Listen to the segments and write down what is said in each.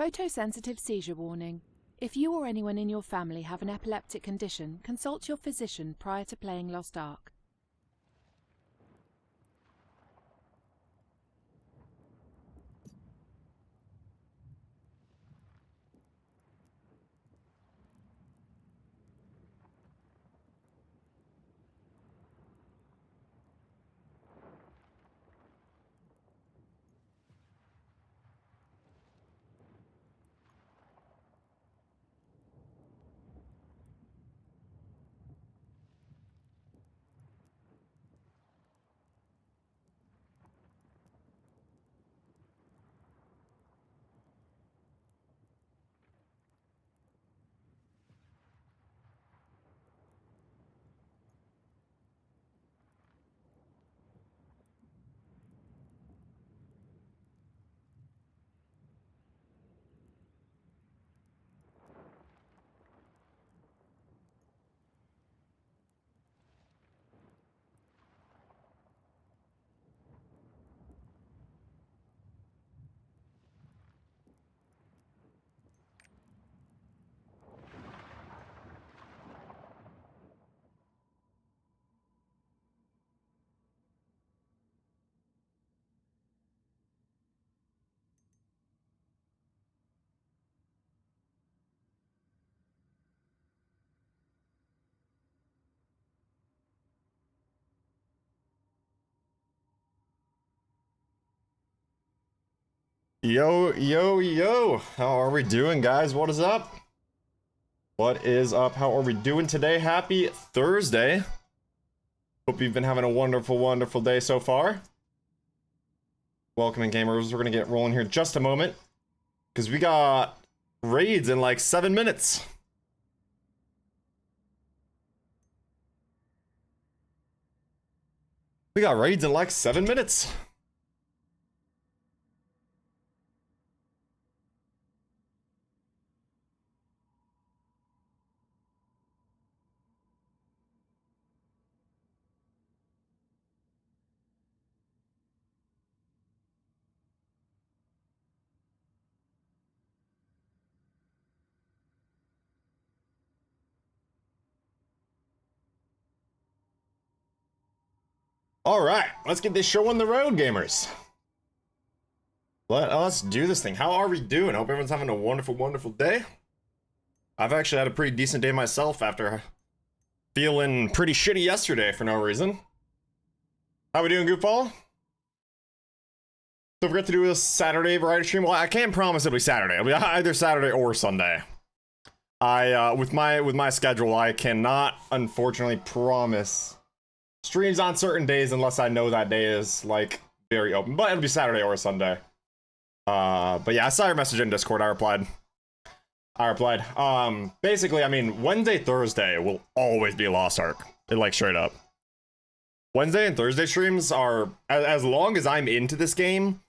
Photosensitive seizure warning. If you or anyone in your family have an epileptic condition, consult your physician prior to playing Lost Ark. Yo, yo, yo. How are we doing, guys? What is up? What is up? How are we doing today? Happy Thursday. Hope you've been having a wonderful, wonderful day so far. Welcome in, gamers. We're going to get rolling here in just a moment, because we got raids in like 7 minutes. We got raids in like 7 minutes. All right, let's get this show on the road, gamers. Let us do this thing. How are we doing? Hope everyone's having a wonderful, wonderful day. I've actually had a pretty decent day myself after feeling pretty shitty yesterday for no reason. How we doing, Goofball? Don't forget to do a Saturday variety stream. Well, I can't promise it'll be Saturday. It'll be either Saturday or Sunday. With my schedule, I cannot unfortunately promise streams on certain days unless I know that day is like very open, but it'll be Saturday or Sunday. But yeah, I saw your message in Discord. I replied. Basically, I mean, Wednesday, Thursday will always be Lost Ark. Like straight up. Wednesday and Thursday streams are, as long as I'm into this game,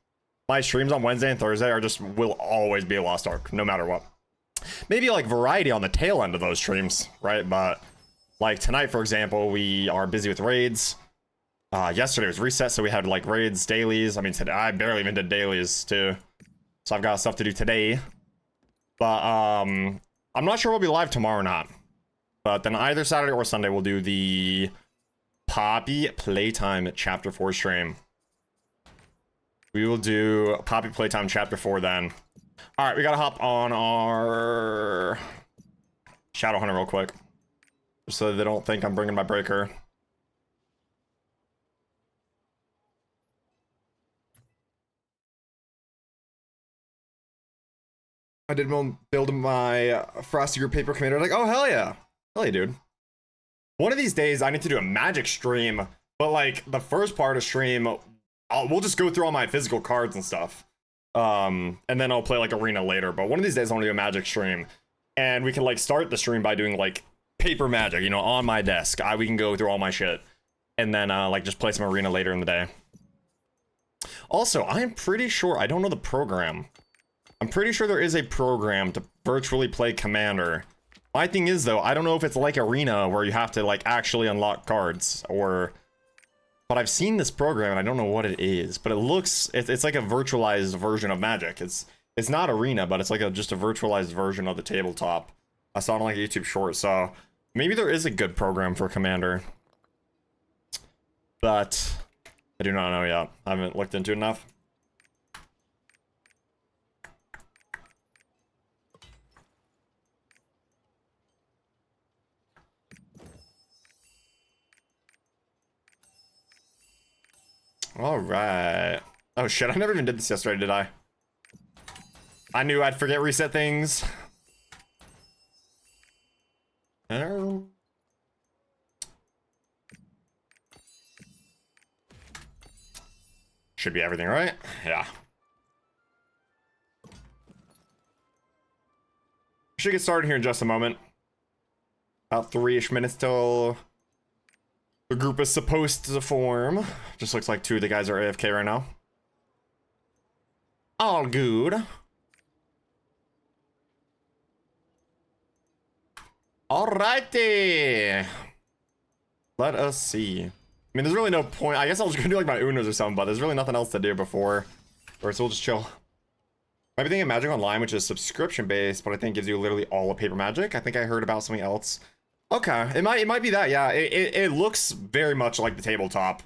my streams on Wednesday and Thursday are will always be Lost Ark, no matter what. Maybe like variety on the tail end of those streams, right? But like tonight, for example, we are busy with raids. Yesterday was reset, so we had like raids, dailies. I mean, today I barely even did dailies too, so I've got stuff to do today. But I'm not sure we'll be live tomorrow or not. But then either Saturday or Sunday we'll do the Poppy Playtime Chapter 4 stream. We will do Poppy Playtime Chapter 4 then. All right, we gotta hop on our Shadow Hunter real quick, so they don't think I'm bringing my breaker. I did build my Frosty Group paper commander. Like, oh, hell yeah. Hell yeah, dude. One of these days, I need to do a magic stream, but like the first part of stream, we'll just go through all my physical cards and stuff. And then I'll play like arena later. But one of these days, I want to do a magic stream, and we can like start the stream by doing like paper magic, you know, on my desk. We can go through all my shit, and then like just play some arena later in the day. Also, I am pretty sure, I don't know the program. I'm pretty sure there is a program to virtually play Commander. My thing is though, I don't know if it's like arena where you have to like actually unlock cards, or but I've seen this program and I don't know what it is, but it looks, it's like a virtualized version of Magic. It's It's not arena, but it's like just a virtualized version of the tabletop. I saw it on like a YouTube short, so maybe there is a good program for Commander. But I do not know yet. I haven't looked into it enough. All right. Oh shit, I never even did this yesterday, did I? I knew I'd forget reset things. Should be everything, right? Yeah. Should get started here in just a moment. About 3-ish minutes till the group is supposed to form. Just looks like 2 of the guys are AFK right now. All good. Alrighty. Let us see. I mean, there's really no point. I guess I was gonna do like my Unos or something, but there's really nothing else to do before. Or so we'll just chill. I've been thinking of Magic Online, which is subscription based, but I think gives you literally all of paper Magic. I think I heard about something else. Okay, it might be that. Yeah, it looks very much like the tabletop.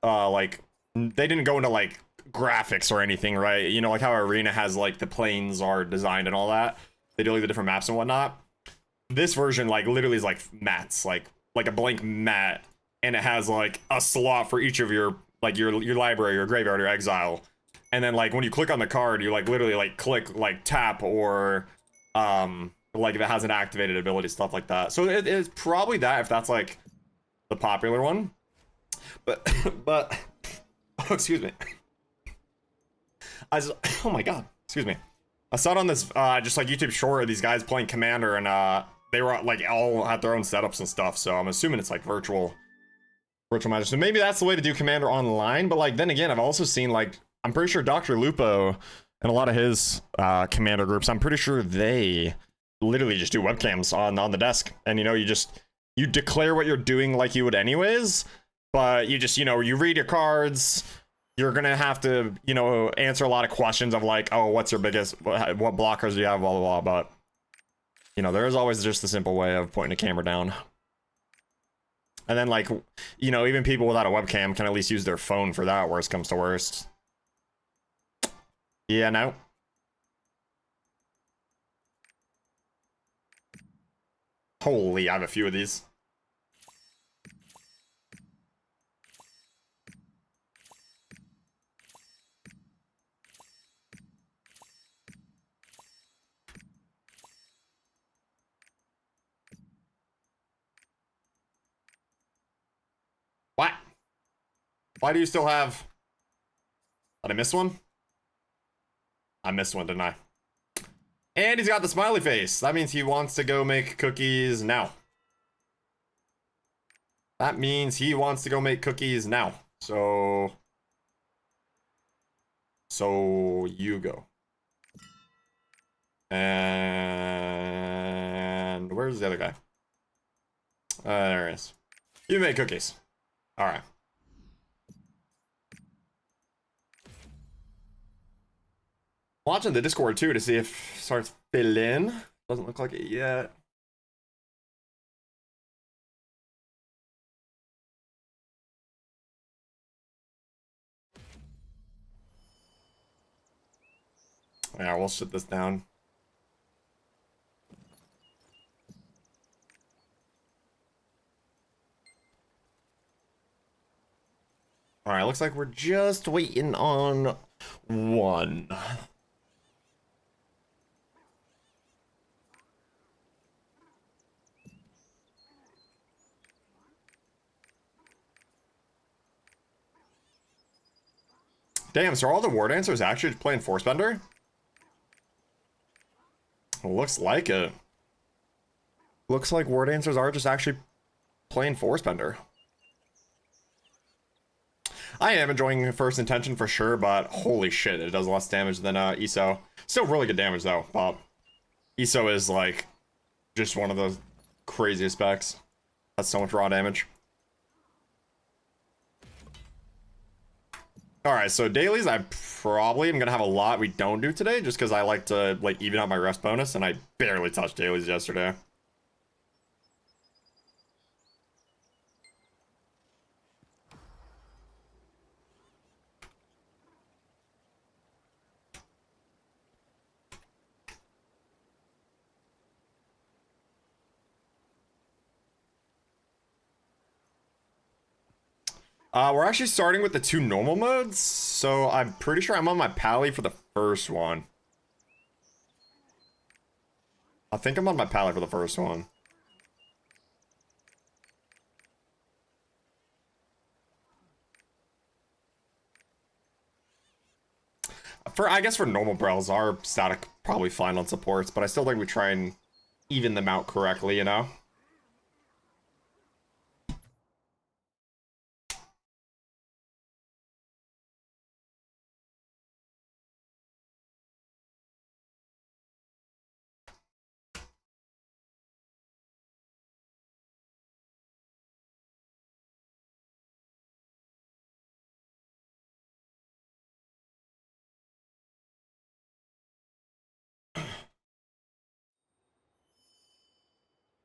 Like they didn't go into like graphics or anything, right? You know, like how Arena has like the planes are designed and all that. They do like the different maps and whatnot. This version like literally is like mats, like a blank mat, and it has like a slot for each of your like your library, your graveyard, or exile. And then like when you click on the card, you like literally like click like tap or like if it has an activated ability, stuff like that. So it's probably that if that's like the popular one. But oh, excuse me. Oh my god, excuse me. I saw it on this just like YouTube short of these guys playing Commander, and they were like all had their own setups and stuff. So I'm assuming it's like virtual Magic. So maybe that's the way to do Commander online. But like then again, I've also seen like I'm pretty sure Dr. Lupo and a lot of his Commander groups, I'm pretty sure they literally just do webcams on the desk, and you know you declare what you're doing like you would anyways, but you just you read your cards. You're gonna have to answer a lot of questions of like, oh, what's your biggest, what blockers do you have, blah blah blah. But there is always just the simple way of pointing a camera down. And then like even people without a webcam can at least use their phone for that, worst comes to worst. Yeah, no. Holy, I have a few of these. What? Why do you still have... Did I miss one? I missed one, didn't I? And he's got the smiley face. That means he wants to go make cookies now. That means he wants to go make cookies now. So you go. And where's the other guy? There he is. You make cookies. All right. Watching the Discord too to see if it starts filling. Doesn't look like it yet. Yeah, we'll shut this down. All right, looks like we're just waiting on one. Damn, so are all the War Dancers actually playing Force Bender? Looks like it. Looks like War Dancers are just actually playing Force Bender. I am enjoying First Intention for sure, but holy shit, it does less damage than ESO. Still really good damage though, but ESO is like just one of the craziest specs. That's so much raw damage. Alright, so dailies, I probably am gonna have a lot we don't do today, just because I like to like even out my rest bonus, and I barely touched dailies yesterday. We're actually starting with the 2 normal modes, so I'm pretty sure I'm on my pally for the first one. I think I'm on my pally for the first one. I guess for normal Brels, our static probably fine on supports, but I still think we try and even them out correctly, you know?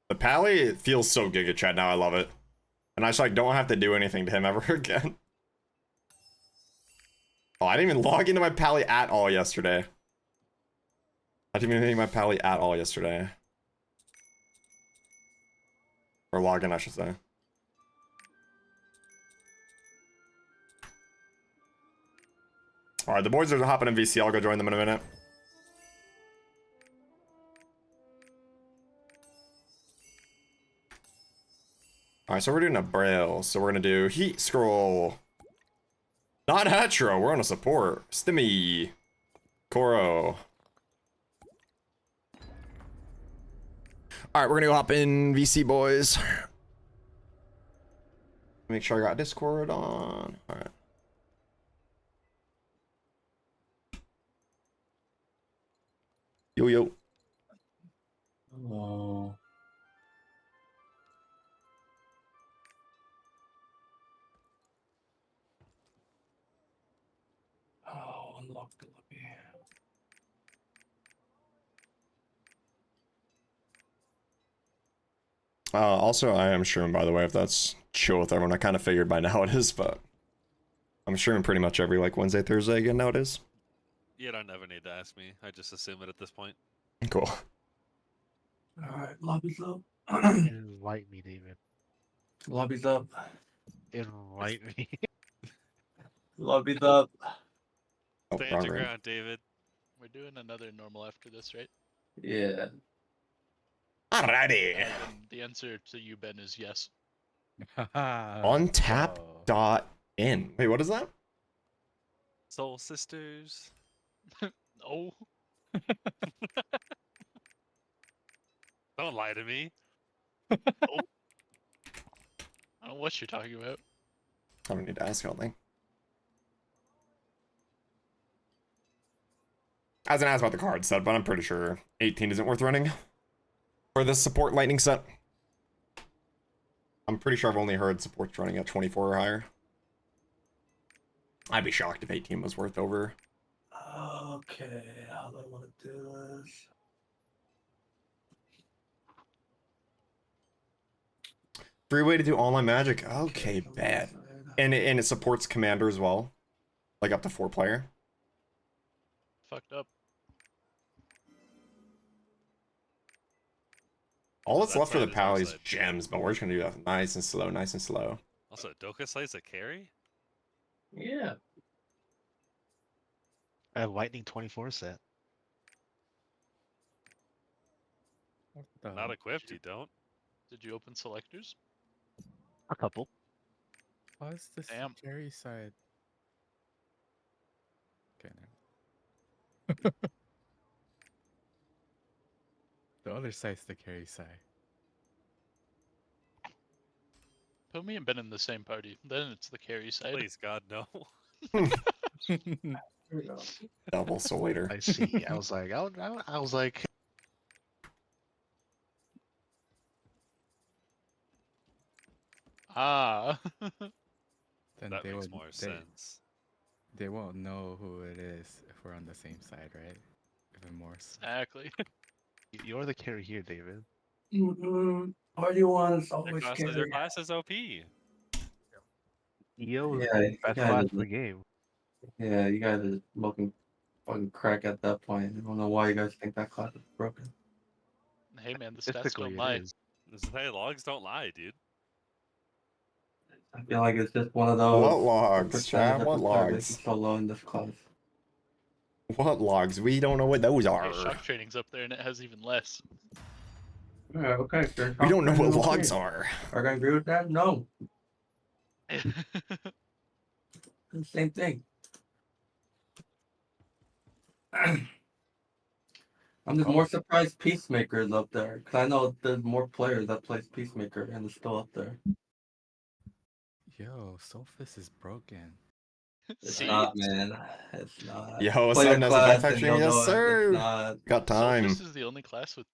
The pally feels so Giga Chad now, I love it. And I just like don't have to do anything to him ever again. Oh, I didn't even log into my pally at all yesterday. I didn't even think my pally at all yesterday. Or log in, I should say. Alright, the boys are hopping in VC. I'll go join them in a minute. Alright, so we're doing a Brel. So we're gonna do Heat Scroll. Not Hetero, we're on a support. Stimmy. Koro. Alright, we're gonna go hop in VC, boys. Make sure I got Discord on. Alright. Yo, yo. Hello. Oh, unlock the lobby. Also, I am streaming, by the way, if that's chill with everyone. I kind of figured by now it is, but I'm streaming pretty much every like Wednesday, Thursday again nowadays. You don't ever need to ask me. I just assume it at this point. Cool. Alright, lobby's up. Invite me, David. Lobby's up. Invite me. Lobby's up. Oh, Stand wrong your room. ground, David. We're doing another normal after this, right? Yeah. Alrighty. Then the answer to you, Ben, is yes. On tap dot in. Wait, what is that? Soul Sisters. No. Don't lie to me. I don't know what you're talking about. I don't need to ask, I don't think. I wasn't asked about the card set, but I'm pretty sure 18 isn't worth running for the support lightning set. I'm pretty sure I've only heard supports running at 24 or higher. I'd be shocked if 18 was worth over. Okay, how do I want to do this? Free way to do online magic. Okay, from bad. this side. And it supports commander as well. Like up to 4 player. Fucked up. All that's that left for the side is pal our is side. gems, but we're just gonna do that nice and slow, nice and slow. Also, Doka Slice a carry? Yeah. I have Lightning 24 set. What the? Not equipped, you don't. Did you open selectors? A couple. Why is this the Damn. carry side? Okay, now. The other side's the carry side. Put me and Ben in the same party. Then it's the carry side. Please, God, no. Here we go. Double Soulator. I see. I was like, I was like, Ah. Then That they makes would more they, sense. they won't know who it is if we're on the same side, right? Even more. Exactly. You're the carry here, David. RD1 is Their always class, scary. their class is OP. EO is Yeah, the you best guys class are in the game. yeah, you guys are smoking fucking crack at that point. I don't know why you guys think that class is broken. Hey man, the stats Statistically, don't it lie. is. Hey, logs don't lie, dude. I feel like it's just one of What those logs, percentage Chad? that What the player base logs? is so low in this class. What logs? We don't know what those are. Hey, shock training's up there and it has even less. Alright, okay. Fair We don't know what compliment, logs okay. are. Are you gonna agree with that? No. The same thing. I'm just more surprised Peacemaker is up there. Because I know there's more players that plays Peacemaker and it's still up there. Yo, Sophus is broken. It's See? not, man. It's not. Yo, what's Play up, the Nessus class Backpack and Stream? you'll Yes, know it. sir. It's not. Got time. Sophus is the only class with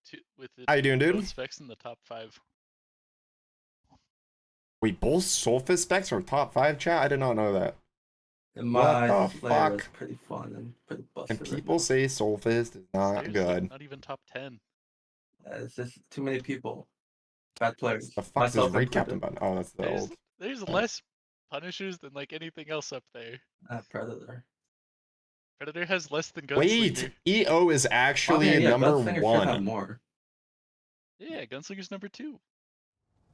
How you doing, dude? both specs in the top 5. Wait, both Soulfist specs are top 5, chat? I did not know that. In What my the eyes, Slayer is fuck? pretty fun and pretty busted. And right people now. say Soulfist is not There's, good. like, not even top 10. It's just too many people. Bad players. The fuck is this Myself raid included. captain button? Oh, that's the old. There's less Punishers than like anything else up there. Predator. Predator has less than Gunslinger. Wait, EO is actually number Gunslinger should have 1. more. Yeah, Gunslinger's number 2.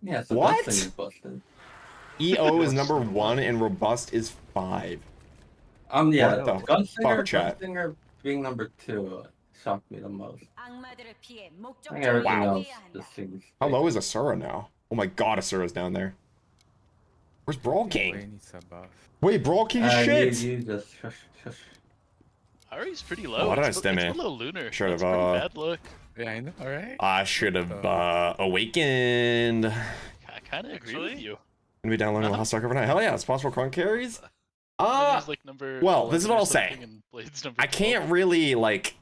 Yeah, so What? Gunslinger's busted. EO is What's number number 1 one? and robust is 5. Yeah, What the Gunslinger, chat? Gunslinger being number 2 shocked me the most. I think Wow. everything else just seems. How low is Asura now? Oh my god, Asura's down there. Where's Brawl King? Wayne needs a buff. Wait, Brawl King is shit! You just shush, shush. Ari's pretty low. Why did I It's stem it's it? below Lunar. Should've, That's pretty bad luck. Yeah, I know, alright? I should have awakened. I kind of agree with Actually? you. Gonna be downloading the Hot Stock overnight. Hell yeah, it's possible crunk carries. Luna's like number well, this is 11 what or I'll say. something, and Blade's number I 12. can't really like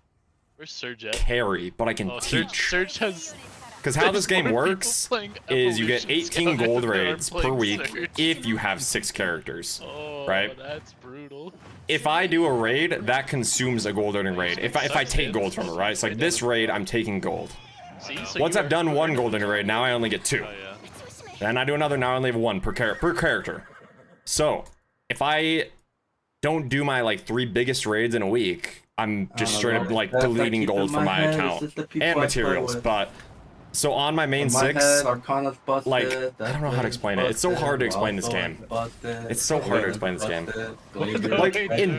Where's Surge at? carry, but I can Oh, Surge, teach. Surge has. Because how this there's game more people works playing is you get Evolution 18 Sky gold than there are raids per playing week Surge. if you have 6 characters. Oh, right? That's brutal. If I do a raid, that consumes a gold earning raid. If I take gold from it, right? It's like this raid, I'm taking gold. See, so Once you I've are- done one gold earning raid, now I only get 2. Oh yeah. Then I do another, now I only have 1 per character. So, if I don't do my like 3 biggest raids in a week, I'm just straight up like That's deleting keep in gold from my head, it's account just the people and I play materials. with. But so on my main In my 6, head, Arcana's busted, like, I that don't know how to plays explain it. It's so busted, hard to explain this Alpha game. is busted, It's so hard to Glenn explain this game. busted, No, Glacier Like wait, in wait,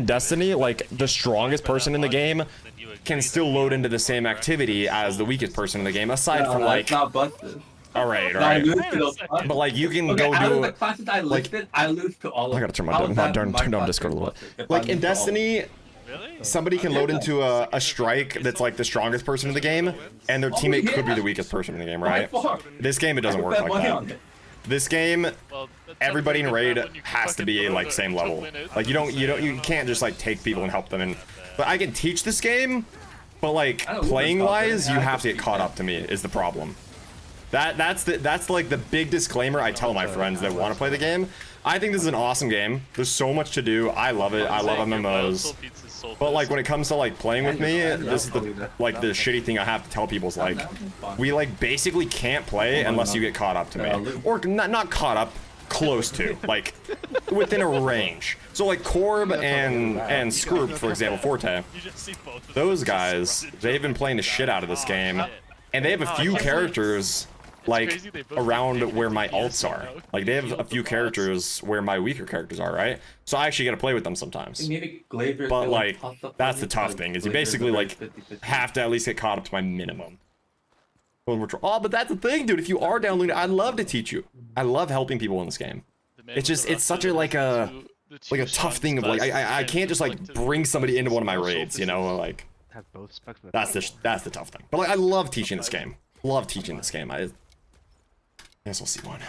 Destiny, like the strongest person in the game can still load into the same activity as the weakest person in the game, aside No, from that's like, not busted. alright. I lose to those classes. But like you can Okay, go out of the do. classes I listed, I lose to all of them. I gotta turn my How is that turn my down class Discord a is little busted if I Like in lose to all of them? Destiny, Really? somebody can load into a strike that's like the strongest person in the game, and their teammate could be the weakest person in the game, right? By far. This game it doesn't I work bet like money that. on it. This game, Well, that's everybody in something raid different when you has to fucking be throw like it same to level. win it. Like you can't just like take people and help them. And but I can teach this game, but like I don't know playing what's wise, up, you man. I have to can get caught teach up to me is the problem. That's like the big disclaimer I tell my friends that want to play the game. I think this is an awesome game. There's so much to do. I love it. I love MMOs. But like when it comes to like playing with me, this is the like the shitty thing I have to tell people is like we like basically can't play unless you get caught up to me, or not caught up, close to, like within a range. So like Corb and Scroop, for example, Forte, those guys, they've been playing the shit out of this game, and they have a few characters like around where my alts are. Like they have a few characters where my weaker characters are, right? So I actually got to play with them sometimes. Maybe Glazer's But still like tossed up that's on the it, tough like, thing is you Glazer's basically very like 50-50. have to at least get caught up to my minimum. Oh, but that's the thing, dude. If you are downloading, I'd love to teach you. I love helping people in this game. It's just it's such a like a tough thing of like I can't just like bring somebody into one of my raids, you know, like Has both specs. that's the tough thing. But like I love teaching this game. Love teaching this game. I guess we'll see one.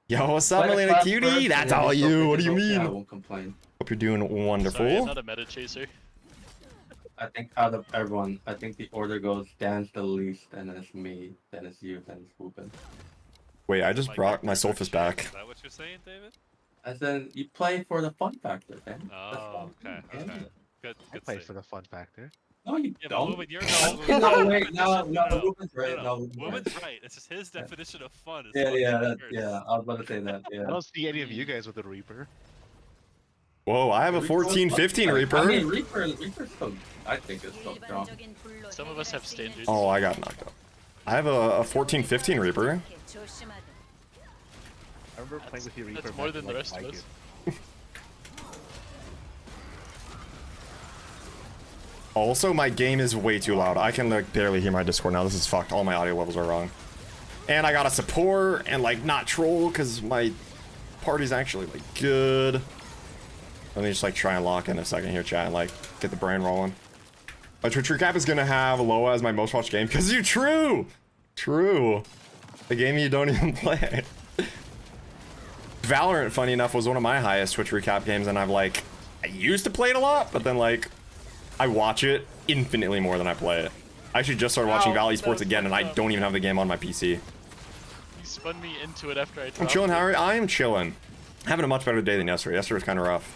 Yo, what's up, Play the Melina class Cutie? first, That's and then all if it's you. okay, What do you it's okay, I mean? won't complain. Hope you're doing Sorry, I'm wonderful. not a meta chaser. I think out of everyone, I think the order goes Dan's the least, then it's me, then it's you, then it's Ruben. Wait, I just brought my Sophus back. Is that what you're saying, David? As in, you play for the fun factor, man. That's Oh, why. okay, Yeah. okay. Good, I good play save. for the fun factor. No, you Yeah, but don't. Woman, you're No, wait, definition- no, no, Ruben's right. No, Ruben's Woman's right. right. It's just his definition of fun is Yeah, fucking yeah, curse. yeah. I was about to say that. Yeah. I don't see any of you guys with a Reaper. Whoa, I have a Reaper was 14-15 fun. Reaper. I mean, Reaper's still, I think it's still strong. Some of us have standards. Oh, I got knocked out. I have a 14-15 Reaper. I remember playing with your Reaper. That's more back than in, the like, rest of my us. game. Also, my game is way too loud. I can like barely hear my Discord now. This is fucked. All my audio levels are wrong. And I gotta support and like not troll because my party's actually like good. Let me just like try and lock in a second here, chat, and like get the brain rolling. My Twitch recap is gonna have Loa as my most watched game because you true. A game you don't even play. Valorant, funny enough, was one of my highest Twitch recap games, and I used to play it a lot, but then like I watch it infinitely more than I play it. I actually just started watching Ow, Valley that Sports was again, and I fucked up. don't even have the game on my PC. You spun me into it after I dropped I'm chilling, it. Harry. I am chilling. Having a much better day than yesterday. Yesterday was kind of rough.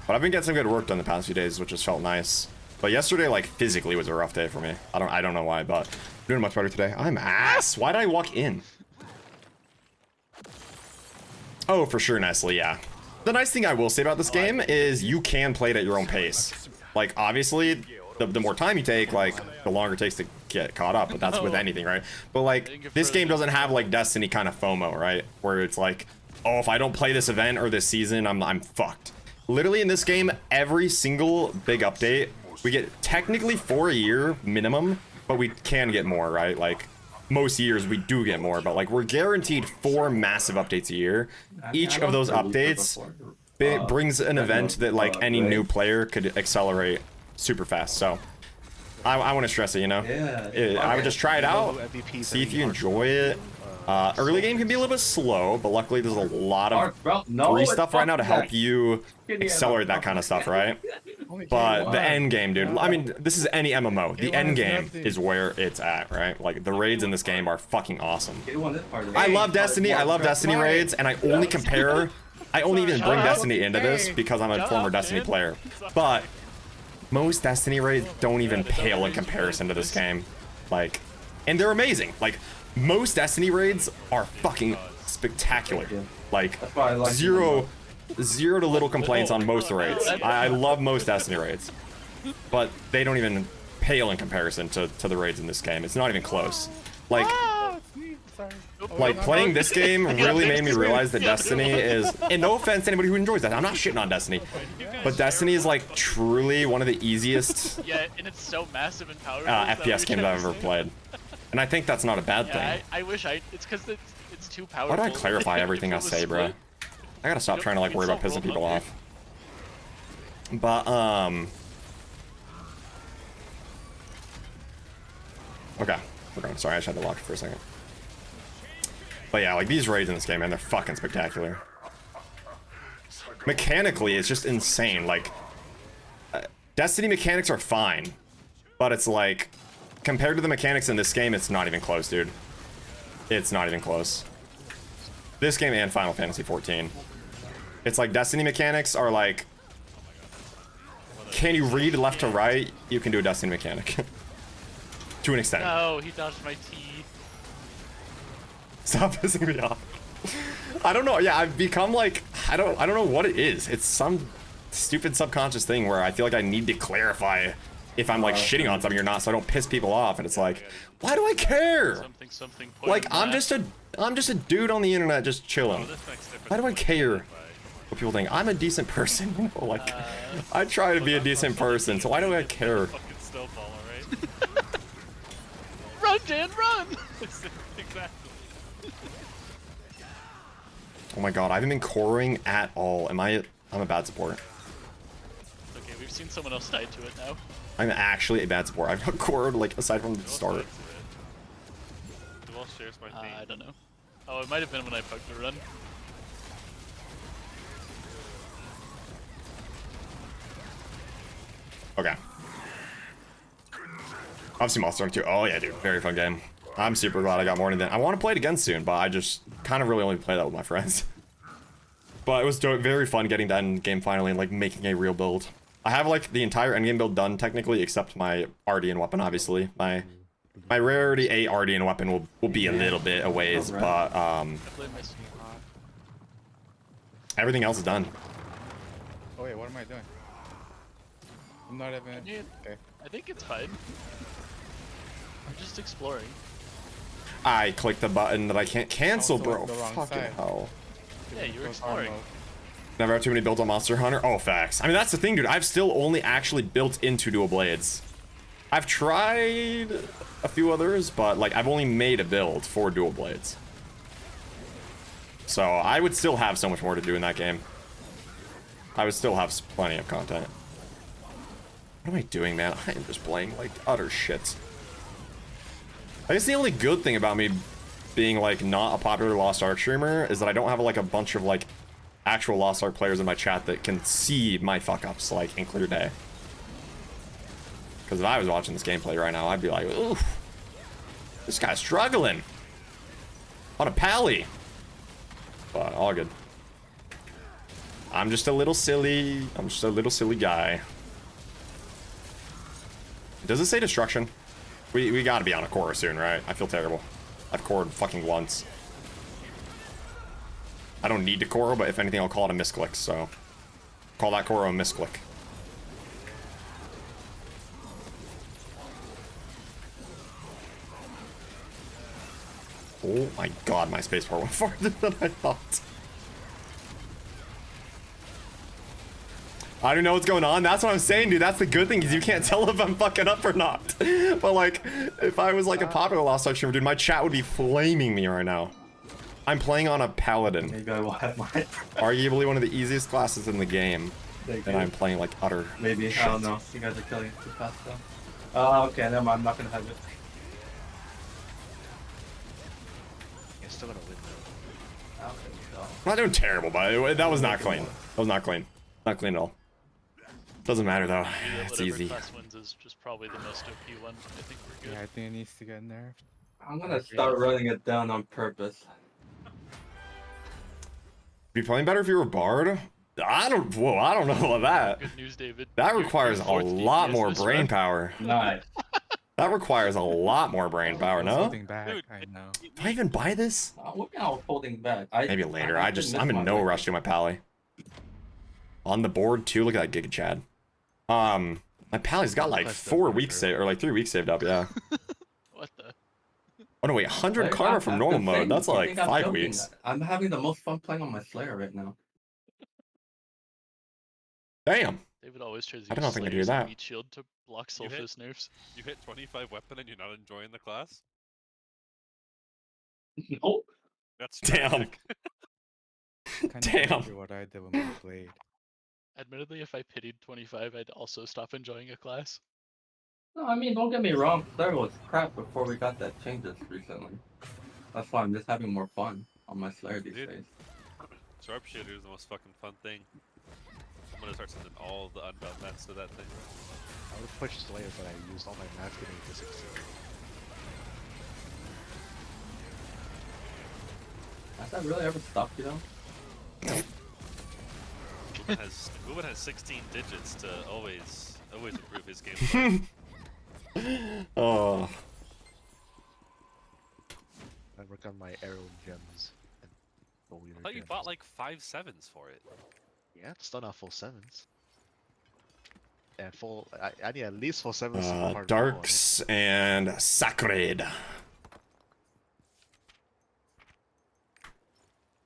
But I've been getting some good work done the past few days, which has felt nice. But yesterday, like, physically was a rough day for me. I don't know why, but I'm doing much better today. I'm ass. Why did I walk in? Oh, for sure, Nestle, yeah. The nice thing I will say about this game is you can play it at your own pace. Like, obviously, the more time you take, like, the longer it takes to get caught up, but that's with anything, right? But, like, this game doesn't have, like, Destiny kind of FOMO, right? Where it's like, oh, if I don't play this event or this season, I'm fucked. Literally, in this game, every single big update, we get technically 4 a year minimum, but we can get more, right? Like, most years we do get more, but, like, we're guaranteed 4 massive updates a year. Each of those updates brings an event that, like, any new player could accelerate super fast. So I want to stress it, you know. I would just try it out, see if you enjoy it. Early game can be a little bit slow, but luckily there's a lot of free stuff right now to help you accelerate that kind of stuff, right? But the end game, dude, I mean, this is any MMO. The end game is where it's at, right? Like, the raids in this game are fucking awesome. I love Destiny. I love Destiny raids, and I only even bring Destiny into this because I'm a former Destiny player. But most Destiny raids don't even pale in comparison to this game. Like, and they're amazing. Like, most Destiny raids are fucking spectacular. Like, zero to little complaints on most raids. I love most Destiny raids, but they don't even pale in comparison to the raids in this game. It's not even close. Like playing this game really made me realize that Destiny is, and no offense to anybody who enjoys that, I'm not shitting on Destiny, but Destiny is like truly one of the easiest Yeah, and it's so massive and powerful. FPS games I've ever played. And I think that's not a bad thing. Yeah, I wish it's because it's too powerful. Why do I clarify everything I If it was say, bro? split, I gotta stop trying to like worry about pissing people off. But okay, we're going. Sorry, I just had to lock it for a second. But yeah, like these raids in this game, man, they're fucking spectacular. Mechanically, it's just insane. Like, Destiny mechanics are fine, but it's like, compared to the mechanics in this game, it's not even close, dude. It's not even close. This game and Final Fantasy 14. It's like Destiny mechanics are like, can you read left to right? You can do a Destiny mechanic. To an extent. No, he dodged my T. Stop pissing me off. I don't know. Yeah, I've become like, I don't know what it is. It's some stupid subconscious thing where I feel like I need to clarify if I'm like shitting on something or not, so I don't piss people off. And it's like, why do I care? Something. Like, I'm just a dude on the internet just chilling. Why do I care what people think? I'm a decent person. You know? Like, I try to be a decent person, so why do I care? Fucking snowball, alright? Run, Dan, run! Exactly. Oh my god, I haven't been coring at all. I'm a bad support. Okay, we've seen someone else die to it now. I'm actually a bad support. I've not cored, like, aside from the start. Who else shares my theme? I don't know. Oh, it might have been when I bugged the run. Okay. Obviously Monster Hunter 2. Oh yeah, dude. Very fun game. I'm super glad I got more than that. I want to play it again soon, but I just kind of really only play that with my friends. But it was very fun getting that end game finally and like making a real build. I have like the entire end game build done technically, except my Ardian weapon. Obviously, my rarity 8 Ardian weapon will be a little bit a ways, but everything else is done. Oh wait, what am I doing? I'm not even. Okay. I think it's fine. I'm just exploring. I clicked the button that I can't cancel, Also bro. the wrong Fucking side. hell. Yeah, you were Goes hard exploring. mode. Never have too many builds on Monster Hunter. Oh, facts. I mean, that's the thing, dude. I've still only actually built into dual blades. I've tried a few others, but like I've only made a build for dual blades. So I would still have so much more to do in that game. I would still have plenty of content. What am I doing, man? I am just playing like utter shit. I guess the only good thing about me being like not a popular Lost Ark streamer is that I don't have like a bunch of like actual Lost Ark players in my chat that can see my fuck ups like in clear day. Because if I was watching this gameplay right now, I'd be like, oof, this guy's struggling on a pally. But all good. I'm just a little silly. I'm just a little silly guy. Does it say destruction? We gotta be on a core soon, right? I feel terrible. I've cored fucking once. I don't need to core, but if anything, I'll call it a misclick, so. Call that core a misclick. Oh my god, my spacebar went farther than I thought. I don't know what's going on. That's what I'm saying, dude. That's the good thing, is you can't tell if I'm fucking up or not. But like, if I was like a popular Lost Ark streamer, dude, my chat would be flaming me right now. I'm playing on a paladin. Maybe I will have mine. Arguably one of the easiest classes in the game. And I'm playing like utter Maybe, shit. I don't know. You guys are killing too fast though. Oh, okay, never mind. I'm not gonna have it. You're still gonna win though. Okay, so. I'm not doing terrible, but that was not clean. That was not clean. Not clean at all. Doesn't matter though. It's Whatever easy. class wins is just probably the most OP one. I think we're good. Yeah, I think it needs to get nerfed. I'm gonna start running it down on purpose. Be playing better if you were Bard? I don't know about that. Good news, David. That You're requires a fourth lot DPS more this brain run. power. Nice. That requires a lot more brain power, I was no? holding back, Dude, I know. Do I even buy this? What mean I was holding back? Maybe later. I'm in no rush to my pally. On the board too. Look at that Giga Chad. My pally's got like 4 weeks saved, or like 3 weeks saved up. Yeah. What the? Oh no, wait, 100 karma from normal mode. That's like 5 weeks. I'm having the most fun playing on my Slayer right now. Damn. David always tries to I use don't think I do Slayers and that. Meat Shield to block You hit- Sulfus nerfs. You hit 25 weapon and you're not enjoying the class? Nope. That's Damn. tragic. Kinda Damn. remember what I did with my blade. Admittedly, if I pitied 25, I'd also stop enjoying a class. No, I mean, don't get me wrong. Slayer was crap before we got that changes recently. That's why I'm just having more fun on my Slayer these Dude. days. Sharpshooter is the most fucking fun thing. I'm gonna start sending all the unbound mats to that thing. I would have pushed Slayer, but I used all my math getting to 16. Has that really ever stopped you though? Movement has 16 digits to always improve his game. Oh. I work on my arrow gems and foliar I thought you gems. bought like 5 sevens for it. Yeah, it's still not full 7s. And full. I need at least full 7s. to go hard Darks and Sacred.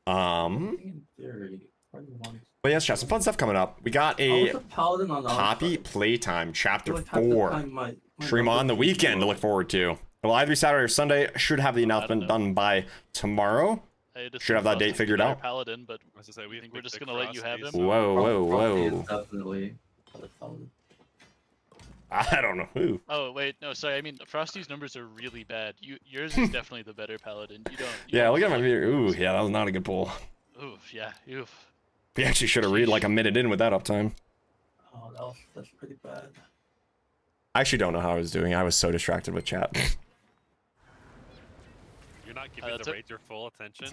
In theory, probably one. But yes, chat, some fun stuff coming up. We got I was a a paladon on the other Poppy side. Playtime I Chapter feel like half the 4. time my Stream on the numbers weekend to low. look forward to. It'll either be Saturday or Sunday. Should have the announcement know. done by tomorrow. I'd Should have that assume date Frosty figured would be out. our Paladin, but As I say, we I think we're picked just the gonna let you have him. Frosties. Whoa, Frosty whoa. is definitely a paladin. I don't know who. oh wait, no, sorry. I mean, Frosty's numbers are really bad. Yours is definitely the better Paladin. You don't. Yeah, look at my video. video. Ooh, yeah, that was not a good pull. Oof, yeah, oof. We actually should have read like a minute in with that uptime. Oh, that's pretty bad. I actually don't know how I was doing. I was so distracted with chat. You You're not giving that's the it. raid your full attention.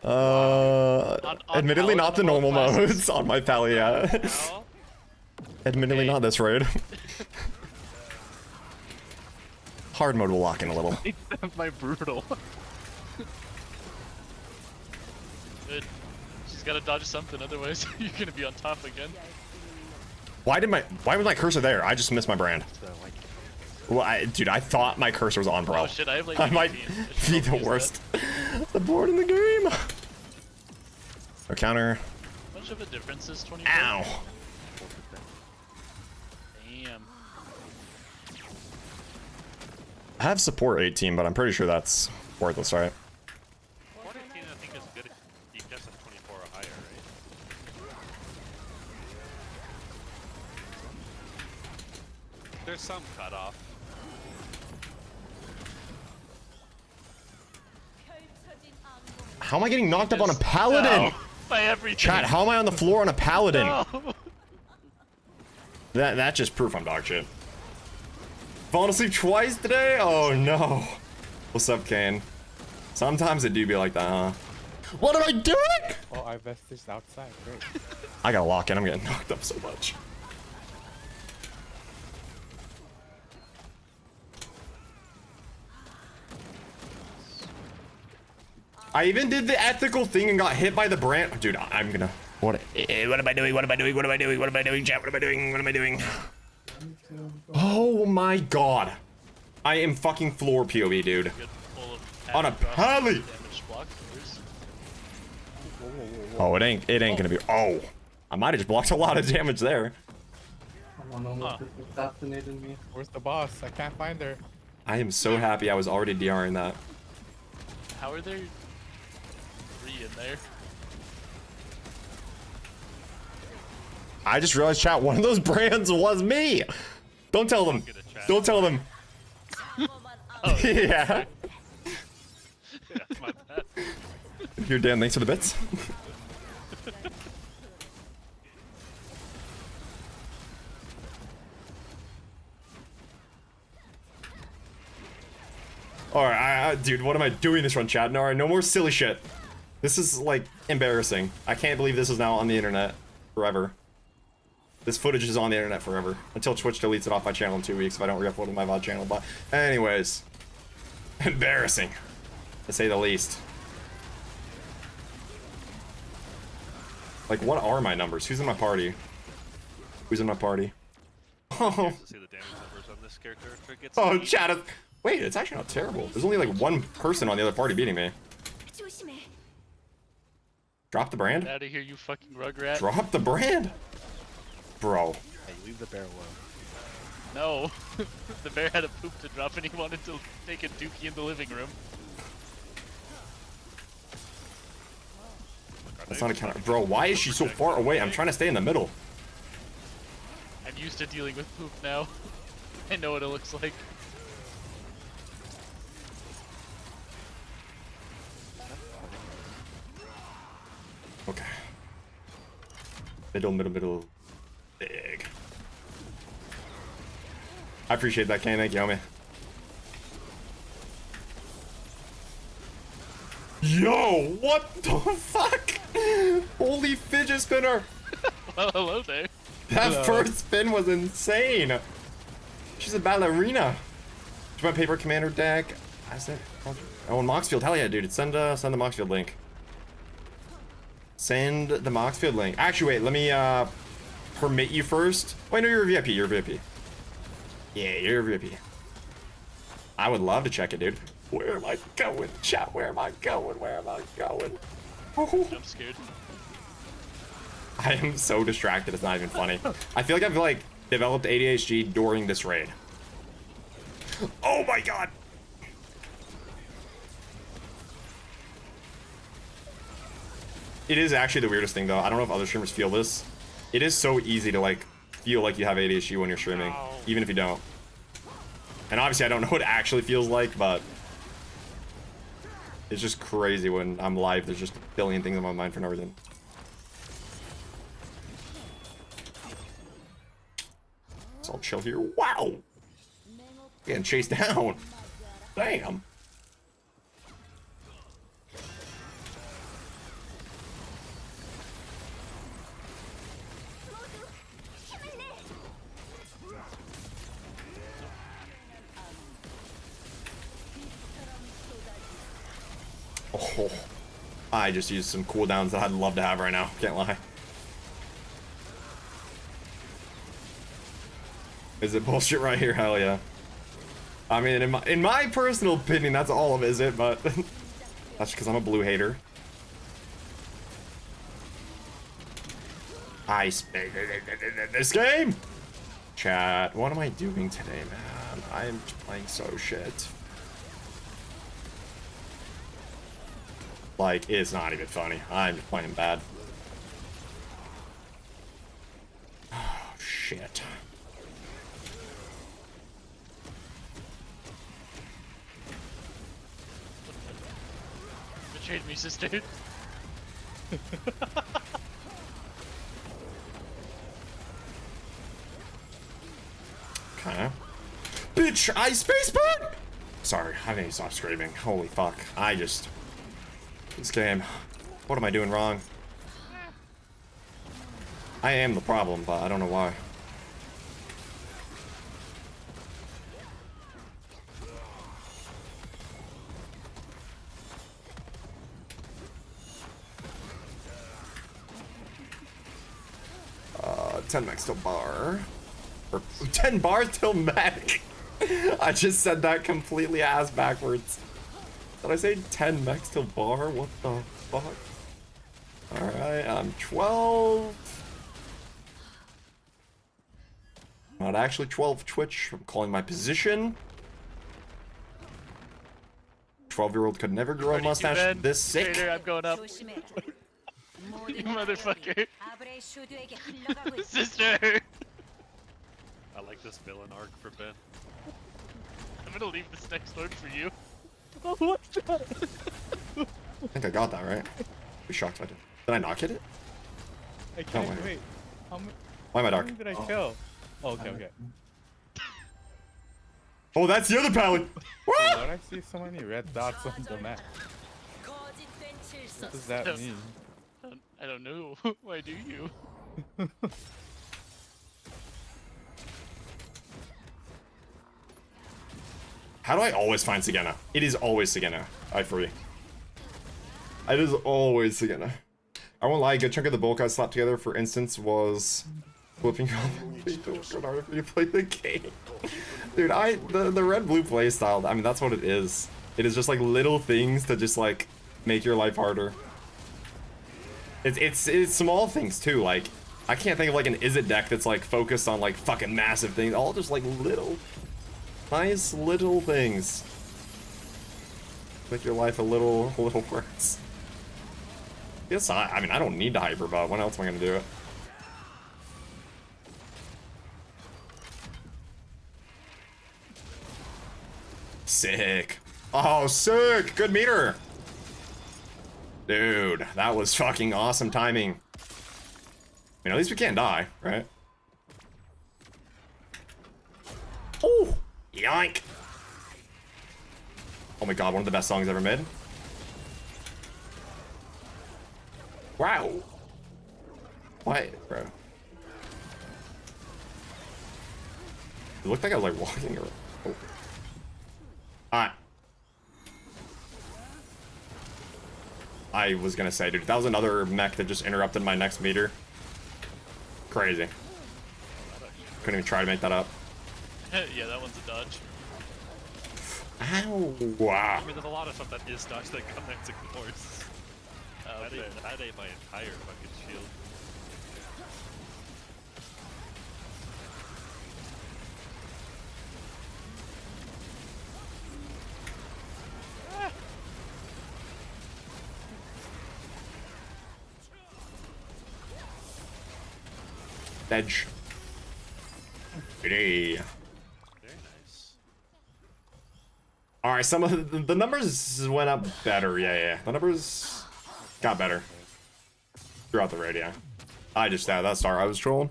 On Admittedly not the paladin normal classes. modes on my pally, yeah. Hell? Admittedly Okay. not this raid. Hard mode will lock in a little. My brutal. Good. She's gotta dodge something, otherwise you're gonna be on top again. Why was my cursor there? I just missed my brand. So like, Well, dude, I thought my cursor was on Brel. Oh shit, I have like I might 18. I be should the probably use worst. The board in the game. No counter. that. How much of a difference is 24? Ow. Damn. I have support 18, but I'm pretty sure that's worthless, right? 14, I think is good DPS of 24 or higher, right? There's some cutoff. How am I getting knocked up on a paladin? No, by everything. Chat, how am I on the floor on a paladin? No. That's just proof I'm dog shit. Falling asleep twice today? Oh no. What's up, Kane? Sometimes it do be like that, huh? What am I doing? Oh, I vestiged outside. Great. I gotta lock in. I'm getting knocked up so much. I even did the ethical thing and got hit by the brand. Dude, I'm gonna. What am I doing? What am I doing? What am I doing? What am I doing? Chat, what am I doing? What am I doing? Oh my god. I am fucking floor POV, dude. Good full of On a attack, drop, pally. damage block. Where's- Oh, it ain't gonna be. Oh, I might have just blocked a lot of damage there. Someone almost just assassinated me. Where's the boss? I can't find her. I am so happy I was already DRing that. How are there 3 in there? I just realized, chat, one of those brands was me. Don't tell them. Get a chat. Don't tell them. Oh, Yeah. Yeah, my bad. Here, Dan, thanks for the bits. Alright, dude, what am I doing this run, chat? Alright, no more silly shit. This is, like, embarrassing. I can't believe this is now on the internet forever. This footage is on the internet forever. Until Twitch deletes it off my channel in 2 weeks if I don't re-upload it to my VOD channel. But anyways. Embarrassing. To say the least. Like, what are my numbers? Who's in my party? Who's in my party? Oh, To see the damage numbers on this character if it gets oh, deep. chat. Wait, it's actually not terrible. There's only like one person on the other party beating me. Drop the brand? Get out of here, you fucking rugrat. Drop the brand? Bro. hey, leave the bear alone. No. The bear had a poop to drop and he wanted to take a dookie in the living room. That's not a counter. Bro, why is she so far away? I'm trying to stay in the middle. I'm used to dealing with poop now. I know what it looks like. Okay. Middle. Big. I appreciate that, Kane. Thank you, homie. Yo, what the fuck? Holy fidget spinner. Well, hello there. That first spin was insane. She's a ballerina. It's my paper commander deck. I said, oh, and Moxfield. Hell yeah, dude. Send the Moxfield link. Send the Moxfield link. Actually, wait. Let me permit you first. Wait, no, you're a VIP. You're a VIP. Yeah, you're a VIP. I would love to check it, dude. Where am I going, chat? Where am I going? Where am I going? Oh. I'm scared. I am so distracted, it's not even funny. I feel like I've like developed ADHD during this raid. Oh my god! It is actually the weirdest thing though. I don't know if other streamers feel this. It is so easy to like feel like you have ADHD when you're streaming, even if you don't. And obviously I don't know what it actually feels like, but it's just crazy when I'm live. There's just a billion things on my mind for no reason. So I'll chill here. Wow! Getting chased down. Damn. Oh, I just used some cooldowns that I'd love to have right now. Can't lie. Is it bullshit right here? Hell yeah. I mean, in my personal opinion, that's all of it, is it? But that's because I'm a blue hater. This game. Chat. What am I doing today, man? I am playing so shit. Like, it's not even funny. I'm just playing bad. Oh, shit. Betrayed me, sister. Okay. Bitch, I spaceburn! Sorry, I need to stop screaming. Holy fuck. This game. What am I doing wrong? I am the problem, but I don't know why. Uh, 10 max till bar. Or 10 bars till mech. I just said that completely ass backwards. Did I say 10 max till bar? What the fuck? Alright, I'm 12. Not actually 12 Twitch. I'm calling my position. 12-year-old could never grow a mustache this sick. Trader, I'm going up. You motherfucker. Sister! I like this villain arc for Ben. I'm gonna leave this next one for you. Oh, what's that? I think I got that right. Be shocked if I did. Did I not get it? I can't wait. wait. How many Why am I dark? did I kill? Oh, okay, okay. Oh, that's the other pallet. Why did I see so many red dots on the map? What does that mean? I don't know. Why do you? How do I always find Sigenna? It is always Sigenna. I free. It is always Sigenna. I won't lie, a good chunk of the bulk I slapped together, for instance, was flipping after you play the game. Dude, the red-blue playstyle, I mean, that's what it is. It is just like little things to just like make your life harder. It's small things too, like I can't think of like an Izzet deck that's like focused on like fucking massive things, all just like little nice little things. Make your life a little worse. Yes, I mean I don't need to hyper, but when else am I gonna do it? Sick. Oh, sick! Good meter! Dude, that was fucking awesome timing. I mean, at least we can't die, right? Oh! Yoink! Oh my god, one of the best songs ever made. Wow! What, bro? It looked like I was like walking around. Oh. Alright. I was gonna say, dude, that was another mech that just interrupted my next meter. Crazy. Couldn't even try to make that up. Yeah, that one's a dodge. Ow! Wow. I mean, there's a lot of stuff that is dodge that connects ignores. That ate my entire fucking shield. Edge. Very Very nice. Alright, some of the numbers went up better. Yeah. The numbers got better throughout the raid, yeah. That star I was trolling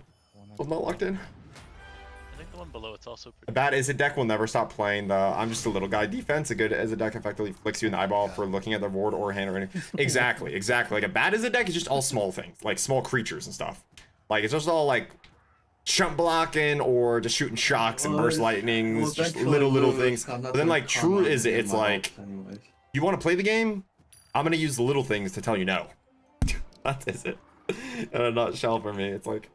was not locked in. I think the one below it's also A pretty. bad Izzet deck will never stop playing the I'm just a little guy defense. A good Izzet deck effectively flicks you in the eyeball for looking at the board or hand or anything. Exactly. Like a bad Izzet deck is just all small things, like small creatures and stuff. Like it's just all like chump blocking or just shooting shocks and burst lightnings, Well, just eventually little lose, things. I'm not But then gonna like true comment Izzet, it's my like anyways. you want to play the game, I'm gonna use the little things to tell you no. That is it. In a nutshell for me. It's like,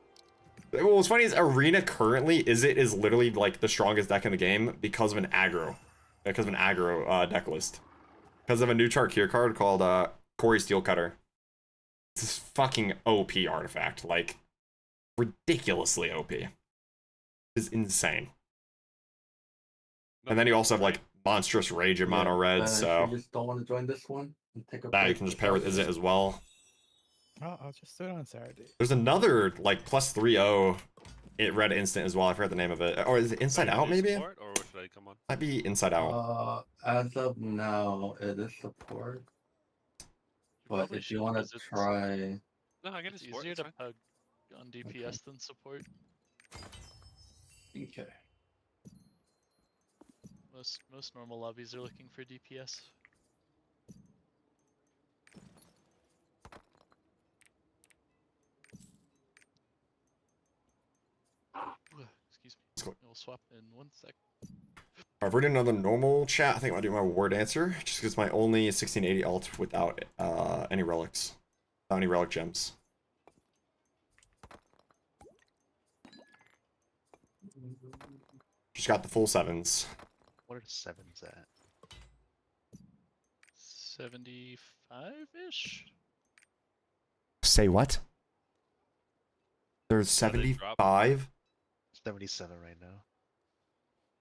well, what's funny is Arena currently is literally like the strongest deck in the game because of an aggro deck list. Because of a new chart here card called Corey Steelcutter. It's this fucking OP artifact, like ridiculously OP. It's insane. And then you also have like monstrous rage in mono red, so You just don't want to join this one and take a now you break can just for pair with Saturday? Izzet as well. Oh, I'll just do it on Saturday. There's another like plus 3/0 red instant as well. I forgot the name of it. Or is it Inside Out maybe? Support, or what should I come on? Might be Inside Out. As of now, it is support. But Probably if you should, want to 'cause it's- try, No, I get It's it. Support. easier It's to fine. pug on DPS than support. okay. Most normal lobbies are looking for DPS. Excuse me. Let's go. We'll swap in 1 sec. Alright, we're doing another normal chat. I think I'll do my word answer. Just because my only 1680 alt without any relics. Without any relic gems. Just got the full sevens. What are the sevens at? 75-ish? Say what? There's How did it drop? 75? 77 right now.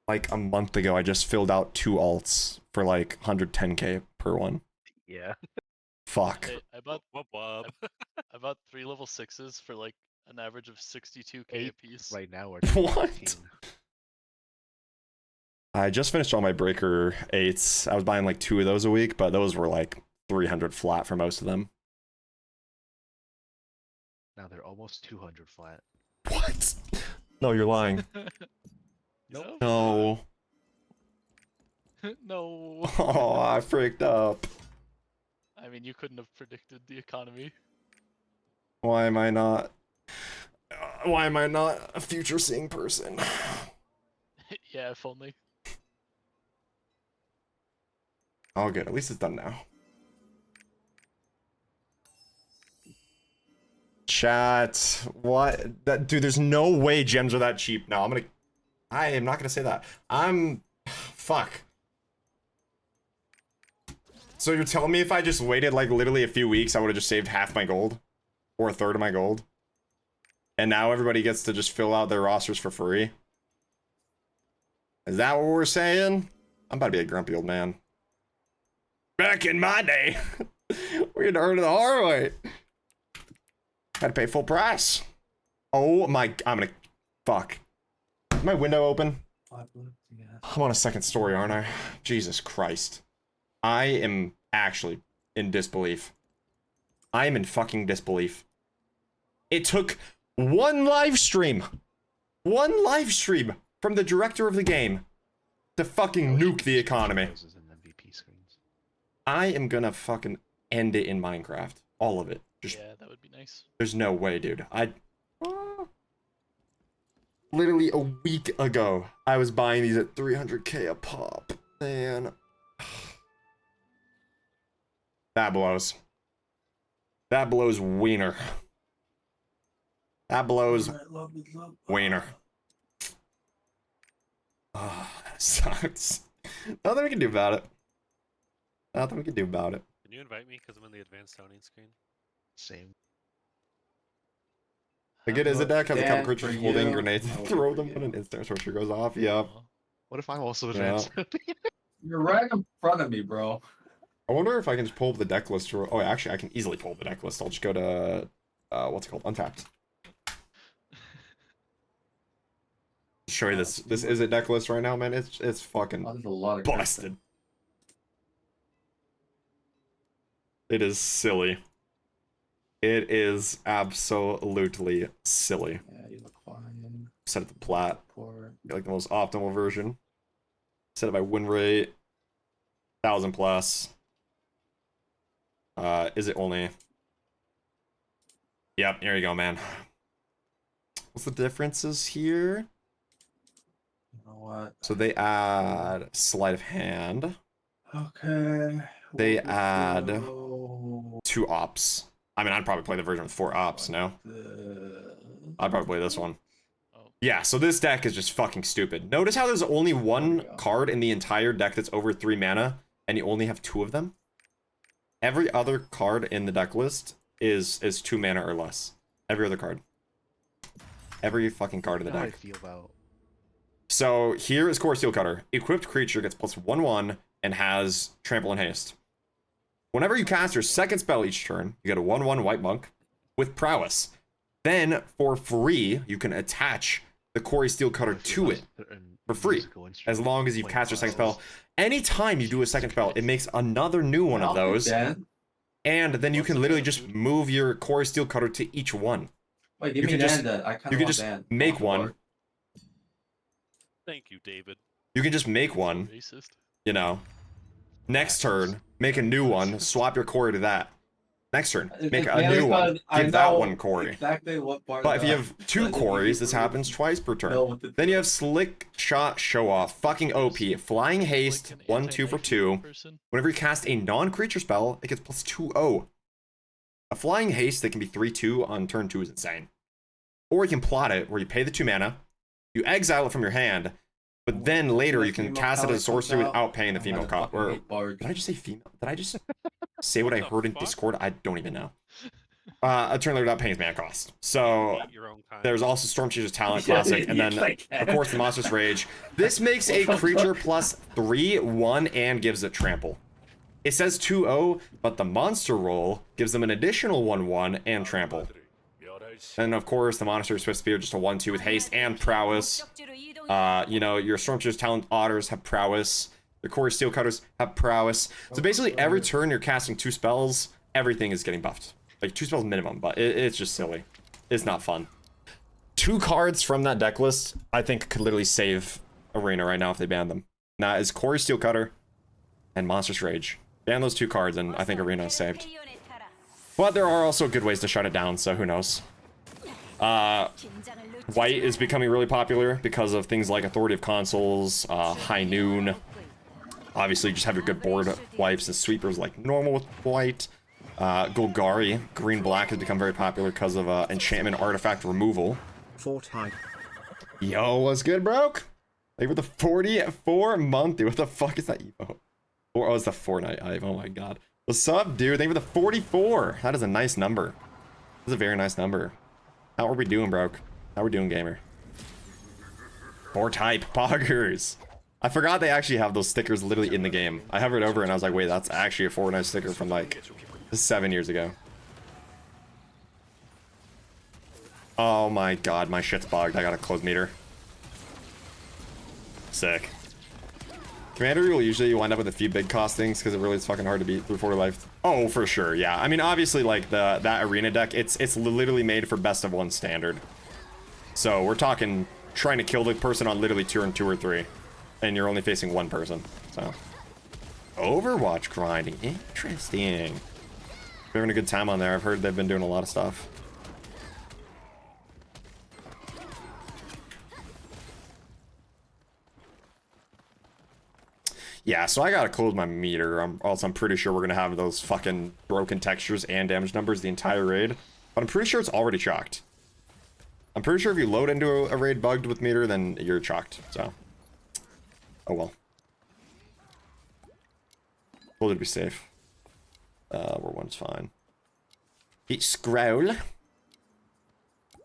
Like a month ago, I just filled out 2 alts for like 110k per one. Yeah. Fuck. Hey, I bought Whoop whoop. I bought 3 level 6s for like an average of 62k a 8 piece. right now or What? 15. I just finished all my breaker 8s. I was buying like 2 of those a week, but those were like 300 flat for most of them. Now they're almost 200 flat. What? No, you're lying. Nope. No. No. Oh, I freaked up. I mean, you couldn't have predicted the economy. Why am I not? Why am I not a future seeing person? Yeah, if only. Oh, good. At least it's done now. Chat. What? That dude. There's no way gems are that cheap. No, I am not gonna say that. Fuck. So you're telling me if I just waited like literally a few weeks, I would have just saved half my gold, or a third of my gold, and now everybody gets to just fill out their rosters for free? Is that what we're saying? I'm about to be a grumpy old man. Back in my day, we had to earn it the hard way. Had to pay full price. Oh my, fuck. Is my window open? I'm on a second story, aren't I? Jesus Christ. I am actually in disbelief. I am in fucking disbelief. It took one live stream from the director of the game to fucking nuke the economy. Roses and MVP screens. I am gonna fucking end it in Minecraft. All of it. Just, Yeah, that would be nice. there's no way, dude. Literally a week ago, I was buying these at 300k a pop. Man. That blows. That blows wiener. That blows wiener. Ah, that sucks. Nothing we can do about it. Nothing we can do about it. Can you invite me? Because I'm in the advanced zoning screen. Same. The good is a deck has a couple Dan, creatures for holding you, grenades. I'll Throw wait for them when you. an instant sorcerer goes off. Yep. What if I'm also Yeah. advanced? You're right in front of me, bro. I wonder if I can just pull up the deck list. Oh, actually, I can easily pull up the deck list. I'll just go to, what's it called? Untapped. Show you this. This is a deck list right now, man. It's fucking Oh, there's a lot of busted. It is silly. It is absolutely silly. Yeah, you look fine. Set it to plat. Poor. Get, like the most optimal version. Set it by win rate. 1,000 plus. Is it only? Yep, here you go, man. What's the differences here? You know what? So they add sleight of hand. Okay. They we'll just add go 2 ops. I mean, I'd probably play the version with 4 ops, no? I'd probably play this one. Yeah, so this deck is just fucking stupid. Notice how there's only one card in the entire deck that's over 3 mana, and you only have 2 of them? Every other card in the deck list is 2 mana or less. Every other card. Every fucking card in the How I deck. feel about So here is Core Steel Cutter. Equipped creature gets +1/1 and has Trample and Haste. Whenever you cast your second spell each turn, you get a 1/1 White Monk with Prowess. Then, for free, you can attach the Core Steel Cutter to it for free, as long as you've cast your second spell. Anytime you do a second spell, it makes another new one of those, and then you can literally just move your Core Steel Cutter to each one. Wait, give You me can just- Dan. I kind You of can just make one. Thank you, David. You can just make one, Racist. you know. Next turn, make a new one, swap your core to that. Next turn, make a new one, give that one core. Exactly what part. But if you have 2 cores, this happens twice per turn. Then you have Slick Shot Show Off, fucking OP, Flying Haste, Like an 1/2 for 2. person. Whenever you cast a non-creature spell, it gets +2/0. A Flying Haste that can be 3/2 on turn 2 is insane. Or you can plot it where you pay the 2 mana, you exile it from your hand, but then later you can cast it as a sorcery without paying the female cost. Or did I just say female? Did I just say what I What the heard in fuck? Discord? I don't even know. A turn later without paying his mana cost. So Eat your own kind. there's also Storm Chaser's Talent Classic, and then of course the Monstrous Rage. This makes a creature +3/1 and gives it trample. It says 2/0, but the monster roll gives them an additional 1/1 and trample. And of course the Monster Swift Spear just a 1/2 with haste and prowess. You know, your Storm Chaser's Talent Otters have prowess. The Core Steel Cutters have prowess. So basically every turn you're casting 2 spells, everything is getting buffed. Like 2 spells minimum, but it's just silly. It's not fun. 2 cards from that deck list, I think could literally save Arena right now if they ban them. And that is Core Steel Cutter and Monstrous Rage. Ban those 2 cards and I think Arena is saved. But there are also good ways to shut it down, so who knows. White is becoming really popular because of things like Authority of Consoles, High Noon. Obviously, you just have your good board wipes and sweepers like normal with white. Golgari, green-black has become very popular because of enchantment artifact removal. Fort High. Yo, what's good, broke? Like with the 44 month, dude. What the fuck is that Evo? Or oh, it's the Fortnite Evo. Oh my god. What's up, dude? Thank you for the 44. That is a nice number. That's a very nice number. How are we doing, broke? How are we doing, gamer? 4-type poggers. I forgot they actually have those stickers literally in the game. I hovered over and I was like, wait, that's actually a Fortnite sticker from like 7 years ago. Oh my god, my shit's bugged. I gotta close meter. Sick. Commander will usually wind up with a few big costings because it really is fucking hard to beat through 40 life. Oh, for sure, yeah. I mean, obviously, like that arena deck, it's literally made for best of 1 standard. So we're talking trying to kill the person on literally turn 2 or 3, and you're only facing 1 person. So Overwatch grinding, interesting. They're having a good time on there. I've heard they've been doing a lot of stuff. Yeah, so I gotta close my meter. I'm pretty sure we're gonna have those fucking broken textures and damage numbers the entire raid. But I'm pretty sure it's already chalked. I'm pretty sure if you load into a raid bugged with meter, then you're chalked. So, oh well. We'll be safe. We're 1's fine. Eat scroll.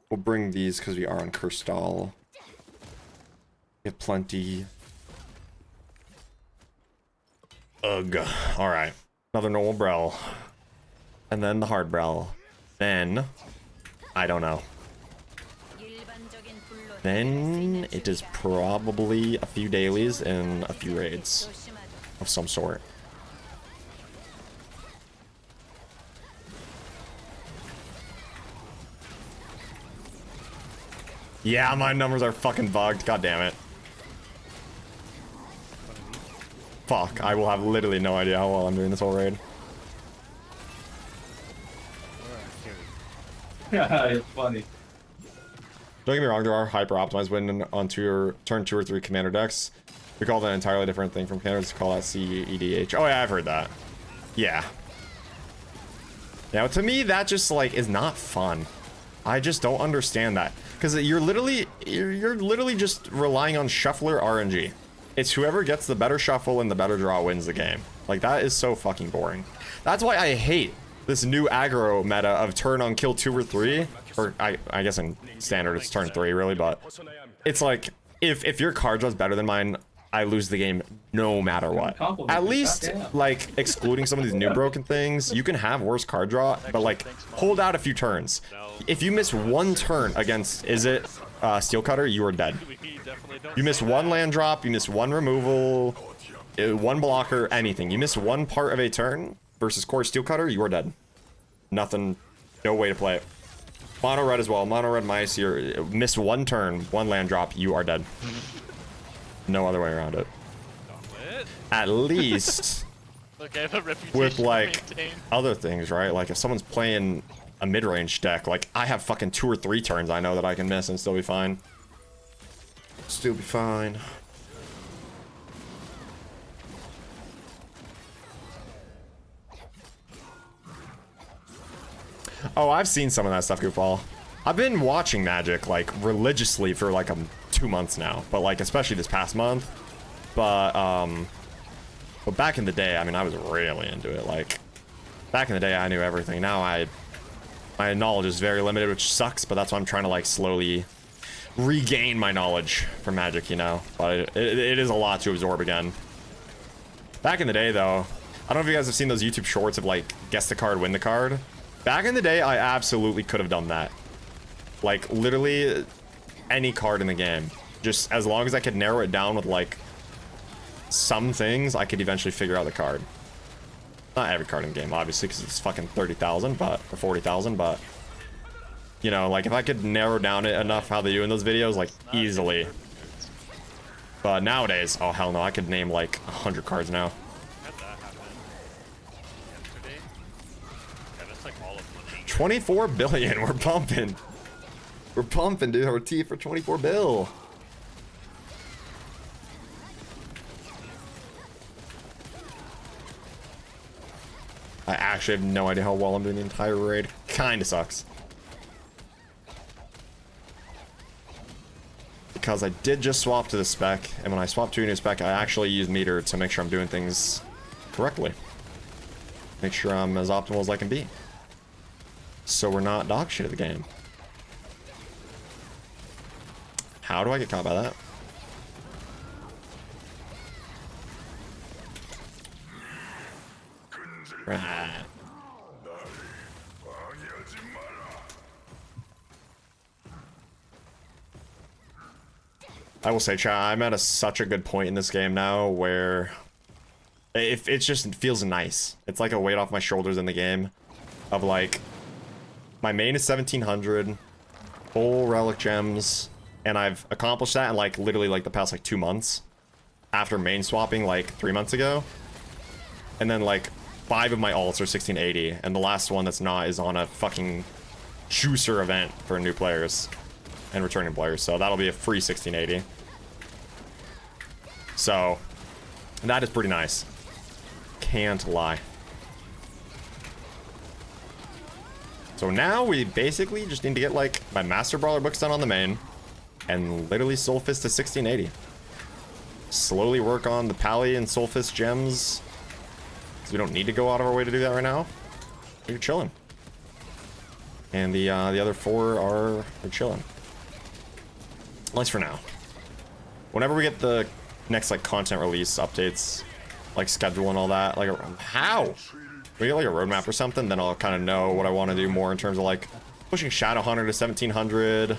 We'll bring these because we are on Curstal. We have plenty. Ugh. Alright. Another normal Brel. And then the hard Brel. Then I don't know. Then it is probably a few dailies and a few raids of some sort. Yeah, my numbers are fucking bugged. God damn it. Fuck, I will have literally no idea how well I'm doing this whole raid. Yeah, it's funny. Don't get me wrong, there are hyper-optimized win on turn 2 or 3 commander decks. We call that an entirely different thing from commanders. We call that CEDH. Oh yeah, I've heard that. Yeah. Now, to me, that just like is not fun. I just don't understand that, because you're literally just relying on shuffler RNG. It's whoever gets the better shuffle and the better draw wins the game. Like, that is so fucking boring. That's why I hate this new aggro meta of turn on kill 2 or 3, or I guess in standard it's turn 3 really, but it's like if your card draw's better than mine, I lose the game no matter what. At least, like, excluding some of these new broken things, you can have worse card draw, but like hold out a few turns. If you miss one turn against, is it Steel Cutter, you are dead. You miss one land drop, you miss one removal, one blocker, anything. You miss one part of a turn versus core Steel Cutter, you are dead. Nothing, no way to play it. Mono red as well. Mono red mice, you miss one turn, one land drop, you are dead. No other way around it. At least Look, I have a reputation with to like maintain. other things, right? Like if someone's playing a mid-range deck, like I have fucking 2 or 3 turns I know that I can miss and still be fine. Still be fine. Oh, I've seen some of that stuff, Goofball. I've been watching Magic like religiously for like 2 months now, but like especially this past month. But back in the day, I mean, I was really into it. Like back in the day, I knew everything. Now my knowledge is very limited, which sucks. But that's why I'm trying to like slowly regain my knowledge from Magic, you know. But it is a lot to absorb again. Back in the day, though, I don't know if you guys have seen those YouTube shorts of like guess the card, win the card. Back in the day, I absolutely could have done that. Like literally any card in the game. Just as long as I could narrow it down with like some things, I could eventually figure out the card. Not every card in the game, obviously, because it's fucking 30,000, but or 40,000, but you know, like if I could narrow down it enough how they do in those videos, like easily. But nowadays, oh hell no, I could name like 100 cards now. Had that happen yesterday. Yeah, that's like all of money. 24 billion, we're pumping. We're pumping, dude. Our T for 24 bill. I actually have no idea how well I'm doing the entire raid. Kinda sucks. Because I did just swap to the spec, and when I swap to a new spec, I actually use meter to make sure I'm doing things correctly. Make sure I'm as optimal as I can be. So we're not dog shit at the game. How do I get caught by that? Right. I will say, chat, I'm at such a good point in this game now where it just feels nice. It's like a weight off my shoulders in the game of like, my main is 1700, full relic gems, and I've accomplished that in like literally like the past like 2 months after main swapping like 3 months ago. And then like 5 of my alts are 1680, and the last one that's not is on a fucking juicer event for new players and returning players, so that'll be a free 1680. So that is pretty nice. Can't lie. So now we basically just need to get like my Master Brawler books done on the main and literally Soul Fist to 1680. Slowly work on the Pally and Soul Fist gems, because we don't need to go out of our way to do that right now. You're chilling. And the other 4 are chilling. At least for now. Whenever we get the next like content release updates, like schedule and all that, like how we get like a roadmap or something, then I'll kind of know what I want to do more in terms of like pushing Shadowhunter to 1700,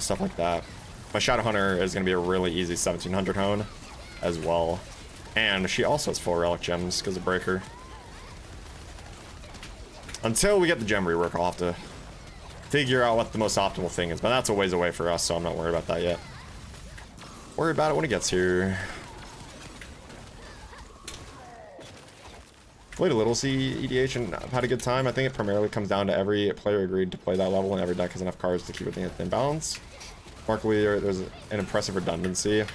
stuff like that. My Shadowhunter is gonna be a really easy 1700 hone as well, and she also has full relic gems because of Breaker. Until we get the gem rework, I'll have to figure out what the most optimal thing is, but that's a ways away for us, so I'm not worried about that yet. Worry about it when it gets here. Played a little CEDH and I've had a good time. I think it primarily comes down to every player agreed to play that level and every deck has enough cards to keep everything in balance. Remarkably, there's an impressive redundancy.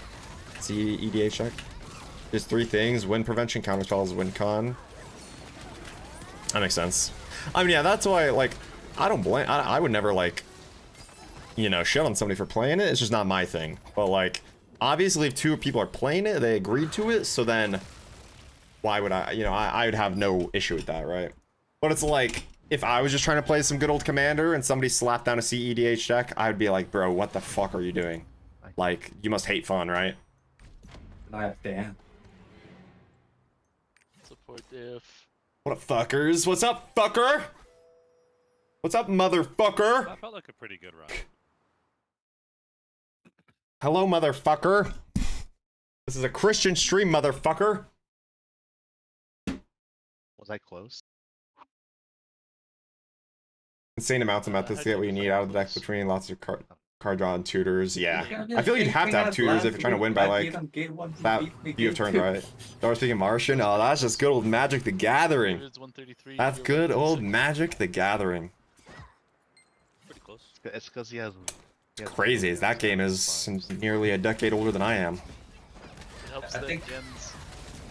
CEDH deck. There's 3 things: wind prevention, counterspells, win con. That makes sense. I mean, yeah, that's why, like, I don't blame, I would never, like, you know, shit on somebody for playing it. It's just not my thing. But, like, obviously if two people are playing it, they agreed to it, so then why would I, you know, I would have no issue with that, right? But it's like, if I was just trying to play some good old Commander and somebody slapped down a CEDH deck, I'd be like, bro, what the fuck are you doing? Like, you must hate fun, right? And I have Dan. Support diff. What up, fuckers? What's up, fucker? What's up, motherfucker? That felt like a pretty good run. Hello, motherfucker. This is a Christian stream, motherfucker. Was I close? Insane amounts of methods to get what you need out of the deck between lots of card draw and tutors. Yeah. I feel like you'd have to have tutors if you're trying to win by, like, that view of turn, right? Don't speaking Martian? Oh, that's just good old Magic the Gathering. That's good old Magic the Gathering. Pretty close. It's because he has. It's crazy, as that game is nearly a decade older than I am. It helps that gens.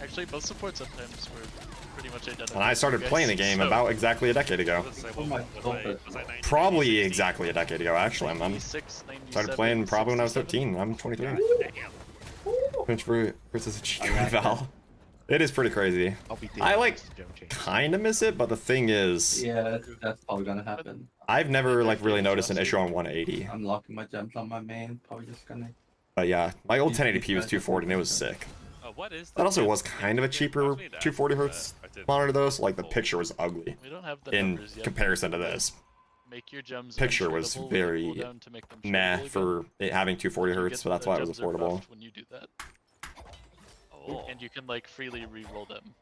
Actually, both supports sometimes were pretty much identical. And I started playing the game about exactly a decade ago. Probably exactly a decade ago, actually. I'm started playing probably when I was 13. I'm 23. Pinch versus a cheat Val. It is pretty crazy. I, like, kind of miss it, but the thing is... Yeah, that's probably gonna happen. I've never, like, really noticed an issue on 180. I'm locking my gems on my main, probably just gonna... But yeah, my old 1080p was 240 and it was sick. What is That also was kind of a cheaper 240 hertz monitor though, so like the picture was ugly We don't have the in numbers yet. comparison to this. Make your gems Picture was untradeable, very cooldown to make them meh tradable for again. it having 240 You hertz, get so that's the why it was gems are affordable. buffed when you do that. Oh. And you can like freely re-roll them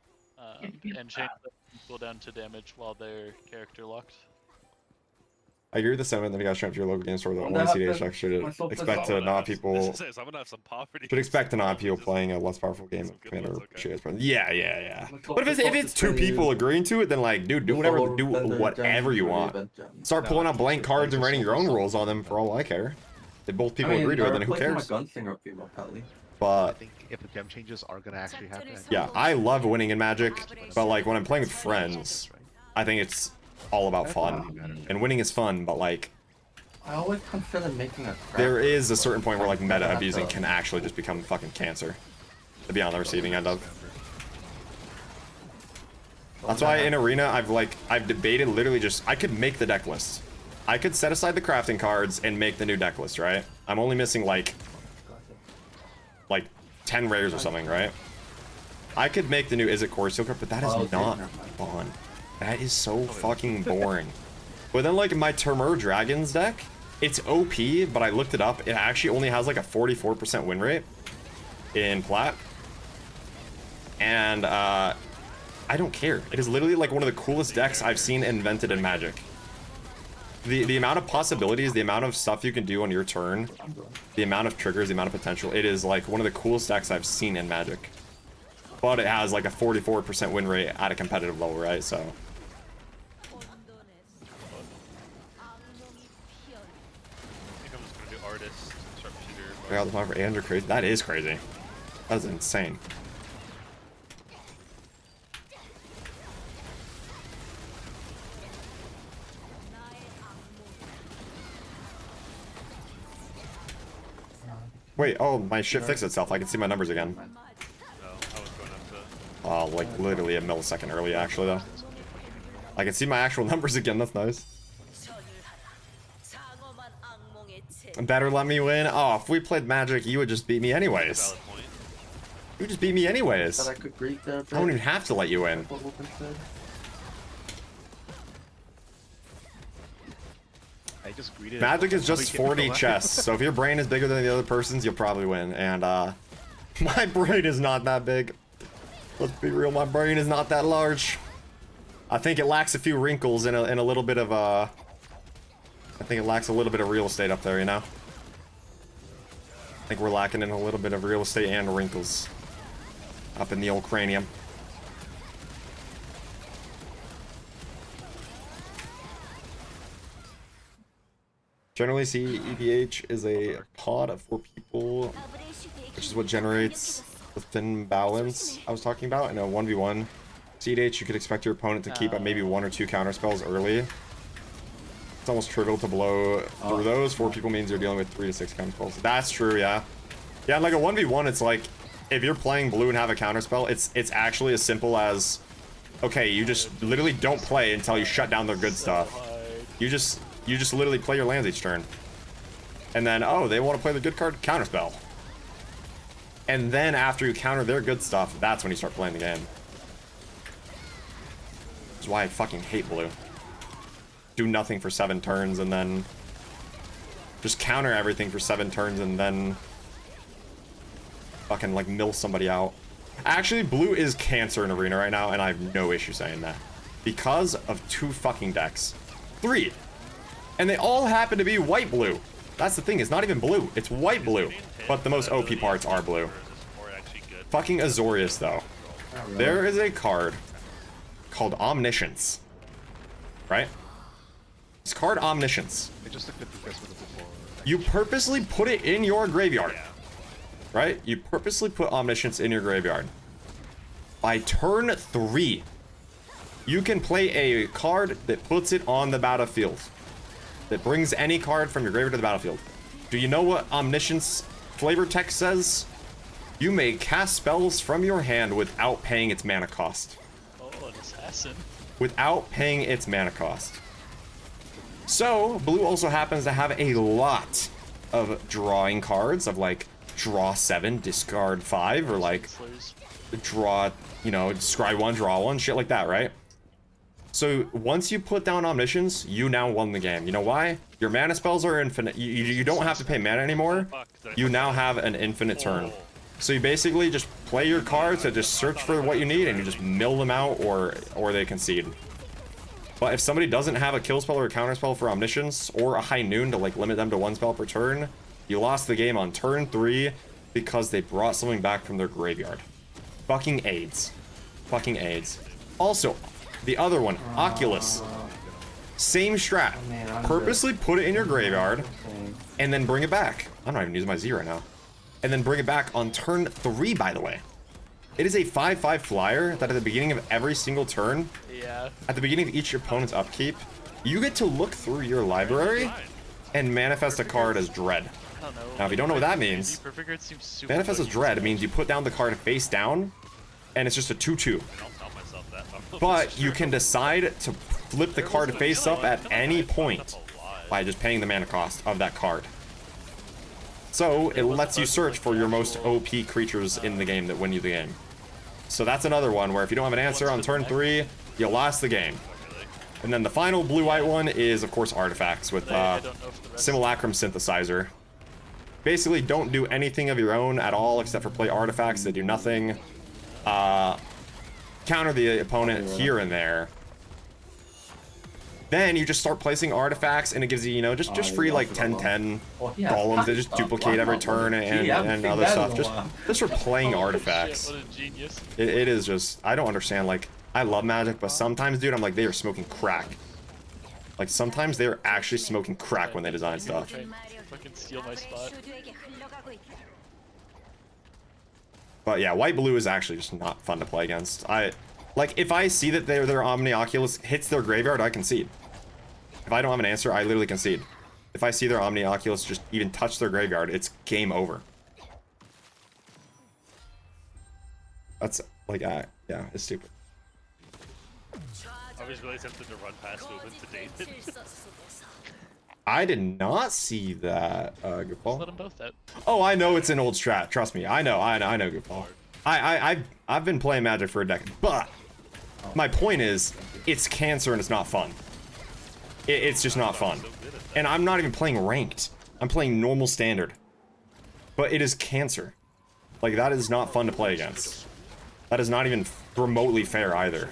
and change the cooldown to damage while they're character locked. I agree with the sentiment that you guys should to your local game store that Wonder one how CDH the- deck should myself is expect to all not people So I'm gonna have some poverty. should expect to not people Just- playing a less powerful game some of good Commander. ones, okay. Yeah. But if it's two people agreeing to it, then like, dude, do whatever, do whatever you want. Start pulling out blank cards and writing your own rules on them for all I care. If both people agree to it, then who cares? My gunslinger female Pelly. I But think if the gem changes are gonna actually happen. yeah, I love winning in Magic, but like when I'm playing with friends, I think it's all about fun. And winning is fun, but like I always consider making a there is a certain point where like meta abusing can actually just become fucking cancer to be on the receiving end of. That's why in Arena I've debated literally just I could make the deck list. I could set aside the crafting cards and make the new deck list, right? I'm only missing like 10 rares or something, right? I could make the new Is It Core Seal card, but that is not fun. That is so fucking boring. But then like my Temur Dragons deck, it's OP, but I looked it up. It actually only has like a 44% win rate in plat. And I don't care. It is literally like one of the coolest decks I've seen invented in Magic. The amount of possibilities, the amount of stuff you can do on your turn, the amount of triggers, the amount of potential, it is like one of the coolest decks I've seen in Magic. But it has like a 44% win rate at a competitive level, right? So I think I'm just gonna do artist, sharpshooter. yeah, the time for 800 crazy. That is crazy. That is insane. Wait, oh, my shit fixed itself. I can see my numbers again. No, I was going up to. Oh, like literally a millisecond early, actually, though. I can see my actual numbers again. That's nice. Better let me win. Oh, if we played Magic, you would just beat me anyways. Valid point. You would just beat me anyways. That I could greet there. I don't even have to let you in. I just greeted. Magic is just 40 chests, so if your brain is bigger than the other person's, you'll probably win. And my brain is not that big. Let's be real, my brain is not that large. I think it lacks a few wrinkles and a little bit of I think it lacks a little bit of real estate up there, you know? I think we're lacking in a little bit of real estate and wrinkles up in the old cranium. Generally, CEDH is a pod of 4 people, which is what generates the thin balance I was talking about in a 1v1. CDH, you could expect your opponent to keep up maybe 1 or 2 counter spells early. It's almost trivial to blow through those. 4 people means you're dealing with 3 to 6 counter spells. That's true, yeah. Yeah, like a 1v1, it's like, if you're playing blue and have a counter spell, it's actually as simple as, okay, you just literally don't play until you shut down their good stuff. You just literally play your lands each turn. And then, oh, they want to play the good card, counter spell. And then after you counter their good stuff, that's when you start playing the game. That's why I fucking hate blue. Do nothing for 7 turns and then just counter everything for 7 turns and then fucking like mill somebody out. Actually, blue is cancer in arena right now, and I have no issue saying that. Because of 2 fucking decks. 3. And they all happen to be white-blue. That's the thing, it's not even blue, it's white-blue. But the most OP parts are blue. Fucking Azorius, though. There is a card called Omniscience. Right? This card, Omniscience. I just looked at the best with it before. You purposely put it in your graveyard. Right? You purposely put Omniscience in your graveyard. By turn 3, you can play a card that puts it on the battlefield. That brings any card from your graveyard to the battlefield. Do you know what Omniscience flavor text says? You may cast spells from your hand without paying its mana cost. Oh, an assassin. Without paying its mana cost. So, blue also happens to have a lot of drawing cards of like draw 7, discard 5, or like draw, you know, scry 1, draw 1, shit like that, right? So once you put down Omniscience, you now won the game. You know why? Your mana spells are infinite. You don't have to pay mana anymore. You now have an infinite turn. So you basically just play your cards to just search for what you need and you just mill them out or they concede. But if somebody doesn't have a kill spell or a counter spell for Omniscience or a High Noon to like limit them to 1 spell per turn, you lost the game on turn 3 because they brought something back from their graveyard. Fucking AIDS. Fucking AIDS. Also, the other one, Oculus. Same strat. Purposely put it in your graveyard and then bring it back. I'm not even using my Z right now. And then bring it back on turn 3, by the way. It is a 5/5 flyer that at the beginning of every single turn, at the beginning of each opponent's upkeep, you get to look through your library and manifest a card as Dread. I don't know. Now, if you don't know what that means, manifest as Dread means you put down the card face down, and it's just a 2/2. But you can decide to flip the card face up at any point by just paying the mana cost of that card. So it lets you search for your most OP creatures in the game that win you the game. So that's another one where if you don't have an answer on turn 3, you lost the game. And then the final blue-white one is, of course, artifacts with Simulacrum Synthesizer. Basically, don't do anything of your own at all except for play artifacts that do nothing. Counter the opponent here and there. Then you just start placing artifacts and it gives you, you know, just free like 10/10 golems that just duplicate every turn and other stuff. Just for playing artifacts. What a genius. It is just, I don't understand, like, I love Magic, but sometimes, dude, I'm like, they are smoking crack. Like, sometimes they're actually smoking crack when they design stuff. Fucking steal my spot. But yeah, white-blue is actually just not fun to play against. Like, if I see that their Omni Oculus hits their graveyard, I concede. If I don't have an answer, I literally concede. If I see their Omni Oculus just even touch their graveyard, it's game over. That's, like, yeah, it's stupid. I was really tempted to run past movement to David. I did not see that, Goofball. Let them both out. Oh, I know it's an old strat. Trust me. I know, Goofball. I've been playing Magic for a decade, but my point is, it's cancer and it's not fun. It's just not fun. And I'm not even playing ranked. I'm playing normal standard. But it is cancer. Like, that is not fun to play against. That is not even remotely fair either.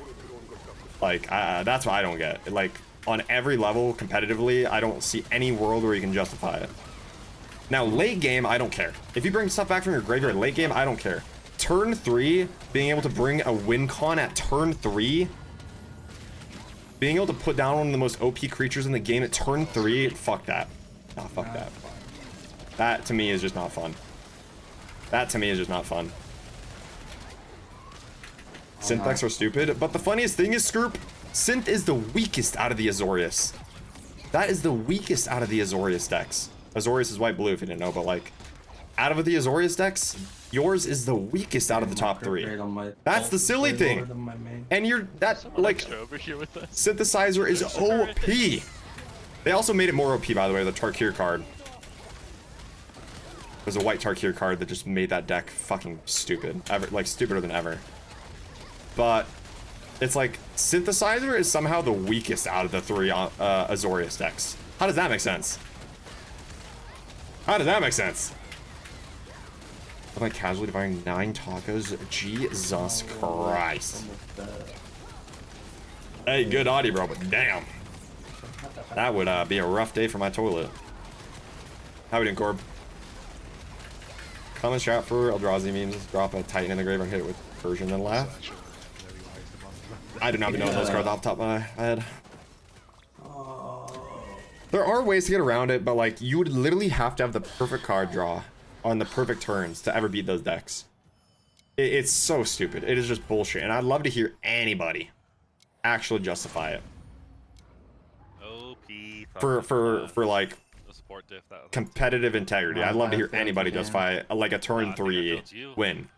Like, that's what I don't get. Like, on every level, competitively, I don't see any world where you can justify it. Now, late game, I don't care. If you bring stuff back from your graveyard late game, I don't care. Turn 3, being able to bring a win con at turn 3, being able to put down one of the most OP creatures in the game at turn 3, fuck that. Nah, fuck that. That, to me, is just not fun. That, to me, is just not fun. Synth decks are stupid. But the funniest thing is, Scroop, Synth is the weakest out of the Azorius. That is the weakest out of the Azorius decks. Azorius is white blue if you didn't know, but like, out of the Azorius decks, yours is the weakest out of the top 3. That's the silly thing. And you're that like over here with us. synthesizer is OP. They also made it more OP, by the way, the Tarkir card. There's a white Tarkir card that just made that deck fucking stupid. Like stupider than ever. But it's like synthesizer is somehow the weakest out of the 3 Azorius decks. How does that make sense? How does that make sense? I'm like casually dividing 9 tacos. Jesus Christ. Hey, good audio, bro, but damn. That would be a rough day for my toilet. How we doing, Corb? Comment chat for Eldrazi memes. Drop a Titan in the grave and hit it with Persian and laugh. I do not even know those cards off the top of my head. There are ways to get around it, but like you would literally have to have the perfect card draw on the perfect turns to ever beat those decks. It's so stupid. It is just bullshit, and I'd love to hear anybody actually justify it. For like competitive integrity. I'd love to hear anybody justify like a turn 3 win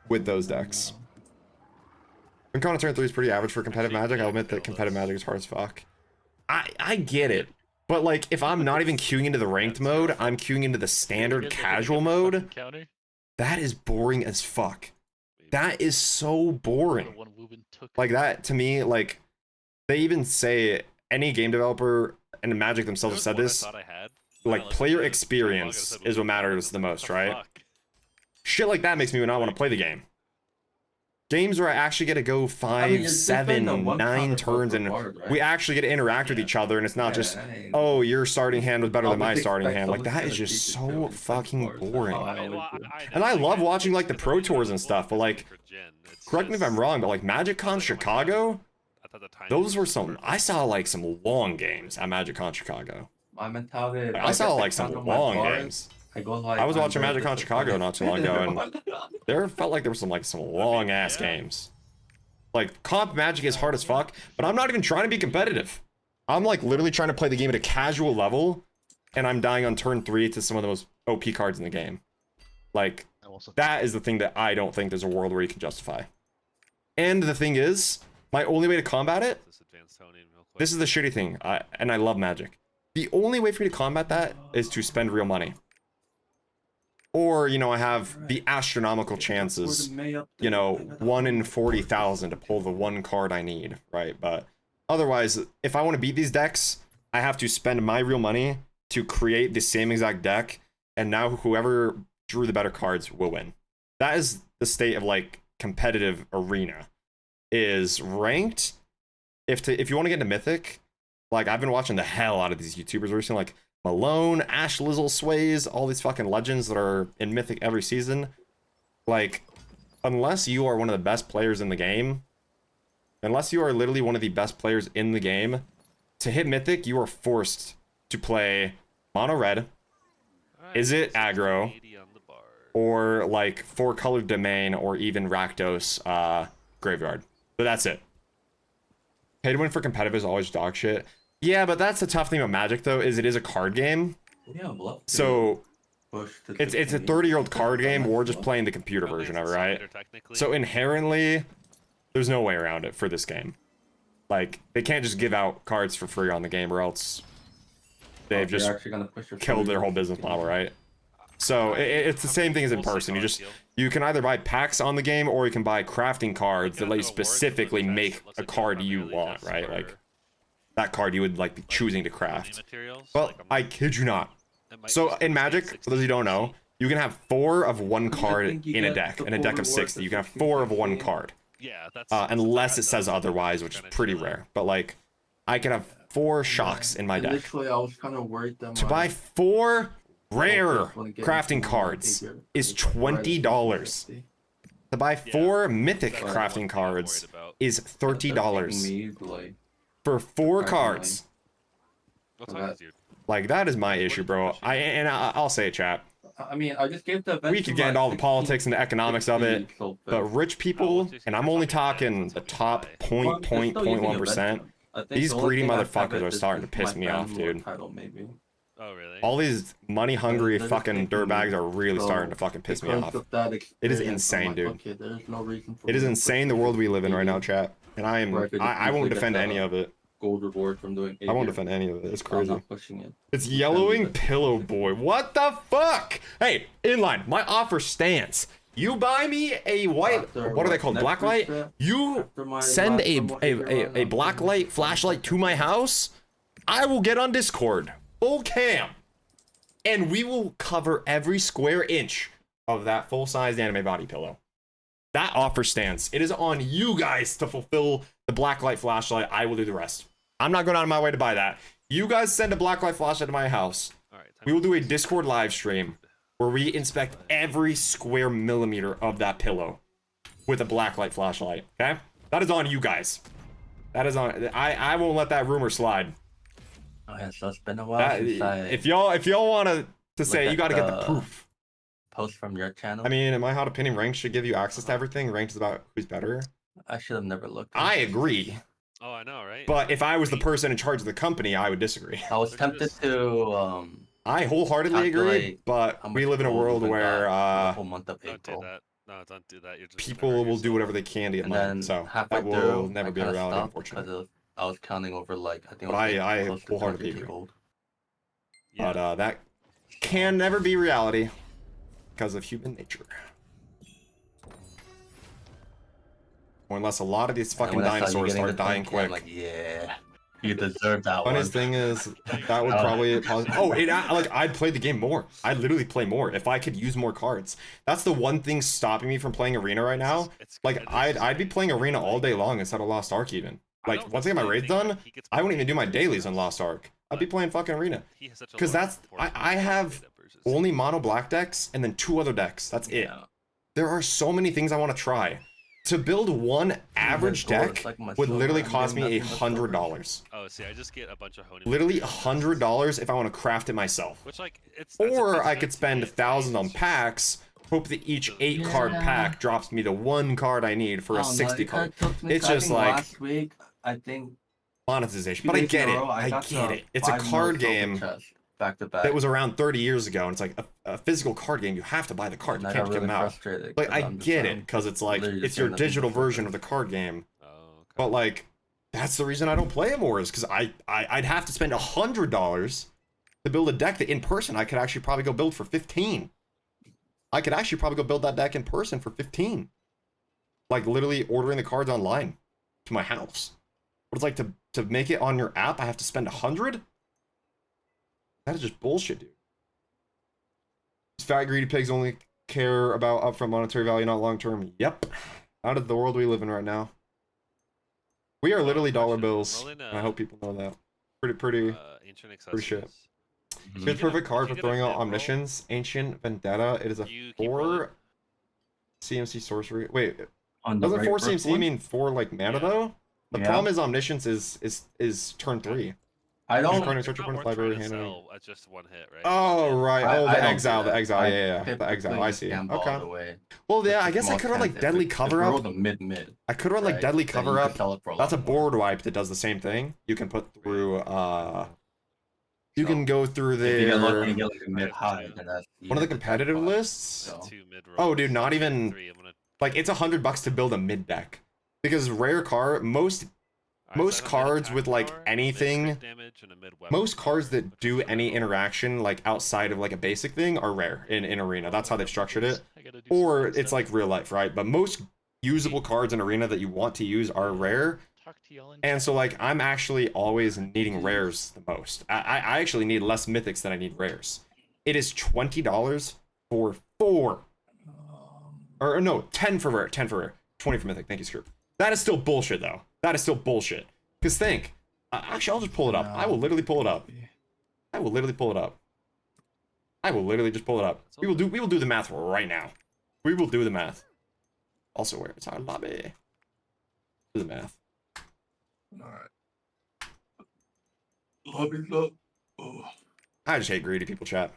with those decks. Win con on turn 3 is pretty average for competitive Magic. I'll admit that competitive Magic is hard as fuck. I get it. But like if I'm not even queuing into the ranked mode, I'm queuing into the standard casual mode. That is boring as fuck. That is so boring. Like that to me, like they even say any game developer and Magic themselves have said this. Like player experience is what matters the most, right? Shit like that makes me not want to play the game. Games where I actually get to go 5, 7, 9 turns and we actually get to interact with each other and it's not just, oh, your starting hand was better than my starting hand. Like that is just so fucking boring. And I love watching like the Pro Tours and stuff, but like, correct me if I'm wrong, but like Magic Con Chicago, those were some, I saw like some long games at Magic Con Chicago. Like, I saw like some long games. I was watching Magic Con Chicago not too long ago, and there felt like there were some long ass games. Like comp Magic is hard as fuck, but I'm not even trying to be competitive. I'm like literally trying to play the game at a casual level, and I'm dying on turn 3 to some of the most OP cards in the game. Like that is the thing that I don't think there's a world where you can justify. And the thing is, my only way to combat it. This is the shitty thing, and I love Magic. The only way for me to combat that is to spend real money. Or, you know, I have the astronomical chances, you know, 1 in 40,000 to pull the one card I need, right? But otherwise, if I want to beat these decks, I have to spend my real money to create the same exact deck, and now whoever drew the better cards will win. That is the state of, like, competitive arena. Is ranked, if you want to get into Mythic, like, I've been watching the hell out of these YouTubers recently, like, Malone, Ash Lizzle Sways, all these fucking legends that are in Mythic every season. Like, unless you are one of the best players in the game, unless you are literally one of the best players in the game, to hit Mythic, you are forced to play Mono Red, Is It Aggro, or like 4-colored Domain, or even Rakdos Graveyard. But that's it. Pay to win for competitive is always dog shit. Yeah, but that's the tough thing about Magic, though, is it is a card game. So it's a 30-year-old card game. We're just playing the computer version of it, right? So inherently, there's no way around it for this game. Like, they can't just give out cards for free on the game, or else they've just killed their whole business model, right? So it's the same thing as in person. You can either buy packs on the game, or you can buy crafting cards that let you specifically make a card you want, right? Like that card you would like be choosing to craft. Well, I kid you not. So in Magic, for those who don't know, you can have 4 of one card in a deck. In a deck of 60, you can have 4 of one card. Unless it says otherwise, which is pretty rare. But like, I can have 4 shocks in my deck. Literally, I was kind of worried that to buy 4 rare crafting cards is $20. To buy 4 mythic crafting cards is $30 for 4 cards. Like, that is my issue, bro. I'll say it, chat. I mean, I just gave the event We to could get into my all the politics and the economics of it, 16, so but rich people, and I'm only talking the top Well, they're still using event 0.1%. gems. I think These the only greedy thing I have motherfuckers it are is starting to for my piss me off, Phantom Lord dude. Title, maybe. Oh really? All these money-hungry They're just fucking taking dirtbags me. are really So, starting to fucking piss me because off. of that It is experience, I'm insane, like, dude. okay, there's no reason for It is me to insane the pursue world we live in right now, AD, chat. And I where I could just won't easily get defend any the of it. gold reward from doing I won't AD. defend any of it. It's So I'm crazy. not pushing it. It's You can yellowing leave it. pillow boy. What the fuck? Hey, inline, my offer stands. You buy me a white, After what are they what, called? next Blacklight? reset? You After my send last a promotion run, I'm blacklight flashlight to my house. I will get on Discord, full cam, and we will cover every square inch of that full-sized anime body pillow. That offer stands. It is on you guys to fulfill the blacklight flashlight. I will do the rest. I'm not going out of my way to buy that. You guys send a blacklight flashlight to my house. All right. We will do a Discord live stream where we inspect every square millimeter of that pillow with a blacklight flashlight. Okay? That is on you guys. That is on. I won't let that rumor slide. Okay, so it's been a while since I If y'all want to say, at you got to get the the- proof. post from your channel. I mean, in my hot opinion, ranked should give you access to everything. Ranked is about who's better. I should have never looked. I agree. Oh, I know, right? But if I was the person in charge of the company, I would disagree. I was Look at tempted this. to I wholeheartedly agree, calculate but how we much live in a gold world we got where for the whole month of Don't do April. that. No, don't do that. You're just people will do whatever they can to get And money. then So halfway that through, will never I be a kinda reality, stopped unfortunately. because I was counting over like I think it But was I close to wholeheartedly 200K agree. gold. Yeah. But that can never be reality because of human nature. Or unless a lot of these And fucking when I saw you dinosaurs getting start the dying 10K, quick. I'm like, yeah, you deserve that Funniest one. thing is that would probably like I'd play the game more. I'd literally play more if I could use more cards. That's the one thing stopping me from playing Arena right now. It's Like good. I'd be playing Arena all day long instead of Lost Ark even. Like once I get my raids done, I wouldn't even do my dailies on Lost Ark. I'd be playing fucking Arena. Because that's I have only mono black decks and then 2 other decks. That's it. Yeah. There are so many things I want to try. To build one average gold is deck like my would silver. literally I'm cost getting me nothing but silver. $100. Oh, see, I just get a bunch of Honey. Literally $100 if I want to craft it myself. Which like it's. that's Or I expensive could to spend get, 1,000 right? on It's just- packs, hope that each 8-card Yeah. pack drops me the 1 card I need for a I don't know, 60 it kinda card. took me- It's I just think like last week I think monetization. 2 But I days get in it. a row, I got get the it. It's a 5 mil card silver game chest back to back. that was around 30 years ago, and it's like a physical card game. You have to buy the card. And You I can't got give really them out. frustrated. Like 'cause I I'm just get like, it because it's like literally just it's your getting nothing but digital version silver. of the card game. Oh, okay. But like that's the reason I don't play it more is because I'd have to spend $100 to build a deck that in person I could actually probably go build for 15. I could actually probably go build that deck in person for 15. Like literally ordering the cards online to my house. But it's like to make it on your app, I have to spend 100? That is just bullshit, dude. These fat greedy pigs only care about upfront monetary value, not long term. Yep. Out of the world we live in right now. We are literally dollar bills. Rolling, And I hope people know that. Pretty ancient pretty shit. accessories. Mhm. It's perfect card Did for you get a throwing out mid roll? Omniscience, Ancient Vendetta. It is a You keep rolling. 4 CMC sorcery. Wait, On the doesn't very 4 first CMC one, mean 4 like mana Yeah. though? The Yeah. problem is Omniscience is turn 3. I Don't- don't. Card It's search not your worth opponent's trying library to handling. sell at just one hit, right? Oh right. I- Oh I the don't do exile, the that. exile. I Yeah. The typically exile. I see. gamble all the Okay. way. Well, yeah. With I the guess I small could run like chance. Deadly If Cover you roll Up. the mid. I could run like right, Deadly then Cover you Up. could sell it for a That's a lot more. board wipe that does the same thing. You can put through you So, can go through If you get lucky and their get like a mid high, then that's one of the competitive lists. So. Two mid Oh, rolls, dude, not two, even- three. I'm gonna... Like it's $100 to build a mid deck because rare card most Alright, so I have a mid cards attack with, like, power, a mid anything- crit damage, and a mid weapon most cards power, that which do is a any mid roll. interaction like outside of like a basic thing are rare in arena. That's how they've structured it. I gotta do some Or good it's stuff. like real life, right? But most usable cards in arena that you want to use are rare. Talk to y'all in And chat. so like I'm actually always needing rares the most. I actually need less mythics than I need rares. It is $20 for 4. Or no, 10 for rare, 10 for rare, 20 for mythic. Thank you, Screw. That is still bullshit though. That is still bullshit. Cause think, actually I'll just pull it up. I will literally pull it up. I will literally pull it up. I will literally just pull it up. We will do the math right now. We will do the math. Also, where it's our lobby. Do the math. Alright. Lobby's up. Oh. I just hate greedy people, chat.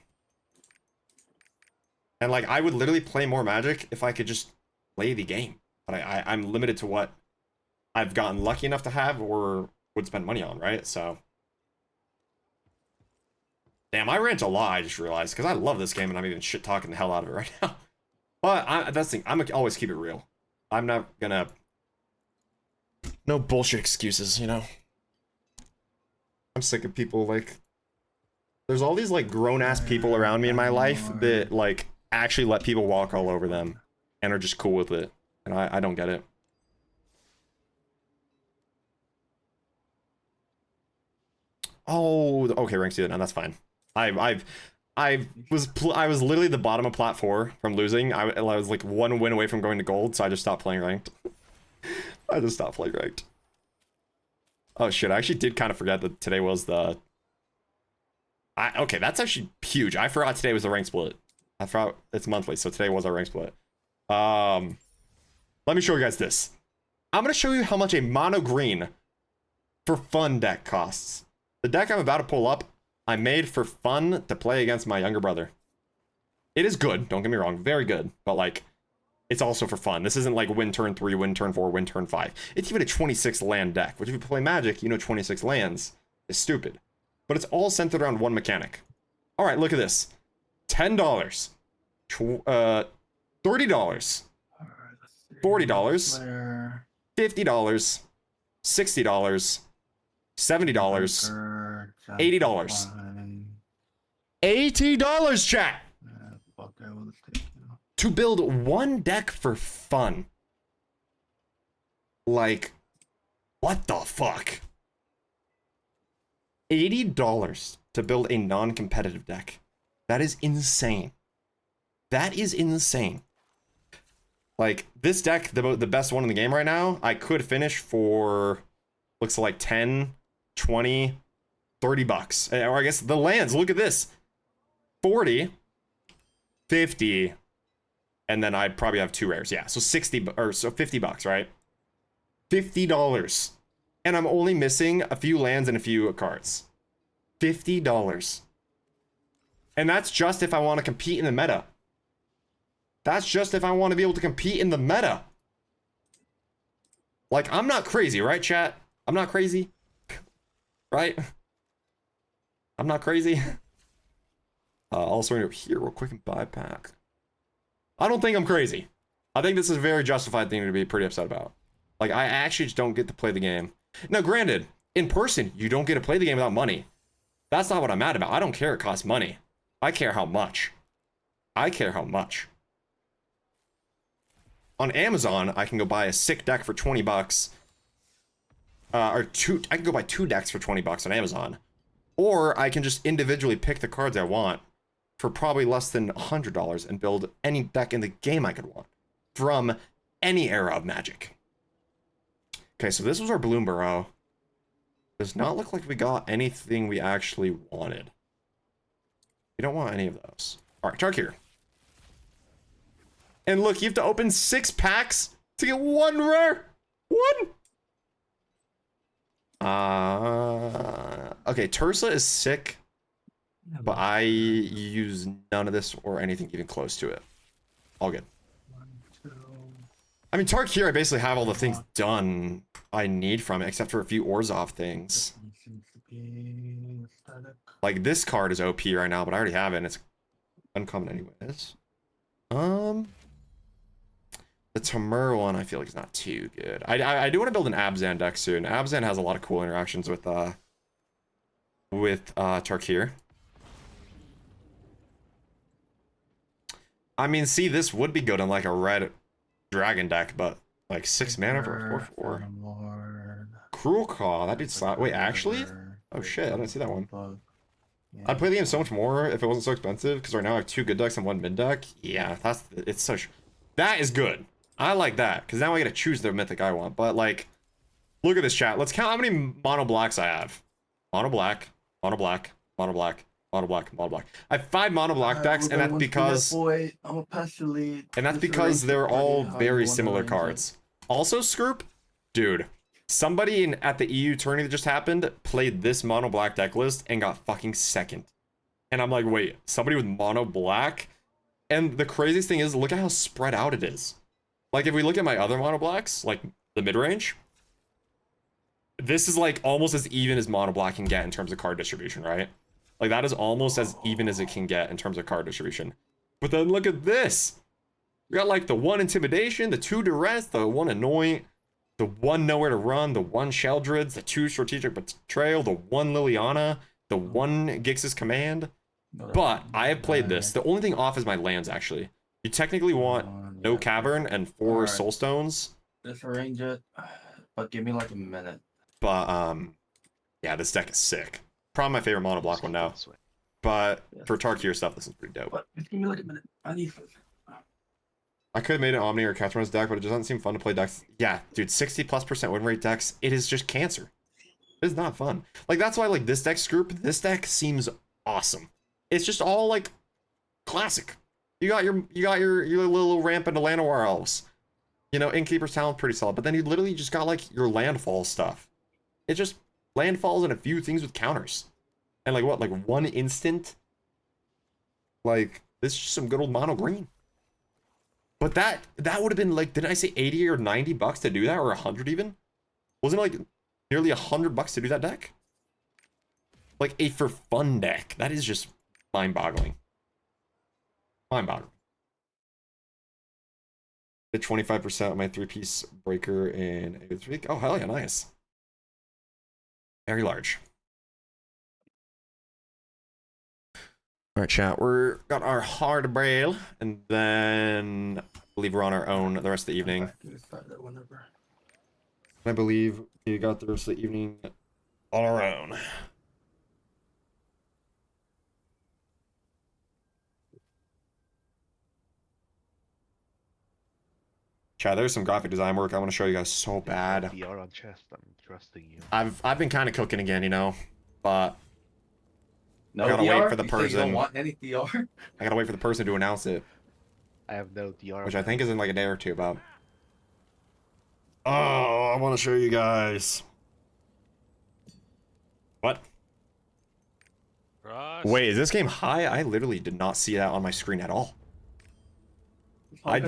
And like, I would literally play more Magic if I could just play the game. But I'm limited to what I've gotten lucky enough to have or would spend money on, right? So. Damn, I rant a lot, I just realized, because I love this game and I'm even shit talking the hell out of it right now. But that's the thing, I'm gonna always keep it real. I'm not gonna. No bullshit excuses, you know? I'm sick of people like. There's all these like grown ass people around me in my life that like actually let people walk all over them and are just cool with it. And I don't get it. Oh, okay, rank student, and that's fine. I was literally the bottom of plat 4 from losing. I was like 1 win away from going to gold, so I just stopped playing ranked. I just stopped playing ranked. Oh shit, I actually did kind of forget that today was the. Okay, that's actually huge. I forgot today was the rank split. I forgot it's monthly, so today was our rank split. Let me show you guys this. I'm gonna show you how much a mono green for fun deck costs. The deck I'm about to pull up, I made for fun to play against my younger brother. It is good, don't get me wrong, very good, but like, it's also for fun. This isn't like win turn 3, win turn 4, win turn 5. It's even a 26 land deck, which if you play Magic, you know 26 lands is stupid. But it's all centered around one mechanic. All right, look at this. $10, $30, $40, $50, $60, $70, $80. $80, chat! To build one deck for fun. Like, what the fuck? $80 to build a non-competitive deck. That is insane. That is insane. Like, this deck, the best one in the game right now, I could finish for, looks like 10, 20, 30 bucks. Or I guess the lands, look at this. 40, 50, and then I'd probably have 2 rares. Yeah, so 60, or so 50 bucks, right? $50. And I'm only missing a few lands and a few cards. $50. And that's just if I want to compete in the meta. That's just if I want to be able to compete in the meta. Like, I'm not crazy, right, chat? I'm not crazy. Right? I'm not crazy. Also, over here real quick and buy pack. I don't think I'm crazy. I think this is a very justified thing to be pretty upset about. Like, I actually just don't get to play the game. Now, granted, in person, you don't get to play the game without money. That's not what I'm mad about. I don't care it costs money. I care how much. I care how much. On Amazon, I can go buy a sick deck for 20 bucks. I can go buy 2 decks for 20 bucks on Amazon. Or I can just individually pick the cards I want for probably less than $100 and build any deck in the game I could want from any era of Magic. Okay, so this was our Bloom Burrow. Does not look like we got anything we actually wanted. We don't want any of those. All right, Tarkir. And look, you have to open 6 packs to get 1 rare. 1. Okay, Tursa is sick, but I use none of this or anything even close to it. All good. I mean, Tarkir, I basically have all the things done I need from it, except for a few Orzhov things. Like, this card is OP right now, but I already have it, and it's uncommon anyways. The Tamur one, I feel like is not too good. I do want to build an Abzan deck soon. Abzan has a lot of cool interactions with Tarkir. I mean, see, this would be good on like a red dragon deck, but like 6 mana for a 4/4. Cruel Claw, that dude's slap. Wait, actually? Oh shit, I didn't see that one. I'd play the game so much more if it wasn't so expensive, because right now I have 2 good decks and 1 mid deck. Yeah, it's such. That is good. I like that, because now I get to choose the mythic I want. But like, look at this chat. Let's count how many mono blacks I have. Mono black, mono black, mono black, mono black, mono black. I have 5 mono black decks, and that's because they're all very similar cards. Also, Scroop, dude, somebody at the EU tourney that just happened played this mono black deck list and got fucking second. And I'm like, wait, somebody with mono black And the craziest thing is, look at how spread out it is. Like, if we look at my other mono blacks, like the mid-range, this is like almost as even as mono black can get in terms of card distribution, right? Like, that is almost as even as it can get in terms of card distribution. But then look at this. We got like the 1 intimidation, the 2 duress, the 1 annoying, the 1 nowhere to run, the 1 Sheldrids, the 2 strategic betrayal, the 1 Liliana, the 1 Gix's command. But I have played this. The only thing off is my lands, actually. You technically want no cavern and 4 soul stones. Disarrange it, but give me like a minute. But yeah, this deck is sick. Probably my favorite mono block one now. But for Tarkier stuff, this is pretty dope. But just give me like a minute. I need food. I could have made an Omni or Catchman's deck, but it just doesn't seem fun to play decks. Yeah, dude, 60+% win rate decks, it is just cancer. It is not fun. Like, that's why, like, this deck seems awesome. It's just all, like, classic. You got your little rampant Llanowar elves. You know, Innkeeper's Talent's pretty solid, but then you literally just got, like, your landfall stuff. It's just landfalls and a few things with counters. And, like, what, like, 1 instant? Like, this is just some good old mono green. But that would have been like, didn't I say 80 or 90 bucks to do that, or 100 even? Wasn't it like nearly 100 bucks to do that deck? Like a for fun deck. That is just mind-boggling. Mind-boggling. Did 25% of my 3-piece breaker in a week. Oh, hell yeah, nice. Very large. All right, chat. We're got our hard Brel, and then I believe we're on our own the rest of the evening. I believe we got the rest of the evening on our own. Chat, there's some graphic design work I want to show you guys so bad. DR on chest. I'm trusting you. I've been kind of cooking again, you know, but No I gotta DR? wait for the You say you don't person. want any DR? I gotta wait for the person to announce it, I have no DR. which I think is in like a day or two. About. Oh, I want to show you guys. What? Rush. Wait, is this game high? I literally did not see that on my screen at all. I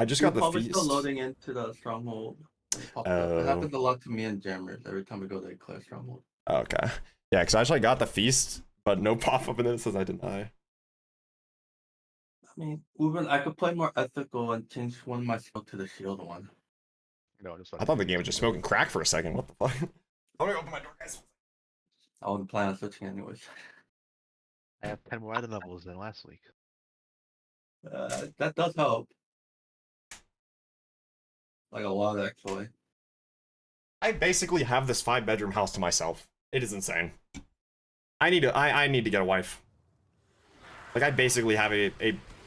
just got the probably feast. still loading into the stronghold. It happens a lot to me and jammers every time we go to declare stronghold. Okay. Yeah, because I actually got the feast, but no pop-up and then it says I deny. I mean, I could play more ethical and change one of my skill to the shield one. No, just I thought the game was just smoking crack for a second. What the fuck? I'm gonna open my door, guys. I wasn't planning on switching anyways. I have 10 more item levels than last week. That does help. Like a lot, actually. I basically have this 5-bedroom house to myself. It is insane. I need to get a wife. Like, I basically have a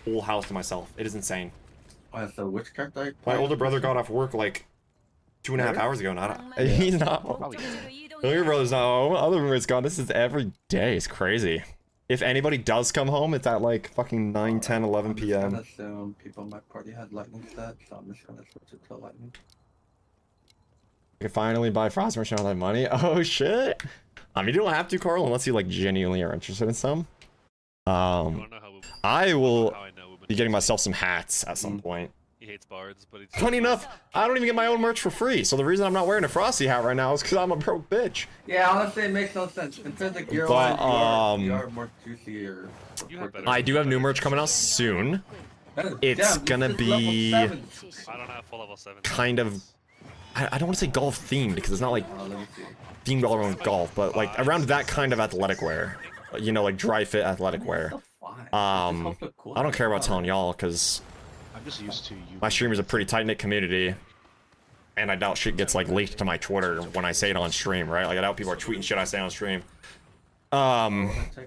whole house to myself. It is insane. Oh, that's the which character? My older brother got off work like 2.5 hours ago. He's not. Probably. Your brother's not home. Other roommate's gone. This is every day. It's crazy. If anybody does come home, it's at like fucking 9, 10, 11 p.m. I'm just gonna assume people in my party had lightning set, so I'm just gonna switch it to lightning. I can finally buy Frost Merchant with that money. Oh shit. I mean, you don't have to, Carl, unless you like genuinely are interested in some. I will be getting myself some hats at some point. He hates bards, but he's Funny enough, I don't even get my own merch for free. So the reason I'm not wearing a Frosty hat right now is because I'm a broke bitch. Yeah, honestly, it makes no sense. In terms of gear But, you are more juicy or. You have better I do have new merch coming out soon. It's Damn, gonna this is be level 7. I don't have full level 7. kind of. I don't want to say golf themed because it's not like Let me see. themed all around golf, but like around that kind of athletic wear. You know, like dry fit athletic wear. Still fine. Um, It just looks cool. I don't care about telling y'all because I'm just used to you. my streamer's a pretty tight-knit community, and I doubt shit gets like leaked to my Twitter when I say it on stream, right? Like I doubt people are tweeting shit I say on stream.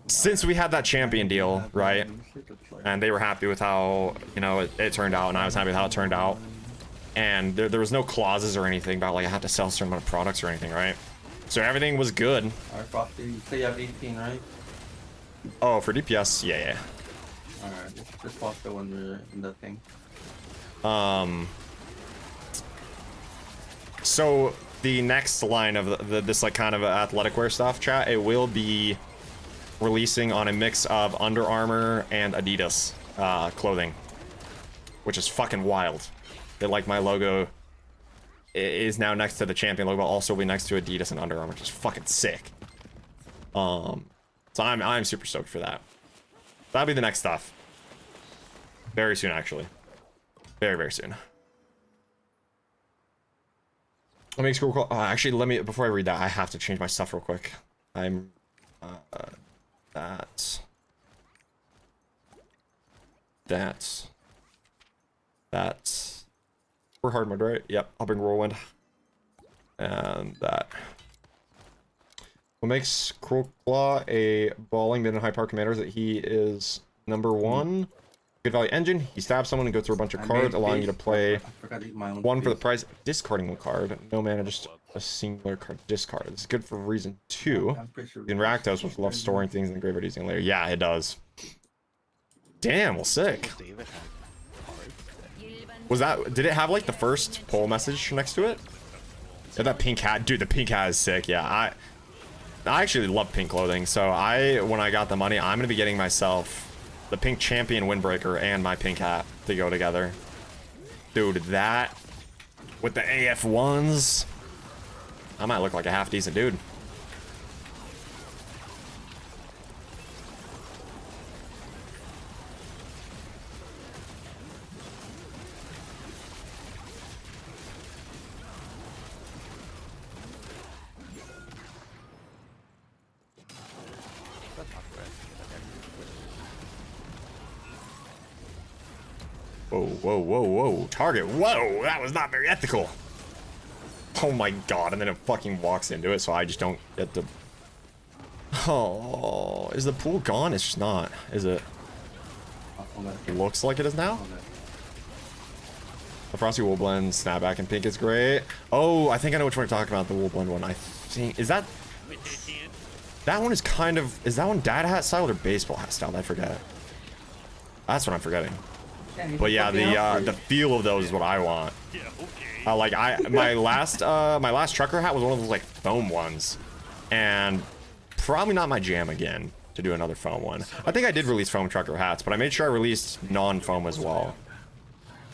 Since we had that champion deal, right, and they were happy with how, you know, it turned out, and I was happy with how it turned out, and there was no clauses or anything about like I had to sell a certain amount of products or anything, right? So everything was good. Alright, Frosty, you say you have 18, right? Oh, for DPS, yeah. Alright, just watch the when we're in the thing. So the next line of this like kind of athletic wear stuff, chat, it will be releasing on a mix of Under Armour and Adidas. clothing, which is fucking wild. That like my logo is now next to the champion logo, also be next to Adidas and Under Armour, which is fucking sick. So I'm super stoked for that. That'll be the next stuff. Very soon, actually. Very, very soon. Let me scroll. Actually, let me, before I read that, I have to change my stuff real quick. I'm that we're hard mode, right? Yep, I'll bring Whirlwind. And that. What makes Cruel Claw a balling mid and high power commander is that he is number 1. Good value engine. He stabs someone and goes through a bunch of cards, allowing you to play one for the price of discarding one card. No mana, just a singular card discard. It's good for reason 2. In Rakdos, which loves storing things in the graveyard using later. Yeah, it does. Damn, well, sick. David had cards. Was that, did it have like the first poll message next to it? Yeah, that pink hat, dude, the pink hat is sick. Yeah, I actually love pink clothing, so when I got the money, I'm gonna be getting myself the pink champion windbreaker and my pink hat to go together. Dude, that with the AF1s, I might look like a half decent dude. Whoa, whoa, whoa, whoa. Target. Whoa, that was not very ethical. Oh my god, and then it fucking walks into it, so I just don't get to... Oh, is the pool gone? It's just not, is it? It looks like it is now? The Frosty Woolblend Snapback in pink is great. Oh, I think I know which one you're talking about, the Woolblend one. I think... Is that... That one is kind of... Is that one dad hat styled or baseball hat styled? I forget. That's what I'm forgetting. But yeah, the feel of those is what I want. Yeah, okay. Like my last trucker hat was one of those like foam ones, and probably not my jam again to do another foam one. I think I did release foam trucker hats, but I made sure I released non-foam as well.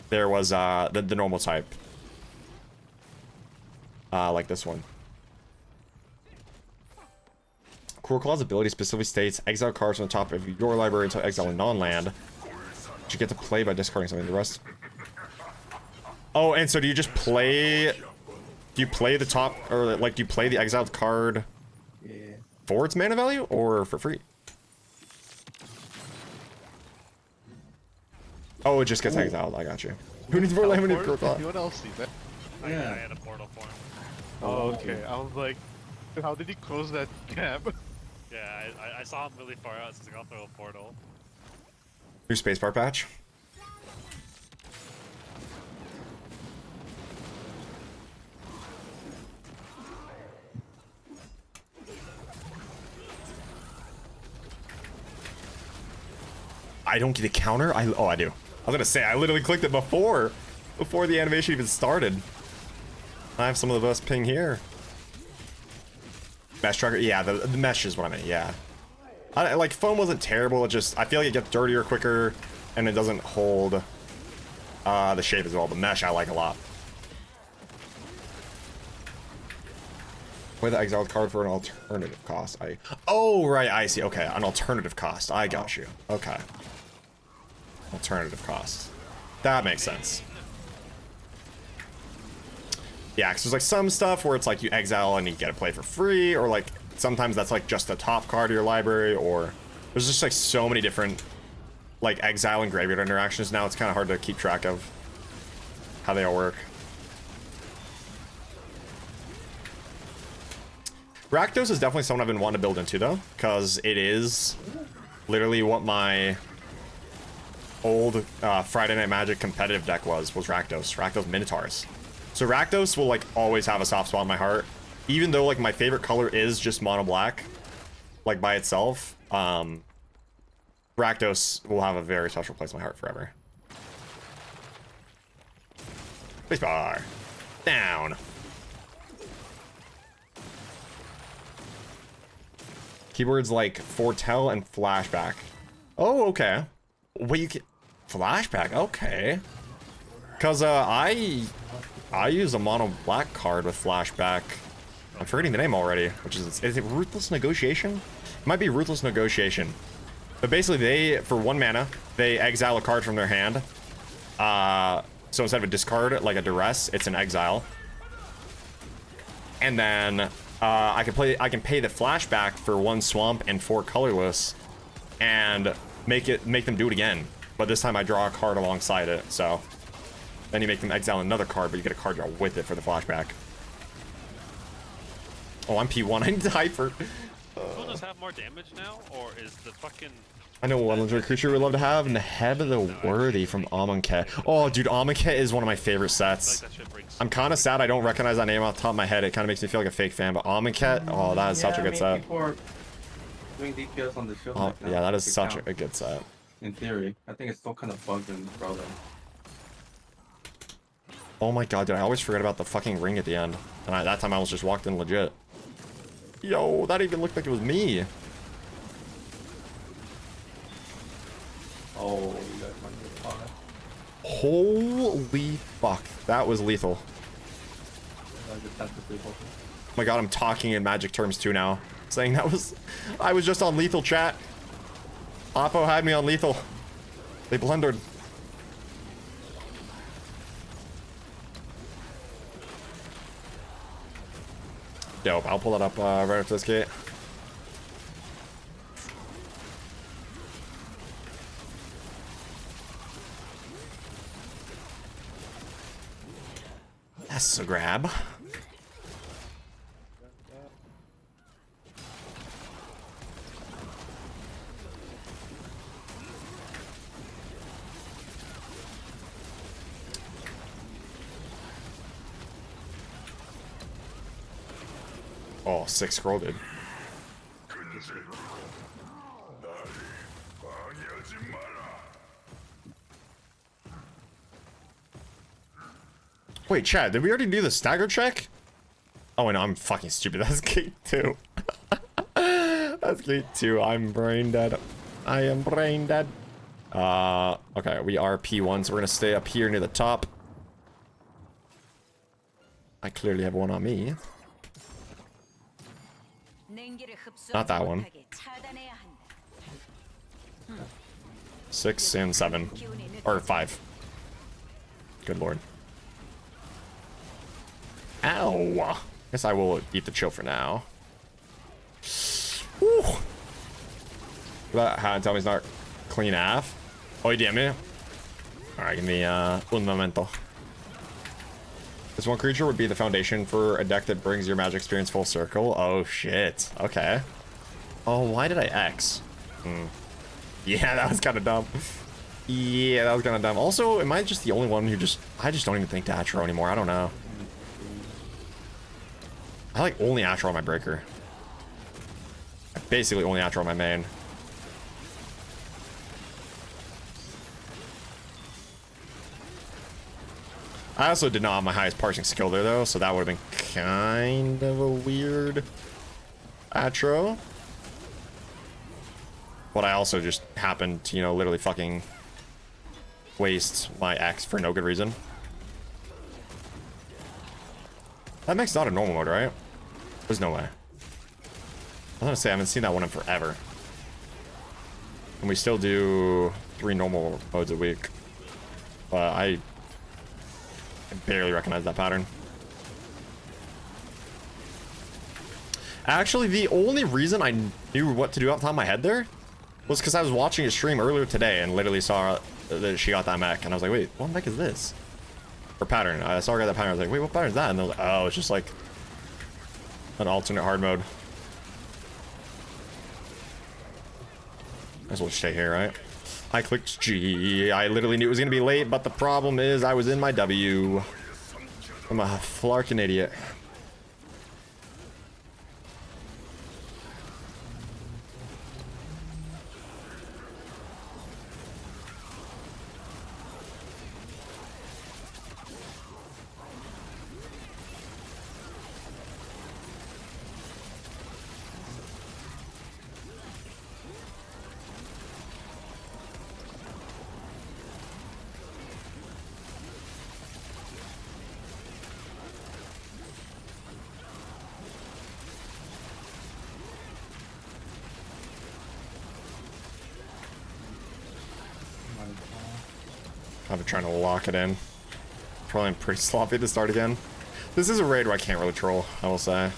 There was the normal type, like this one. Core Claw's ability specifically states exile cards from the top of your library until exile a non-land. You get to play by discarding something. The rest. Oh, and so do you just play? Do you play the top, or like do you play the exiled card for its mana value or for free? Oh, it just gets exiled. I got you. Who needs more limited Core Claw? Anyone else see that? I had a portal for him. Oh, okay. I was like, how did he close that gap? Yeah, I saw him really far out, so I was like, I'll throw a portal. New spacebar patch. I don't get a counter? Oh, I do. I was gonna say, I literally clicked it before the animation even started. I have some of the best ping here. Mesh tracker? Yeah, the mesh is what I meant, yeah. Like, foam wasn't terrible, it just, I feel like it gets dirtier quicker, and it doesn't hold the shape as well. The mesh I like a lot. Play the exiled card for an alternative cost. Oh, right, I see. Okay, an alternative cost. I got you. Okay. Alternative cost. That makes sense. Yeah, because there's like some stuff where it's like you exile and you get to play for free, or like sometimes that's like just the top card of your library, or there's just like so many different like exile and graveyard interactions now. It's kind of hard to keep track of how they all work. Rakdos is definitely someone I've been wanting to build into though, because it is literally what my old Friday Night Magic competitive deck was Rakdos Minotaurs. So Rakdos will like always have a soft spot in my heart, even though like my favorite color is just mono black, like by itself. Rakdos will have a very special place in my heart forever. Spacebar. Down. Keywords like foretell and flashback. Oh, okay. Wait, you can... Flashback, okay. Cause I use a mono black card with flashback. I'm forgetting the name already, which is it Ruthless Negotiation? It might be Ruthless Negotiation. But basically they, for 1 mana, they exile a card from their hand. So instead of a discard, like a duress, it's an exile. And then I can pay the flashback for 1 swamp and 4 colorless, and make them do it again. But this time I draw a card alongside it. So then you make them exile another card, but you get a card draw with it for the flashback. Oh, I'm P1. I need to hyper. Will this have more damage now, or is the fucking... I know one legendary creature we'd love to have, Neheb the Worthy from Amonkhet. Oh, dude, Amonkhet is one of my favorite sets. Like that shit brings I'm kind of sad I don't recognize that name off the top of my head. It kind of makes me feel like a fake fan, but Amonkhet, oh, that is such a good set. People are doing DPS on the shield. Oh, mech now. yeah, that is It such counts, a good set. in theory. I think it's still kind of bugged in Brel. Oh my god, dude, I always forget about the fucking ring at the end. And that time I almost just walked in legit. Yo, that even looked like it was me. Oh, you guys might get caught. Holy fuck, that was lethal. I just had to sleep over. Oh my god, I'm talking in magic terms too now. Saying I was just on lethal chat. Oppo had me on lethal. They blundered. Dope, I'll pull it up right after this gate. That's a grab. Oh, 6 scroll, dude. Wait, Chad, did we already do the stagger check? Oh, no, I'm fucking stupid. That's gate 2. That's gate 2. I'm brain dead. I am brain dead. Okay, we are P1, so we're gonna stay up here near the top. I clearly have one on me. Not that one. 6 and 7. Or 5. Good lord. Ow! Guess I will eat the chill for now. Woo! Tell me it's not clean AF. Oh, damn it. Alright, give me un momento. This one creature would be the foundation for a deck that brings your magic experience full circle. Oh shit. Okay. Oh, why did I X? Yeah, that was kind of dumb. Yeah, that was kind of dumb. Also, am I just the only one who I just don't even think to Atro anymore. I don't know. I like only Atro on my breaker. I basically only Atro on my main. I also did not have my highest parsing skill there though, so that would have been kind of a weird Atro. But I also just happened to, you know, literally fucking waste my X for no good reason. That mech's not a normal mode, right? There's no way. I was gonna say, I haven't seen that one in forever. And we still do 3 normal modes a week. But I barely recognize that pattern. Actually, the only reason I knew what to do off the top of my head there was because I was watching a stream earlier today and literally saw that she got that mech. And I was like, wait, what mech is this? Or pattern. I saw her get that pattern. I was like, wait, what pattern is that? And they're like, oh, it's just like an alternate hard mode. Might as well stay here, right? I clicked G. I literally knew it was going to be late, but the problem is I was in my W. I'm a flarkin' idiot. I'm trying to lock it in. Probably pretty sloppy to start again. This is a raid where I can't really troll, I will say.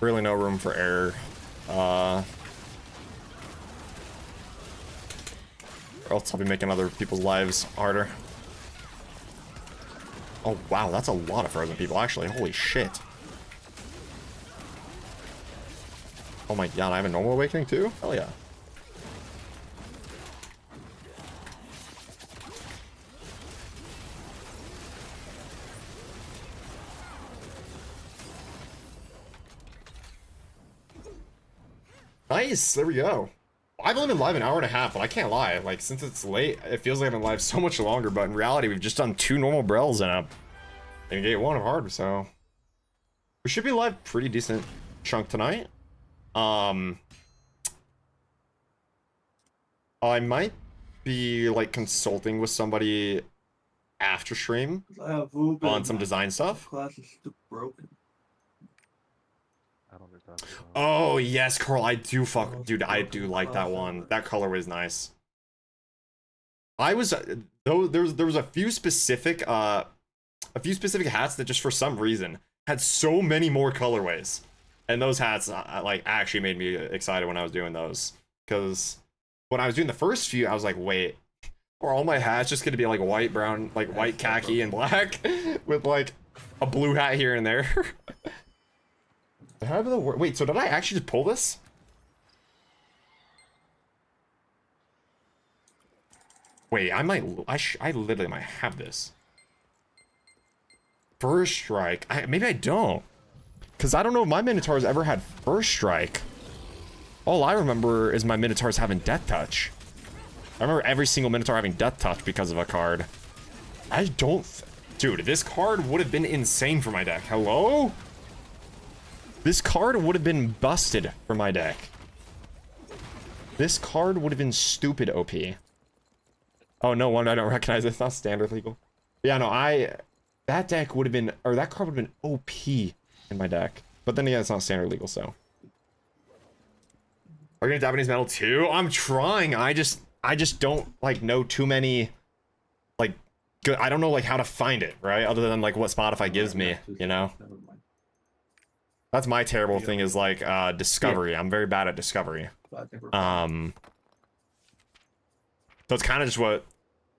Really no room for error. Or else I'll be making other people's lives harder. Oh wow, that's a lot of frozen people actually. Holy shit. Oh my god, I have a normal awakening too? Hell yeah. Nice, there we go. I've only been live an hour and a half, but I can't lie. Like, since it's late, it feels like I've been live so much longer, but in reality, we've just done 2 normal Brels and gate 1 of hard, so... We should be live pretty decent chunk tonight. I might be, like, consulting with somebody after stream on some design stuff. Class is still broken. I don't think that's. Oh, yes, Carl, I do fuck... Dude, I do like that one. That colorway is nice. I was... Though there was a few specific hats that just for some reason had so many more colorways. And those hats, like, actually made me excited when I was doing those. Because when I was doing the first few, I was like, wait, are all my hats just gonna be like white, brown, like white, khaki, and black? With like a blue hat here and there. How did the wait, so did I actually just pull this? Wait, I literally might have this. First strike. Maybe I don't. Because I don't know if my Minotaurs ever had first strike. All I remember is my Minotaurs having death touch. I remember every single Minotaur having death touch because of a card. I don't... Dude, this card would have been insane for my deck. Hello? This card would have been busted for my deck. This card would have been stupid OP. Oh, no wonder I don't recognize it. It's not standard legal. Yeah, no, that deck would have been... Or that card would have been OP in my deck. But then again, it's not standard legal, so... Are you gonna Japanese metal too? I'm trying. I just don't like know too many like good. I don't know like how to find it, right? Other than like what Spotify gives me, you know. That's my terrible thing is like discovery. I'm very bad at discovery. So it's kind of just what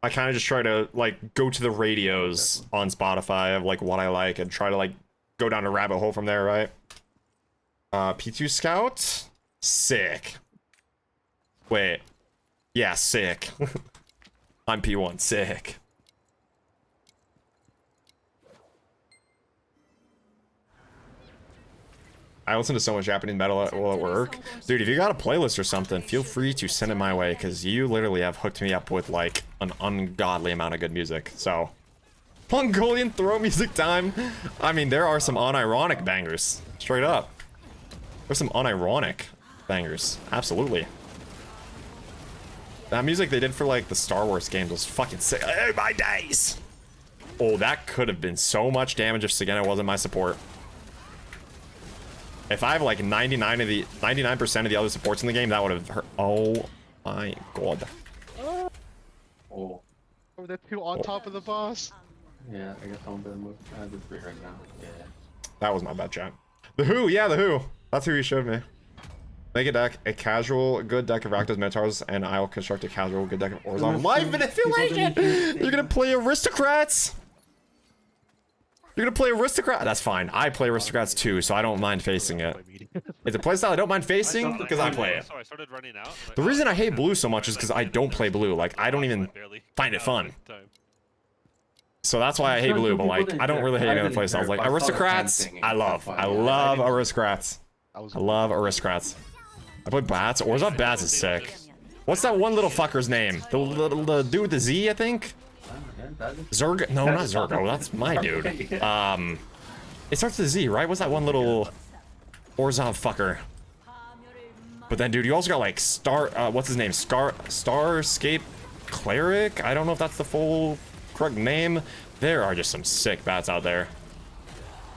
I kind of just try to like go to the radios on Spotify of like what I like and try to like go down a rabbit hole from there, right? P2 Scout. Sick. Wait. Yeah, sick. I'm P1. Sick. I listen to so much Japanese metal at work. Dude, if you got a playlist or something, feel free to send it my way, because you literally have hooked me up with, like, an ungodly amount of good music, so... Mongolian throw music time! I mean, there are some unironic bangers. Straight up. There's some unironic bangers. Absolutely. That music they did for like the Star Wars games was fucking sick. Oh my days! Oh, that could have been so much damage if Sagena wasn't my support. If I have like 99% of the other supports in the game, that would have hurt. Oh my god. Oh. Oh, they're 2 on top of the boss. Yeah, I guess I'm gonna move. I have the 3 right now. Yeah. That was my bad, chat. The Who, yeah, the Who. That's who you showed me. Make a deck, a casual, good deck of Rakdos Minotaurs, and I'll construct a casual, good deck of Orzhov. Live manipulation! You're gonna play Aristocrats! You're gonna play Aristocrat? That's fine. I play Aristocrats too, so I don't mind facing it. It's a playstyle I don't mind facing, because I play it. So I started running out. The reason I hate blue so much is because I don't play blue. Like, I don't even find it fun. So that's why I hate blue, but like, I don't really hate any other playstyles. Like, Aristocrats, I love. I love Aristocrats. I love Aristocrats. I play Bats. Orzhov Bats is sick. What's that one little fucker's name? The dude with the Z, I think? Zerg? No, not Zergo. That's my dude. It starts with a Z, right? What's that one little Orzhov fucker? But then, dude, you also got like what's his name? Starscape Cleric? I don't know if that's the full correct name. There are just some sick bats out there.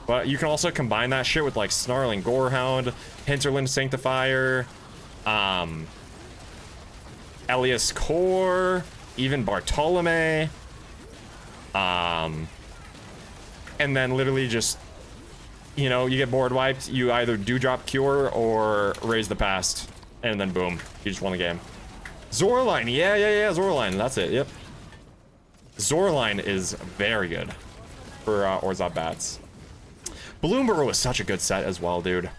But you can also combine that shit with like Snarling Gorehound, Hinterland Sanctifier, Elias Core, even Bartolome. And then literally just, you know, you get board wiped, you either do drop Cure or raise the past, and then boom, you just won the game. Zorline, yeah, Zorline, that's it, yep. Zorline is very good for Orzhov bats. Bloomburrow was such a good set as well, dude.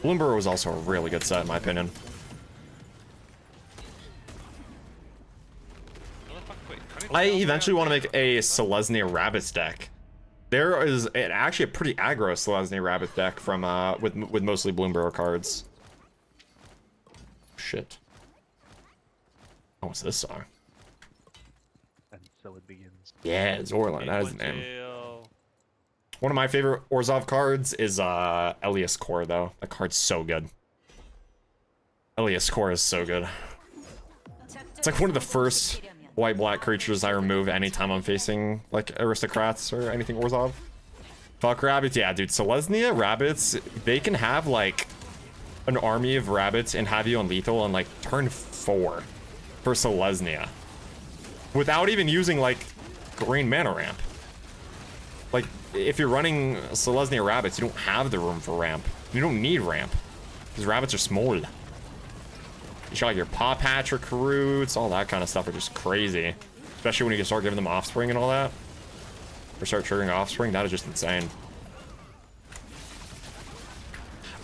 Bloomburrow was also a really good set, in my opinion. I eventually want to make a Selesnya Rabbits deck. There is actually a pretty aggro Selesnya Rabbits deck from with mostly Bloomburrow cards. Shit. Oh, what's this song? And so it begins. Yeah, Zorline, that is the name. One of my favorite Orzhov cards is Elias Core, though. That card's so good. Elias Core is so good. It's like one of the first white-black creatures I remove anytime I'm facing, like, aristocrats or anything Orzhov. Fuck rabbits. Yeah, dude, Selesnya rabbits, they can have, like, an army of rabbits and have you on lethal on, like, turn 4 for Selesnya. Without even using, like, green mana ramp. Like, if you're running Selesnya rabbits, you don't have the room for ramp. You don't need ramp. Because rabbits are small. You got like your Paw Patch recruits, all that kind of stuff are just crazy. Especially when you can start giving them offspring and all that. Or start triggering offspring, that is just insane.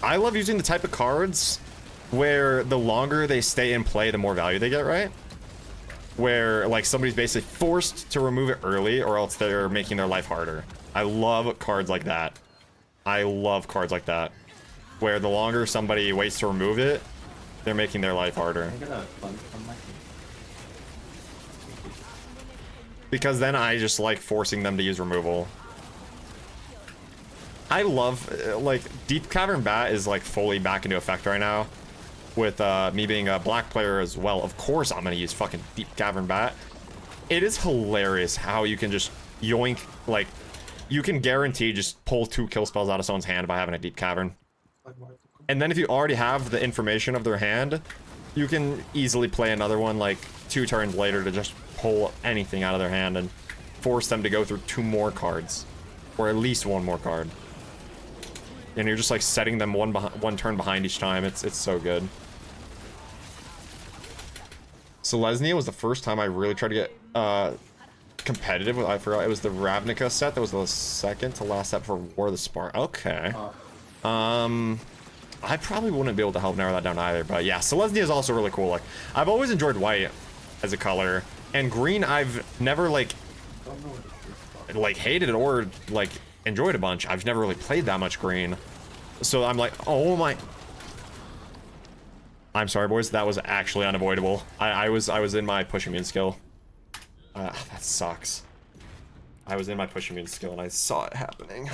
I love using the type of cards where the longer they stay in play, the more value they get, right? Where, like, somebody's basically forced to remove it early or else they're making their life harder. I love cards like that. I love cards like that. Where the longer somebody waits to remove it, they're making their life harder. Because then I just like forcing them to use removal. I love, like, Deep Cavern Bat is like fully back into effect right now. With me being a black player as well. Of course I'm gonna use fucking Deep Cavern Bat. It is hilarious how you can just yoink, like, you can guarantee just pull 2 kill spells out of someone's hand by having a Deep Cavern. And then if you already have the information of their hand, you can easily play another one like 2 turns later to just pull anything out of their hand and force them to go through 2 more cards. Or at least 1 more card. And you're just like setting them one turn behind each time. It's so good. Selesnya was the first time I really tried to get competitive with, I forgot, it was the Ravnica set that was the second to last set for War of the Spark. Okay. I probably wouldn't be able to help narrow that down either, but yeah, Selesnya is also really cool. Like, I've always enjoyed white as a color, and green I've never like hated it or like enjoyed a bunch. I've never really played that much green, so I'm like, oh my. I'm sorry, boys. That was actually unavoidable. I was in my push immune skill. That sucks. I was in my push immune skill and I saw it happening.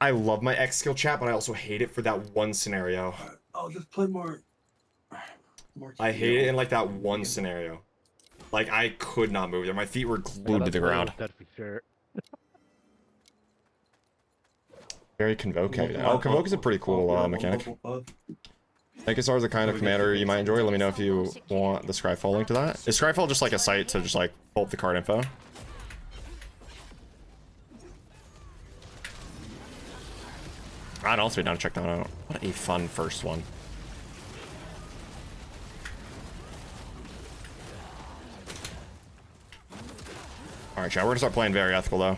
I love my X skill chat, but I also hate it for that one scenario. I'll just play more. I hate it in like that one scenario. Like, I could not move there. My feet were glued to the ground. That for sure. Very Convoke. Oh, Convoke is a pretty cool mechanic. Ichthar is the kind of commander you might enjoy. Let me know if you want the Scryfall link to that. Is Scryfall just like a site to just like pull up the card info? I'd also be down to check that out. What a fun first one. Alright, chat, we're gonna start playing very ethical though.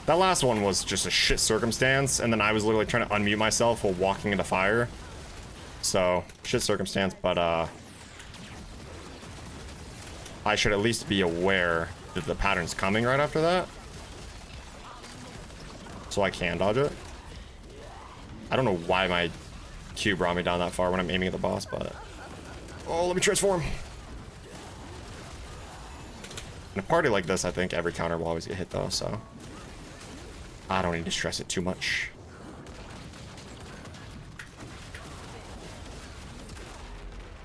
That last one was just a shit circumstance, and then I was literally trying to unmute myself while walking into fire. So, shit circumstance, but I should at least be aware that the pattern's coming right after that. So I can dodge it. I don't know why my Q brought me down that far when I'm aiming at the boss, but... Oh, let me transform! In a party like this, I think every counter will always get hit though, so... I don't need to stress it too much.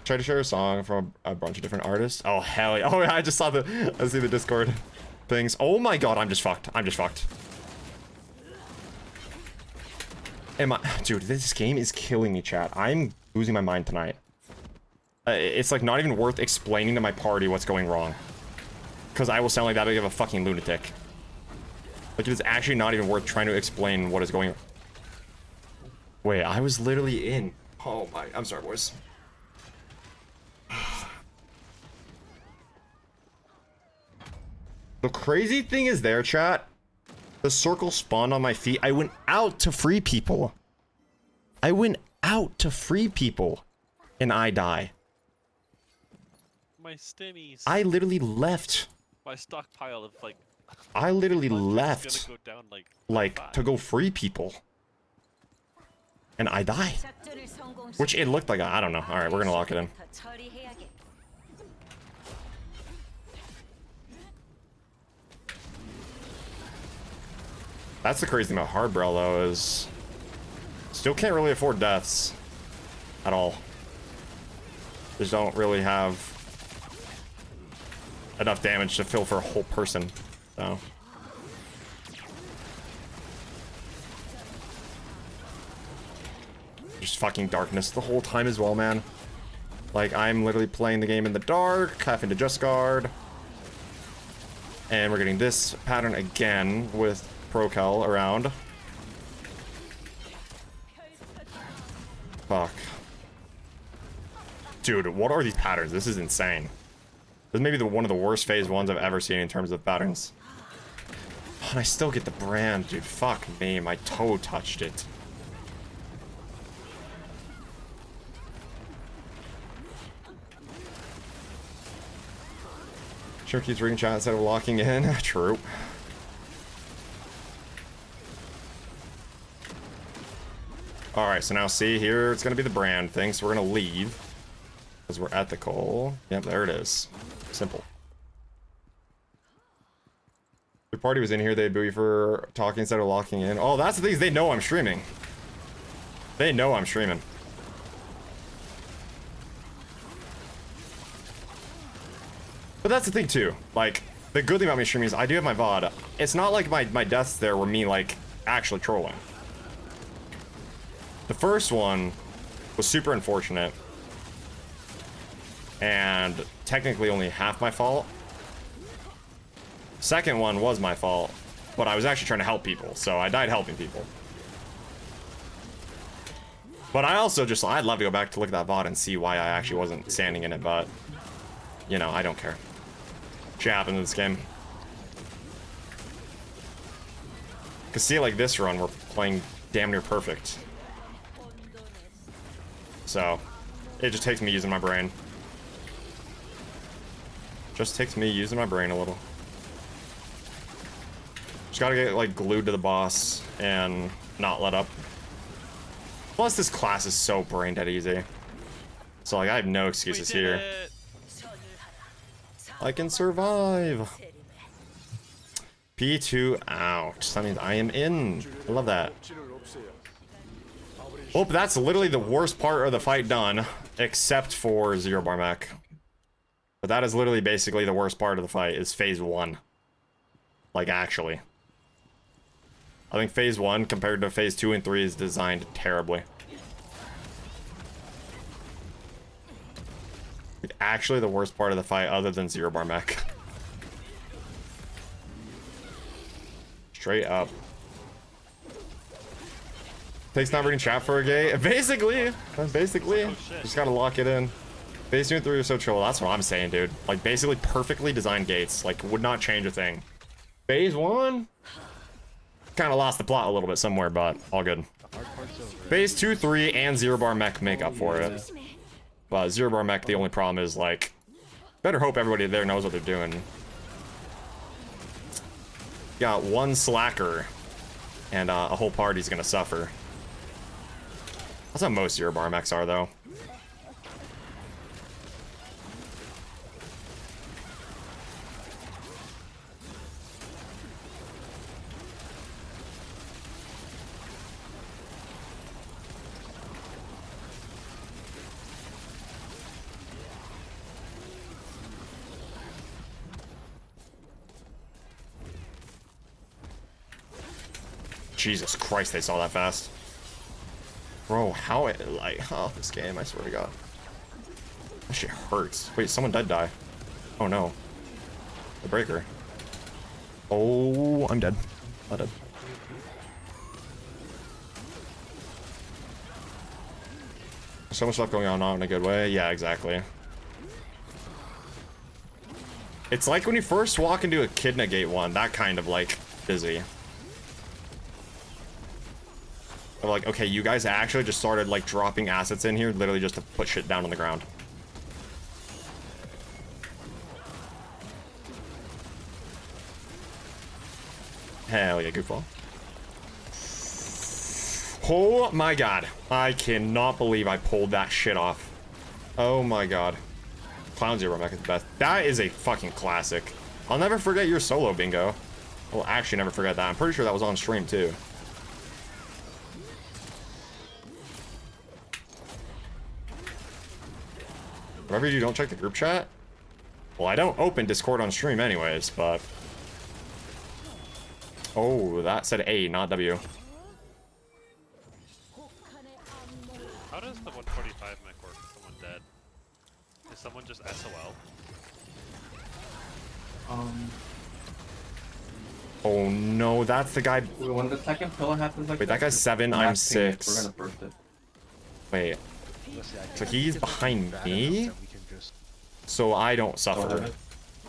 Try to share a song from a bunch of different artists. Oh hell yeah. Oh yeah, I just saw I see the Discord things. Oh my god, I'm just fucked. I'm just fucked. Dude, this game is killing me, chat. I'm losing my mind tonight. It's like not even worth explaining to my party what's going wrong. Because I will sound like that big of a fucking lunatic. Like, it is actually not even worth trying to explain what is going. Wait, I was literally in. Oh my, I'm sorry, boys. The crazy thing is there, chat. The circle spawned on my feet. I went out to free people. I went out to free people. And I die. My stimmies. I literally left. My stockpile of like. I literally It's left. gonna go down Like, five. to go free people. And I died. Which it looked like, I don't know. Alright, we're gonna lock it in. That's the crazy thing about hard Brel, though, is still can't really afford deaths at all. Just don't really have enough damage to fill for a whole person. So just fucking darkness the whole time as well, man. Like, I'm literally playing the game in the dark, having to just guard. And we're getting this pattern again with Procal around. Fuck. Dude, what are these patterns? This is insane. This is maybe one of the worst phase ones I've ever seen in terms of patterns. And I still get the brand, dude. Fuck me, my toe touched it. Sure keeps reading chat instead of locking in. True. Alright, so now see here, it's gonna be the brand thing, so we're gonna leave. Because we're ethical. Yep, there it is. Simple. Your party was in here, they'd boo you for talking instead of locking in. Oh, that's the thing, is they know I'm streaming. They know I'm streaming. But that's the thing too. Like, the good thing about me streaming is I do have my VOD. It's not like my deaths there were me, like, actually trolling. The first one was super unfortunate. And technically only half my fault. Second one was my fault. But I was actually trying to help people, so I died helping people. But I also just, I'd love to go back to look at that VOD and see why I actually wasn't standing in it, but, you know, I don't care. Shit happened in this game. Cause see, like this run, we're playing damn near perfect. So, it just takes me using my brain. Just takes me using my brain a little. Just gotta get, like, glued to the boss and not let up. Plus, this class is so brain dead easy. So, like, I have no excuses here. I can survive. P2 out. That means I am in. I love that. Oh, that's literally the worst part of the fight done, except for Zero Bar Mech. But that is literally basically the worst part of the fight, is phase 1. Like, actually. I think phase 1 compared to phase 2 and 3 is designed terribly. Like, actually the worst part of the fight other than Zero Bar Mech. Straight up. Takes not reading chat for a gay. Basically. Just gotta lock it in. Phase 2 and 3 are so chill. That's what I'm saying, dude. Like, basically perfectly designed gates. Like, would not change a thing. Phase 1? Kind of lost the plot a little bit somewhere, but all good. Phase 2, 3, and Zero Bar Mech make up for it. But Zero Bar Mech, the only problem is, like, better hope everybody there knows what they're doing. Got one slacker, and a whole party's gonna suffer. That's how most Zero Bar Mechs are, though. Jesus Christ, they saw that fast. Bro, how it, like, oh, this game, I swear to God. That shit hurts. Wait, someone did die. Oh no. The breaker. Oh, I'm dead. I'm dead. So much stuff going on, not in a good way. Yeah, exactly. It's like when you first walk into a Kidna Gate one, that kind of like busy. I'm like, okay, you guys actually just started like dropping assets in here, literally just to put shit down on the ground. Hell yeah, goofball. Oh my God. I cannot believe I pulled that shit off. Oh my God. Clown Zero Mech is the best. That is a fucking classic. I'll never forget your solo bingo. I'll actually never forget that. I'm pretty sure that was on stream too. Whatever you do, don't check the group chat. Well, I don't open Discord on stream anyways, but... Oh, that said A, not W. How does the 145 mech work with someone dead? Is someone just SOL? Oh no, that's the guy... When the second pillar happens like Wait, that guy's 7, I'm 6. We're gonna burst it. Wait, so he's behind me? We can just, So I don't suffer.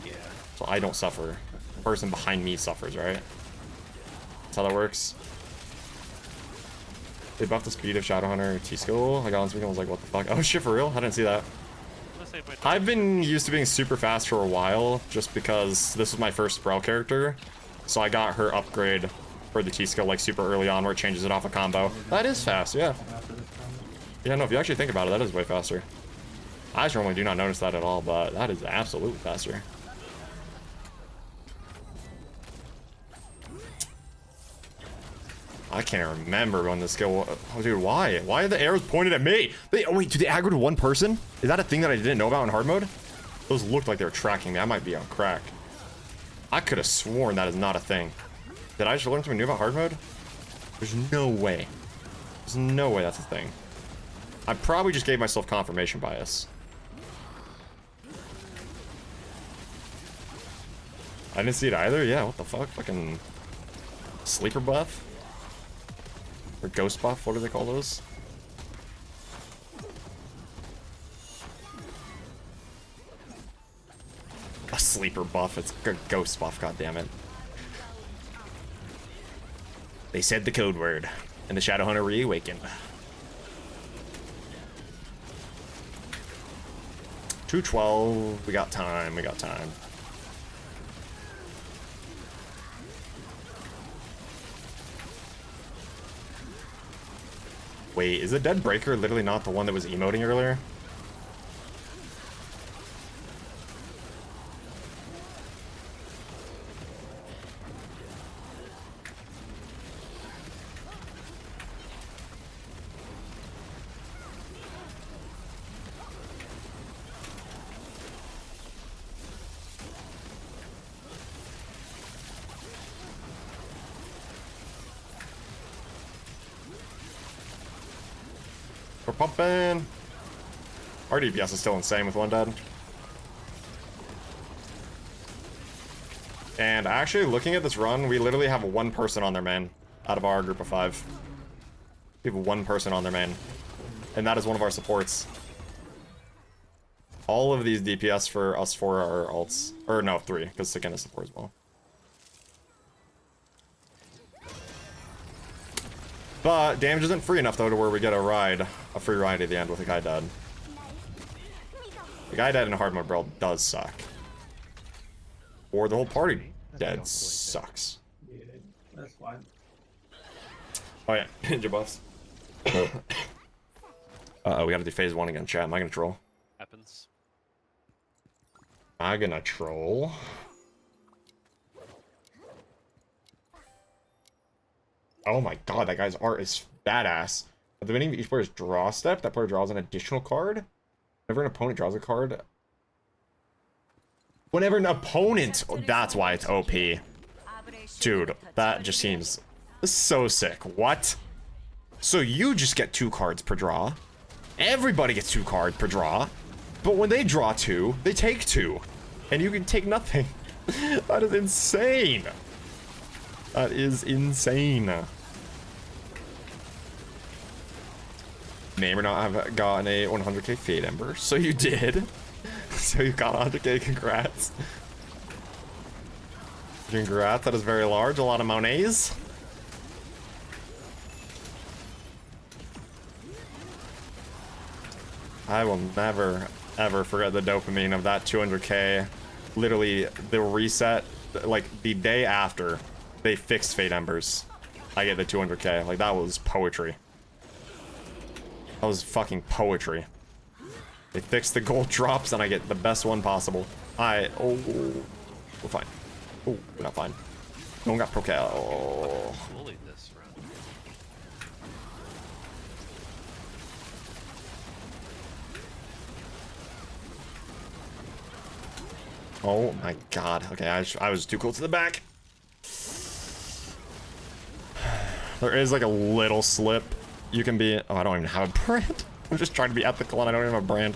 yeah. So I don't suffer. The person behind me suffers, right? That's how that works. They buffed the speed of Shadowhunter T-Skill. I got on speaker and was like, what the fuck? Oh shit, for real? I didn't see that. I've been used to being super fast for a while, just because this was my first Brel character. So I got her upgrade for the T-Skill like super early on, where it changes it off a combo. That is fast, yeah. Yeah, no, if you actually think about it, that is way faster. I just normally do not notice that at all, but that is absolutely faster. I can't remember when the skill. Oh, dude, why? Why are the arrows pointed at me? Oh, wait, do they aggro to one person? Is that a thing that I didn't know about in hard mode? Those looked like they were tracking me. I might be on crack. I could have sworn that is not a thing. Did I just learn something new about hard mode? There's no way. There's no way that's a thing. I probably just gave myself confirmation bias. I didn't see it either. Yeah, what the fuck? Fucking sleeper buff? Or ghost buff, what do they call those? A sleeper buff, it's a ghost buff, goddammit. They said the code word, and the Shadowhunter reawakened. 212, we got time, we got time. Wait, is the dead breaker literally not the one that was emoting earlier? We're pumping. Our DPS is still insane with one dead. And actually, looking at this run, we literally have one person on their main out of our group of 5. We have one person on their main, and that is one of our supports. All of these DPS for us 4 are alts, or no, 3, because Sikin is support as well. But damage isn't free enough though to where we get a free ride at the end with a guy dead. The guy dead in hard mode Brel does suck. Or the whole party dead sucks. Yeah, that's fine. Oh yeah, ninja buffs. Uh-oh, we gotta do phase 1 again, chat. Am I gonna troll? Happens. Am I gonna troll? Oh my god, that guy's art is badass. At the beginning of each player's draw step, that player draws an additional card. Whenever an opponent draws a card... Whenever an opponent... Oh, that's why it's OP. Dude, that just seems So sick. What? So you just get 2 cards per draw. Everybody gets 2 cards per draw. But when they draw 2, they take 2. And you can take nothing. That is insane. That is insane. May or not have gotten a 100k Fade Ember. So you did. So you got 100k. Congrats. Congrats. That is very large. A lot of monies. I will never, ever forget the dopamine of that 200k. Literally, the reset, like, the day after they fixed Fate Embers, I get the 200k. Like, that was poetry. That was fucking poetry. They fixed the gold drops, and I get the best one possible. Oh, we're fine. Oh, we're not fine. No one got Procal. Oh. Bullied this round. Oh my god. Okay, I was too close to the back. There is like a little slip. You can be... Oh, I don't even have a brand. I'm just trying to be ethical and I don't even have a brand.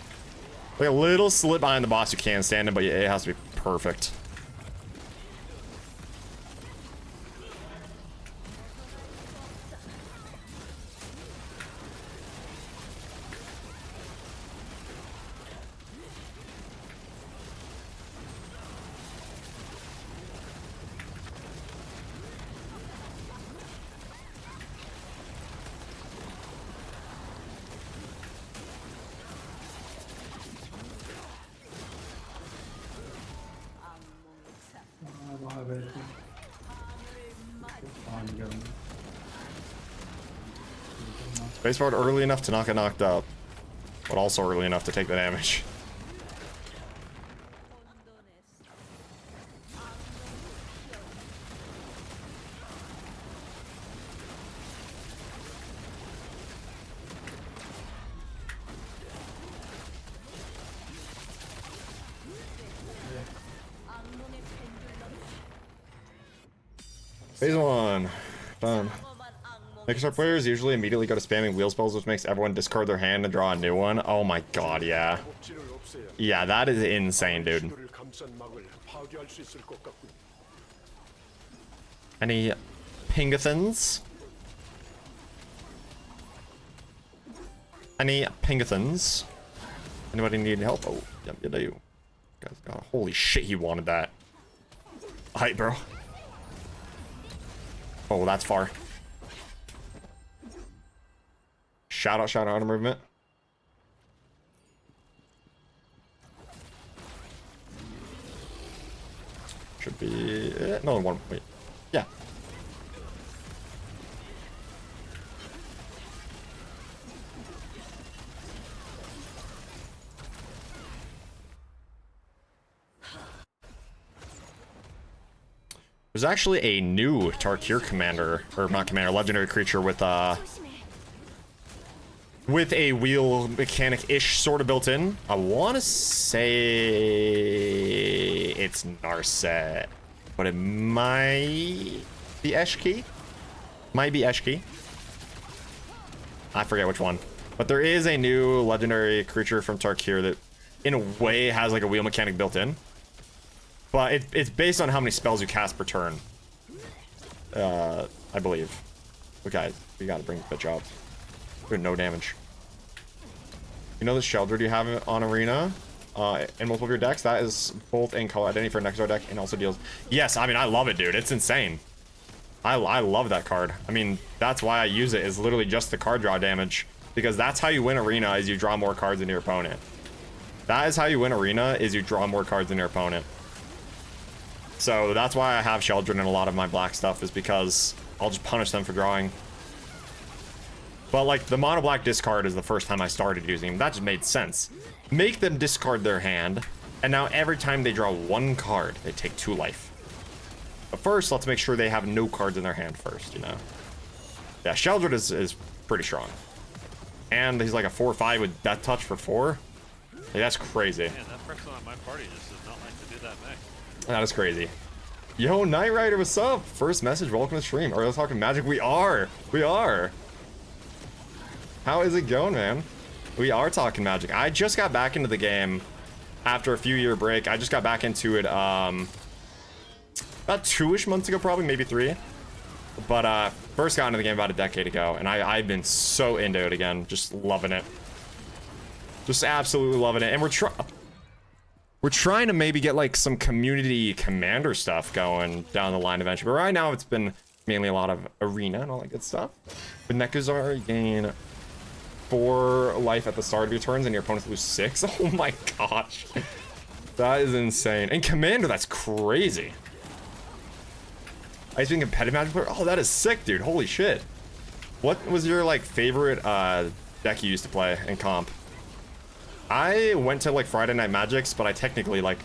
Like a little slip behind the boss you can stand in, but it has to be perfect. I don't have anything. Fine, you got me. Spacebar early enough to not get knocked up, but also early enough to take the damage. Phase 1. Done. Makers our players usually immediately go to spamming wheel spells, which makes everyone discard their hand and draw a new one. Oh my god, yeah. Yeah, that is insane, dude. Any pingathons? Any pingathons? Anybody need help? Oh, yep, you do. Guys, God, holy shit, he wanted that. Alright, bro. Oh, that's far. Shout out on movement. Should be another one. Wait, yeah. There's actually a new Tarkir commander, or not commander, legendary creature with a wheel mechanic-ish sort of built in. I want to say it's Narset, but it might be Eshki. Might be Eshki. I forget which one. But there is a new legendary creature from Tarkir that, in a way, has like a wheel mechanic built in. But it's based on how many spells you cast per turn. I believe. Okay, we gotta bring the bitch up. Good, no damage. You know the Sheldred you have on Arena? In multiple of your decks? That is both in color identity for next deck and also deals... Yes, I mean, I love it, dude. It's insane. I love that card. I mean, that's why I use it, is literally just the card draw damage. Because that's how you win Arena, is you draw more cards than your opponent. That is how you win Arena, is you draw more cards than your opponent. So that's why I have Sheldred in a lot of my black stuff, is because I'll just punish them for drawing. But like the mono black discard is the first time I started using them. That just made sense. Make them discard their hand, and now every time they draw one card, they take 2 life. But first, let's make sure they have no cards in their hand first, you know? Yeah, Sheldred is pretty strong. And he's like a 4/5 with Death Touch for 4. Like, that's crazy. Man, that person on my party just does not like to do that mech. That is crazy. Yo, Knight Rider, what's up? First message, welcome to the stream. Are you talking Magic? We are. We are. How is it going, man? We are talking Magic. I just got back into the game after a few-year break. I just got back into it about 2-ish months ago, probably, maybe 3. But first got into the game about a decade ago, and I've been so into it again. Just loving it. Just absolutely loving it. And we're trying to maybe get like some community commander stuff going down the line eventually. But right now it's been mainly a lot of arena and all that good stuff. With Nekuzar, you gain 4 life at the start of your turns and your opponents lose 6. Oh my gosh. That is insane. And commander, that's crazy. I used to be a competitive Magic player. Oh, that is sick, dude. Holy shit. What was your like favorite deck you used to play in comp? I went to like Friday Night Magics, but I technically like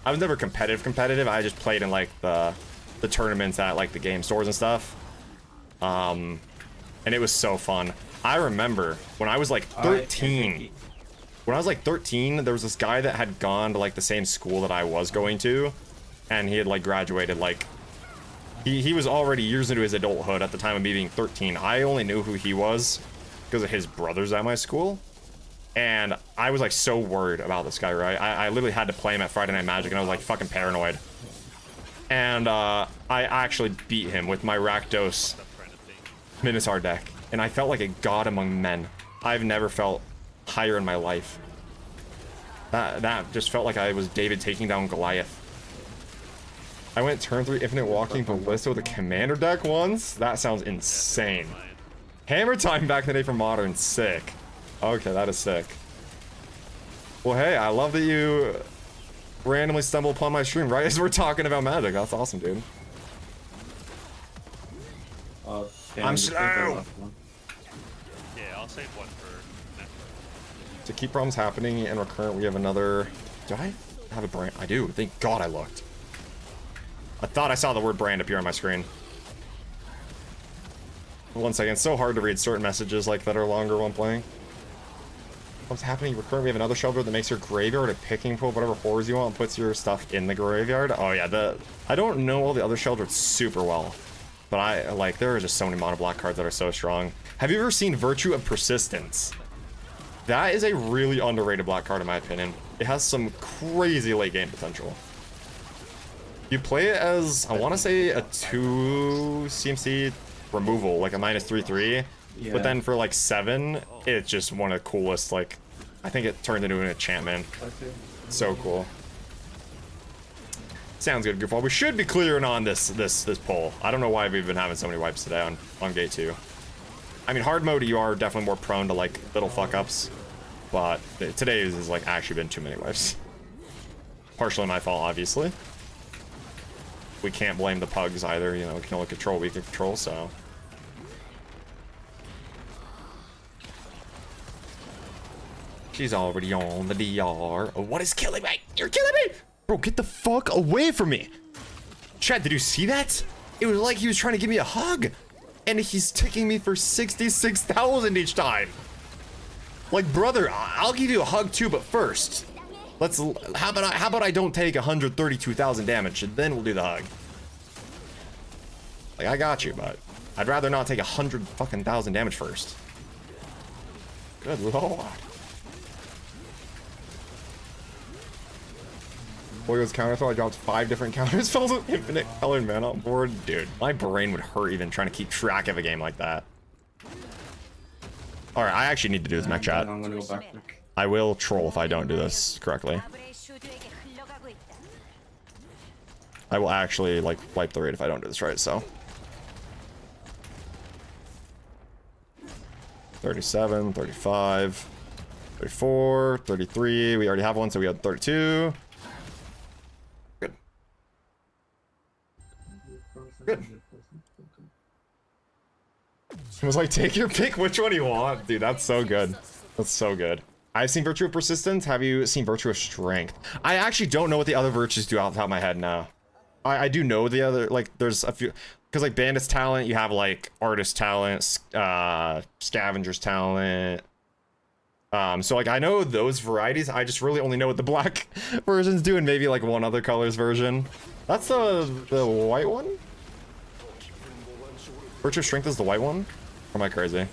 I was never competitive. I just played in like the tournaments at like the game stores and stuff. And it was so fun. I remember when I was like 13. When I was like 13, there was this guy that had gone to like the same school that I was going to, and he had like graduated like he was already years into his adulthood at the time of me being 13. I only knew who he was because of his brothers at my school. And I was like so worried about this guy, right? I literally had to play him at Friday Night Magic, and I was like fucking paranoid. And I actually beat him with my Rakdos Minotaur deck. And I felt like a god among men. I've never felt higher in my life. That just felt like I was David taking down Goliath. I went turn 3 Infinite Walking Ballista with a commander deck once? That sounds insane. Hammer time back in the day for Modern, sick. Okay, that is sick. Well, hey, I love that you randomly stumble upon my stream right as we're talking about Magic. That's awesome, dude. I'm slow! Yeah, I'll save one for next. To keep problems happening and recurrent, we have another... Do I have a brand? I do. Thank God I looked. I thought I saw the word brand appear on my screen. 1 second. It's so hard to read certain messages like that are longer when playing. What's happening? Recurrent, we have another shelter that makes your graveyard a picking pool, whatever horrors you want, and puts your stuff in the graveyard. Oh yeah, I don't know all the other shelters super well, but I like there are just so many mono black cards that are so strong. Have you ever seen Virtue of Persistence? That is a really underrated black card in my opinion. It has some crazy late game potential. You play it as, I want to say, a 2 CMC removal, like a -3/3. Yeah. But then for like 7, it's just one of the coolest, like, I think it turned into an enchantment. So cool. Sounds good, Goofball. We should be clearing on this poll. I don't know why we've been having so many wipes today on gate 2. I mean, hard mode, you are definitely more prone to like little fuck-ups. But today has like actually been too many wipes. Partially my fault, obviously. We can't blame the pugs either, you know, we can only control what we can control, so. She's already on the DR. Oh, what is killing me? You're killing me! Bro, get the fuck away from me! Chad, did you see that? It was like he was trying to give me a hug. And he's taking me for 66,000 each time. Like, brother, I'll give you a hug too, but first. How about I don't take 132,000 damage, and then we'll do the hug. Like, I got you, but I'd rather not take 100 fucking thousand damage first. Good lord. Boy's counterspell, I dropped 5 different counterspells with infinite colored mana on board. Dude, my brain would hurt even trying to keep track of a game like that. Alright, I actually need to do this mech chat. I'm gonna go back. I will troll if I don't do this correctly. I will actually, like, wipe the raid if I don't do this right, so. 37, 35, 34, 33. We already have one, so we had 32. Good. Good. It was like, take your pick, which one you want? Dude, that's so good. That's so good. I've seen Virtue of Persistence. Have you seen Virtue of Strength? I actually don't know what the other virtues do off the top of my head now. I do know the other, like, there's a few, because like Bandit's talent, you have like Artist talent, Scavenger's talent. So like I know those varieties. I just really only know what the black versions do, and maybe like one other colors version. That's the white one. Virtue Strength is the white one. Or am I crazy?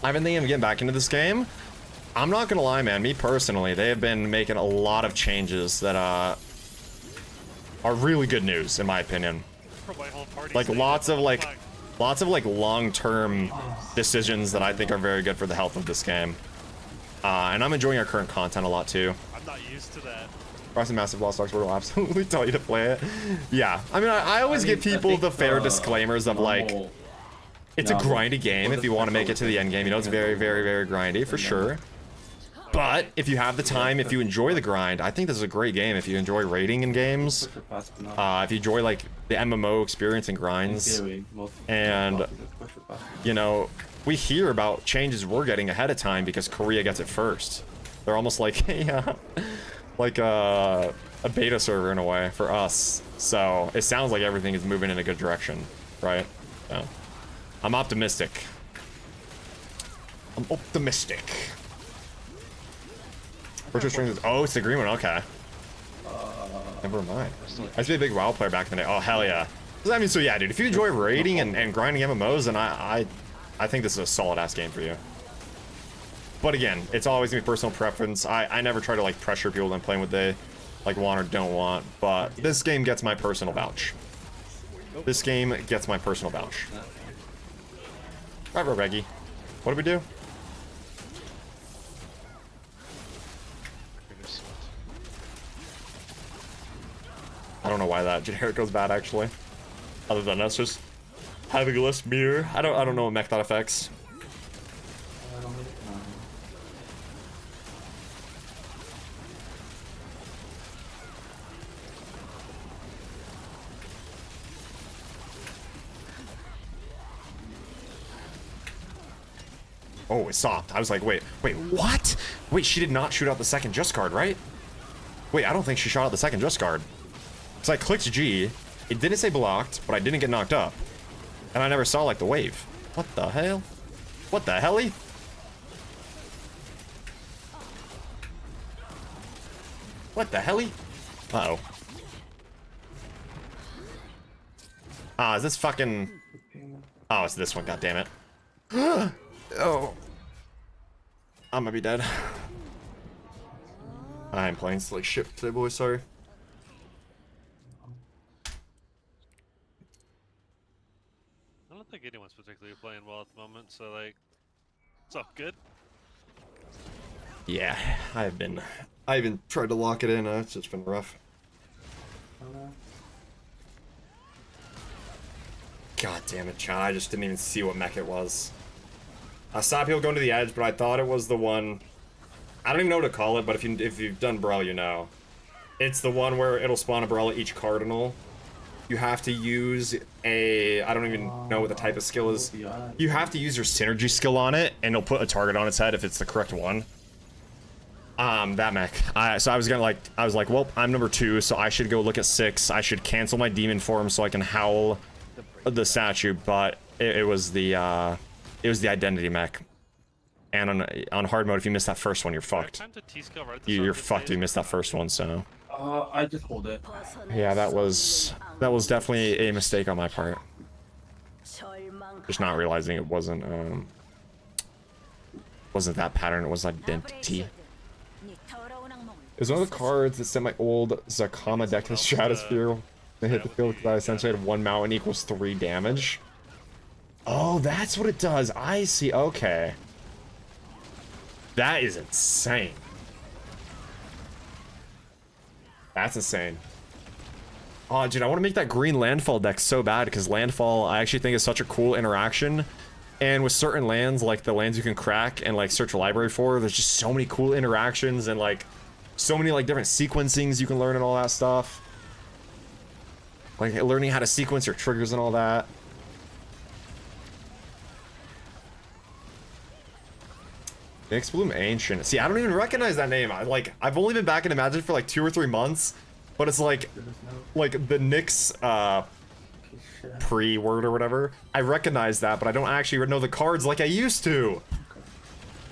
I've been thinking of getting back into this game. I'm not gonna lie, man. Me personally, they have been making a lot of changes that are really good news in my opinion. Like lots of long-term decisions that I think are very good for the health of this game. And I'm enjoying our current content a lot too. I'm not used to that. Crossing Massive Lost Arks will absolutely tell you to play it. Yeah, I mean, I always give people the fair disclaimers of like, it's a grindy game if you want to make it to the end game. You know, it's very, very, very grindy for sure. But if you have the time, if you enjoy the grind, I think this is a great game. If you enjoy raiding in games, if you enjoy like the MMO experience and grinds, and you know, we hear about changes we're getting ahead of time because Korea gets it first. They're almost like like a beta server in a way for us. So it sounds like everything is moving in a good direction, right? So I'm optimistic. I'm optimistic. Virtual Strength is, oh, it's the green one, okay. Never mind. I used to be a big WoW player back in the day. Oh, hell yeah. I mean, so yeah, dude, if you enjoy raiding and grinding MMOs, then I think this is a solid-ass game for you. But again, it's always gonna be personal preference. I never try to, like, pressure people on playing what they, like, want or don't want, but this game gets my personal vouch. This game gets my personal vouch. Right, Reggie. What do we do? I don't know why that generic goes bad actually. Other than us just having a list mirror. I don't know what mech that affects. Oh, it stopped. I was like, wait, what? Wait, she did not shoot out the second just guard, right? Wait, I don't think she shot out the second just guard. So I clicked G, it didn't say blocked, but I didn't get knocked up. And I never saw, like, the wave. What the hell? What the helly? What the helly? Uh-oh. Ah, is this fucking... Oh, it's this one, goddammit. Oh. I'm gonna be dead. I'm playing like shit today, boys, sorry. I don't think anyone's particularly playing well at the moment, so like, it's all good. Yeah, I haven't tried to lock it in. It's just been rough. God damn it, Chad! I just didn't even see what mech it was. I saw people going to the edge, but I thought it was the one. I don't even know what to call it, but if you've done Brel, you know. It's the one where it'll spawn a Brel at each cardinal. You have to use a, I don't even know what the type of skill is. You have to use your synergy skill on it, and it'll put a target on its head if it's the correct one. That mech. So I was like, well, I'm number 2, so I should go look at 6. I should cancel my demon form so I can howl the statue, but it was the identity mech. And on hard mode, if you miss that first one, you're fucked. You're fucked if you miss that first one, so. I just hold it. Yeah, that was definitely a mistake on my part. Just not realizing it wasn't that pattern, it was identity. It was one of the cards that sent my old Zakama deck to the stratosphere. They hit the field because I essentially had 1 mountain equals 3 damage. Oh, that's what it does. I see. Okay. That is insane. That's insane. Oh, dude, I want to make that green landfall deck so bad because landfall I actually think is such a cool interaction. And with certain lands, like the lands you can crack and like search a library for, there's just so many cool interactions and like so many like different sequencings you can learn and all that stuff. Like learning how to sequence your triggers and all that. Nyx Bloom Ancient. See, I don't even recognize that name. I've only been back in Imagine for like 2 or 3 months, but it's like the Nyx pre-word or whatever. I recognize that, but I don't actually know the cards like I used to.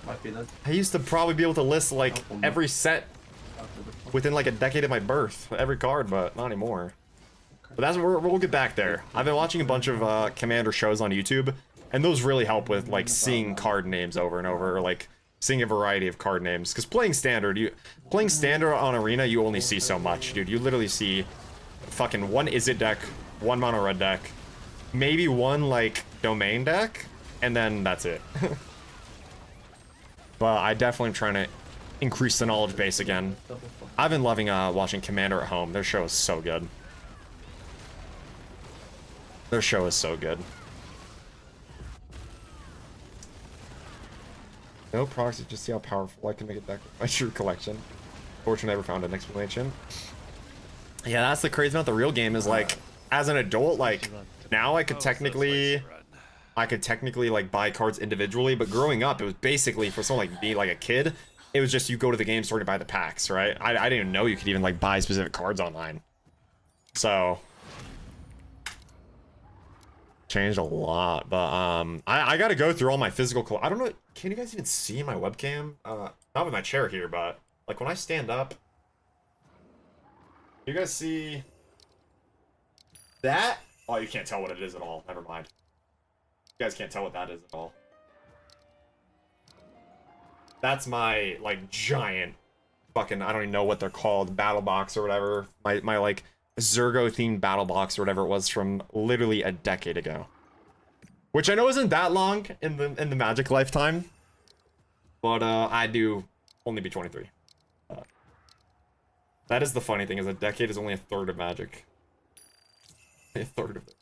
Might be this I used to probably be able to list like every set after the within like a decade of my birth, every card, but not anymore. But that's we'll get back there. I've been watching a bunch of Commander shows on YouTube, and those really help with like seeing card names over and over, or like seeing a variety of card names. Because playing standard on Arena, you only see so much, dude. You literally see fucking one Izzet deck, one mono red deck, maybe one like domain deck, and then that's it. But I definitely am trying to increase the knowledge base again. I've been loving watching Commander at home. Their show is so good. Their show is so good. No proxy, just see how powerful I can make a deck with my true collection. Fortunately, I never found an explanation. Yeah, that's the crazy about the real game is like, as an adult, like now I could technically like buy cards individually, but growing up, it was basically for someone like me, like a kid, it was just you go to the game store to buy the packs, right? I didn't even know you could even like buy specific cards online. So changed a lot, but I gotta go through all my physical I don't know, can you guys even see my webcam? Not with my chair here, but like when I stand up, you guys see that? Oh, you can't tell what it is at all. Never mind. You guys can't tell what that is at all. That's my like giant fucking, I don't even know what they're called, battle box or whatever. My like Zergo themed battle box or whatever it was from literally a decade ago. Which I know isn't that long in the Magic lifetime. But I do only be 23. That is the funny thing, is a decade is only a third of Magic. A third of it.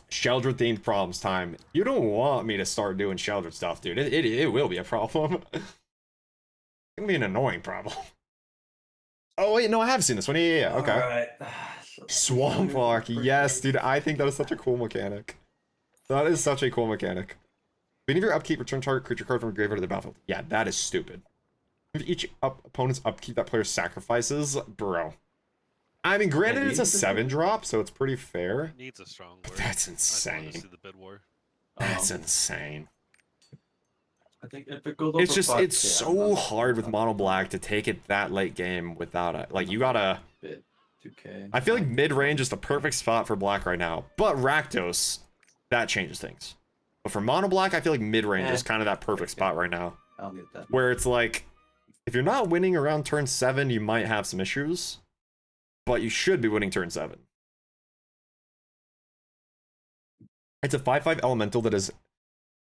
Sheldred themed problems time. You don't want me to start doing Sheldred stuff, dude. It will be a problem. It's gonna be an annoying problem. Oh wait, no, I have seen this one. Yeah, okay. Alright. Swamp Walk, yes, dude. I think that is such a cool mechanic. That is such a cool mechanic. Beginning of your upkeep, return target creature card from your graveyard to the battlefield. Yeah, that is stupid. If each opponent's upkeep that player sacrifices, bro. I mean, granted, it's a 7-drop, so it's pretty fair. Needs a strong But word. that's I insane. want to see the bid war. That's insane. I think if it goes It's over just, 5K, it's I'm so not hard with gonna mono black to take it that late game without it. Like, you gotta... bid 2K. I feel like mid-range is the perfect spot for black right now. But Rakdos, that changes things. But for mono black, I feel like mid-range is kind of that perfect spot right now. I don't need that. Where it's like, if you're not winning around turn 7, you might have some issues. But you should be winning turn 7. It's a 5/5 elemental that is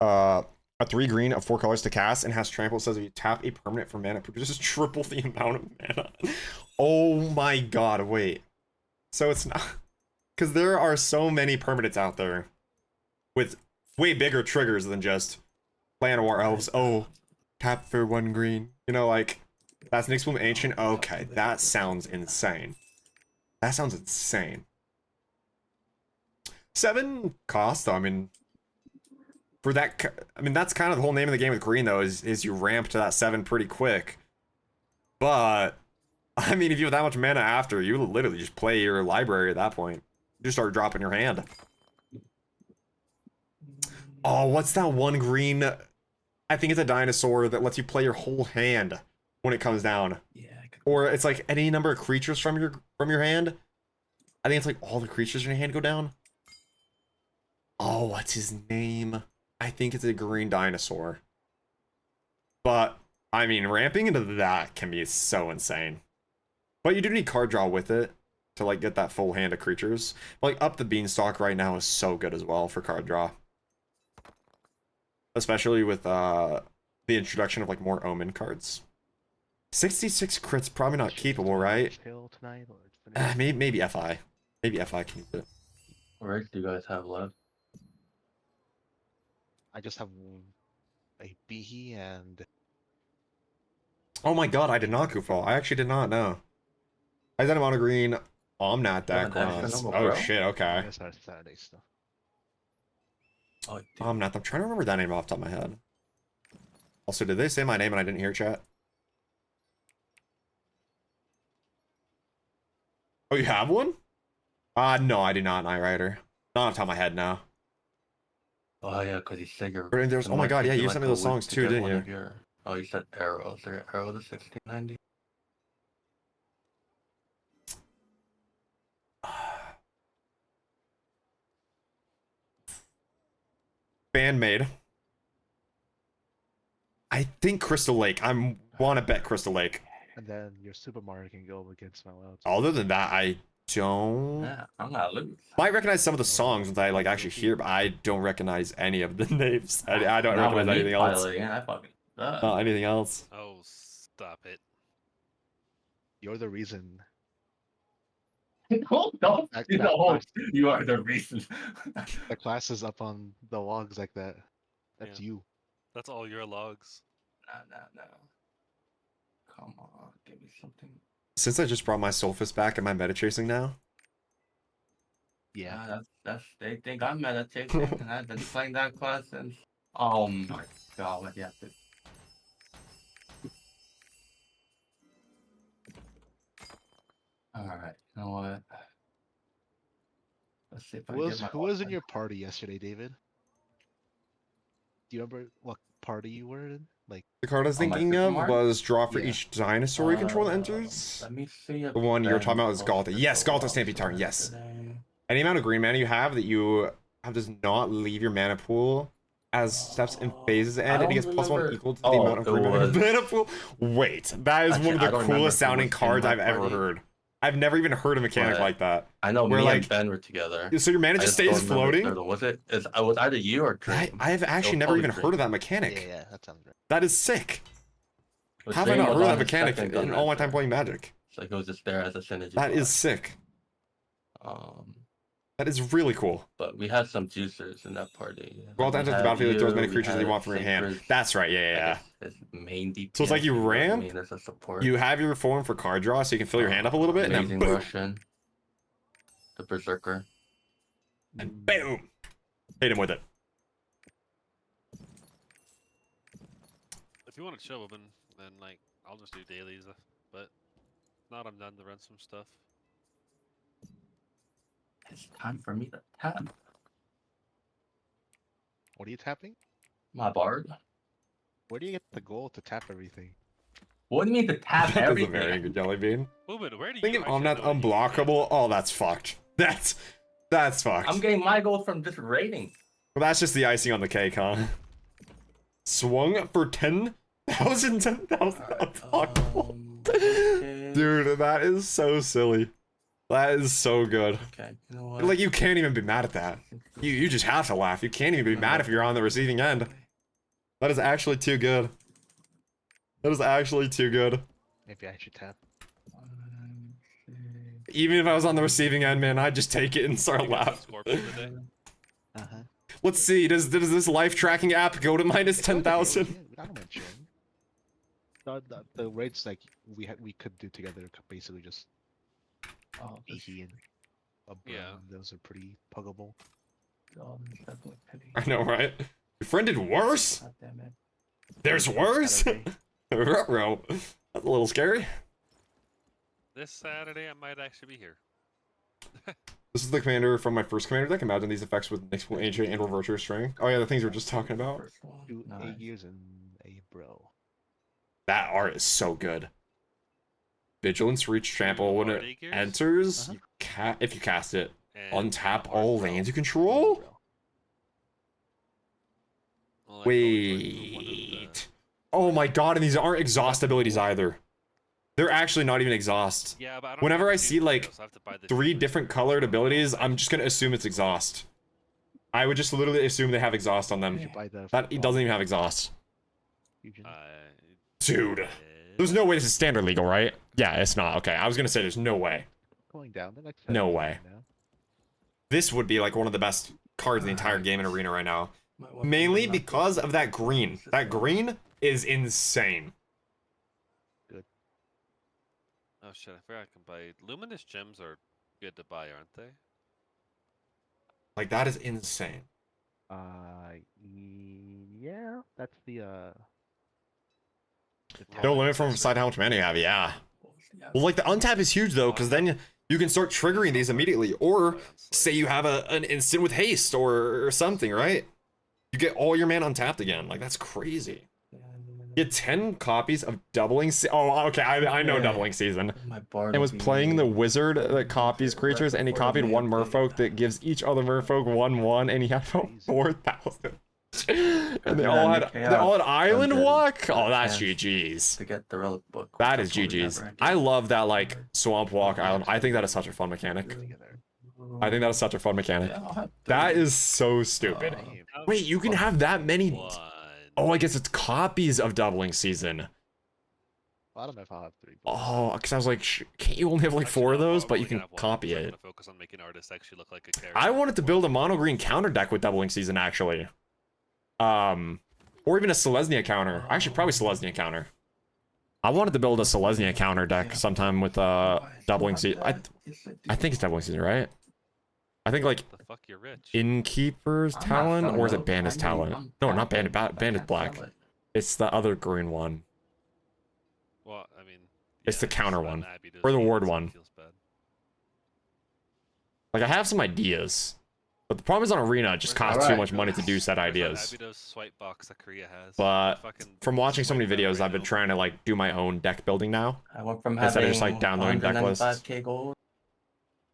a 3 green of 4 colors to cast and has trample. It says if you tap a permanent for mana, it produces triple the amount of mana. Oh my god, wait. So it's not... Because there are so many permanents out there with way bigger triggers than just Land War Elves. Oh, tap for 1 green. You know, like, that's Nyx Bloom Ancient. Okay, that sounds insane. That sounds insane. 7 cost, though, I mean, for that, I mean, that's kind of the whole name of the game with green, though, is you ramp to that 7 pretty quick. But, I mean, if you have that much mana after, you literally just play your library at that point. You just start dropping your hand. Oh, what's that 1 green? I think it's a dinosaur that lets you play your whole hand when it comes down. Yeah. Or it's like any number of creatures from your hand. I think it's like all the creatures in your hand go down. Oh, what's his name? I think it's a green dinosaur. But, I mean, ramping into that can be so insane. But you do need card draw with it to, like, get that full hand of creatures. Like, Up the Beanstalk right now is so good as well for card draw. Especially with the introduction of, like, more Omen cards. 66 crits, probably not keepable, right? Maybe FI. Maybe FI can keep it. What ranks do you guys have left? I just have a Behe and Oh my god, I did not Kufal. I actually did not know. I did a mono green Omnat deck. Oh shit, I okay. guess our Saturday stuff. Oh, Omnat, I'm trying to remember that name off the top of my head. Also, did they say my name and I didn't hear chat? Oh, you have one? No, I do not, Night Rider. Not off the top of my head now. Oh yeah, because you said you're. Or there's, it oh my might god, take yeah, you like sent me a those week songs to too, get didn't one you? of your. Oh, you said Arrow. Is there Arrow to 1690? Bandmade. I think Crystal Lake. I want to bet Crystal Lake. And then your Super Mario can go against my Wild. Other than that, I don't. Yeah, I'm gonna lose. Might recognize some of the songs that I like actually hear, but I don't recognize any of the names. I don't Not recognize with me anything else. piloting, I fucking. Not anything else. Oh, stop it. You're the reason. Don't That- do that the whole. class- You are the reason. The class is up on the logs like that. That's Yeah. you. That's all your logs. No. Come on, give me something. Since I just brought my Soulfist back, am I meta chasing now? Yeah. That's they think I'm meditating, and I've been playing that class since. Oh my god, what do you have to? All right, you know what? Let's see if I Who get my. was in your party yesterday, David? Do you remember what party you were in? Like, The card I was Oh, my thinking Super of Mario? was draw for Yeah. each dinosaur you control that enters. Let me see if The one you were talking about is Ben Galta. posted Yes, the Galta logs Stampede for Tarn, yes. today. Any amount of green mana you have that you have does not leave your mana pool as steps and phases end, and it don't gets +1 remember- equal to the Oh, amount of it green mana was- mana pool. Wait, that is Actually, one of I the don't remember coolest who sounding was in cards my I've ever party. heard. I've never even heard a mechanic But- like that. I know Where, me like- and Ben were together. So your mana I just don't stays remember floating? the third one. Was it? It was either you or Dream. I've actually was never probably even Dream. heard of that mechanic. yeah, that sounds right. That is sick. But How have I Dream not was heard of on that his mechanic second gun in all my master. time playing Magic? It's like it was just there as a synergy. That is block. sick. Um, That is really cool. but we had some juicers in that party. Well, We enters the had battlefield, it throws you, many we creatures that you had want from your hand. Sacred's, That's right, yeah, I yeah, guess, his main DPS. So it's like you know what I ramp, mean, as a support. You have your form for card draw, so you can fill your hand up a little bit, and then Amazing boom, Russian. The Berserker. and boom. Hit him with it. If you want to chill, then like I'll just do dailies. But if not, I'm done to run some stuff. It's time for me to tap What are you tapping? my bard. Where do you get the goal to tap everything? What do you mean to tap That is a everything? very good jelly bean. Boomin, where do you? Thinking I should Omnath know what you unblockable. Oh, that's fucked. That's fucked. I'm getting my gold from just raiding. Well, that's just the icing on the cake, huh? Swung for 10,000, 10,000 unblockable. Okay. Dude, that is so silly. That is so good. Okay, you know what? Like, you can't even be mad at that. You just have to laugh. You can't even be mad if you're on the receiving end. That is actually too good. That is actually too good. Maybe I should tap. Even if I was on the receiving end, man, I'd just take it and start You got some laughing. Scorpion today. Uh-huh. Let's see, does this life tracking app go to minus 10,000? Without mentioning. The raids like we could do together could basically just Oh, this Ehe and a Brel, Yeah. those are pretty puggable. God, this is definitely pity. I know, right? Your friend did worse? God damn it. There's worse? Saturday. Ruh-roh. That's a little scary. This Saturday, I might actually be here. This is the commander from my first commander deck. Imagine these effects with Nyxbloom Ancient and Reverter String. Oh yeah, the things we were just talking about. First one. Two Nice. Aegis and a Brel. That art is so good. Vigilance, Reach, Trample. When it Aegis? enters, Uh-huh. if you cast it, And untap Art all Brel. lands you control? Brel. Well, I can always remove one of Wait. Oh my god, and these aren't exhaust abilities either. They're actually not even exhaust. Yeah, but I don't Whenever have I to see, do like, those, I have to buy the 3 two. different colored abilities, I'm just gonna assume it's exhaust. I would just literally assume they have exhaust on them. You should buy the That it doesn't even have exhaust. Fusion. Dude. There's no way this is standard legal, right? Yeah, it's not. Okay, I was gonna say there's no way. Going down. They're like No 70 way. now. This would be like one of the best cards in the entire game in Arena right now. My weapon Mainly is not because good. of that green. That green is insane. Oh shit, I forgot I can buy. Luminous gems are good to buy, aren't they? Like, that is insane. Yeah, that's the No limit from side how much mana you have, yeah. Well, like, the untap is huge, though, because then you can start triggering these immediately. Or, say you have an instant with haste or something, right? You get all your mana untapped again. Like, that's crazy. Get 10 copies of Doubling Oh, okay, I know Doubling Season. My bard And was playing the wizard that copies creatures, and he copied one merfolk that gives each other merfolk 1/1, and he had about 4,000. And they all had Island Walk? Oh, that's GG's. to get the relic book. That is GG's. I love that, like, Swamp Walk Island. I think that is such a fun mechanic. I think that is such a fun mechanic. That is so stupid. Wait, you can have that many... One. Oh, I guess it's copies of Doubling Season. Well, I don't know if I'll have 3. Oh, because I was like, can't you only have like 4 of those? I'm But only you can gonna have one, copy because I'm it. gonna focus on making artists actually look like a character. I wanted to build a mono green counter deck with Doubling Season, actually. Or even a Selesnya counter. Actually, probably Selesnya counter. I wanted to build a Selesnya counter deck sometime with Doubling Season. I think it's Doubling Season, right? I think like The fuck, you're rich. Innkeeper's Talon, or is it Bandit's Talon? No, not Bandit. Bandit's black. It's the other green one. Well, I mean, It's the yeah, counter just one. letting Abby do Or the his ward thing one. feels bad. Like, I have some ideas. But the problem is on Arena, it just costs too much money to do said Where's that ideas. Abby does swipe box that Korea has? But Fucking from watching so many swipe that videos, right I've been now. trying to like do my own deck building now. I went from Instead having of just, like, downloading deck lists. 195k gold.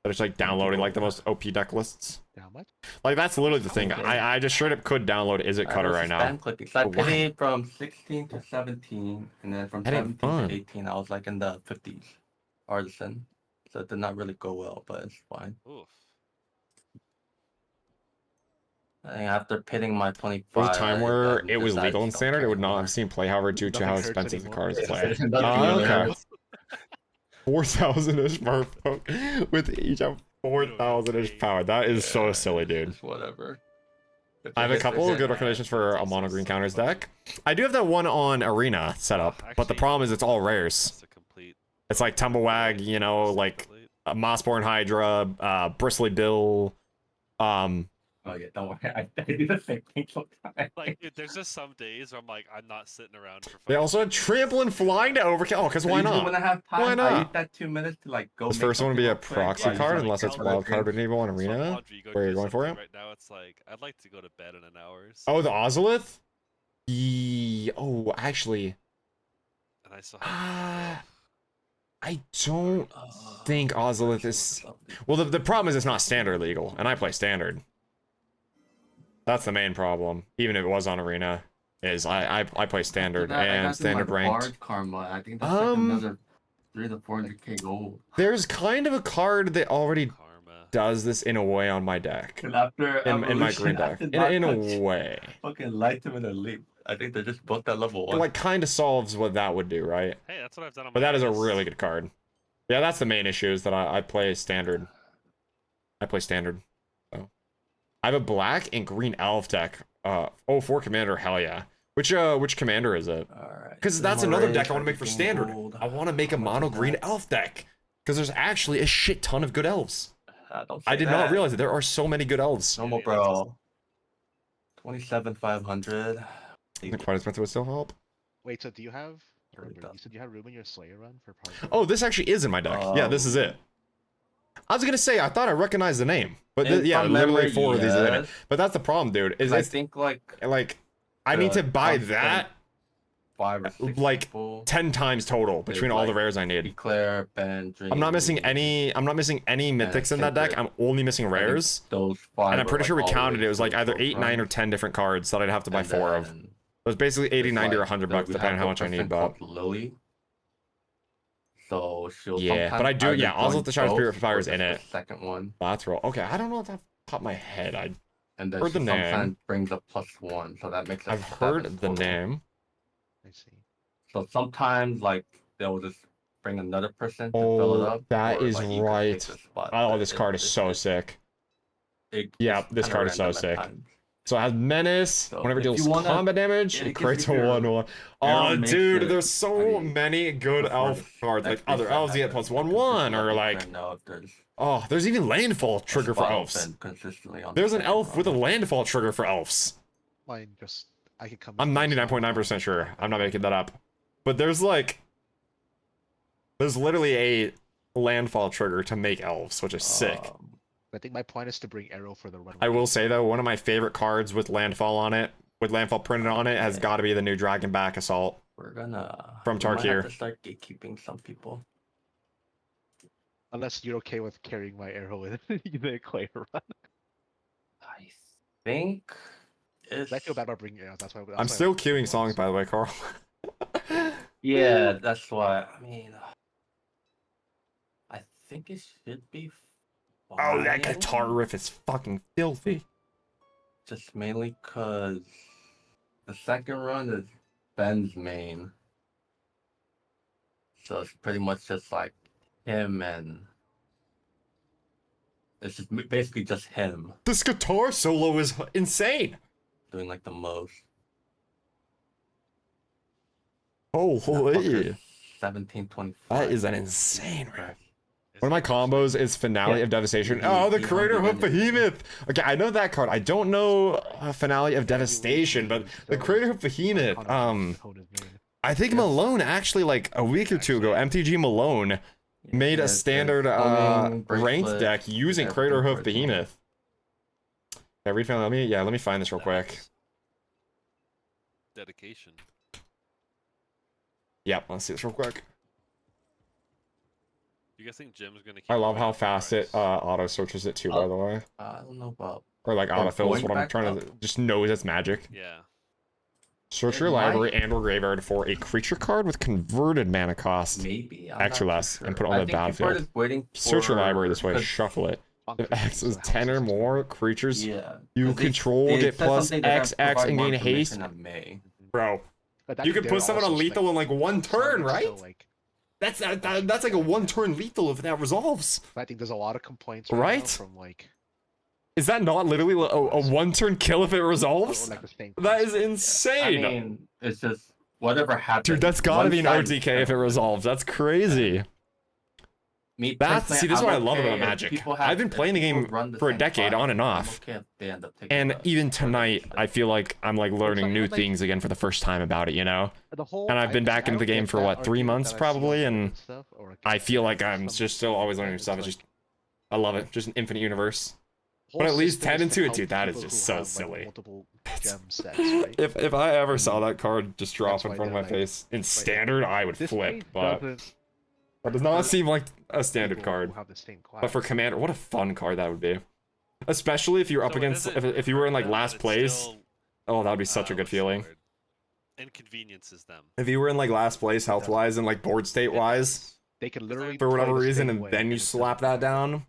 But it's like downloading like the most OP deck lists. How much? Like, that's literally the thing. I just straight up could download Is It Cutter right now. Spam clicking. So I But why? played from 16 to 17, and then from That ain't 17 fun. to 18, I was like in the 50s. Artisan. So it did not really go well, but it's fine. Oof. I think after pitting my 25, There was a time where then it was decided legal in don't standard. It care would not anymore. have seen play, however, due to Nothing how hurts expensive the anymore. cards It play. doesn't Oh, really okay. hurt. 4,000-ish merfolk with each of 4,000-ish power. That is so silly, dude. Just whatever. If I have it a hits, couple it of good hits. recommendations for a mono green counters deck. I do have that one on Arena set up, but the Actually, problem is it's all rares. That's a complete. It's like Tumblewag, you know, like a Mossborn Hydra, Bristly Bill, Oh yeah, don't worry. I do the same thing sometimes. Like, dude, there's just some days where I'm like, I'm not sitting around for. they fucking also had 2 minutes. Trample and Flying to overkill. Oh, because why Usually not? When I have time, Why I not? use that 2 minutes to like go. This make first one would be a something real quick, proxy like, card like, unless it's count wild the card games. enable on So Arena. Audrey, go Where are do you going for something it? Right now, it's like I'd like to go to bed in an hour. Oh, the Ozolith? Oh, actually, And I still have. I don't think Ozolith is... Well, the problem is it's not standard legal, and I play standard. That's the main problem. Even if it was on Arena, is I play standard and standard ranked. Bard Karma. I think that's like another 300 to 400k gold. There's kind of a card that already Karma. does this in a way on my deck. And after In my Evolution, green I deck. did not In a touch way. Fucking Lightning and Elite. I think they're just both at level It 1. like kind of solves what that would do, right? Hey, that's what I've done on But my that is a artists. really good card. Yeah, that's the main issue, is that I play standard. I play standard. So I have a black and green elf deck. For commander, hell yeah. Which commander is it? Alright. Because that's another deck I want to make for standard. I want to make a mono green elf deck. Because there's actually a shit ton of good elves. I did not realize that there are so many good elves. Normal Yeah, that's bro. 27,500. I think quite expensive would still help. Wait, so do you have? Very You tough. said you have room in your Slayer run for part. Oh, this actually is in my deck. Yeah, this is it. I was gonna say I thought I recognized the name, but yeah, From literally memory, 4 of these are in it. yes. But that's the problem, dude. Is I it's think like I need to buy constant that 5 or 6 like people. 10 times total between all the like, rares I need. Declare, Ben, Dream. I'm not missing any mythics in that deck. I'm only missing rares. Those 5 And I'm pretty sure we counted it. It was like either 8, 9, or or 10 different cards that I'd have to buy 4 of. It was basically 80, 90, or 100 bucks, depending on how much I need, but Lily. So she'll yeah, but sometimes I do, either yeah, Ozolith join the Shine both Spirit Fire or is in just it. the second one, that's roll. Okay, I don't know if that's top of my head. and then Heard she the name. sometimes brings a +1, so that makes it I've 7 heard the total. name. I see. So sometimes like they'll just bring another person to fill it Oh, up. that or, is like, you could right. take the spot, Oh, but this card is so sick. Yeah, it's this kinda card is so random at sick. times. So it has Menace. So Whenever it if deals you wanna- combat damage, yeah, it it creates gives a you your 1/1. arrow Oh, makes dude, it- there's so I mean, many good before elf this cards. Like next other reset elves, you get happens, +1/1, or let me like turn know if there's oh, there's even landfall a trigger for spot elves. open consistently on the There's an second elf with a run. landfall trigger for elves. Mine just I could come. I'm 99.9% sure. I'm not making that up. But there's literally a landfall trigger to make elves, which is sick. I think my plan is to bring Arrow for the run. I will say though, one of my favorite cards with landfall on it, with landfall printed on it, has got to be the new Dragonback Assault. We're gonna From we might Tarkir. have to start gatekeeping some people. Unless you're okay with carrying my Arrow in the clay run. I think it's. I feel bad about bringing Arrow. That's why. I'm still queuing songs, by the way, Carl. Yeah, that's why. I mean, I think it should be. Oh, that fine, guitar riff is fucking filthy. Just mainly cause the second run is Ben's main, so it's pretty much just like him and. It's just basically just him This guitar solo is insane. doing like the most. Oh, holy. 1725. That is an insane riff. Is One of my it- combos is Finale Yeah. of Devastation. He- Oh, the he Creator hunted of Behemoth. Okay, I know that card. I don't know Finale of Devastation, but the Creator of Behemoth. I think Yes. Malone actually, like a week or two ago, MTG Malone made Yeah, a standard homing, ranked bracelet, deck using everything Crater Hoof for it. Behemoth. Yeah, read Finale. Let me find this real quick. Nice. Dedication. Yep, let's see this real quick. You guys think Jim's gonna? Keep I love going how up in fast it price? auto searches it too, by the way. I don't know about. Or like Oh, autofills, going what I'm back trying to up? just knows it's magic. Yeah. Search It your library might- and/or graveyard for a creature card with converted mana cost. Maybe. I'm X or not too less, and sure. put it on I the think people are battlefield. just waiting Search your for- library this way, 'cause- shuffle it. If X is 10 or more creatures Yeah. you 'cause they- control they get said plus something they're X, gonna X, provide and more gain haste. information in May. Bro, you could put someone on lethal in like one turn, right? That's like a one-turn lethal if that resolves. I think there's a lot of complaints Right? now from like Is that not literally a one-turn kill if it resolves? like the same That is I insane. mean, it's just whatever happens. Dude, that's gotta one be an side- RTK if it resolves. That's crazy. Me That's personally, see, this is I'm what I love okay about if Magic. people have- I've been if playing the people game run the for a same decade class, on and I'm off. okay if they end up taking And the even further tonight, instead. I feel like I'm like learning new like- things again for the first time about it, you know? the whole. And I've been back I into the don't game get for that what, 3 argument months that I see probably, on and stuff, or like I feel like I'm some- just still always learning it's stuff. It's like- just, I love it. Just an infinite universe. whole But at least system 10 is to into it, help dude, that is people just who so have, like, silly. multiple gem sets, right? If I ever saw that card just drop That's in why front of my they're like- face in right. standard, I would This flip. case But doesn't that does not for seem like a standard people card. who have the same class. But for commander, what a fun card that would be. Especially if you're up So it against, doesn't if you were in like hurt them, last but it's place. still, Oh, that would be such a good what's the feeling. word? Inconveniences them. If you were in like last place health wise and like board state It wise, does. They can literally for whatever play the reason, same and way, then you it slap doesn't that matter. down,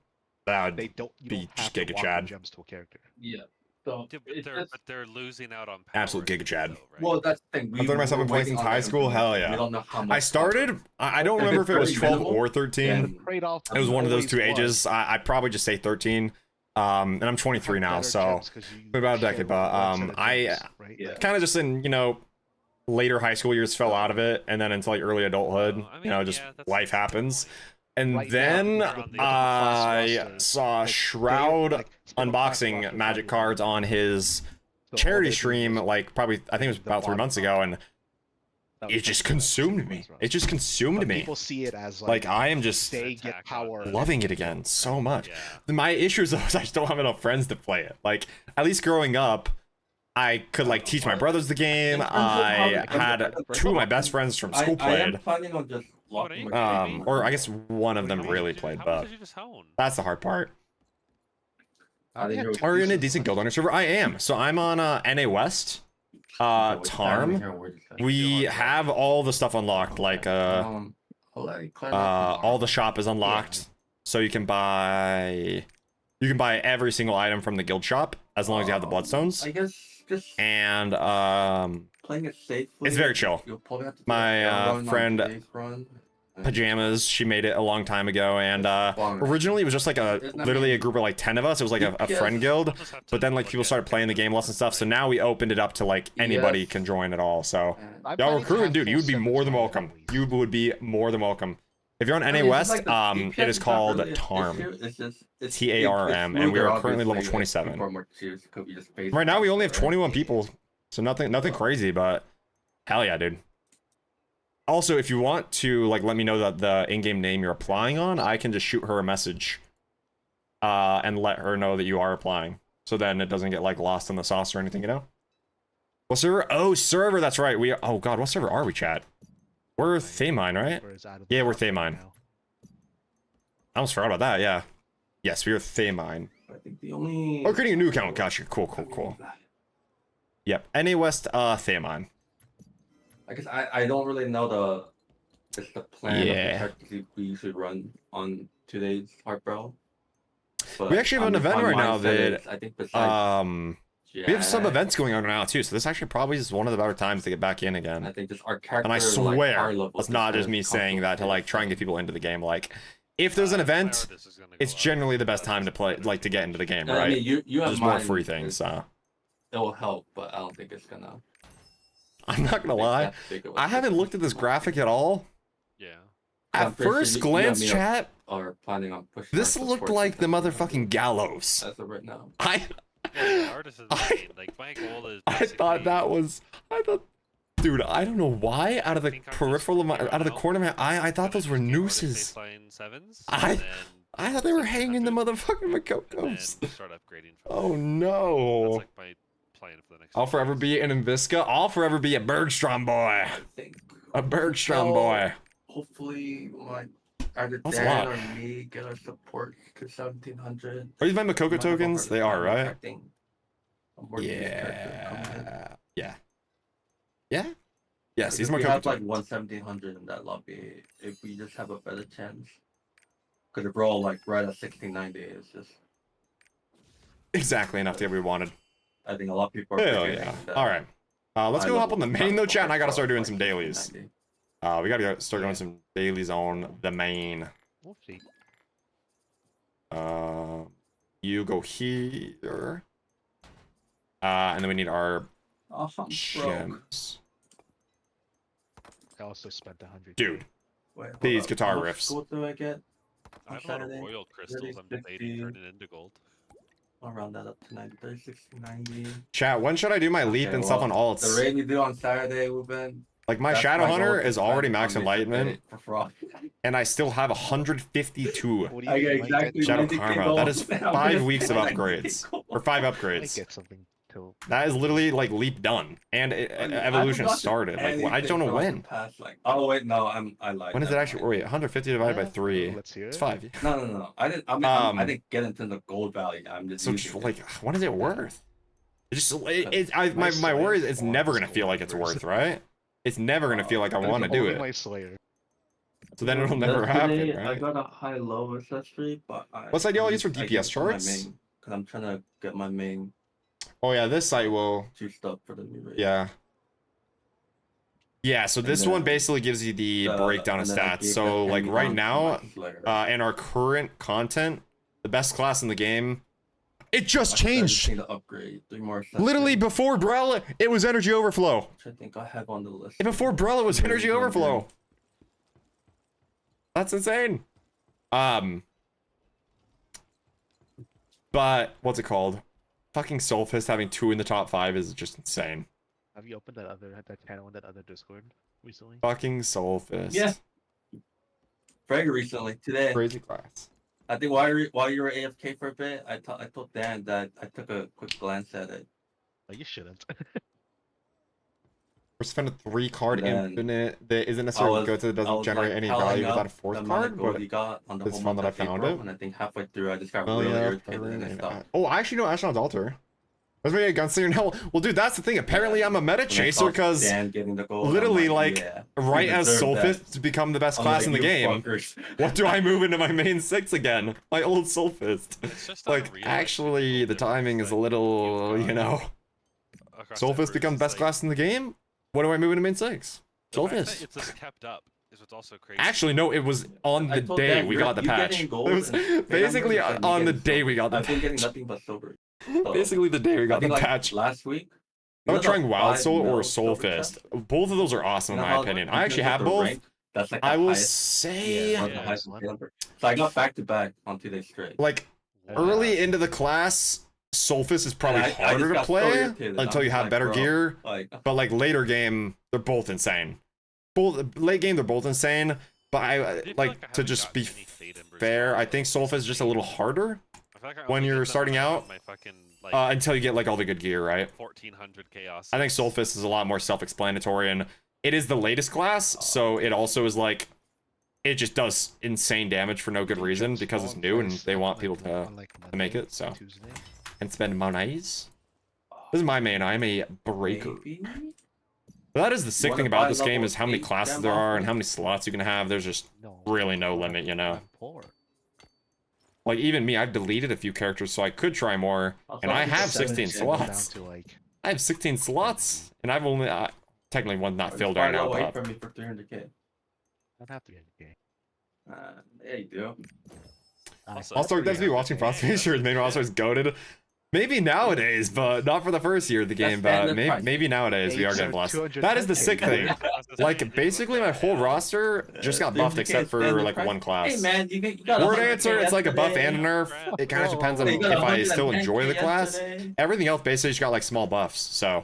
that would They don't. You be don't just have to Giga walk Chad. the gems to a character. Yeah. So Yeah, it's just, but they're losing out on power. Absolute Giga Chad. though, right? well, that's the thing. I've learned myself in playing since high school. Hell yeah. We don't know how much I started. I don't If remember it's if it was very 12 minimal, or 13. then- Trade-off. It was one of those always two was. ages. I'd probably just say 13. And I'm 23 Have now, better so gems 'cause you about a share decade, but, one set of I- gems, right? Yeah. kind of just in, you know, later high school years fell out of it, and then into like early adulthood, Oh, I you know, mean, just yeah, that's life a good happens. point. And Right now, then you're on the I class roster, saw like, Shroud like, split up class unboxing roster Magic probably. cards on his So all charity they do stream, is like probably I think it was the about 3 bottom months up. ago, and That it was just like the consumed super me. class It roster. just consumed But me. people see it as Like I am just they Attack get on power. that. loving it again so much. Yeah. My issues though is I just don't have enough friends to play it. Like at least growing up, I could like teach my brothers the game. In terms of I how- had two of my best friends from school I am played. planning on just What locking are my you- Or I guess one of them How much really did you- played, how much but did you just hone? that's the hard part. I didn't hear what Are you in a said. decent guild owner server? I am. So I'm on NA West. Okay, wait, I didn't Tarm. hear what you said. We have all the stuff unlocked, like I'll let you clear that tomorrow. all the shop is unlocked, so you can buy every single item from the guild shop as long as you have the bloodstones. I guess just And playing it safely. it's very chill. You'll probably have to do My, a run on friend, today's run. Pajamas, she made it a long time ago, and originally it was just like literally a group of like 10 of us. It was like a friend guild, I'll just have to but then like look people at started it. playing the game less and stuff. So now we opened it up to like anybody Yes. can join at all. So And- I'm y'all planning to recruiting, have dude, you full would be servers more than by welcome. that week. You would be more than welcome. If you're on I NA mean, it's West, just like the it is DPS is not called really an Tarm. issue, it's just- it's- TARM, it's and we are smoother, currently level obviously, if 27. people are more serious, it could be just basic Right now we only have right? 21 people, so nothing crazy, but hell yeah, dude. Also, if you want to like let me know that the in-game name you're applying on, I can just shoot her a message and let her know that you are applying. So then it doesn't get like lost in the sauce or anything, you know? What server? Oh, server, that's right. Oh god, what server are we, chat? We're Thamine, right? Yeah, we're Thamine. I almost forgot about that, yeah. Yes, we are Thamine. I think the only. Oh, creating a new account. Gotcha. Cool. Yep. NA West, Thamine. I guess I don't really know the plan of the Yeah. characters we usually run on today's Heartbro. We actually have an event right now that I think besides we have some events going on now too, so this actually probably is one of the better times to get back in I again. think just our character. And I swear, it's not just me saying that to like try and get people into the game. Like, if there's an event, it's generally the best time to play, like to get into the game, No, right? I mean, you have There's more mine, free things, so. It will help, but I don't think it's gonna. I'm not gonna make lie, that big of a I haven't difference looked at this in my graphic opinion. at all. Yeah. I'm At pretty sure first you glance, and me chat, are planning on pushing. this our looked support like the to motherfucking gallows. as of right now. Yeah, the artist is insane. Like my goal is. I thought that was. Dude, I don't know why. Out of the think I'm just peripheral of my, figuring out of the out. corner of my eye, I thought those were nooses. I thought they were hanging the motherfucking Makokos. And start upgrading. From Oh there. no. That's like my plan for the next. I'll few forever years. be an Invisca. I'll forever be a Bergstrom boy. I think. A Bergstrom So, boy. Hopefully, either That's a Dan lot. or me get our support to 1700. Are these my Makoko tokens? They are, right? I'm working this character coming in. Yeah. Yes, these If we Makoko have like tokens. 1700 in that lobby, if we just have a better chance. Because if we're all like right at 1690, it's just. Exactly enough to get what we wanted. I think a lot of people are. Hell forgetting yeah. that Alright. Let's high go hop on level the main though, is chat, and I gotta not start doing like some dailies. 1690. We gotta start doing some dailies on the main. We'll see. You go here. And then we need our Oh, I'm broke. gems. I also spent 100. Dude, Wait, hold these up. guitar How much riffs. gold do I get? I on have a lot of Saturday? royal crystals. I'm 30, debating 60. turning into gold. I'll round that up to 90, 30, 60, 90. Chat, when should I do my leap Okay, and stuff on well, The alts? raid we do on Saturday, we've been. Like my that's Shadow my goal Hunter to is spend already on max this enlightenment, update for fraud. and I still have 152. What do I you get think? exactly Shadow 90K Karma. gold, That is and I'm 5 gonna weeks of spend 90K upgrades. gold. Or 5 Might upgrades. get something till. That is literally like leap done. And I mean, I evolution haven't gotten started. Like, I just don't know anything for, like, when. the past, like, oh wait, no, I lied. When is it never actually? mind. Wait, 150 divided by Yeah, 3. Let's hear It's it. 5. No. I didn't. I mean, I didn't get into the gold value. I'm just So using like, what is it worth? It just my My worry is Slayer it's never wants gonna feel like it's gold worth, right? It's never gonna feel like I There's want to do Only it. my Slayer. So then it'll never happen, Yesterday, I right? got a high-low ancestry, but What side do y'all use for DPS charts? charts? Because I'm trying to get my main Oh yeah, this site will. juiced up for the new raid. Yeah. Yeah, so this And one then, basically gives you the breakdown of and then I stats. gave So that like Henry right on to now, my Slayer. in our current content, the best class in the game, it just I started changed. seeing the upgrade, 3 more ancestry, Literally before Brel, it was energy overflow. which I think I have on the list. And before Brel, it was Very energy good, overflow. That's insane. But what's it called? Fucking Soulfist having 2 in the top 5 is just insane. Have you opened that channel in that other Discord recently? Fucking Soulfist. Yeah. Very recently, today. Crazy class. I think while you were AFK for a bit, I told Dan that I took a quick glance at it. Oh, you shouldn't. We're spending a 3-card Then infinite that isn't necessarily good, so it I doesn't was, generate like, any tallying value without a up 4th the amount card, of gold but you got on the it's whole fun month that I of found April, it. and I think halfway through I just got Oh really yeah. irritated and I stopped. Oh, I actually know Ashnod's Altar. Let's make a gunslinger now. Well, dude, that's the thing. Apparently, I'm a meta When I chaser saw because Dan getting the gold, I'm literally, like, yeah, right you as deserve that. Soulfist to become the best I'm class like, in the "You game, fuckers." what do I move into my main 6 again? My old Soulfist. It's just Like, unreal, actually, how the different timing it's is a like little, you've you got know. across Soulfist efforts, becomes it's best like- class in the game? What do I move into main 6? the fact that Soulfist. It's just kept up is what's also crazy. Actually, no, it was on I the told day Dan, we you're- got the you patch. getting It gold was and big basically numbers, and you on the getting day silver. we got the I've been getting patch. nothing but silver. So, Basically the day we I got the think, like, patch. last week. I'm you know trying the Wild 5 Soul or mil Soul silver Fist. chest? Both of those are awesome You in know my how, opinion. in I actually terms of have the both. rank, that's like the I will highest, say, one of the Yeah, highest one. number. So I got back to back on 2 days straight. like, Wow. early into the class, Soulfist is probably And I just harder to got so play irritated. until I'm you have like, better bro, gear. Like, But like later game, they're both insane. Both late game, they're both insane. But I I feel like I to haven't just gotten be any Fate Embers fair. yet. I think Soulfist is just a little harder. I feel fact I when only you're did them starting when I out, found my fucking, like, until you get like all the good gear, right? 1400 chaos. I think Soulfist is a lot more self-explanatory, and it is the latest class, so it also is like, it just does insane damage for no good reason because it's new and they want people to make it. So Tuesday. and spend monies. This is my main. I'm a breaker. Maybe? But that is the sick Wanna thing about buy this game level is how many 8 classes gem there are offers? and how many slots you can have. There's just No. really no limit, you know. I'm poor. Like even me, I've deleted a few characters so I could try more, I'll and I probably have put 16 7 Go gems. down slots. to like I have 16 slots, and I've only technically one's not Just filled buy right now. level 8 But for me for 300k. I don't have to get a game. Yeah, you do. Also, also, that's me watching Frostface. Sure, his main roster is goated. Maybe nowadays, but not for the first year of the game. That's But standard price. maybe nowadays we are getting blessed. That is the sick thing. Like basically, my whole roster just got buffed 300K except for standard like price. one class. Hey man, you got Word 100K answer, it's like a buff and a nerf. yesterday. It kind of depends on You if got I still 110K enjoy the class. yesterday. Everything else basically just got like small buffs. So,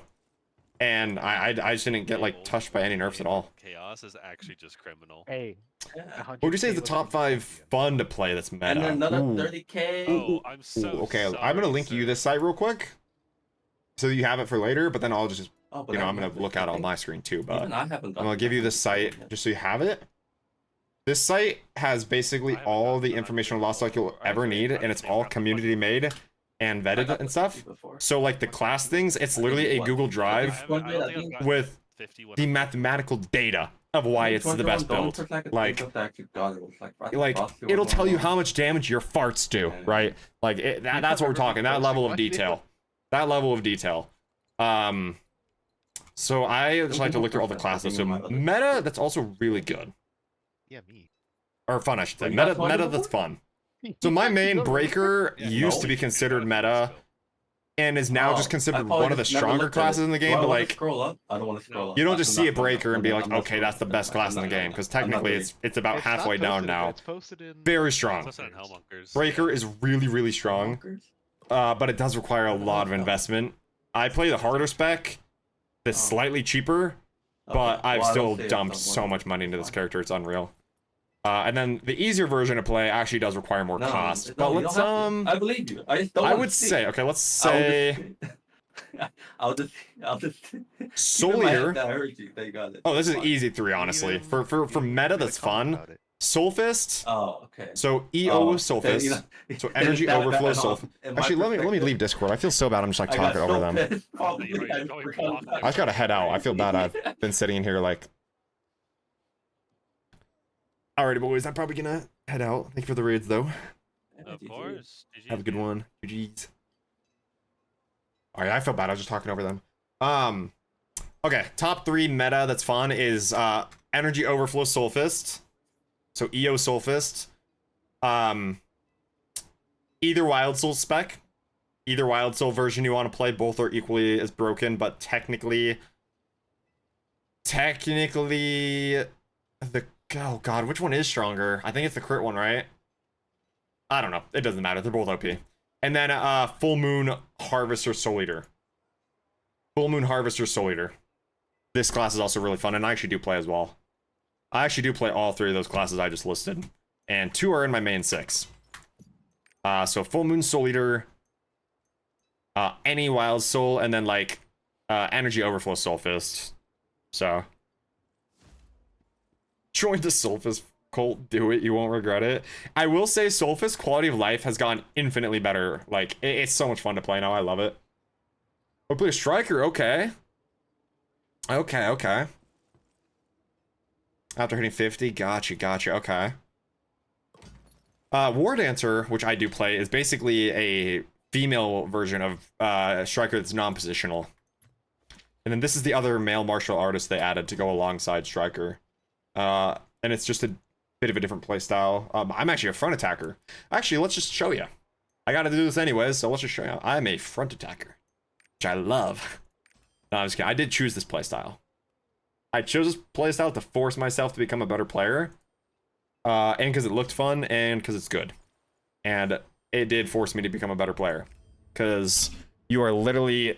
and I just didn't get like touched by any nerfs at all. Chaos is actually just criminal. Hey, Yeah. What would you say is the top 5 fun to play that's meta? And then another Ooh. 30k. Oh, I'm so Ooh, okay, I'm sorry, gonna link sir. you this site real quick, so you have it for later. But then I'll just, Oh, but you know, I I'm gonna haven't- look at it on my screen too. But Even I haven't I'm gotten gonna give you that this site yet. just so you have it. This site has basically I haven't all gotten the that information on yet. Lost Ark you'll ever Actually, need, I and it's think all I'm community made and I vetted got and the stuff. 50 before. So like the class things, it's literally a Google Drive I don't think I've gotten with 51 the mathematical data of why it's the best build. Like it'll tell you how much damage your farts do, Yeah. right? Like that's what we're talking. That level of detail. That level of detail. So I just like to look through all the classes. So meta, that's also really good. Yeah, me. Or fun, I should say. Well, you got Meta, 20 meta that's before? fun. So my main breaker Yeah, used no. to be considered meta and is now just considered I probably one of the just never stronger looked at classes it. in the Do game, I but wanna like scroll up? I don't want to scroll up. you don't just I'm see a not gonna- breaker and be like, I'm not okay, that's the scrolling. best class in I'm the not game, gonna- because I'm not technically really- it's about It's not halfway down posted, now. It's posted in. Very strong. It's also in Hellmonkers. Breaker is really, really strong, but it does require a lot of investment. I play the harder spec, that's Oh. slightly cheaper, but Okay. I've Well, I still don't see it dumped on so one. much money into this Fine. character, it's unreal. And then the easier version to play actually does require more cost. No, But you let's don't have to. I believe you. I just don't. I wanna would see say, it. okay, let's I'll say just. Soul Keep in my head Eater. that I heard you. They got it. Oh, this is Fine. easy 3, honestly. For meta that's fun. Soul Fist. Oh, okay. So EO Soul then, Fist. you know, So then energy that- overflow that- Soul. in my Actually, let me perspective, leave Discord. I feel so bad. I'm just like I got talking over so them. pissed, probably, You're I going forgot off. about I just gotta head out. I feel bad. crazy. I've been sitting in here like. Alrighty, boys. I'm probably gonna head out. Thank you for the raids, though. Of course. GG, Have a good dude. one. GG's. Alright, I feel bad. I was just talking over them. Okay, top 3 meta that's fun is Energy Overflow Soul Fist. So EO Soul Fist. Either Wild Soul spec. Either Wild Soul version you want to play. Both are equally as broken, but technically, the oh god, which one is stronger? I think it's the crit one, right? I don't know. It doesn't matter. They're both OP. And then Full Moon Harvester Soul Eater. Full Moon Harvester Soul Eater. This class is also really fun, and I actually do play as well. I actually do play all 3 of those classes I just listed, and 2 are in my main 6. So Full Moon Soul Eater, any Wild Soul, and then like Energy Overflow Soul Fist. So join the Soul Fist cult. Do it. You won't regret it. I will say Soul Fist quality of life has gone infinitely better. Like it's so much fun to play now. I love it. Oh, play a striker. Okay. Okay. After hitting 50, gotcha. Okay. War Dancer, which I do play, is basically a female version of striker that's non-positional. And then this is the other male martial artist they added to go alongside striker. And it's just a bit of a different playstyle. I'm actually a front attacker. Actually, let's just show you. I gotta do this anyways, so let's just show you. I'm a front attacker, which I love. No, I'm just kidding. I did choose this playstyle. I chose this playstyle to force myself to become a better player. And because it looked fun, and because it's good. And it did force me to become a better player. Because you are literally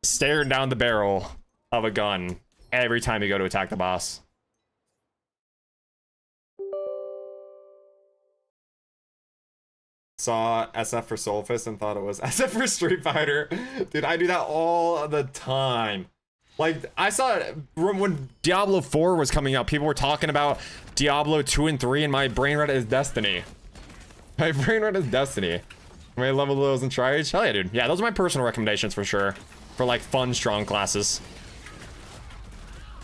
staring down the barrel of a gun every time you go to attack the boss. saw SF for Soulfist and thought it was SF for Street Fighter. Dude, I do that all the time. Like, I saw it when Diablo 4 was coming out. People were talking about Diablo 2 and 3, and my brain read it as Destiny. My brain read it as Destiny. Am I level those and try each? Hell yeah, dude. Yeah, those are my personal recommendations for sure. For, like, fun, strong classes.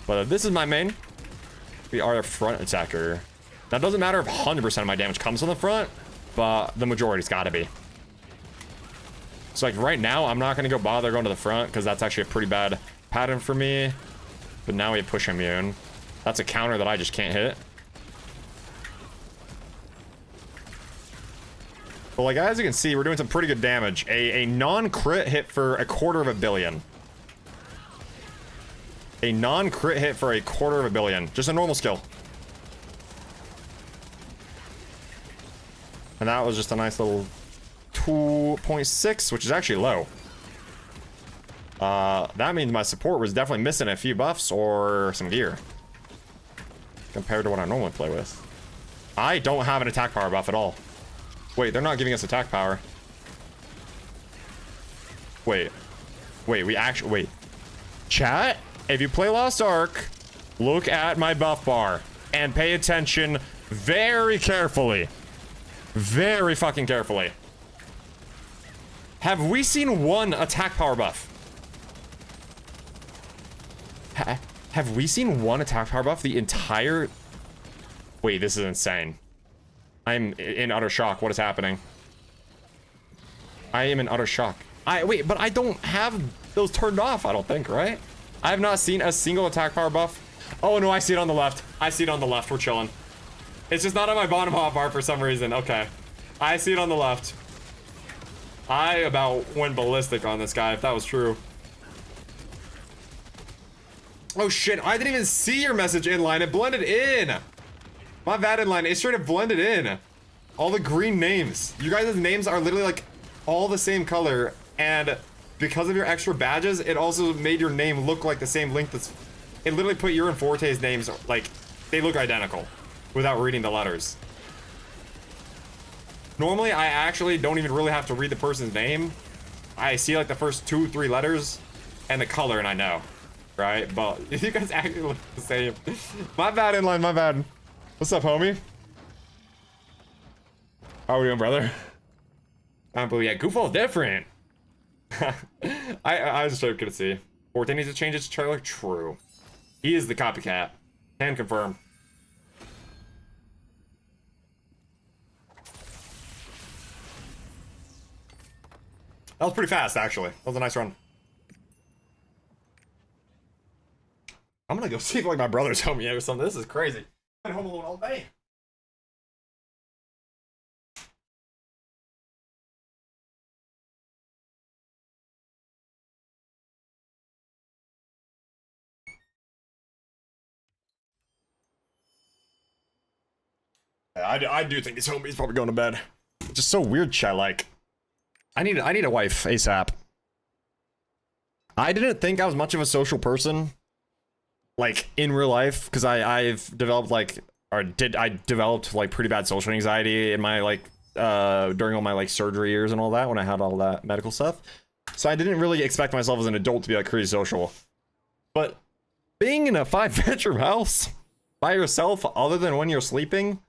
But this is my main. We are a front attacker. Now, it doesn't matter if 100% of my damage comes from the front, but the majority's gotta be. So, like, right now, I'm not gonna go bother going to the front, because that's actually a pretty bad pattern for me. But now we have push immune. That's a counter that I just can't hit. But like, as you can see, we're doing some pretty good damage. A non-crit hit for a $250 million. A non-crit hit for a $250 million. Just a normal skill. And that was just a nice little 2.6, which is actually low. That means my support was definitely missing a few buffs or some gear. Compared to what I normally play with. I don't have an attack power buff at all. Wait, they're not giving us attack power. Wait, we actually, wait. Chat, if you play Lost Ark, look at my buff bar and pay attention very carefully. Very fucking carefully. Have we seen one attack power buff? Have we seen one attack power buff the entire... Wait, this is insane. I'm in utter shock. What is happening? I am in utter shock. Wait, but I don't have those turned off, I don't think, right? I have not seen a single attack power buff. Oh, no, I see it on the left. I see it on the left. We're chilling. It's just not on my bottom hotbar for some reason. Okay. I see it on the left. I about went ballistic on this guy, if that was true. Oh, shit. I didn't even see your message inline. It blended in. My bad inline. It straight up blended in. All the green names. You guys' names are literally like all the same color. And because of your extra badges, it also made your name look like the same length as... It literally put your and Forte's names, like, they look identical without reading the letters. Normally, I actually don't even really have to read the person's name. I see like the first 2-3 letters and the color and I know. Right? But you guys actually look the same. My bad, inline, my bad. What's up, homie? How are we doing, brother? But yeah, Goofball's different. I was just gonna see. Forte needs to change its trailer. True. He is the copycat. Can confirm. That was pretty fast, actually. That was a nice run. I'm gonna go see if like my brother's home yet or something. This is crazy. I've been home alone all day. I do think his homie's probably going to bed. It's just so weird, chat. Like, I need a wife ASAP. I didn't think I was much of a social person, like in real life, because I've developed like, I developed like pretty bad social anxiety in my like during all my like surgery years and all that when I had all that medical stuff. So I didn't really expect myself as an adult to be like crazy social. But being in a 5-bedroom house by yourself, other than when you're sleeping.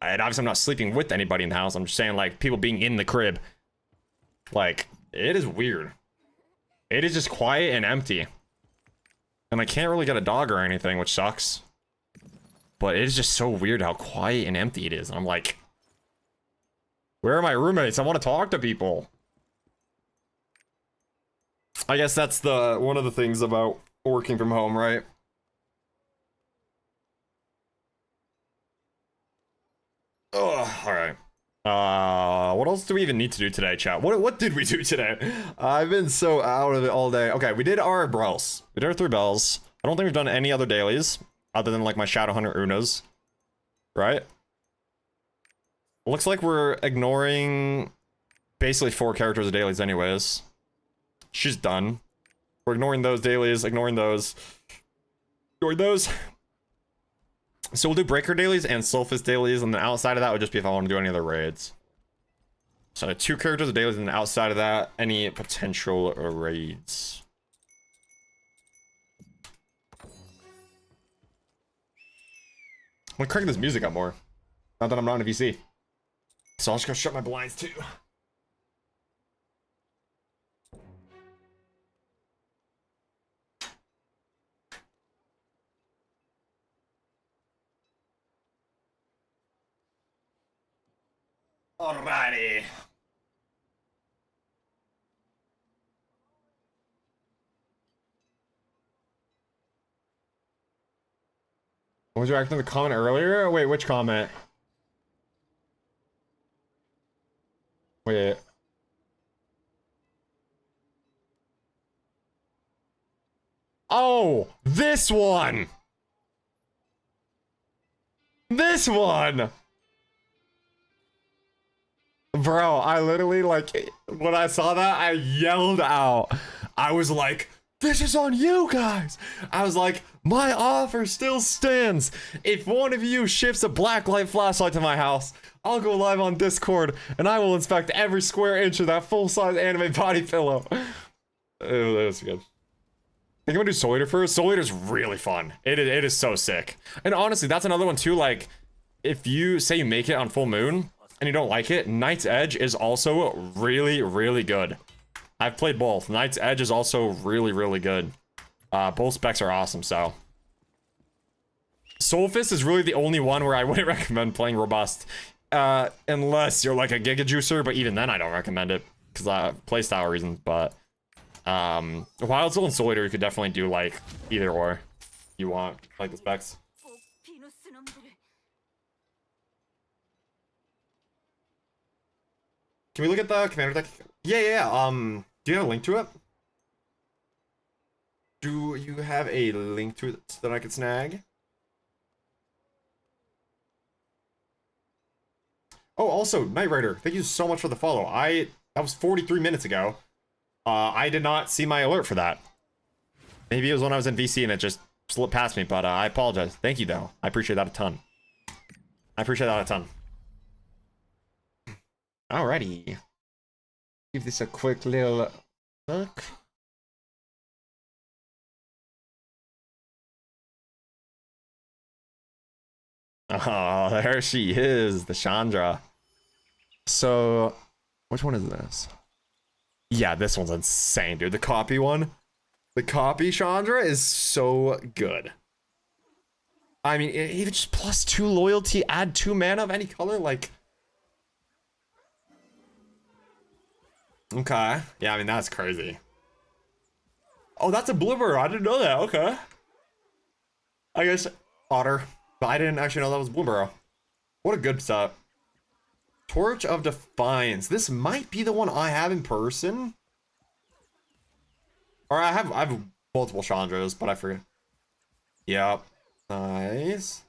And obviously I'm not sleeping with anybody in the house. I'm just saying like people being in the crib. Like, it is weird. It is just quiet and empty. And I can't really get a dog or anything, which sucks. But it is just so weird how quiet and empty it is. And I'm like, where are my roommates? I want to talk to people. I guess that's one of the things about working from home, right? Ugh, all right. What else do we even need to do today, chat? What did we do today? I've been so out of it all day. Okay, we did our Brels. We did our 3 bells. I don't think we've done any other dailies other than like my Shadowhunter Unas. Right? Looks like we're ignoring basically 4 characters of dailies anyways. She's done. We're ignoring those dailies, ignoring those. Ignoring those. So we'll do Breaker dailies and Sulfus dailies, and then outside of that would just be if I want to do any other raids. So 2 characters a dailies, and outside of that, any potential raids. I'm gonna crank this music up more. Not that I'm not in a VC. So I'll just go shut my blinds too. Alrighty. What was your reaction to the comment earlier? Wait, which comment? Wait. Oh, this one! This one! Bro, I literally, like, when I saw that, I yelled out. I was like, this is on you guys! I was like, my offer still stands. If one of you ships a blacklight flashlight to my house, I'll go live on Discord, and I will inspect every square inch of that full-size anime body pillow. It was good. I think I'm gonna do Soul Eater first. Soul Eater's really fun. It is so sick. And honestly, that's another one too, like, if you say you make it on full moon, and you don't like it, Knight's Edge is also really, really good. I've played both. Knight's Edge is also really, really good. Both specs are awesome, so. Soul Fist is really the only one where I wouldn't recommend playing Robust. Unless you're like a Giga Juicer, but even then I don't recommend it. Because playstyle reasons, but. Wild Soul and Soul Eater, you could definitely do like either or. You want, like the specs. Can we look at the commander deck? Yeah. Do you have a link to it? Do you have a link to it that I could snag? Oh, also, Knight Rider, thank you so much for the follow. That was 43 minutes ago. I did not see my alert for that. Maybe it was when I was in VC and it just slipped past me, but I apologize. Thank you, though. I appreciate that a ton. Alrighty. Give this a quick little look. Oh, there she is, the Chandra. So, which one is this? Yeah, this one's insane, dude. The copy one. The copy Chandra is so good. I mean, even just +2 loyalty, add 2 mana of any color, like... Okay. Yeah, I mean, that's crazy. Oh, that's a bloomer. I didn't know that. Okay. I guess Otter. But I didn't actually know that was Bloomborough. What a good set. Torch of Defiance. This might be the one I have in person. Or I have multiple Chandras, but I forget. Yep. Nice.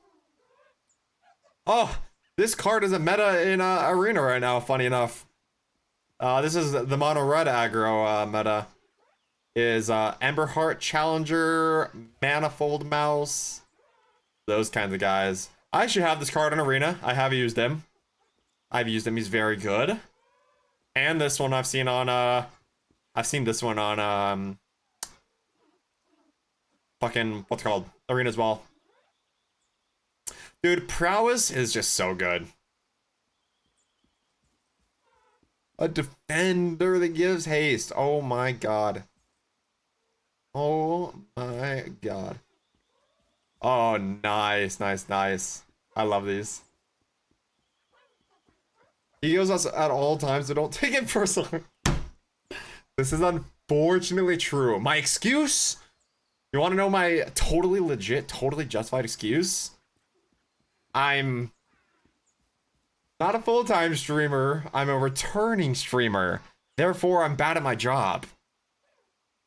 Oh, this card is a meta in Arena right now, funny enough. This is the mono red aggro meta. Is Emberheart Challenger, Manifold Mouse, those kinds of guys. I actually have this card in Arena. I have used him. I've used him. He's very good. And this one I've seen on I've seen this one on fucking what's it called? Arena as well. Dude, Prowess is just so good. A defender that gives haste. Oh my god. Oh my god. Oh, nice, nice, nice. I love these. He heals us at all times, so don't take it personally. This is unfortunately true. My excuse? You want to know my totally legit, totally justified excuse? I'm not a full-time streamer. I'm a returning streamer. Therefore, I'm bad at my job.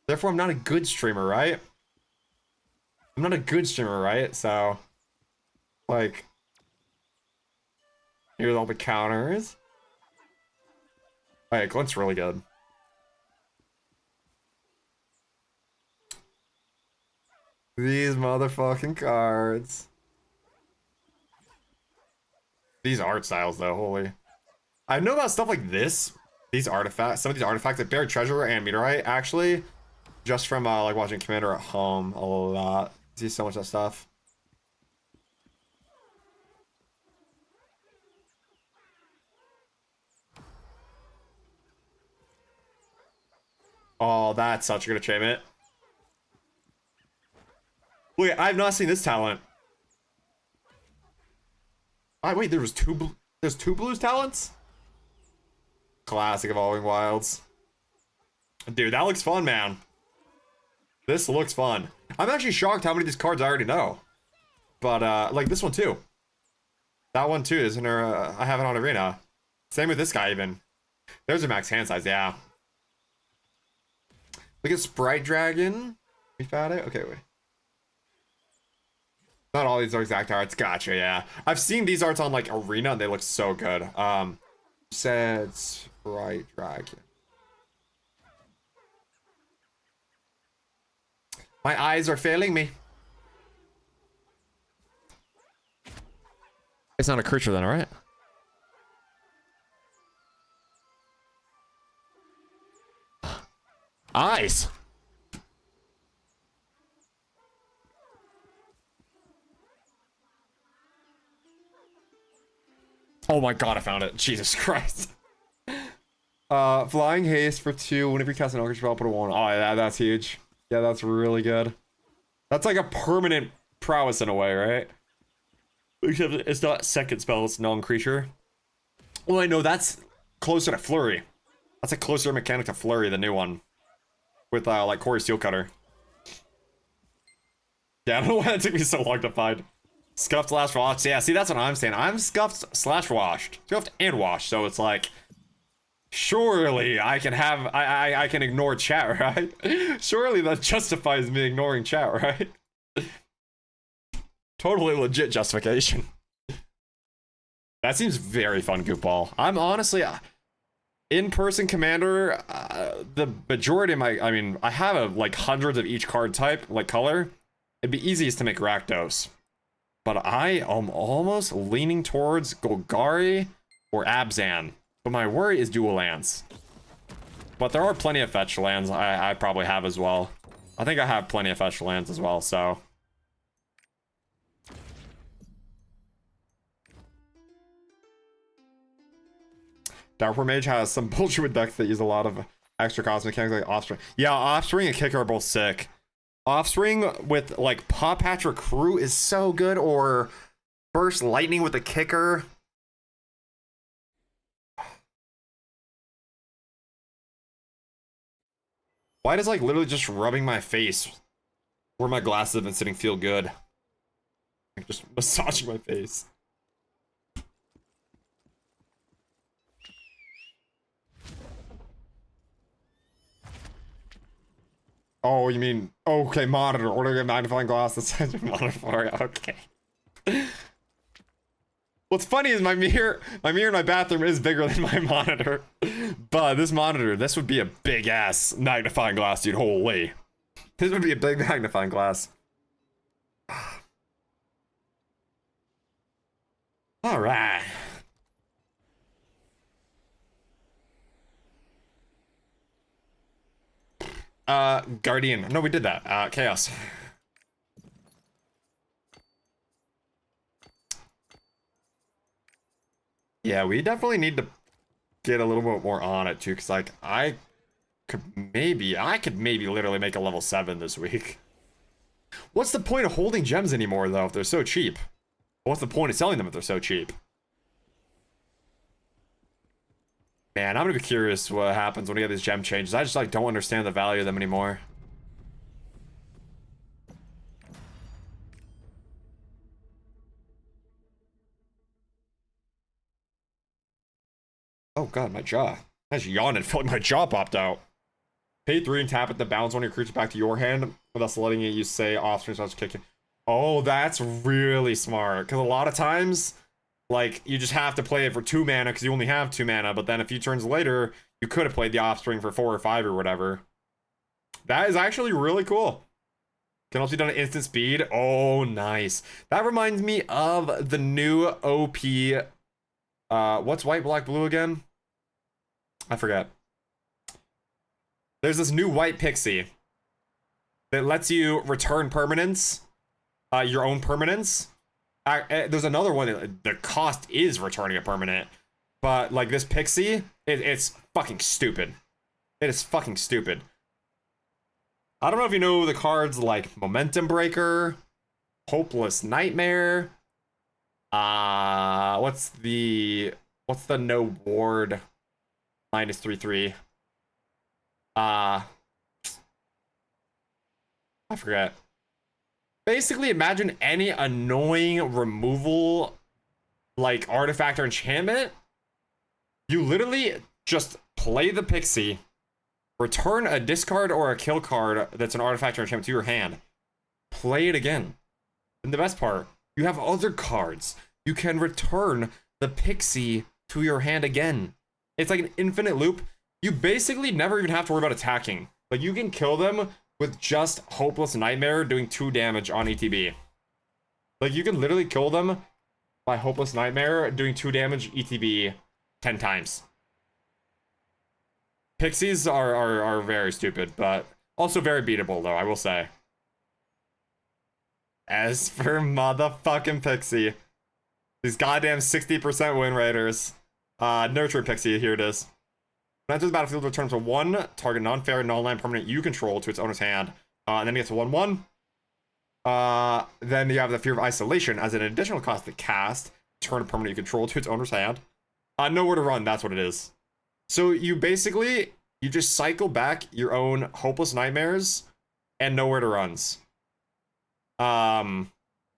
Therefore, I'm not a good streamer, right? I'm not a good streamer, right? So, like, here's all the counters. Alright, Glint's really good. These motherfucking cards. These art styles, though, holy. I know about stuff like this. These artifacts, some of these artifacts, like buried treasure and meteorite, actually, just from like watching Commander at home a lot. See so much of that stuff. Oh, that's such a good achievement. Wait, I've not seen this talent. Wait, there's two blues talents? Classic Evolving Wilds. Dude, that looks fun, man. This looks fun. I'm actually shocked how many of these cards I already know. But, like this one too. That one too, isn't there? I have it on Arena. Same with this guy even. There's a max hand size, yeah. Look at Sprite Dragon. We found it? Okay, wait. Not all these are exact arts. Gotcha, yeah. I've seen these arts on like Arena and they look so good. Said Sprite Dragon. My eyes are failing me. It's not a creature then, alright? Eyes! Oh my god, I found it. Jesus Christ. Flying haste for 2. Whenever you cast an creature spell, put a 1. Oh, yeah, that's huge. Yeah, that's really good. That's like a permanent prowess in a way, right? Except it's not second spell, it's non-creature. Well, I know that's closer to Flurry. That's a closer mechanic to Flurry, the new one. With, like, Corey Steelcutter. Yeah, I don't know why it took me so long to find. Scuffed slash washed. Yeah, see, that's what I'm saying. I'm scuffed slash washed. Scuffed and washed, so it's like... Surely I can have... I can ignore chat, right? Surely that justifies me ignoring chat, right? Totally legit justification. That seems very fun, Goopball. I'm honestly... in-person Commander, the majority of my... I mean, I have like hundreds of each card type, like color. It'd be easiest to make Rakdos. But I am almost leaning towards Golgari or Abzan. But my worry is dual lands. But there are plenty of fetch lands I probably have as well. I think I have plenty of fetch lands as well, so... Downpour Mage has some bullshit with decks that use a lot of extra cost mechanics like Offspring. Yeah, Offspring and Kicker are both sick. Offspring with like Paw Patcher Crew is so good, or Burst Lightning with the Kicker. Why does like literally just rubbing my face where my glasses have been sitting feel good? Like just massaging my face. Oh, you mean, okay, monitor. Order a magnifying glass the size of monitor for it. Okay. What's funny is my mirror in my bathroom is bigger than my monitor. But this monitor, this would be a big ass magnifying glass, dude. Holy. This would be a big magnifying glass. All right. Guardian. No, we did that. Chaos. Yeah, we definitely need to get a little bit more on it too, because like I could maybe literally make a level 7 this week. What's the point of holding gems anymore though if they're so cheap? What's the point of selling them if they're so cheap? Man, I'm gonna be curious what happens when we get these gem changes. I just like don't understand the value of them anymore. Oh god, my jaw. I just yawned and felt like my jaw popped out. Pay 3 and tap it to bounce one of your creatures back to your hand, thus letting you say offspring starts kicking. Oh, that's really smart. Because a lot of times, like, you just have to play it for 2 mana because you only have 2 mana, but then a few turns later, you could have played the offspring for 4 or 5 or whatever. That is actually really cool. Can also be done at instant speed. Oh, nice. That reminds me of the new OP What's white, black, blue again? I forget. There's this new white pixie that lets you return permanents, your own permanents. There's another one that the cost is returning a permanent, but like this pixie, it's fucking stupid. It is fucking stupid. I don't know if you know the cards like Momentum Breaker, Hopeless Nightmare. What's the no ward -3/3? I forget. Basically, imagine any annoying removal, like artifact or enchantment. You literally just play the pixie, return a discard or a kill card that's an artifact or enchantment to your hand, play it again. And the best part, you have other cards. You can return the pixie to your hand again. It's like an infinite loop. You basically never even have to worry about attacking. Like, you can kill them with just Hopeless Nightmare doing 2 damage on ETB. Like, you can literally kill them by Hopeless Nightmare doing 2 damage ETB 10 times. Pixies are very stupid, but also very beatable, though, I will say. As for motherfucking Pixie, these goddamn 60% win raters. Nurturing Pixie, here it is. When it enters the battlefield, returns a 1 target non-fair non-land permanent you control to its owner's hand. And then it gets a 1/1. Then you have the Fear of Isolation as an additional cost to cast. Turn a permanent you control to its owner's hand. Nowhere to run, that's what it is. So you basically, you just cycle back your own Hopeless Nightmares and nowhere to runs. And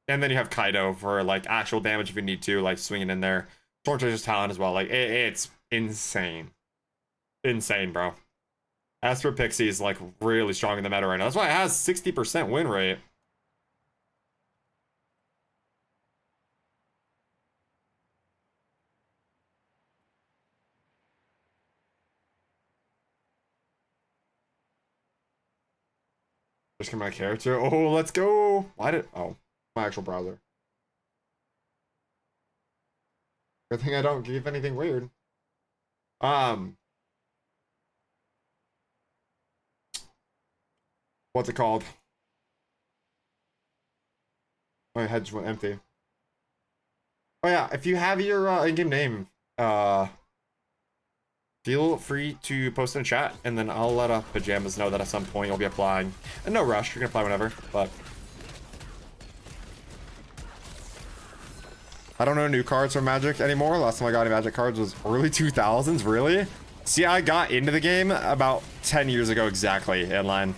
then you have Kaido for like actual damage if you need to, like swinging in there. Storm Chaser's Talon as well. Like it's insane. Insane, bro. As for Pixie is like really strong in the meta right now. That's why it has 60% win rate. Just my character. Oh, let's go. Why did my actual browser. Good thing I don't give anything weird. What's it called? My head just went empty. Oh yeah, if you have your in-game name, feel free to post in chat, and then I'll let Pajamas know that at some point you'll be applying. And no rush, you're gonna apply whenever, but I don't know new cards from Magic anymore. Last time I got any Magic cards was early 2000s, really? See, I got into the game about 10 years ago exactly, inline.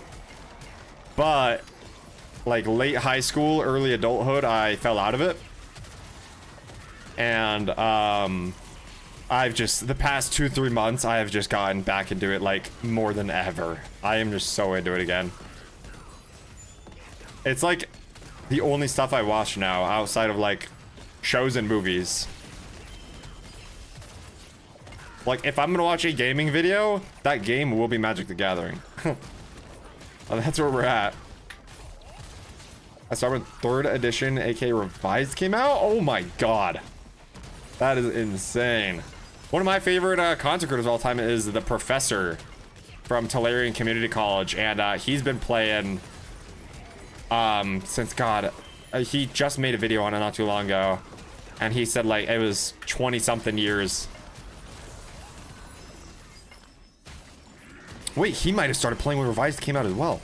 But, like, late high school, early adulthood, I fell out of it. And, I've just, the past 2-3 months, I have just gotten back into it, like, more than ever. I am just so into it again. It's, like, the only stuff I watch now, outside of, like, shows and movies. Like, if I'm gonna watch a gaming video, that game will be Magic the Gathering. That's where we're at. I started when 3rd edition, aka Revised, came out. Oh my god. That is insane. One of my favorite content creators of all time is the Professor from Tolarian Community College, and he's been playing since he just made a video on it not too long ago, and he said like it was 20 something years. Wait, he might have started playing when Revised came out as well.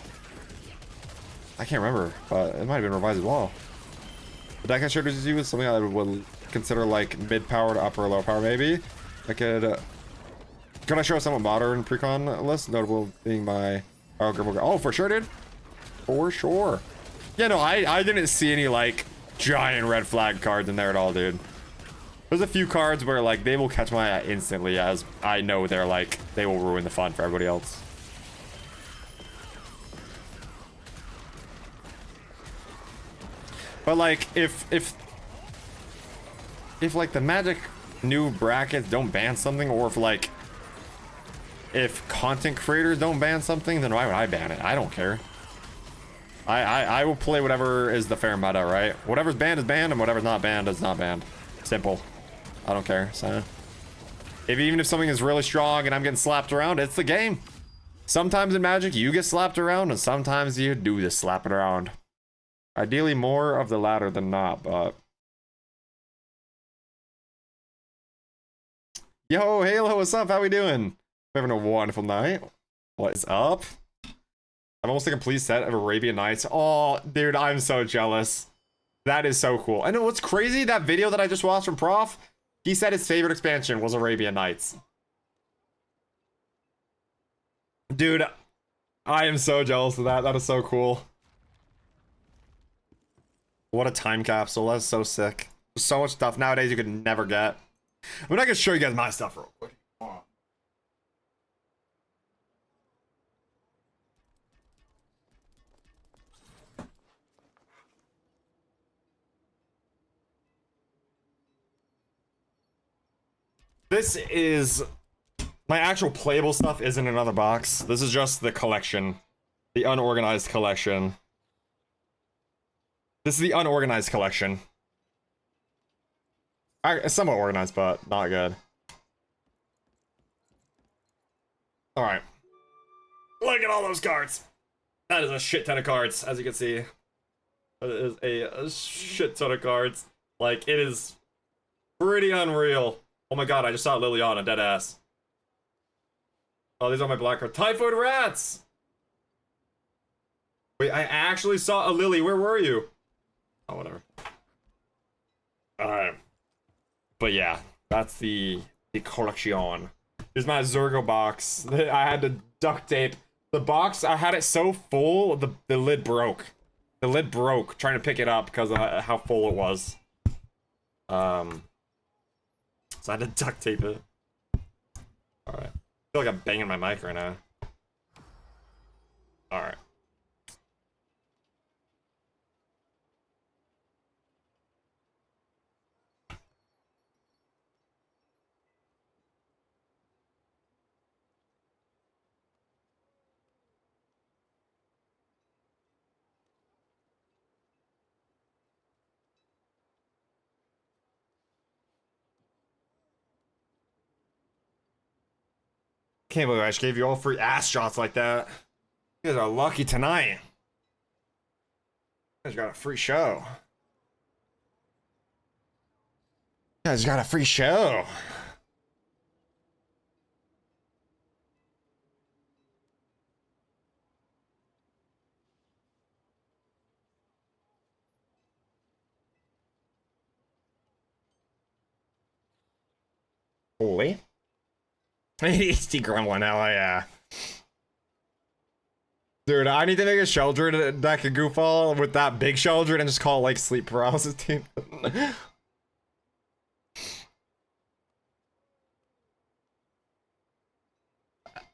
I can't remember, but it might have been Revised as well. The deck I shared with you is something I would consider like mid-power to upper low power maybe. I could I show a somewhat modern precon list? Notable being my oh for sure, dude. For sure. Yeah, no, I didn't see any like giant red flag cards in there at all, dude. There's a few cards where like they will catch my eye instantly, as I know they're like they will ruin the fun for everybody else. But like if like the Magic new brackets don't ban something, or if content creators don't ban something, then why would I ban it? I don't care. I will play whatever is the fair meta, right? Whatever's banned is banned, and whatever's not banned is not banned. Simple. I don't care. So even if something is really strong and I'm getting slapped around, it's the game. Sometimes in Magic you get slapped around, and sometimes you do the slapping around. Ideally more of the latter than not, but yo, Halo, what's up? How we doing? We're having a wonderful night. What is up? I'm almost a complete set of Arabian Nights. Oh, dude, I'm so jealous. That is so cool. I know what's crazy, that video that I just watched from Prof, he said his favorite expansion was Arabian Nights. Dude, I am so jealous of that. That is so cool. What a time capsule. That's so sick. There's so much stuff nowadays you could never get. I'm not gonna show you guys my stuff real quick. This is my actual playable stuff is in another box. This is just the collection. The unorganized collection. This is the unorganized collection. Somewhat organized, but not good. Alright. Look at all those cards. That is a shit ton of cards, as you can see. That is a shit ton of cards. Like, it is pretty unreal. Oh my god, I just saw Liliana, dead ass. Oh, these are my black cards. Typhoid Rats! Wait, I actually saw a Lily. Where were you? Oh, whatever. Alright. But yeah, that's the collection. Here's my Zergo box. I had to duct tape the box. I had it so full, the lid broke. The lid broke trying to pick it up because of how full it was. So I had to duct tape it. Alright. I feel like I'm banging my mic right now. Alright. Can't believe I just gave you all free ass shots like that. You guys are lucky tonight. You guys got a free show. You guys got a free show. Holy. HD Gremlin, hell yeah. Dude, I need to make a Sheldred that can goof all with that big Sheldred and just call it like sleep paralysis team.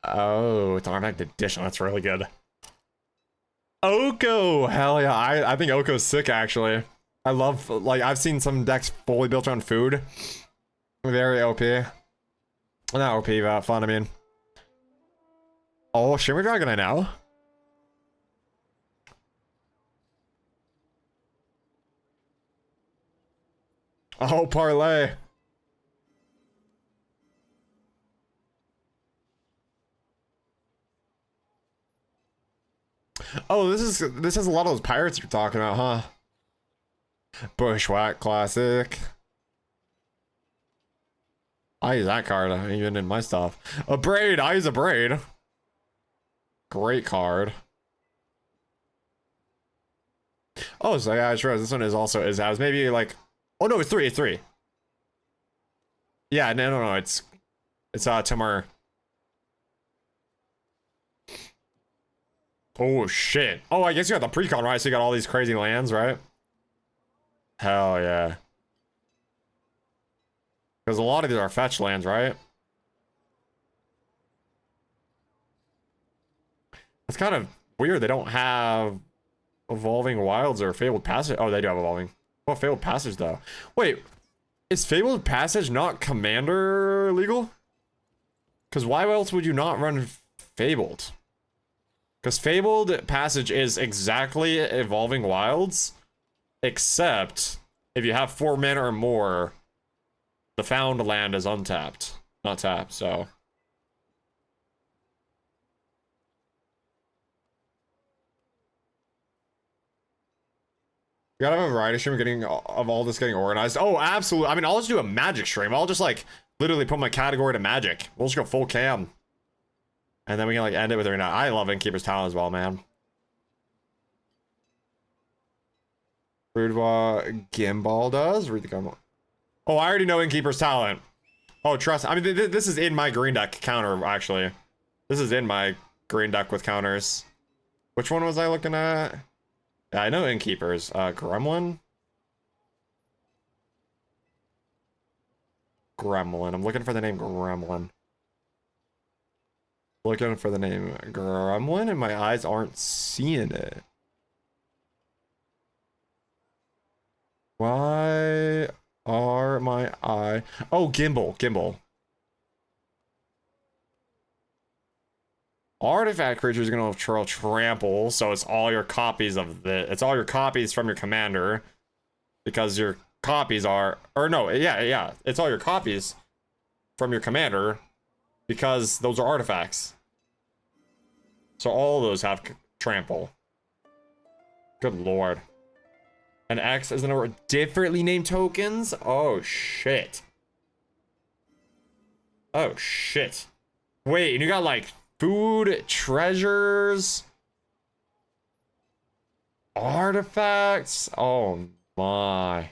Oh, it's Armac Edition. That's really good. Oko, hell yeah. I think Oko's sick actually. I love, like, I've seen some decks fully built around food. Very OP. Not OP, but fun, I mean. Oh, Shimmer Dragon, I know. Oh, parlay. Oh, this has a lot of those pirates you're talking about, huh? Bushwhack classic. I use that card even in my stuff. A braid, I use a braid. Great card. Oh, so yeah, I sure this one is also as maybe like, oh no, it's three. Yeah, no, it's Timur. Oh shit. Oh, I guess you got the precon, right? So you got all these crazy lands, right? Hell yeah. Because a lot of these are fetch lands, right? It's kind of weird. They don't have Evolving Wilds or Fabled Passage. Oh, they do have Evolving. Well, Fabled Passage, though. Wait, is Fabled Passage not Commander legal? Because why else would you not run Fabled? Because Fabled Passage is exactly Evolving Wilds, except if you have 4 mana or more, The found land is untapped, not tapped, so. You gotta have a variety stream of all this getting organized. Oh, absolutely. I mean, I'll just do a magic stream. I'll just like literally put my category to magic. We'll just go full cam. And then we can like end it with arena. I love Innkeeper's Talent as well, man. Read what Gimbal does. Read the Gimbal. Oh, I already know Innkeeper's Talent. Oh, trust. I mean, this is in my green deck counter, actually. This is in my green deck with counters. Which one was I looking at? Yeah, I know Innkeepers. Gremlin? Gremlin. I'm looking for the name Gremlin. Looking for the name Gremlin, and my eyes aren't seeing it. Why are my eye? Oh, Gimbal. Artifact creature is gonna trample, so it's all your copies of it's all your copies from your commander, because your copies are, or no, yeah, it's all your copies from your commander, because those are artifacts. So all of those have trample. Good lord. And X is the number of differently named tokens? Oh shit. Oh shit. Wait, and you got like food, treasures, artifacts. Oh my.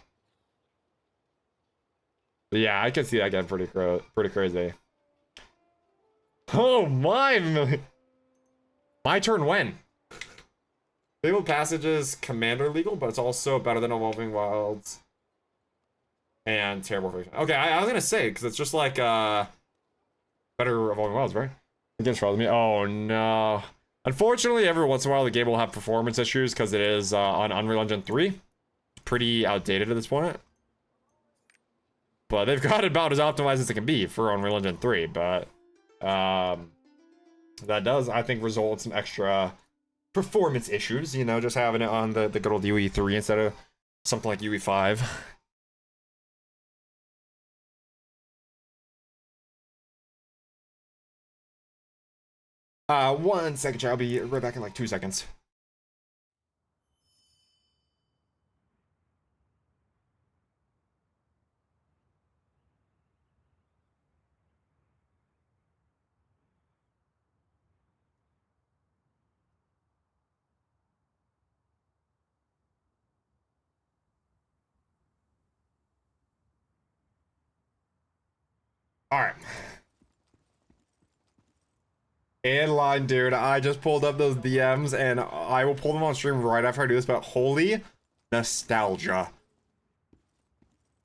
Yeah, I can see that getting pretty crazy. Oh my. My turn when? Legal Passage is commander legal, but it's also better than Evolving Wilds and Terrible Fiction. Okay, I was gonna say, because it's just like better Evolving Wilds, right? Against me. Oh no. Unfortunately, every once in a while the game will have performance issues because it is on Unreal Engine 3. Pretty outdated at this point. But they've got it about as optimized as it can be for Unreal Engine 3, but that does, I think, result in some extra performance issues, you know, just having it on the good old UE3 instead of something like UE5. One second, chat. I'll be right back in like 2 seconds. All right. And line, dude. I just pulled up those DMs, and I will pull them on stream right after I do this, but holy nostalgia.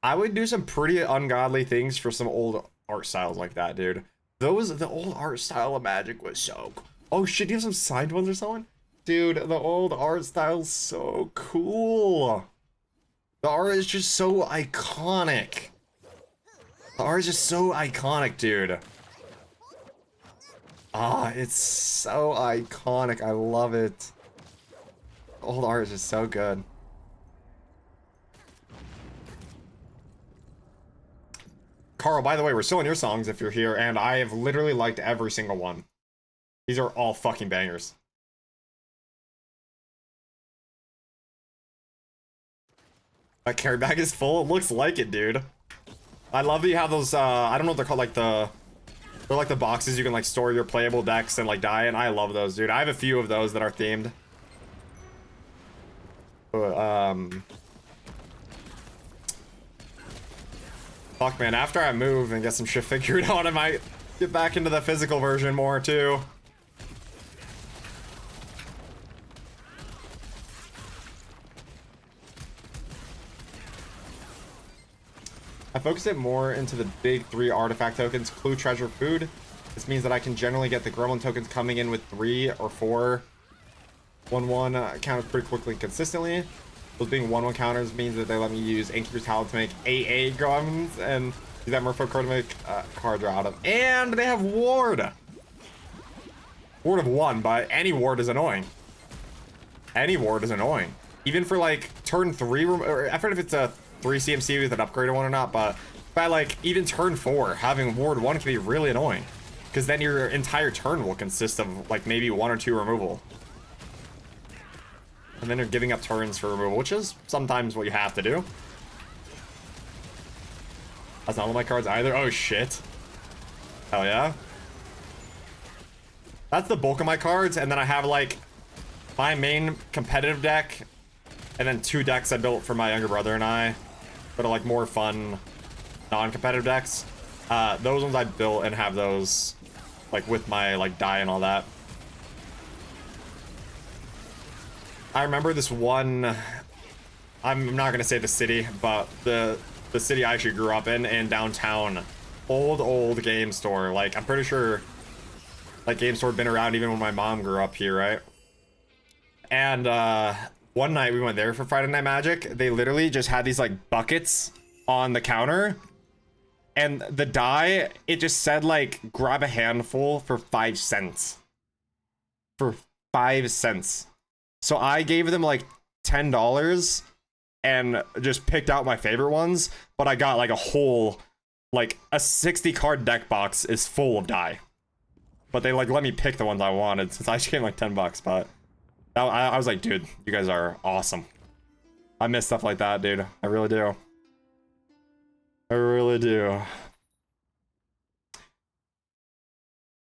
I would do some pretty ungodly things for some old art styles like that, dude. The old art style of Magic was so cool. Oh shit, do you have some signed ones or something? Dude, the old art style's so cool. The art is just so iconic. The art is just so iconic, dude. Ah, it's so iconic. I love it. Old art is just so good. Carl, by the way, we're still in your songs if you're here, and I have literally liked every single one. These are all fucking bangers. That carry bag is full? It looks like it, dude. I love that you have those, I don't know what they're called, like they're like the boxes you can like store your playable decks and like die in. I love those, dude. I have a few of those that are themed. Fuck, man, after I move and get some shit figured out, I might get back into the physical version more, too. I focus it more into the big 3 artifact tokens, clue, treasure, food. This means that I can generally get the gremlin tokens coming in with 3 or 4 1/1 counters pretty quickly and consistently. Those being 1/1 counters means that they let me use Innkeeper's Talent to make AA gremlins and use that Merfolk card to make cards out of. And they have Ward! Ward of 1, but any Ward is annoying. Any Ward is annoying. Even for like turn 3, or I forget if it's a 3 CMC with an upgraded one or not, but if But like, even turn 4, having ward 1 can be really annoying. Because then your entire turn will consist of like maybe 1 or 2 removal. And then you're giving up turns for removal, which is sometimes what you have to do. That's not one of my cards either. Oh shit. Hell yeah. That's the bulk of my cards, and then I have like my main competitive deck, and then 2 decks I built for my younger brother and I that are like more fun, non-competitive decks. Those ones I built and have those like with my like die and all that. I remember this one, I'm not gonna say the city, but the city I actually grew up in downtown. Old game store. Like, I'm pretty sure like game store had been around even when my mom grew up here, right? And one night we went there for Friday Night Magic. They literally just had these like buckets on the counter, and the die, it just said like grab a handful for 5 cents. For 5 cents. So I gave them like $10 and just picked out my favorite ones, but I got like a whole, like a 60 card deck box is full of die. But they like let me pick the ones I wanted, since I just gave like $10, but I was like, dude, you guys are awesome. I miss stuff like that, dude. I really do. I really do.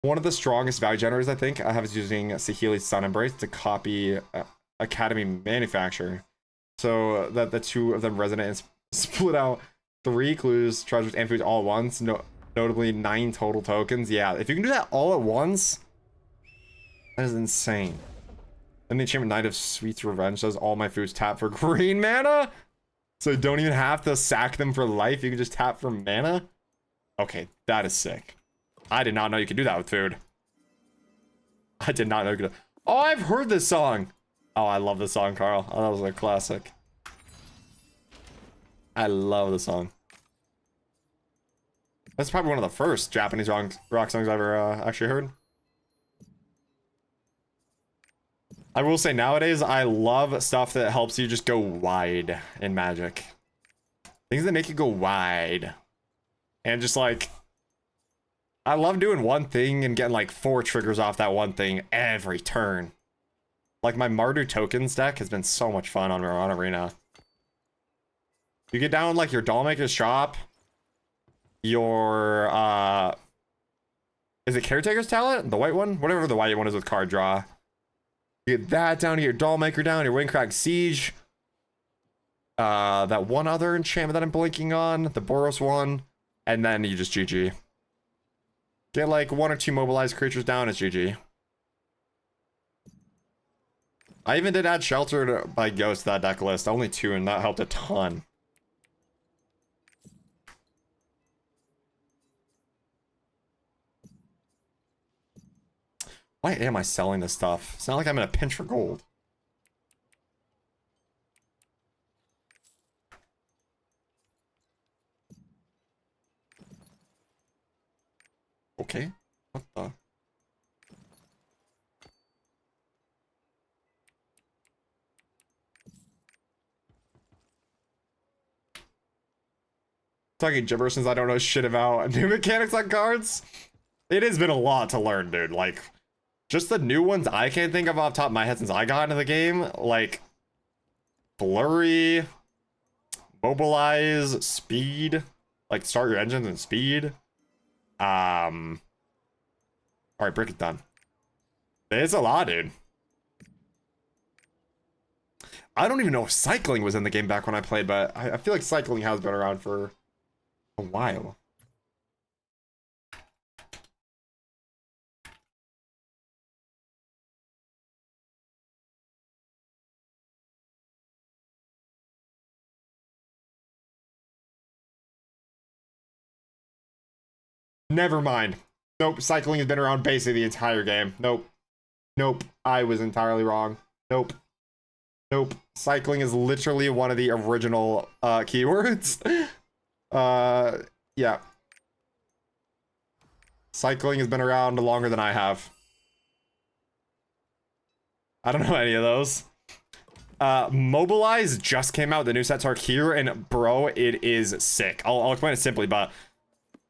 One of the strongest value generators I think I have is using Saheeli's Sun Embrace to copy Academy Manufacturer, so that the 2 of them resonate and split out 3 clues, treasures, and foods all at once. Notably 9 total tokens. Yeah, if you can do that all at once, that is insane. Then the Enchantment Knight of Sweet's Revenge does all my foods tap for green mana, so you don't even have to sack them for life. You can just tap for mana. Okay, that is sick. I did not know you could do that with food. I did not know you could. Oh, I've heard this song. Oh, I love this song, Carl. Oh, that was a classic. I love the song. That's probably one of the first Japanese rock songs I've ever actually heard. I will say nowadays, I love stuff that helps you just go wide in Magic. Things that make you go wide. And just like, I love doing one thing and getting like 4 triggers off that one thing every turn. Like my Mardu Tokens deck has been so much fun on Arena. You get down like your Dollmaker's Shop, your is it Caretaker's Talent? The white one? Whatever the white one is with card draw. You get that down to your Dollmaker down, your Windcrack Siege. That one other enchantment that I'm blinking on, the Boros one, and then you just GG. Get like 1 or 2 mobilized creatures down, it's GG. I even did add Shelter by Ghost to that deck list. Only 2, and that helped a ton. Why am I selling this stuff? It's not like I'm in a pinch for gold. Okay. What the? Talking gibberish since I don't know shit about new mechanics on cards. It has been a lot to learn, dude. Like, just the new ones I can't think of off the top of my head since I got into the game. Like, Blurry, Mobilize, Speed. Like, start your engines and Speed. Alright, break it down. It's a lot, dude. I don't even know if cycling was in the game back when I played, but I feel like cycling has been around for a while. Never mind. Nope, cycling has been around basically the entire game. Nope. Nope, I was entirely wrong. Nope. Nope. Cycling is literally one of the original keywords. Yeah. Cycling has been around longer than I have. I don't know any of those. Mobilize just came out, the new set arc here, and bro, it is sick. I'll explain it simply, but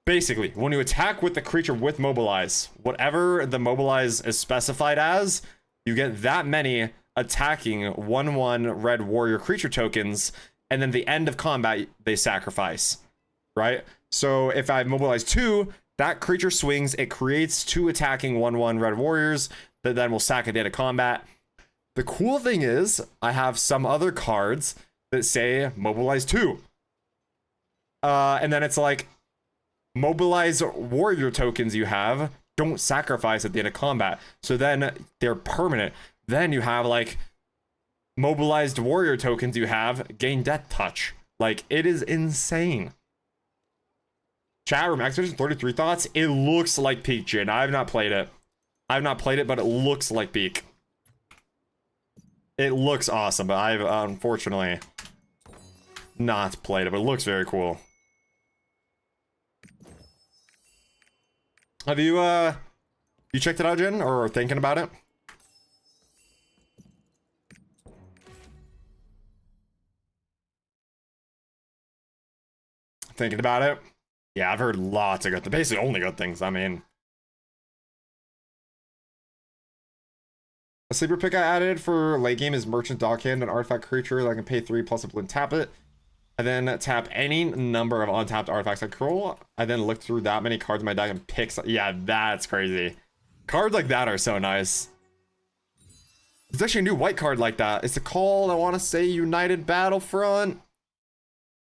basically, when you attack with the creature with Mobilize, whatever the Mobilize is specified as, you get that many attacking 1/1 red warrior creature tokens, and then the end of combat, they sacrifice, right? So if I Mobilize 2, that creature swings, it creates 2 attacking 1/1 red warriors that then will sack at the end of combat. The cool thing is, I have some other cards that say Mobilize 2. And then it's like, Mobilize warrior tokens you have don't sacrifice at the end of combat. So then they're permanent. Then you have like mobilized warrior tokens you have gain death touch. Like, it is insane. Chat room, Expedition 33 thoughts. It looks like Peak, Jin. I have not played it. But it looks like Peak. It looks awesome, but I've unfortunately not played it, but it looks very cool. Have you checked it out, Jin, or thinking about it? Thinking about it? Yeah, I've heard lots of good, basically only good things. I mean, a sleeper pick I added for late game is Merchant Dockhand, an artifact creature that I can pay 3 plus a blue and tap it. I then tap any number of untapped artifacts I control. I then look through that many cards in my deck and pick. Yeah, that's crazy. Cards like that are so nice. There's actually a new white card like that. It's called, I want to say, United Battlefront.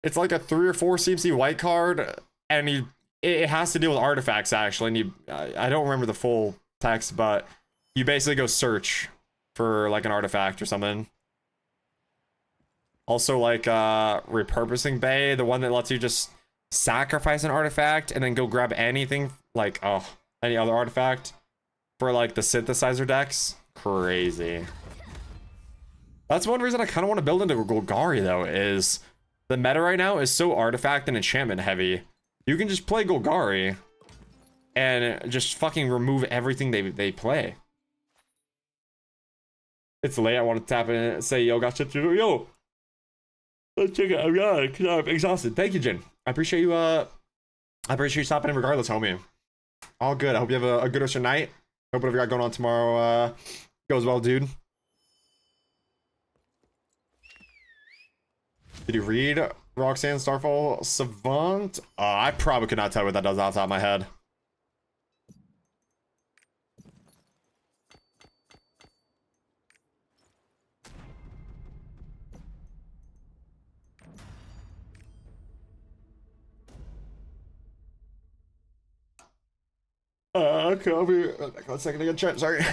It's like a 3 or 4 CMC white card, and it has to deal with artifacts actually. And I don't remember the full text, but you basically go search for like an artifact or something. Also, like repurposing bay, the one that lets you just sacrifice an artifact and then go grab anything, like any other artifact for like the synthesizer decks. Crazy. That's one reason I kind of want to build into Golgari though, is the meta right now is so artifact and enchantment heavy. You can just play Golgari and just fucking remove everything they play. It's late. I want to tap in and say, yo, got shit to do. Yo, let's check it. I'm exhausted. Thank you, Jin. I appreciate you stopping in regardless, homie. All good. I hope you have a good rest of your night. Hope whatever you got going on tomorrow goes well, dude. Did you read Roxanne Starfall Savant? I probably could not tell you what that does off the top of my head. Okay, I'll be back on a second again, chat. Sorry.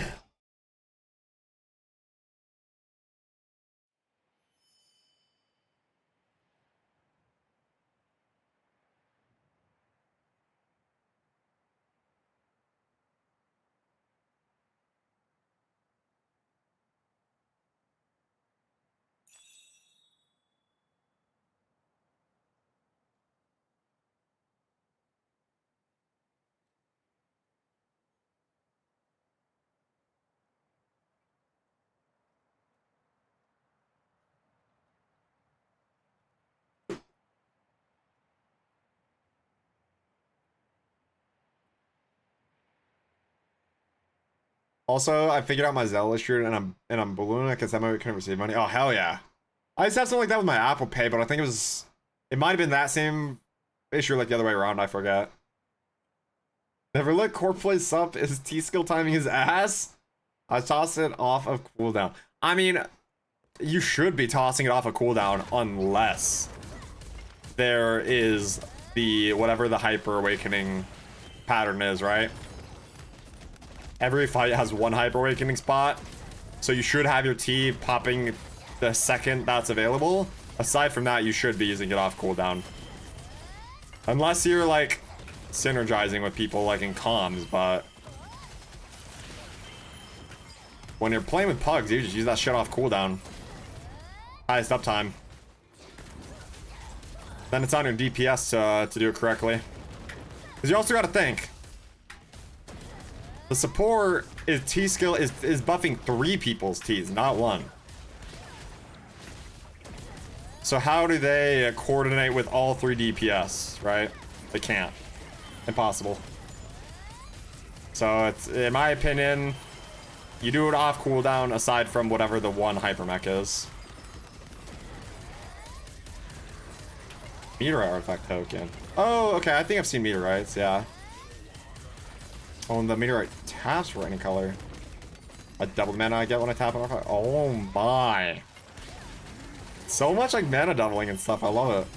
Also, I figured out my Zelle issue and I'm ballooning because I might couldn't receive money. Oh hell yeah! I used to have something like that with my Apple Pay, but I think it might have been that same issue like the other way around. I forget. Never let Corp play sup. Is T skill timing his ass? I toss it off of cooldown. I mean, you should be tossing it off of cooldown unless there is the whatever the hyper awakening pattern is, right? Every fight has one hyper awakening spot, so you should have your T popping the second that's available. Aside from that, you should be using it off cooldown. Unless you're like synergizing with people like in comms, but when you're playing with pugs, you just use that shit off cooldown. Highest uptime. Then it's on your DPS to do it correctly. Because you also gotta think, the support is T skill is buffing 3 people's T's, not 1. So how do they coordinate with all 3 DPS, right? They can't. Impossible. So it's, in my opinion, you do it off cooldown aside from whatever the one hypermech is. Meteorite artifact token. Oh, okay. I think I've seen meteorites, yeah. Oh, and the meteorite taps for any color. A double mana I get when I tap an artifact. Oh my. So much like mana doubling and stuff. I love it.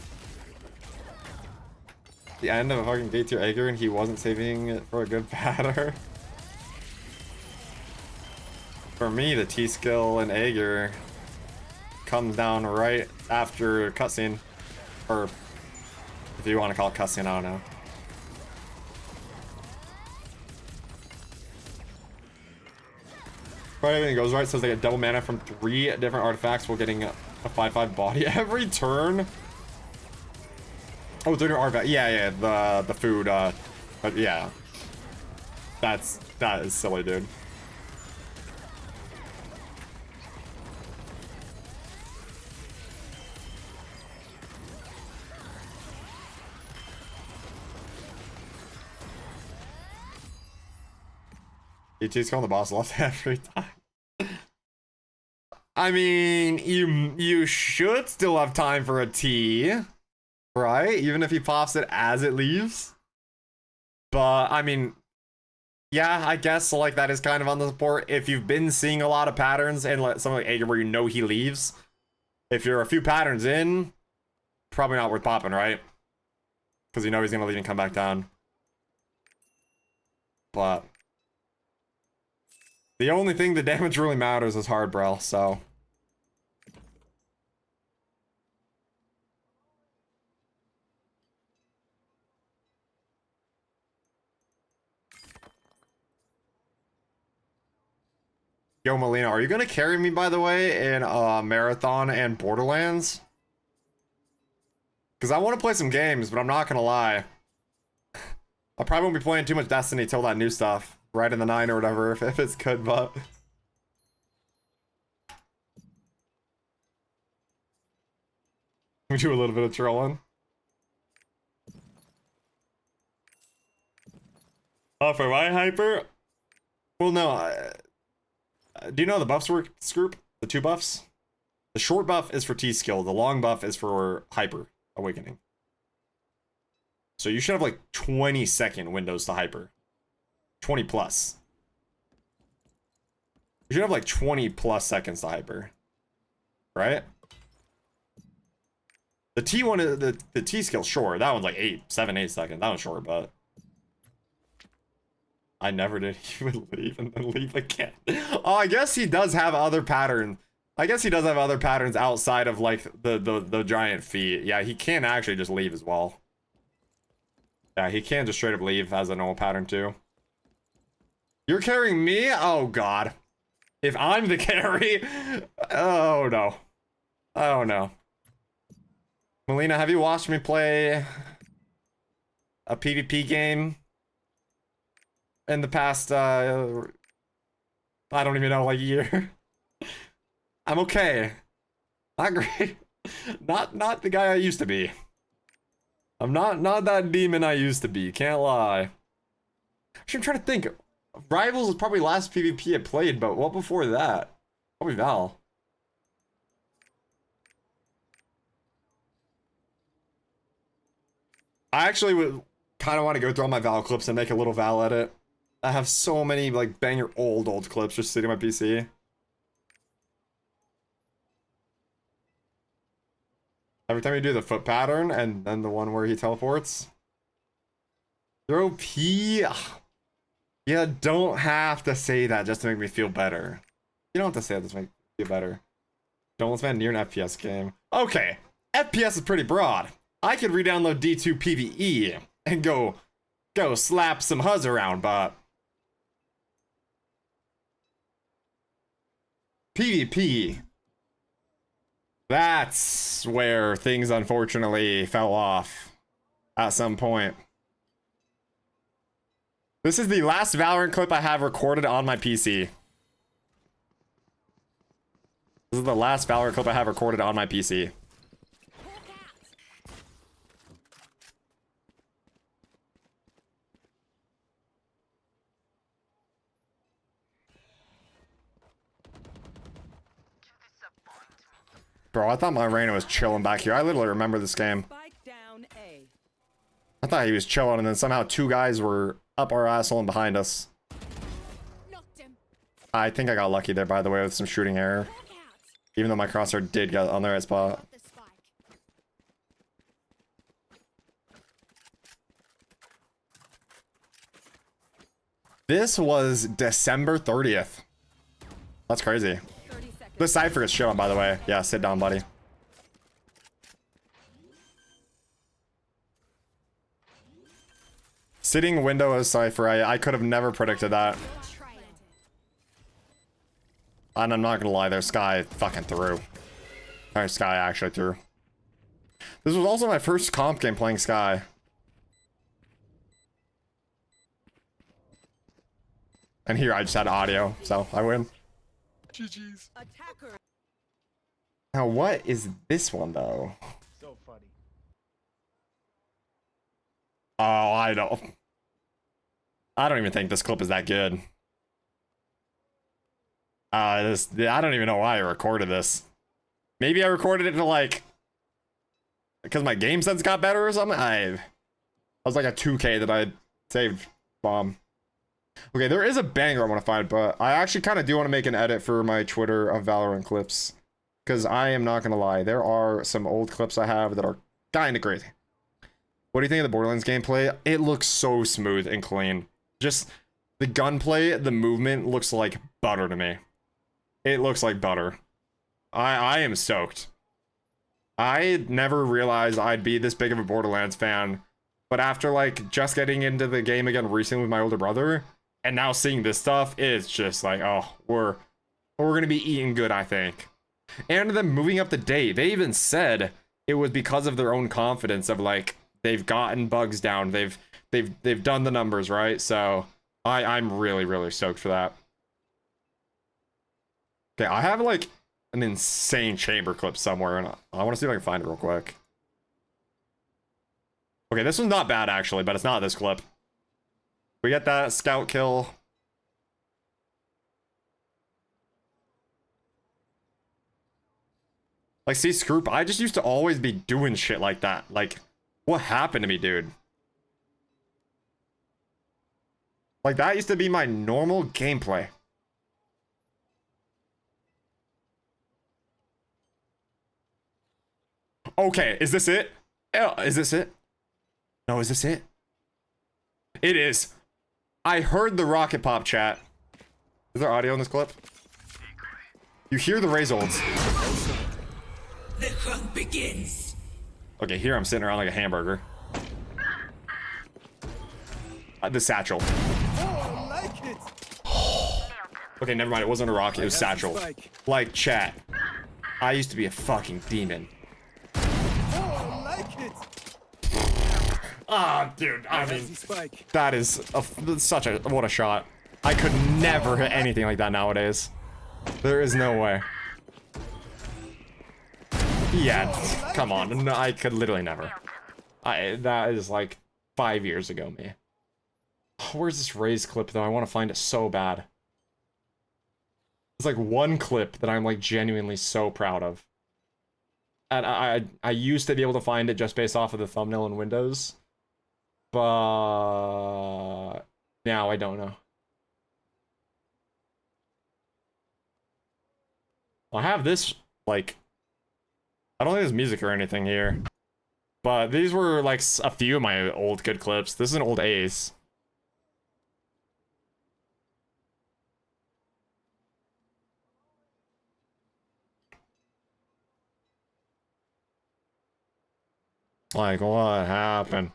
The end of a fucking gate tier Aegir and he wasn't saving it for a good pattern. For me, the T skill in Aegir comes down right after cutscene. Or if you want to call it cutscene, I don't know. If everything goes right, says they get double mana from 3 different artifacts while getting a 5/5 body every turn. Oh, 3 artifact. Yeah, the food. But yeah, that is silly, dude. ET's calling the boss lost every time. I mean, you should still have time for a T, right? Even if he pops it as it leaves. But I mean, yeah, I guess like that is kind of on the support. If you've been seeing a lot of patterns and like something like Aegir where you know he leaves, if you're a few patterns in, probably not worth popping, right? Because you know he's gonna leave and come back down. But the only thing the damage really matters is hard Brel, so. Yo, Melina, are you gonna carry me, by the way, in Marathon and Borderlands? Because I want to play some games, but I'm not gonna lie. I probably won't be playing too much Destiny till that new stuff. Right in the 9 or whatever, if it's good, but... We do a little bit of trolling. Oh, for my hyper? Well, no, do you know the buffs work, Scoop? The 2 buffs? The short buff is for T-skill, the long buff is for hyper awakening. So you should have like 20-second windows to hyper. 20 plus. You should have like 20 plus seconds to hyper. Right? The T one, the T skill, sure. That one's like 7, 8 seconds. That one's short, but I never did. He would leave and then leave again. Oh, I guess he does have other patterns. I guess he does have other patterns outside of like the giant feet. Yeah, he can actually just leave as well. Yeah, he can just straight up leave as a normal pattern too. You're carrying me? Oh god. If I'm the carry, oh no. Oh no. Melina, have you watched me play a PvP game in the past, I don't even know, like year? I'm okay. Not great. Not the guy I used to be. I'm not that demon I used to be, can't lie. Actually, I'm trying to think. Rivals was probably last PvP I played, but what before that? Probably Val. I actually would kind of want to go through all my Val clips and make a little Val edit. I have so many like banger old clips just sitting on my PC. Every time you do the foot pattern and then the one where he teleports. They're OP. Yeah, don't have to say that just to make me feel better. You don't have to say that to make me feel better. Don't let's man near an FPS game. Okay, FPS is pretty broad. I could re-download D2 PvE and go slap some huzz around, but PvP, that's where things unfortunately fell off at some point. This is the last Valorant clip I have recorded on my PC. This is the last Valorant clip I have recorded on my PC. Bro, I thought my Reyna was chilling back here. I literally remember this game. Spike down A. I thought he was chilling, and then somehow two guys were up our asshole and behind us. Knocked him. I think I got lucky there, by the way, with some shooting error. Look out. Even though my crosshair did get on the right spot. Got the spike. This was December 30th. That's crazy. 30 seconds. The Cypher gets shit on, by the way. Yeah, sit down, buddy. Sitting window as Cypher, I could have never predicted that. And I'm not gonna lie, their Sky fucking threw. Our Sky actually threw. This was also my first comp game playing Sky. And here I just had audio, so I win. GG's. Attacker. Now what is this one though? So funny. Oh, I don't even think this clip is that good. I don't even know why I recorded this. Maybe I recorded it to like, because my game sense got better or something. I was like a 2K that I saved bomb. Okay, there is a banger I want to find, but I actually kind of do want to make an edit for my Twitter of Valorant clips. Because I am not going to lie, there are some old clips I have that are kind of crazy. What do you think of the Borderlands gameplay? It looks so smooth and clean. Just the gunplay, the movement looks like butter to me. It looks like butter. I am stoked. I never realized I'd be this big of a Borderlands fan, but after like just getting into the game again recently with my older brother, and now seeing this stuff, it's just like, oh, we're gonna be eating good, I think. And them moving up the date, they even said it was because of their own confidence of like they've gotten bugs down, they've done the numbers right. So I'm really stoked for that. Okay, I have like an insane chamber clip somewhere, and I want to see if I can find it real quick. Okay, this one's not bad actually, but it's not this clip. We get that scout kill. Like, see, Scroop, I just used to always be doing shit like that. Like, what happened to me, dude? Like, that used to be my normal gameplay. Okay, is this it? Is this it? No, is this it? It is. I heard the rocket pop chat. Is there audio in this clip? You hear the raise olds. The hunt begins. Okay, here I'm sitting around like a hamburger. The satchel. Oh, I like it. Okay, never mind. It wasn't a rocket. It was satchel. Like, chat. I used to be a fucking demon. Oh, I like it. Ah, dude. I mean, that is such a what a shot. I could never hit anything like that nowadays. There is no way. Yeah, come on. No, I could literally never. That is like 5 years ago, me. Where's this raise clip though? I want to find it so bad. It's like one clip that I'm like genuinely so proud of. And I used to be able to find it just based off of the thumbnail in Windows. But now I don't know. I have this, like, I don't think there's music or anything here. But these were like a few of my old good clips. This is an old Ace. Like, what happened?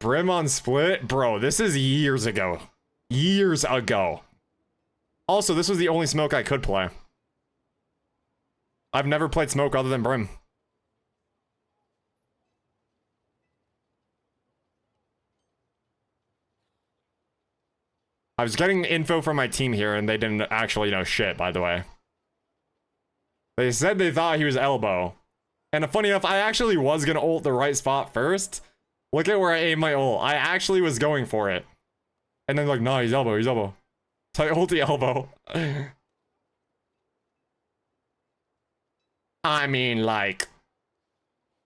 Brim on split? Bro, this is years ago. Years ago. Also, this was the only smoke I could play. I've never played smoke other than Brim. I was getting info from my team here, and they didn't actually know shit, by the way. They said they thought he was elbow. And funny enough, I actually was gonna ult the right spot first. Look at where I aimed my ult. I actually was going for it. And then like, nah, he's elbow, he's elbow. So I ult the elbow. I mean, like,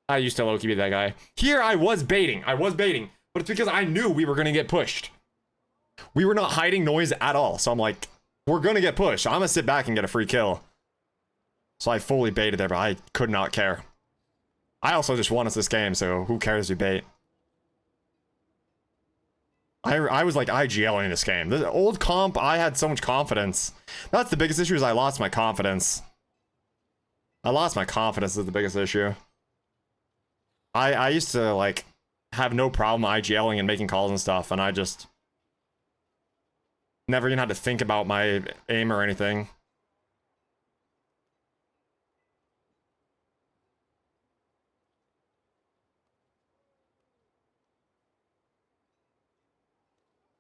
I used to low-key be that guy. Here, I was baiting, but it's because I knew we were gonna get pushed. We were not hiding noise at all, so I'm like, we're gonna get pushed. I'm gonna sit back and get a free kill. So I fully baited there, but I could not care. I also just won us this game, so who cares who bait? I was like IGLing this game. The old comp, I had so much confidence. That's the biggest issue, is I lost my confidence. I lost my confidence is the biggest issue. I used to, like, have no problem IGLing and making calls and stuff, and I just never even had to think about my aim or anything.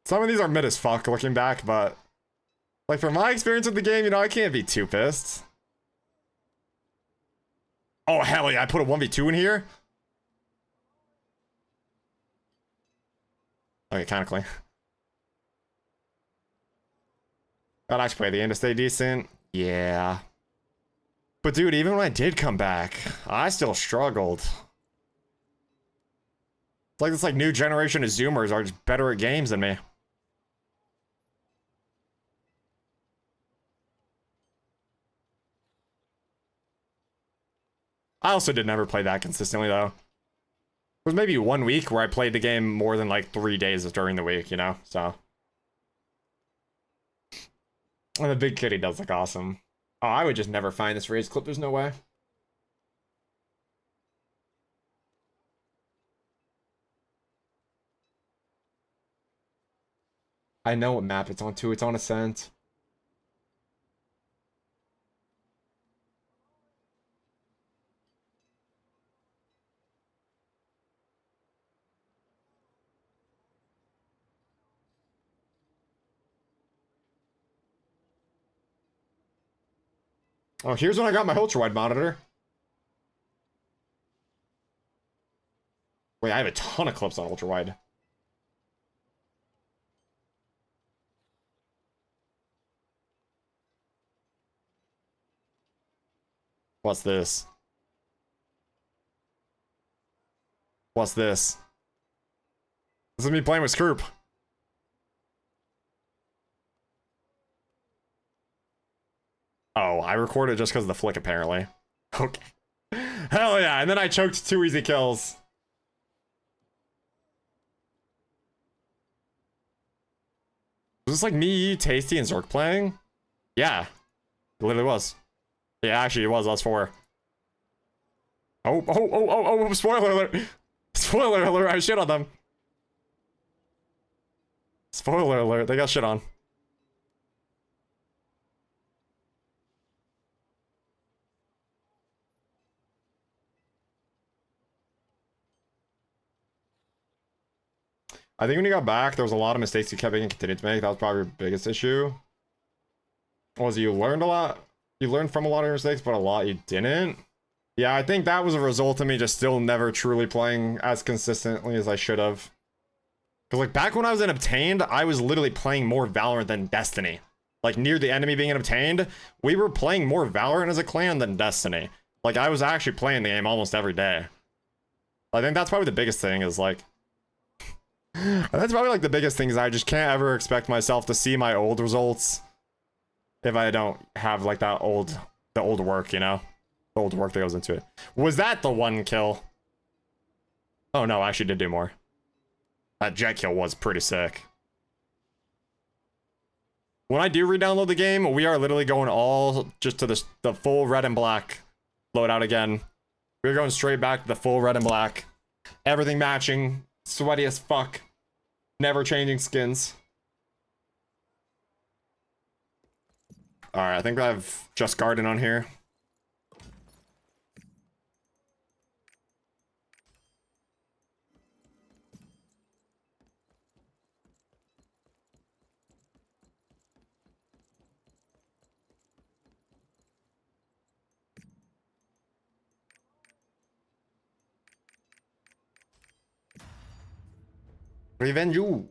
Some of these are mid as fuck looking back, but like from my experience with the game, you know, I can't be too pissed. Oh, hell yeah, I put a 1v2 in here? Okay, kind of clean. I'd actually play the end to stay decent. Yeah. But dude, even when I did come back, I still struggled. It's like this like new generation of Zoomers are just better at games than me. I also did never play that consistently though. There was maybe 1 week where I played the game more than like 3 days during the week, you know? So. And the big kitty does look awesome. Oh, I would just never find this raised clip, there's no way. I know what map it's on too, it's on Ascent. Oh, here's when I got my ultra-wide monitor. Wait, I have a ton of clips on ultra-wide. What's this? What's this? This is me playing with Scroop. Oh, I recorded just because of the flick, apparently. Okay. Hell yeah, and then I choked 2 easy kills. Was this like me, Tasty, and Zork playing? Yeah. It literally was. Yeah, actually, it was us 4. Oh, spoiler alert! Spoiler alert, I shit on them. Spoiler alert, they got shit on. I think when you got back, there was a lot of mistakes you kept making and continued to make. That was probably your biggest issue. Was you learned a lot? You learned from a lot of your mistakes, but a lot you didn't. Yeah, I think that was a result of me just still never truly playing as consistently as I should have. Because like back when I was in Obtained, I was literally playing more Valorant than Destiny. Like near the enemy being in Obtained, we were playing more Valorant as a clan than Destiny. Like I was actually playing the game almost every day. I think that's probably the biggest thing is like... That's probably like the biggest thing is I just can't ever expect myself to see my old results if I don't have like that the old work, you know? The old work that goes into it. Was that the 1 kill? Oh no, I actually did do more. That jet kill was pretty sick. When I do re-download the game, we are literally going all just to the full red and black loadout again. We're going straight back to the full red and black. Everything matching. Sweaty as fuck. Never changing skins. Alright, I think I have Just Garden on here. Revenge you.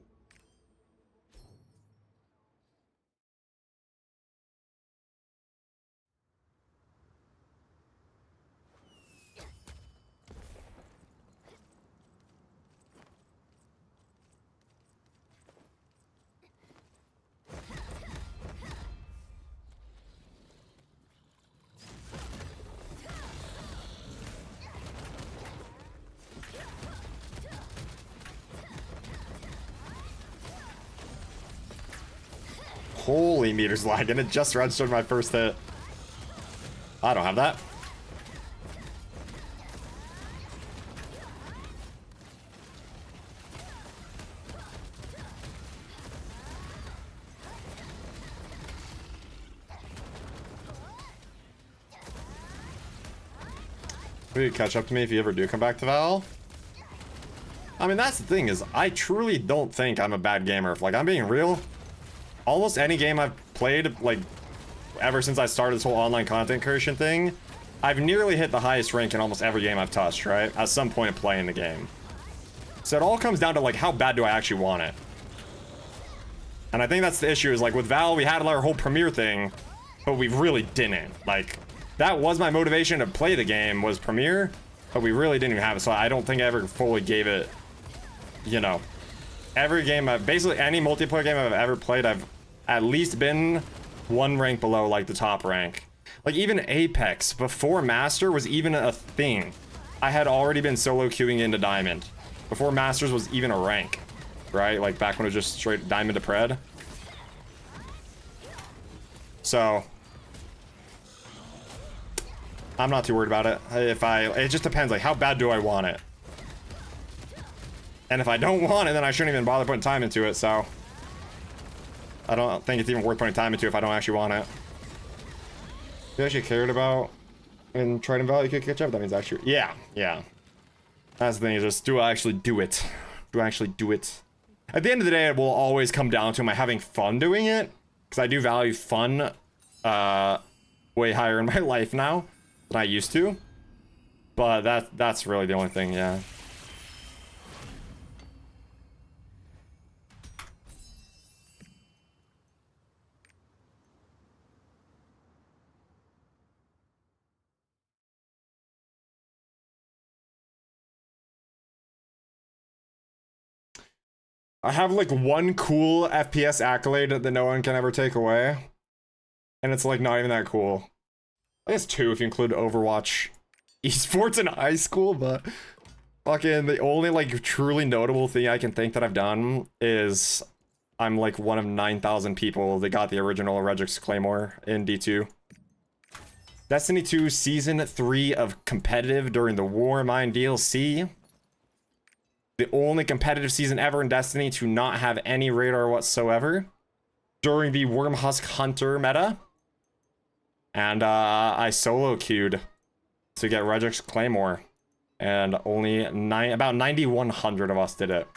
Holy meter's lagging. It just registered my first hit. I don't have that. Will you catch up to me if you ever do come back to Val? I mean, that's the thing, is I truly don't think I'm a bad gamer. If, like, I'm being real, almost any game I've played, like, ever since I started this whole online content creation thing, I've nearly hit the highest rank in almost every game I've touched, right? At some point of playing the game. So it all comes down to, like, how bad do I actually want it? And I think that's the issue, is, like, with Val, we had our whole premiere thing, but we really didn't. Like, that was my motivation to play the game, was premiere, but we really didn't even have it, so I don't think I ever fully gave it, you know. Every game basically any multiplayer game I've ever played, I've at least been one rank below, like, the top rank. Like, even Apex, before Master was even a thing, I had already been solo queuing into Diamond. Before Masters was even a rank, right? Like, back when it was just straight Diamond to Pred. So I'm not too worried about it. It just depends, like, how bad do I want it? And if I don't want it, then I shouldn't even bother putting time into it, so I don't think it's even worth putting time into if I don't actually want it. If you actually cared about and tried and value could catch up, that means actually, yeah. That's the thing, is just, do I actually do it? Do I actually do it? At the end of the day, it will always come down to, am I having fun doing it? Because I do value fun way higher in my life now than I used to. But that's really the only thing, yeah. I have, like, one cool FPS accolade that no one can ever take away. And it's, like, not even that cool. I guess two if you include Overwatch esports in high school, but fucking the only, like, truly notable thing I can think that I've done is I'm, like, one of 9,000 people that got the original Regix Claymore in D2. Destiny 2 Season 3 of competitive during the Warmind DLC. The only competitive season ever in Destiny to not have any radar whatsoever during the Wormhusk Hunter meta. And I solo queued to get Regix Claymore. And only about 9,100 of us did it.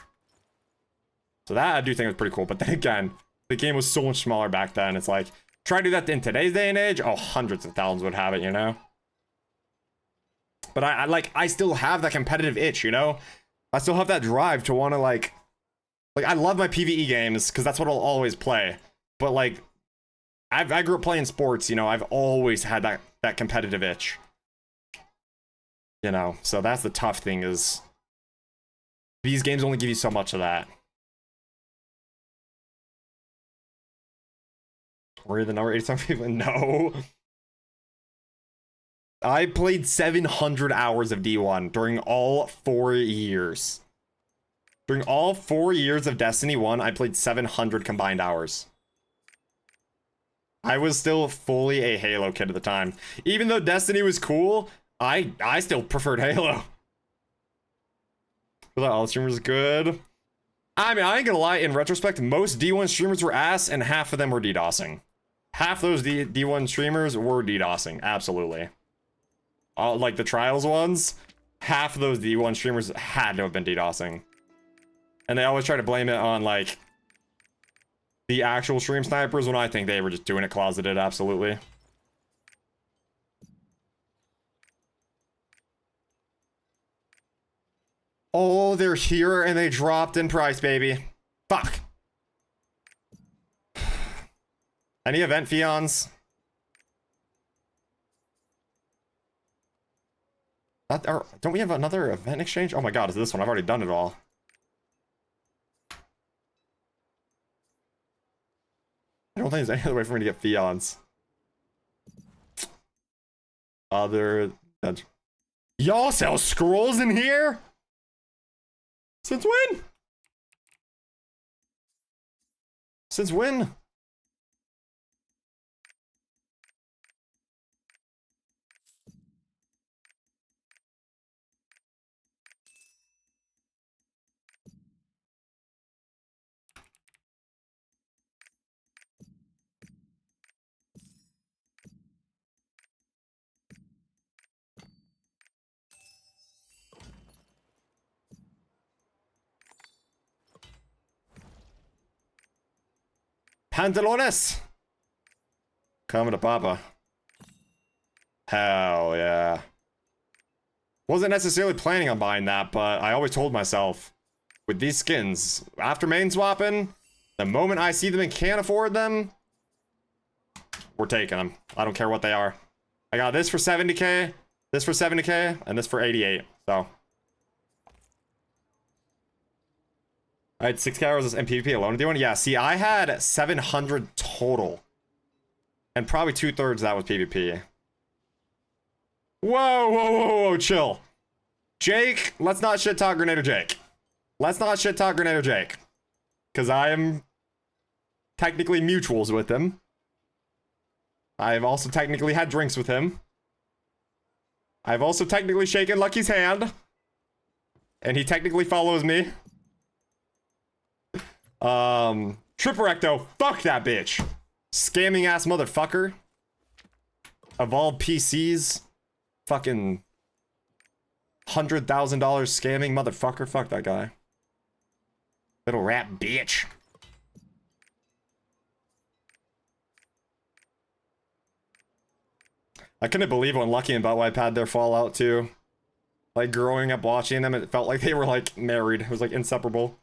So that I do think was pretty cool. But then again, the game was so much smaller back then. It's like, try to do that in today's day and age, oh, hundreds of thousands would have it, you know? But I still have that competitive itch, you know? I still have that drive to want to, like, I love my PvE games because that's what I'll always play. But, like, I grew up playing sports, you know, I've always had that competitive itch. You know, so that's the tough thing, is these games only give you so much of that. Were the number 87 people? No. I played 700 hours of D1 during all 4 years. During all 4 years of Destiny 1, I played 700 combined hours. I was still fully a Halo kid at the time. Even though Destiny was cool, I still preferred Halo. I thought all the streamers good. I mean, I ain't gonna lie, in retrospect, most D1 streamers were ass and half of them were DDoSing. Half those D1 streamers were DDoSing, absolutely. Like the Trials ones, half of those D1 streamers had to have been DDoSing. And they always try to blame it on, like, the actual stream snipers, when I think they were just doing it closeted, absolutely. Oh, they're here and they dropped in price, baby. Fuck. Any event fions? Don't we have another event exchange? Oh my god, is this one? I've already done it all. I don't think there's any other way for me to get fions. Other than... Y'all sell scrolls in here? Since when? Since when? Pantalones. Coming to Papa. Hell yeah. Wasn't necessarily planning on buying that, but I always told myself, with these skins, after main swapping, the moment I see them and can't afford them, we're taking them. I don't care what they are. I got this for 70k, this for 70k, and this for 88, so. I had 6 hours in PvP alone doing. Yeah, see, I had 700 total. And probably 2/3 of that was PvP. Whoa, whoa, whoa, whoa, chill. Jake, let's not shit talk Grenader Jake. Let's not shit talk Grenader Jake. Because I am technically mutuals with him. I've also technically had drinks with him. I've also technically shaken Lucky's hand. And he technically follows me. Triparecto, fuck that bitch. Scamming ass motherfucker. Evolved PCs. Fucking $100,000 scamming motherfucker. Fuck that guy. Little rat bitch. I couldn't believe when Lucky and Buttwipe had their fallout too. Like growing up watching them, it felt like they were like married. It was like inseparable.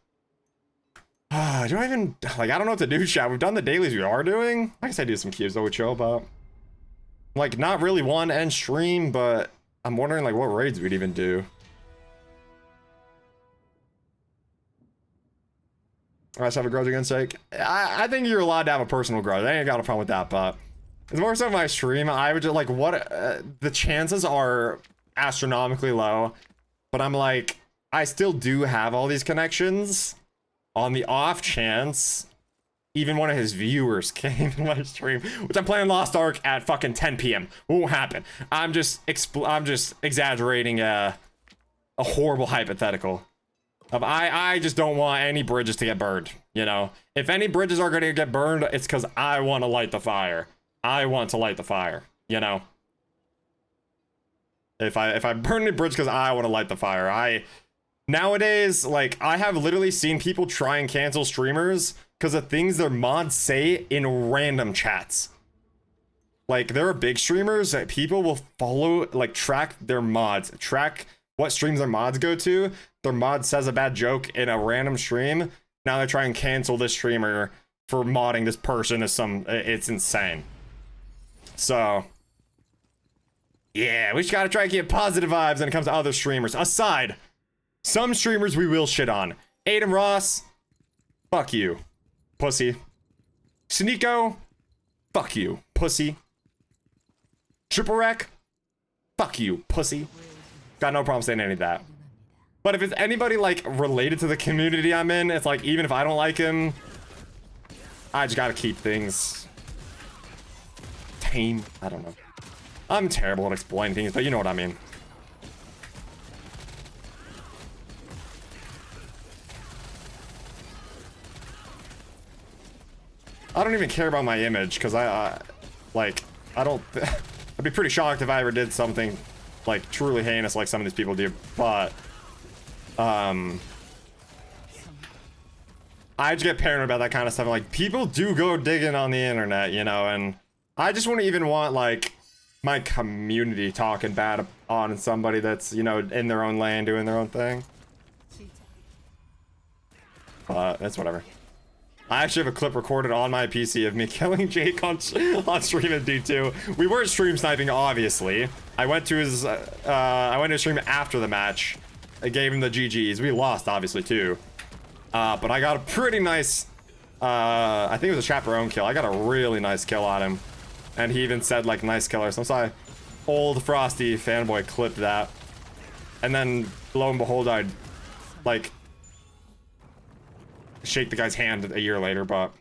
Do I even, like, I don't know what to do, chat. We've done the dailies we are doing. I guess I do some cubes that we chill about. Like, not really one end stream, but I'm wondering, like, what raids we'd even do. I just have a grudge against Jake. I think you're allowed to have a personal grudge. I ain't got a problem with that, but it's more so my stream. I would just, like, what, the chances are astronomically low, but I'm like, I still do have all these connections. On the off chance, even one of his viewers came to my stream, which I'm playing Lost Ark at fucking 10 p.m. Won't happen. I'm just exaggerating a horrible hypothetical. I just don't want any bridges to get burned, you know? If any bridges are gonna get burned, it's because I want to light the fire. I want to light the fire, you know? If I burn a bridge because I want to light the fire, nowadays, like, I have literally seen people try and cancel streamers because of things their mods say in random chats. Like, there are big streamers that people will follow, like, track their mods, track what streams their mods go to. Their mod says a bad joke in a random stream. Now they try and cancel this streamer for modding this person as some, it's insane. So, yeah, we just gotta try and get positive vibes when it comes to other streamers. Aside, some streamers we will shit on. Adam Ross, fuck you, pussy. Sneeko, fuck you, pussy. Triparec, fuck you, pussy. Got no problem saying any of that. But if it's anybody, like, related to the community I'm in, it's like, even if I don't like him, I just gotta keep things tame. I don't know. I'm terrible at explaining things, but you know what I mean. I don't even care about my image, because like, I don't, I'd be pretty shocked if I ever did something, like, truly heinous like some of these people do, but, I just get paranoid about that kind of stuff. Like, people do go digging on the internet, you know, and I just wouldn't even want, like, my community talking bad on somebody that's, you know, in their own lane doing their own thing. But it's whatever. I actually have a clip recorded on my PC of me killing Jake on stream at D2. We weren't stream sniping, obviously. I went to his stream after the match. I gave him the GGs. We lost, obviously, too. But I got a pretty nice, I think it was a chaperone kill. I got a really nice kill on him. And he even said, like, nice killer. So I'm sorry, old Frosty fanboy clipped that. And then, lo and behold, I'd, like, shake the guy's hand a year later, but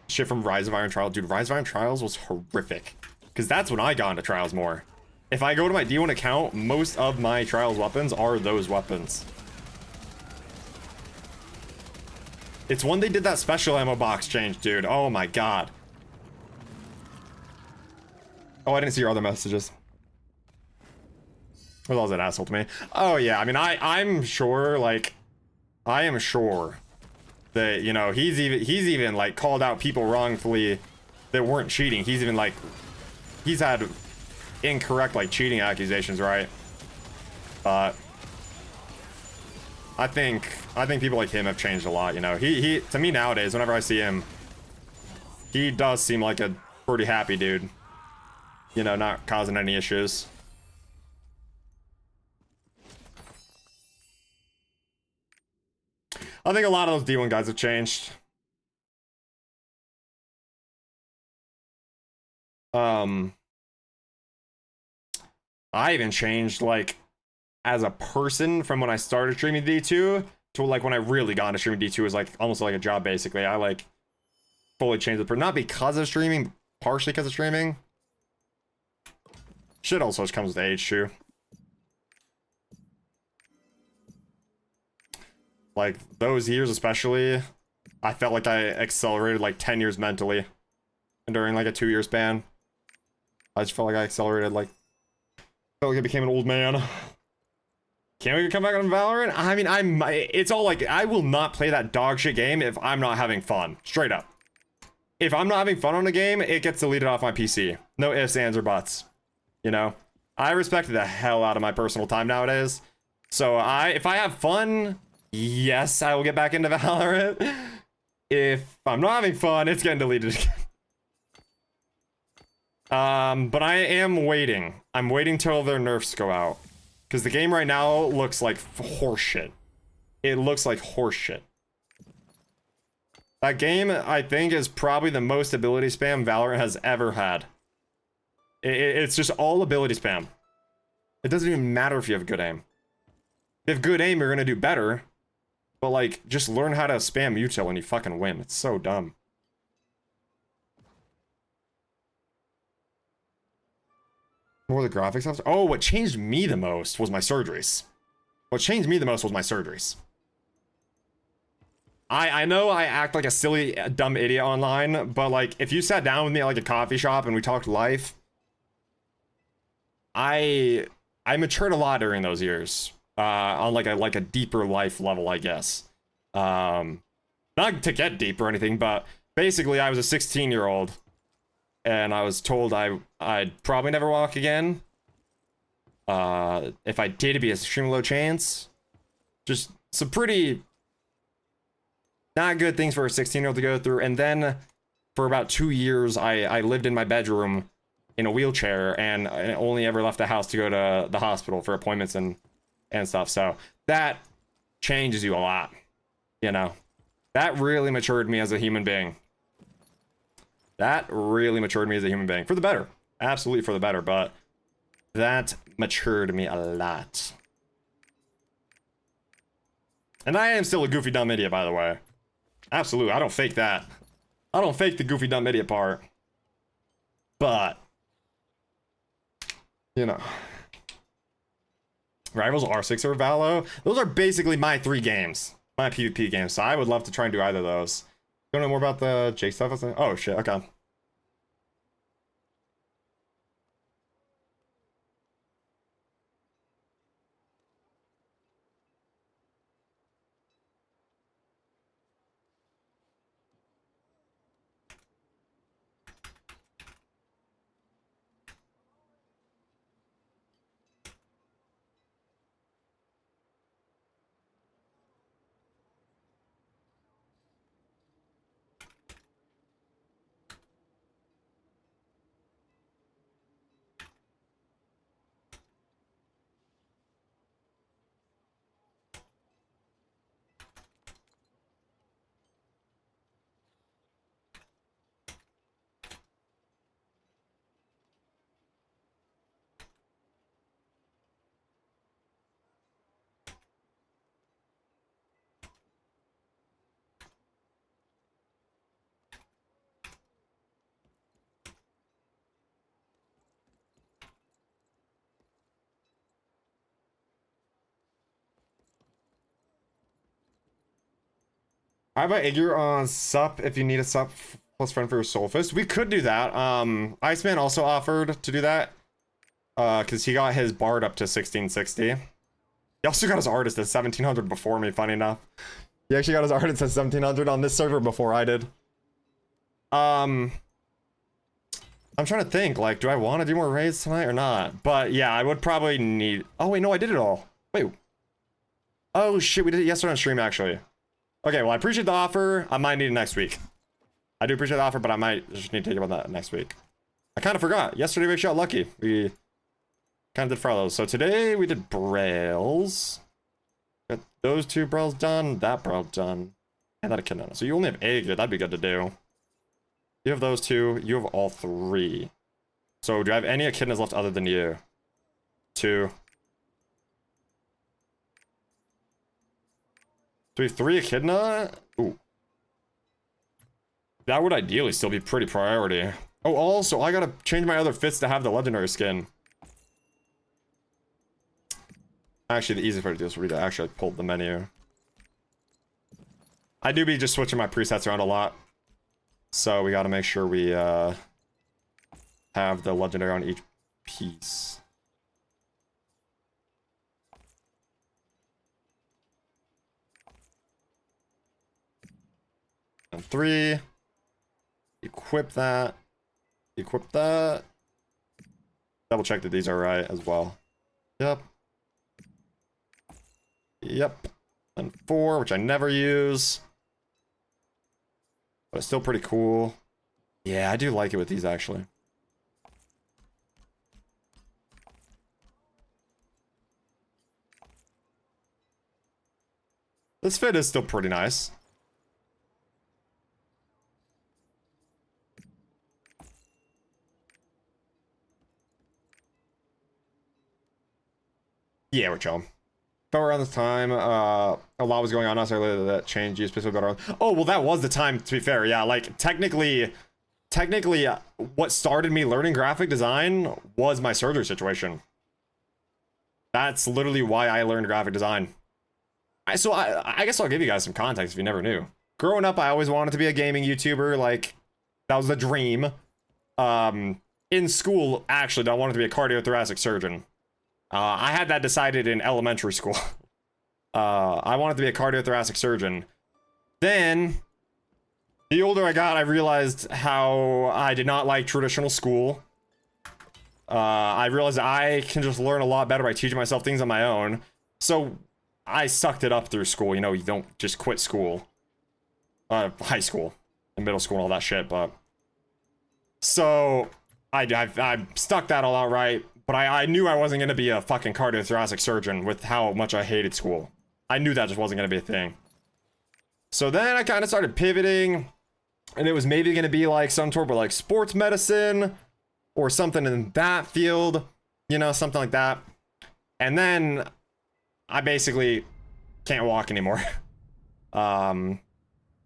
shit from Rise of Iron Trials. Dude, Rise of Iron Trials was horrific. Because that's when I got into Trials more. If I go to my D1 account, most of my Trials weapons are those weapons. It's when they did that special ammo box change, dude. Oh my god. Oh, I didn't see your other messages. What was that asshole to me? Oh yeah, I mean, I'm sure, like, I am sure that, you know, he's even like called out people wrongfully that weren't cheating. He's even like, he's had incorrect like cheating accusations, right? But I think people like him have changed a lot, you know. He to me nowadays, whenever I see him, he does seem like a pretty happy dude. You know, not causing any issues. I think a lot of those D1 guys have changed. I even changed, like, as a person from when I started streaming D2 to, like, when I really got into streaming D2 was, like, almost like a job, basically. I, like, fully changed the person. Not because of streaming, partially because of streaming. Shit also just comes with age, too. Like, those years especially, I felt like I accelerated, like, 10 years mentally during, like, a 2-year span. I just felt like I accelerated, like, felt like I became an old man. Can we come back on Valorant? I mean, it's all like, I will not play that dog shit game if I'm not having fun. Straight up. If I'm not having fun on a game, it gets deleted off my PC. No ifs, ands, or buts. You know? I respect the hell out of my personal time nowadays. So if I have fun, yes, I will get back into Valorant. If I'm not having fun, it's getting deleted again. But I am waiting. I'm waiting till their nerfs go out. Because the game right now looks like horseshit. It looks like horseshit. That game, I think, is probably the most ability spam Valorant has ever had. It's just all ability spam. It doesn't even matter if you have good aim. If you have good aim, you're gonna do better. But, like, just learn how to spam util and you fucking win. It's so dumb. More the graphics stuff. Oh, what changed me the most was my surgeries. What changed me the most was my surgeries. I know I act like a silly, dumb idiot online, but, like, if you sat down with me at, like, a coffee shop and we talked life, I matured a lot during those years. On, like a deeper life level, I guess. Not to get deep or anything, but basically I was a 16-year-old. And I was told I'd probably never walk again. If I did, it'd be a extremely low chance. Just some pretty not good things for a 16-year-old to go through. And then for about 2 years, I lived in my bedroom in a wheelchair and I only ever left the house to go to the hospital for appointments and stuff. So that changes you a lot, you know. That really matured me as a human being. That really matured me as a human being. For the better. Absolutely for the better, but that matured me a lot. And I am still a goofy dumb idiot, by the way. Absolutely. I don't fake that. I don't fake the goofy dumb idiot part. But, you know. Rivals R6 or Valo. Those are basically my 3 games. My PvP games. So I would love to try and do either of those. You know more about the Jake stuff? Oh shit, okay. I invite Igor on sup if you need a sup plus friend for your Soulfist. We could do that. Iceman also offered to do that. Because he got his Bard up to 1660. He also got his artist at 1700 before me, funny enough. He actually got his artist at 1700 on this server before I did. I'm trying to think, like, do I want to do more raids tonight or not? But yeah, I would probably need... Oh, wait, no, I did it all. Wait. Oh, shit, we did it yesterday on stream, actually. Okay, well, I appreciate the offer. I might need it next week. I do appreciate the offer, but I might just need to take about that next week. I kind of forgot. Yesterday we actually got lucky. We kind of did Farlow's. So today we did Brel's. Got those 2 Brels done. That Brel done. And that Echidna. So you only have egg. That'd be good to do. You have those 2. You have all 3. So do I have any Echidnas left other than you? 2. So we have 3 Echidna? Ooh. That would ideally still be pretty priority. Oh, also, I gotta change my other fits to have the legendary skin. Actually, the easiest way to do this would be to actually pull the menu. I do be just switching my presets around a lot. So we gotta make sure we have the legendary on each piece. And 3. Equip that. Equip that. Double check that these are right as well. Yep. Yep. And 4, which I never use. But it's still pretty cool. Yeah, I do like it with these, actually. This fit is still pretty nice. Yeah, we're chilling. But around this time, a lot was going on us earlier that changed you specifically better. Oh, well, that was the time, to be fair. Yeah, like, technically, what started me learning graphic design was my surgery situation. That's literally why I learned graphic design. So I guess I'll give you guys some context if you never knew. Growing up, I always wanted to be a gaming YouTuber. Like, that was the dream. In school, actually, I wanted to be a cardiothoracic surgeon. I had that decided in elementary school. I wanted to be a cardiothoracic surgeon. Then, the older I got, I realized how I did not like traditional school. I realized I can just learn a lot better by teaching myself things on my own. So, I sucked it up through school. You know, you don't just quit school. High school and middle school and all that shit, but... So, I stuck that all out right. But I knew I wasn't going to be a fucking cardiothoracic surgeon with how much I hated school. I knew that just wasn't going to be a thing. So then I kind of started pivoting. And it was maybe going to be like some sort of like sports medicine. Or something in that field. You know, something like that. And then I basically can't walk anymore. And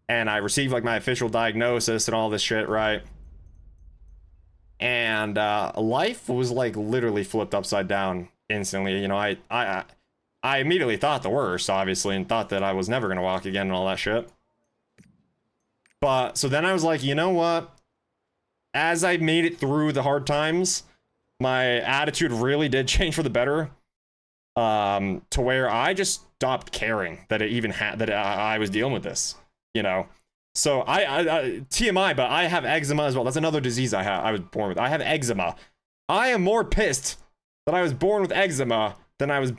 I received like my official diagnosis and all this shit, right? And life was like literally flipped upside down instantly. You know, I immediately thought the worst, obviously, and thought that I was never gonna walk again and all that shit. But so then I was like, you know what? As I made it through the hard times, my attitude really did change for the better. To where I just stopped caring that it even had that I was dealing with this. You know. So I TMI, but I have eczema as well. That's another disease I was born with. I have eczema. I am more pissed that I was born with eczema than I was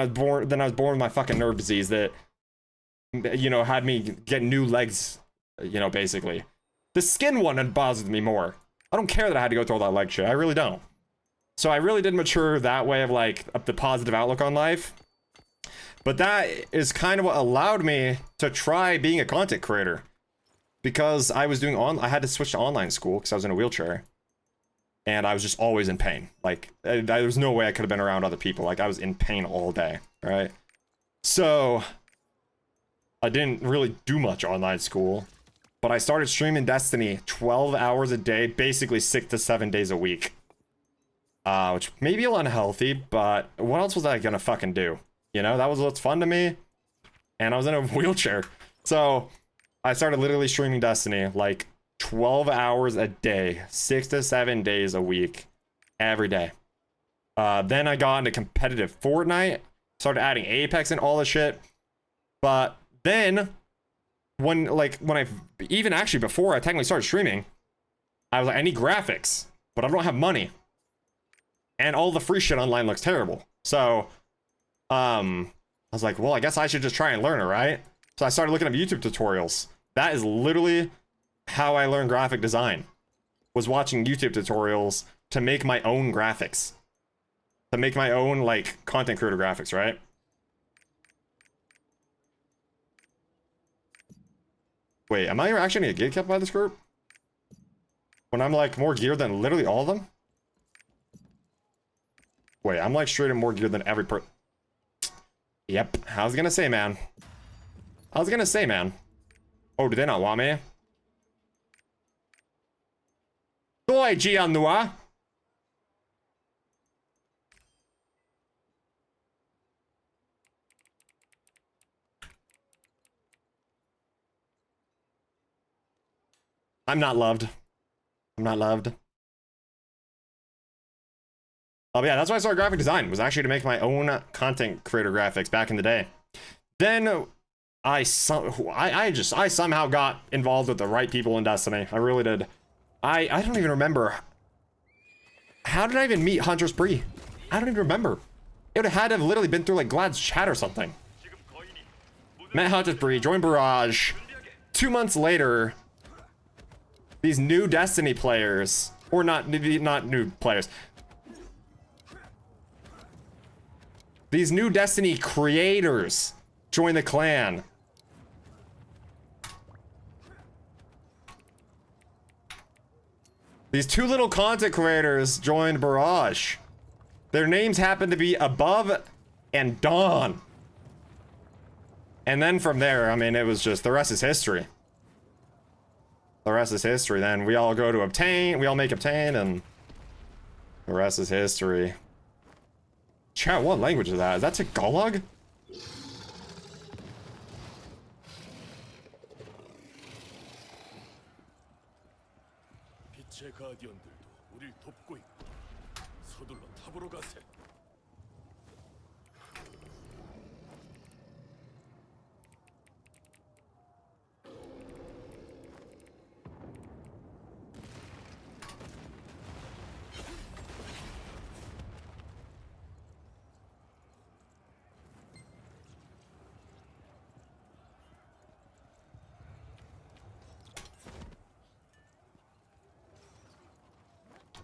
born with my fucking nerve disease that, you know, had me get new legs, you know, basically. The skin one bothers me more. I don't care that I had to go through all that leg shit. I really don't. So I really did mature that way of like the positive outlook on life. But that is kind of what allowed me to try being a content creator. Because I was doing I had to switch to online school because I was in a wheelchair. And I was just always in pain. Like, there was no way I could have been around other people. Like, I was in pain all day, right? So, I didn't really do much online school. But I started streaming Destiny 12 hours a day, basically 6 to 7 days a week. Which may be a little unhealthy, but what else was I gonna fucking do? You know, that was what's fun to me. And I was in a wheelchair. So... I started literally streaming Destiny like 12 hours a day, 6 to 7 days a week, every day. Then I got into competitive Fortnite, started adding Apex and all this shit. But then when I even actually before I technically started streaming, I was like, I need graphics, but I don't have money. And all the free shit online looks terrible. So I was like, well, I guess I should just try and learn it, right? So I started looking up YouTube tutorials. That is literally how I learned graphic design. Was watching YouTube tutorials to make my own graphics. To make my own, like, content creator graphics, right? Wait, am I actually gonna get kept by this group? When I'm, like, more geared than literally all of them? Wait, I'm, like, straight up more geared than every Yep, I was gonna say, man. Oh, do they not want me? Doi Gianua. I'm not loved. Oh yeah, that's why I started graphic design, was actually to make my own content creator graphics back in the day. Then I somehow got involved with the right people in Destiny. I really did. I don't even remember. How did I even meet Huntress Bree? I don't even remember. It would have had to have literally been through like Glad's chat or something. Met Huntress Bree, joined Barrage. 2 months later, these new Destiny players, or not new players. These new Destiny creators join the clan. These two little content creators joined Barrage. Their names happen to be Above and Dawn. And then from there, I mean, it was just, the rest is history. The rest is history. Then we all go to Obtain, we all make Obtain, and the rest is history. Chat, what language is that? Is that Tagalog?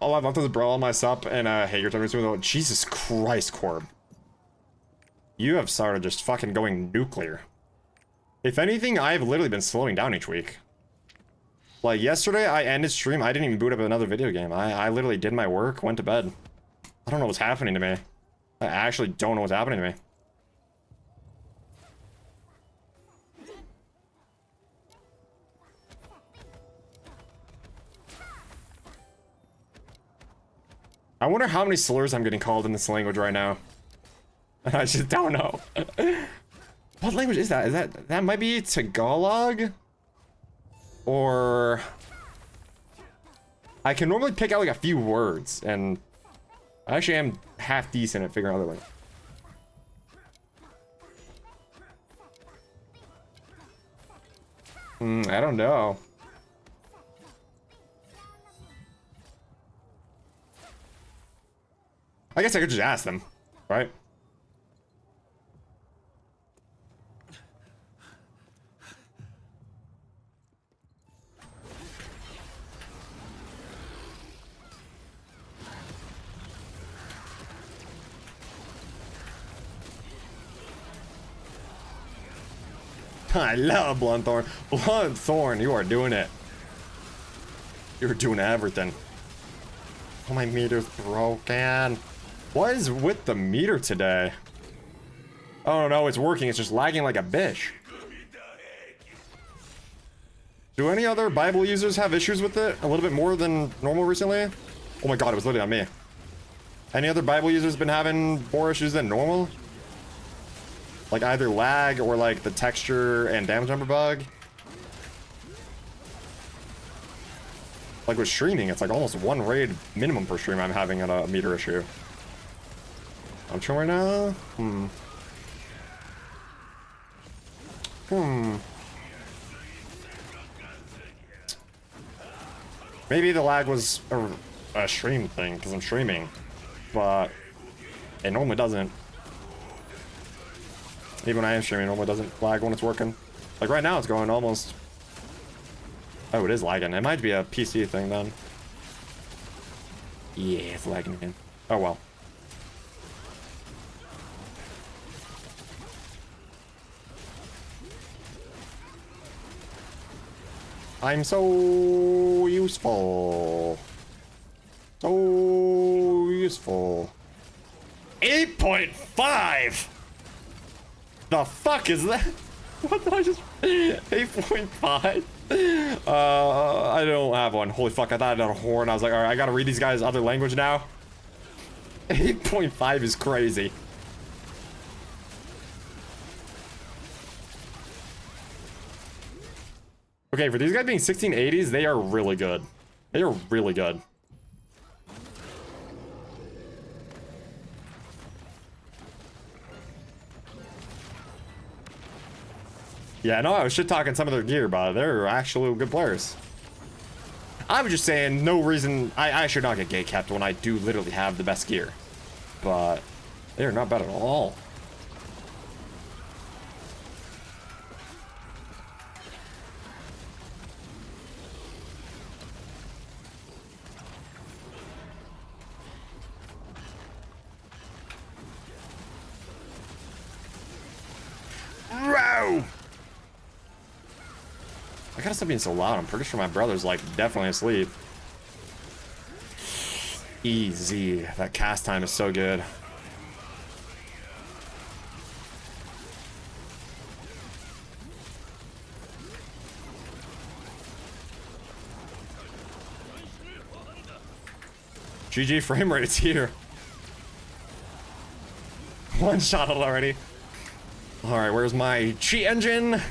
All I've left is Brel on my sup and Hager told me to. Jesus Christ, Corb. You have started just fucking going nuclear. If anything, I've literally been slowing down each week. Like yesterday, I ended stream. I didn't even boot up another video game. I literally did my work, went to bed. I don't know what's happening to me. I actually don't know what's happening to me. I wonder how many slurs I'm getting called in this language right now. I just don't know. What language is that? Is that might be Tagalog? Or I can normally pick out like a few words, and I actually am half decent at figuring out other language. I don't know. I guess I could just ask them, right? I love Bluntthorn. Bluntthorn, you are doing it. You're doing everything. Oh, my meter's broken. What is with the meter today? Oh no, it's working. It's just lagging like a bitch. Do any other Bible users have issues with it a little bit more than normal recently? Oh my god, it was literally on me. Any other Bible users been having more issues than normal? Like either lag or like the texture and damage number bug? Like with streaming, it's like almost 1 raid minimum per stream I'm having at a meter issue. I'm chilling right now? Maybe the lag was a stream thing because I'm streaming, but it normally doesn't. Even when I am streaming, it normally doesn't lag when it's working. Like right now, it's going almost. Oh, it is lagging. It might be a PC thing then. Yeah, it's lagging again. Oh well. I'm so useful. So useful. 8.5! The fuck is that? What did I just... 8.5? I don't have one. Holy fuck, I thought I had a horn. I was like, alright, I gotta read these guys' other language now. 8.5 is crazy. Okay, for these guys being 1680s, they are really good. They are really good. Yeah, no, I was shit talking some of their gear, but they're actually good players. I was just saying, no reason I should not get gate kept when I do literally have the best gear. But they are not bad at all. Row! I gotta stop being so loud. I'm pretty sure my brother's like definitely asleep. Easy. That cast time is so good. GG frame rate's here. One shot already. Alright, where's my cheat engine?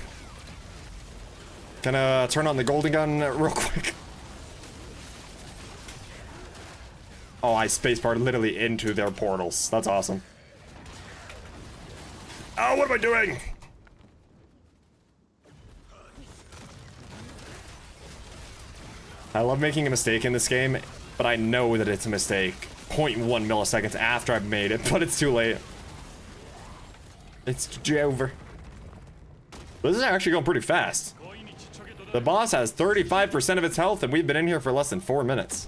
Gonna turn on the golden gun real quick. Oh, I spacebarred literally into their portals. That's awesome. Oh, what am I doing? I love making a mistake in this game, but I know that it's a mistake 0.1 milliseconds after I've made it, but it's too late. It's over. This is actually going pretty fast. The boss has 35% of its health, and we've been in here for less than 4 minutes.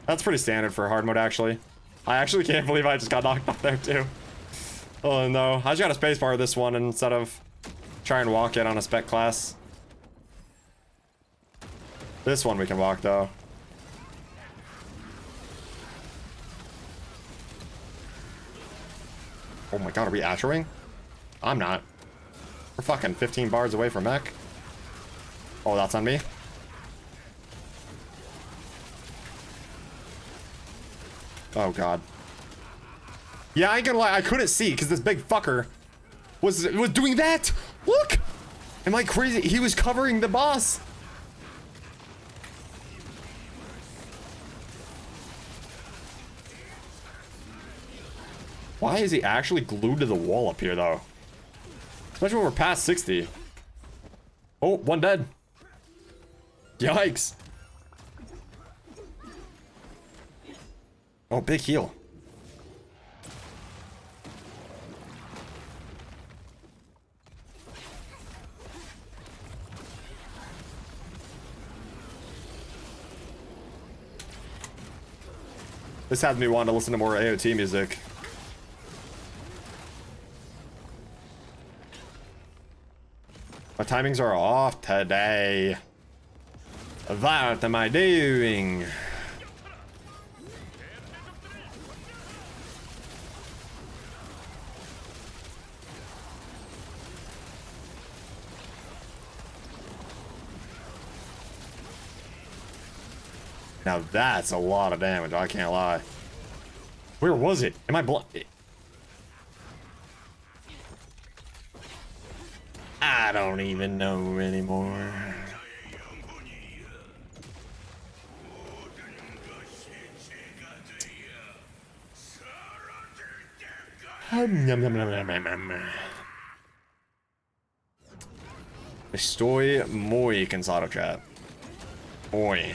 That's pretty standard for hard mode, actually. I actually can't believe I just got knocked off there, too. Oh, no. I just got a spacebar this one instead of try and walk it on a spec class. This one we can walk, though. Oh my god, are we astroing? I'm not. We're fucking 15 bars away from mech. Oh, that's on me. Oh god. Yeah, I ain't gonna lie, I couldn't see because this big fucker was doing that. Look! Am I crazy? He was covering the boss. Why is he actually glued to the wall up here, though? Especially when we're past 60. Oh, one dead. Yikes. Oh, big heal. This had me want to listen to more AOT music. My timings are off today. What am I doing? Now that's a lot of damage, I can't lie. Where was it? Am I blind? I don't even know anymore. Yum, yum, yum, yum, yum, yum. Estoy muy cansado, chat. Muy.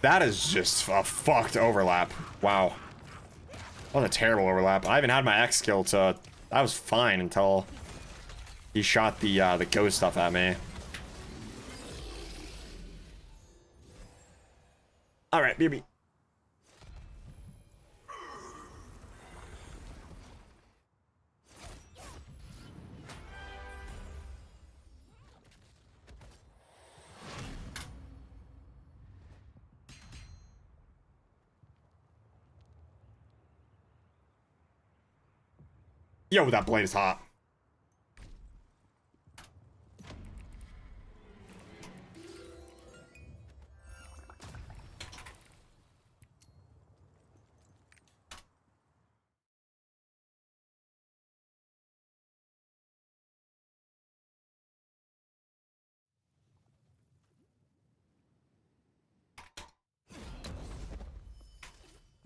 That is just a fucked overlap. Wow. What a terrible overlap. I even had my X skill to... I was fine until he shot the ghost stuff at me. Alright, BB. Yo, that blade is hot.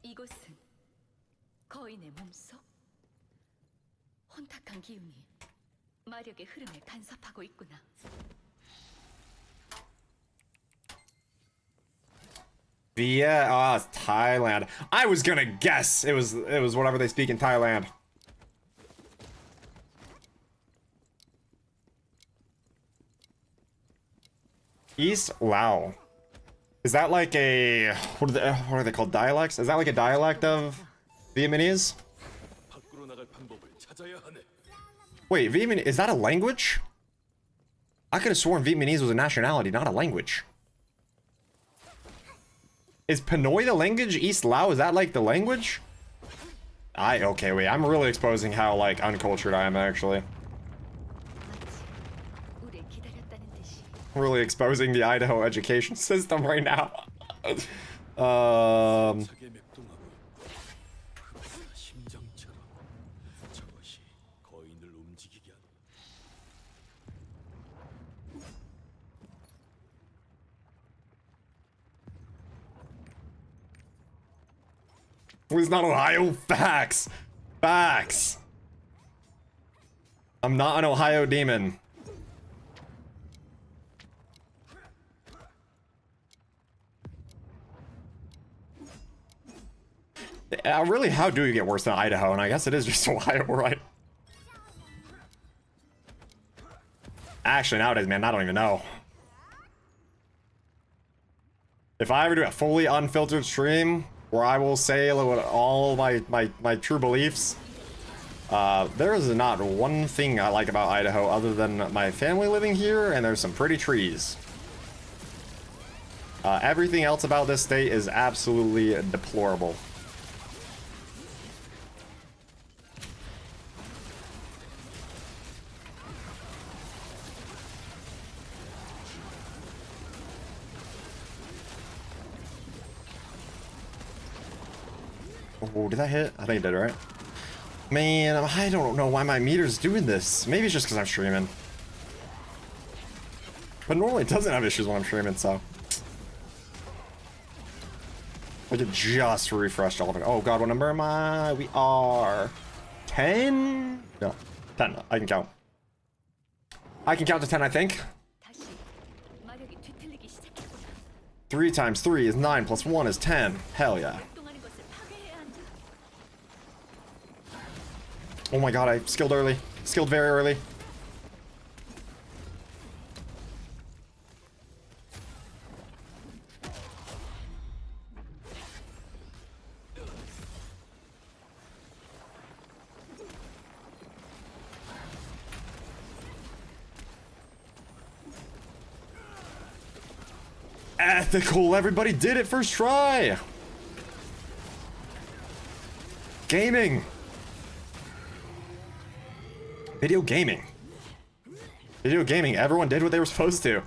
이곳은 거인의 몸속? 혼탁한 기운이 마력의 흐름에 간섭하고 있구나. Yeah, it's Thailand. I was gonna guess it was whatever they speak in Thailand. East Lao. Is that like a what are they called, dialects? Is that like a dialect of Vietnamese? Wait, Vietnamese, is that a language? I could have sworn Vietnamese was a nationality, not a language. Is Pinoy the language? East Lao, is that like the language? Okay, wait, I'm really exposing how like uncultured I am actually. Really exposing the Idaho education system right now. It's not Ohio. Facts. Facts. I'm not an Ohio demon. Really, how do you get worse than Idaho? And I guess it is just Ohio, right? Actually, nowadays, man, I don't even know. If I ever do a fully unfiltered stream where I will say all my true beliefs, there is not one thing I like about Idaho other than my family living here, and there's some pretty trees. Everything else about this state is absolutely deplorable. Oh, did that hit? I think it did, right? Man, I don't know why my meter's doing this. Maybe it's just because I'm streaming. But normally it doesn't have issues when I'm streaming, so. Like it just refreshed all of it. Oh god, what number am I? We are 10? No, 10. I can count. I can count to 10, I think. 3 times 3 is 9 plus 1 is 10. Hell yeah. Oh my god, I skilled early. Skilled very early. Ethical, everybody did it first try. Gaming. Video gaming. Video gaming, everyone did what they were supposed to.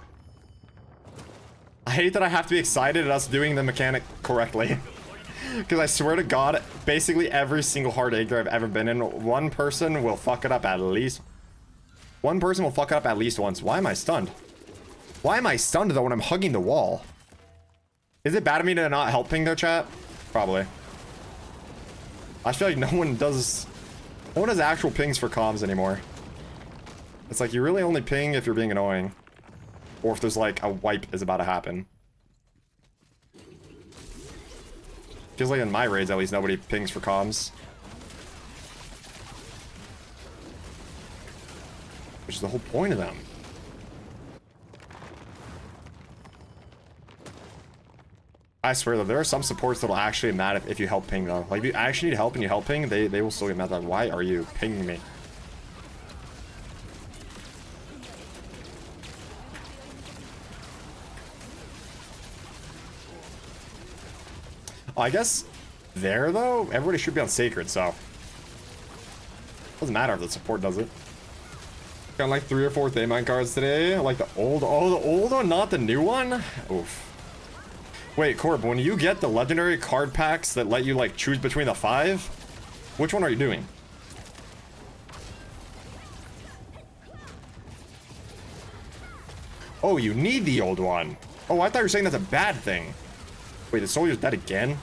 I hate that I have to be excited at us doing the mechanic correctly. Because I swear to God, basically every single hard acre I've ever been in, one person will fuck it up at least. One person will fuck it up at least once. Why am I stunned? Why am I stunned though when I'm hugging the wall? Is it bad of me to not help ping their chat? Probably. I feel like no one does actual pings for comms anymore. It's like you really only ping if you're being annoying. Or if there's like a wipe is about to happen. Feels like in my raids at least nobody pings for comms. Which is the whole point of them. I swear though, there are some supports that'll actually get mad if you help ping though. Like if you actually need help and you help ping, they will still get mad. Like, why are you pinging me? Oh, I guess there though, everybody should be on sacred, so doesn't matter if the support does it. Got like 3 or 4 Thaymine cards today. I like the old, oh, the old one, not the new one. Oof. Wait, Corb, when you get the legendary card packs that let you like choose between the 5, which one are you doing? Oh, you need the old one. Oh, I thought you were saying that's a bad thing. Wait, the soldier's dead again?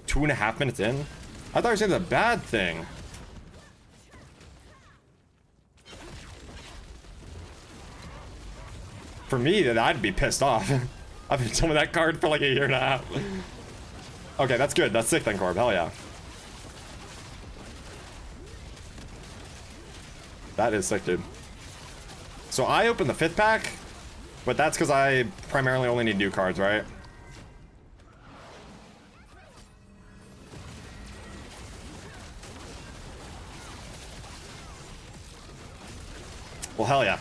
2.5 minutes in? I thought you were saying that's a bad thing. For me, then I'd be pissed off. I've been told that card for like a year and a half. Okay, that's good. That's sick then, Corb. Hell yeah. That is sick, dude. So I opened the 5th pack, but that's because I primarily only need new cards, right? Well, hell yeah.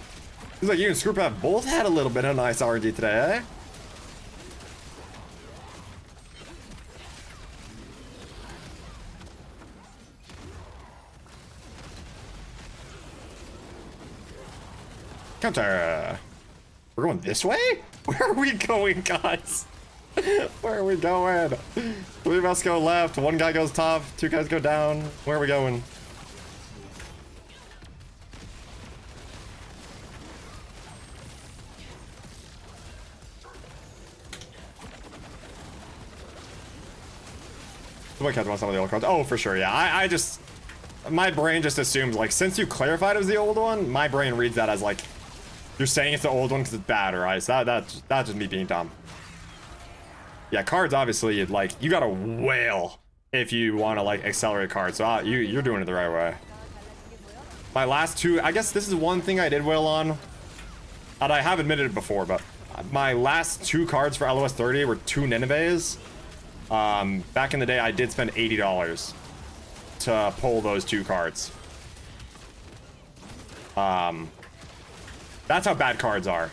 Seems like you and Scroop have both had a little bit of nice RNG today, eh? Counter. We're going this way? Where are we going, guys? Where are we going? 3 of us go left, 1 guy goes top, 2 guys go down. Where are we going? Somebody catch on some of the old cards. Oh, for sure, yeah. I just... My brain just assumes, like, since you clarified it was the old one, my brain reads that as, like, you're saying it's the old one because it's bad, right? So that's just me being dumb. Yeah, cards, obviously, like, you gotta whale if you want to, like, accelerate cards. So you're doing it the right way. My last 2... I guess this is one thing I did whale on. And I have admitted it before, but my last 2 cards for LOS 30 were 2 Ninevehs. Back in the day, I did spend $80 to pull those 2 cards. That's how bad cards are.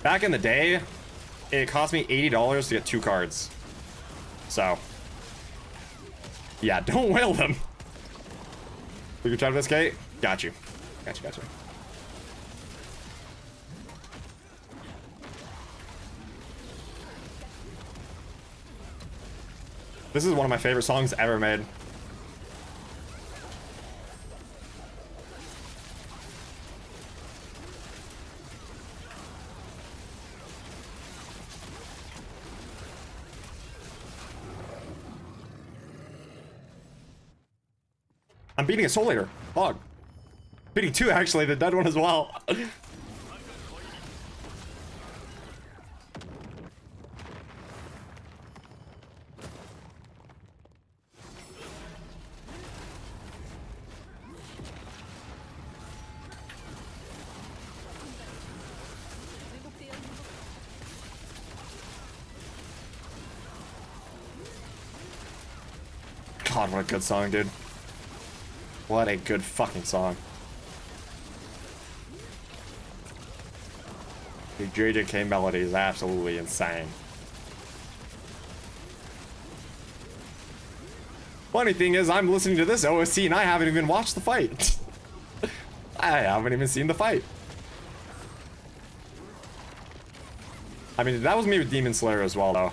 Back in the day, it cost me $80 to get 2 cards. So, yeah, don't whale them. We can try to escape. Got you. Got you. This is one of my favorite songs ever made. I'm beating a Soul Eater. Hog. Beating 2, actually, the dead one as well. God, what a good song, dude. What a good fucking song. The JJK melody is absolutely insane. Funny thing is, I'm listening to this OSC and I haven't even watched the fight. I I haven't even seen the fight. I mean, that was me with Demon Slayer as well, though.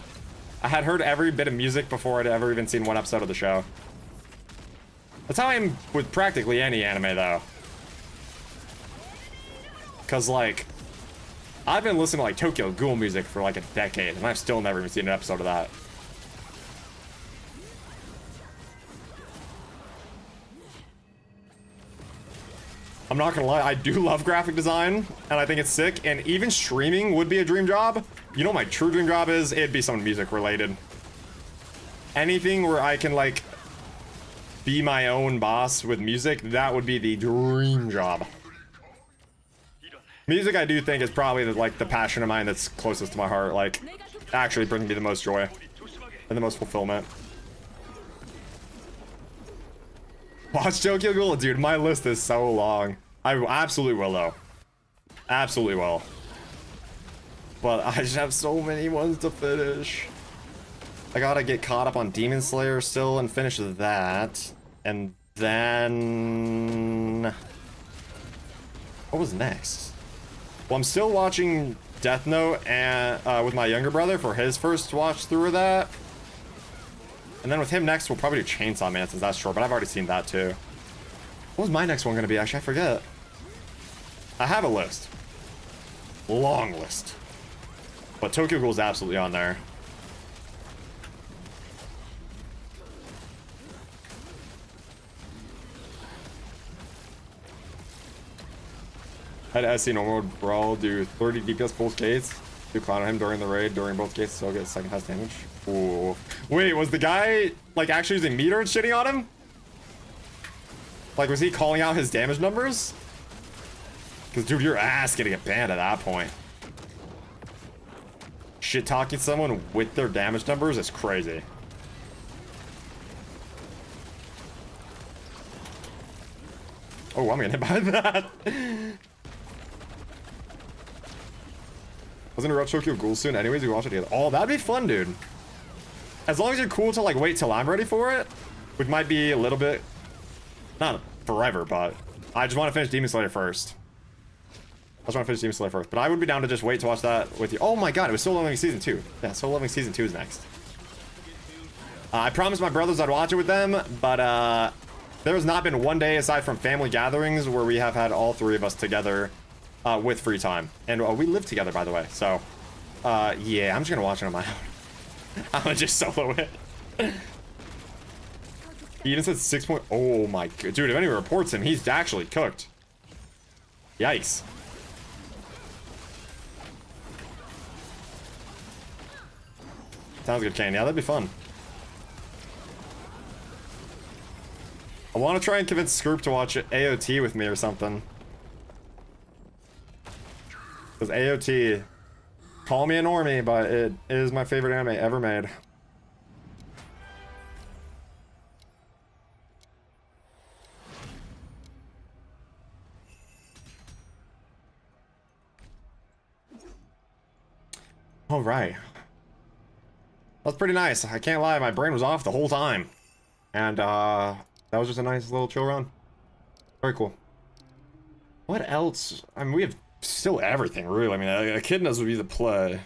I had heard every bit of music before I'd ever even seen one episode of the show. That's how I am with practically any anime, though. Because, like, I've been listening to, like, Tokyo Ghoul music for, like, a decade, and I've still never even seen an episode of that. I'm not gonna lie, I do love graphic design, and I think it's sick, and even streaming would be a dream job. You know what my true dream job is? It'd be something music related. Anything where I can, like, be my own boss with music, that would be the dream job. Music, I do think, is probably, like, the passion of mine that's closest to my heart. Like, actually brings me the most joy and the most fulfillment. Watch Tokyo Ghoul? Dude, my list is so long. I absolutely will, though. Absolutely will. But I just have so many ones to finish. I gotta get caught up on Demon Slayer still and finish that. And then... what was next? Well, I'm still watching Death Note and, with my younger brother for his first watch through of that. And then with him next, we'll probably do Chainsaw Man since that's short, but I've already seen that too. What was my next one gonna be? Actually, I forget. I have a list. Long list. But Tokyo Ghoul is absolutely on there. Had SC normal mode Brel do 30 DPS both gates. Do clown on him during the raid, during both gates, so get second house damage. Ooh. Wait, was the guy, like, actually using meter and shitting on him? Like, was he calling out his damage numbers? Because, dude, your ass gonna get banned at that point. Shit-talking someone with their damage numbers is crazy. Oh, I'm getting hit by that. Wasn't a Tokyo Ghoul soon? Anyways, we watch it together. Oh, that'd be fun, dude. As long as you're cool to, like, wait till I'm ready for it, which might be a little bit, not forever, but I just want to finish Demon Slayer first. I just want to finish Demon Slayer first, but I would be down to just wait to watch that with you. Oh my god, it was Solo Leveling Season 2. Yeah, Solo Leveling Season 2 is next. I promised my brothers I'd watch it with them, but there has not been one day aside from family gatherings where we have had all three of us together with free time. And we live together, by the way, so yeah, I'm just gonna watch it on my own. I'm gonna just solo it. He even said 6 point. Oh my god, dude! If anyone reports him, he's actually cooked. Yikes! Sounds good, Kane. Yeah, that'd be fun. I want to try and convince Scroop to watch AOT with me or something. Because AOT, call me a normie, but it is my favorite anime ever made. All right. That's pretty nice. I can't lie, my brain was off the whole time. And that was just a nice little chill run. Very cool. What else? I mean, we have still everything, really. I mean, Echidnas would be the play.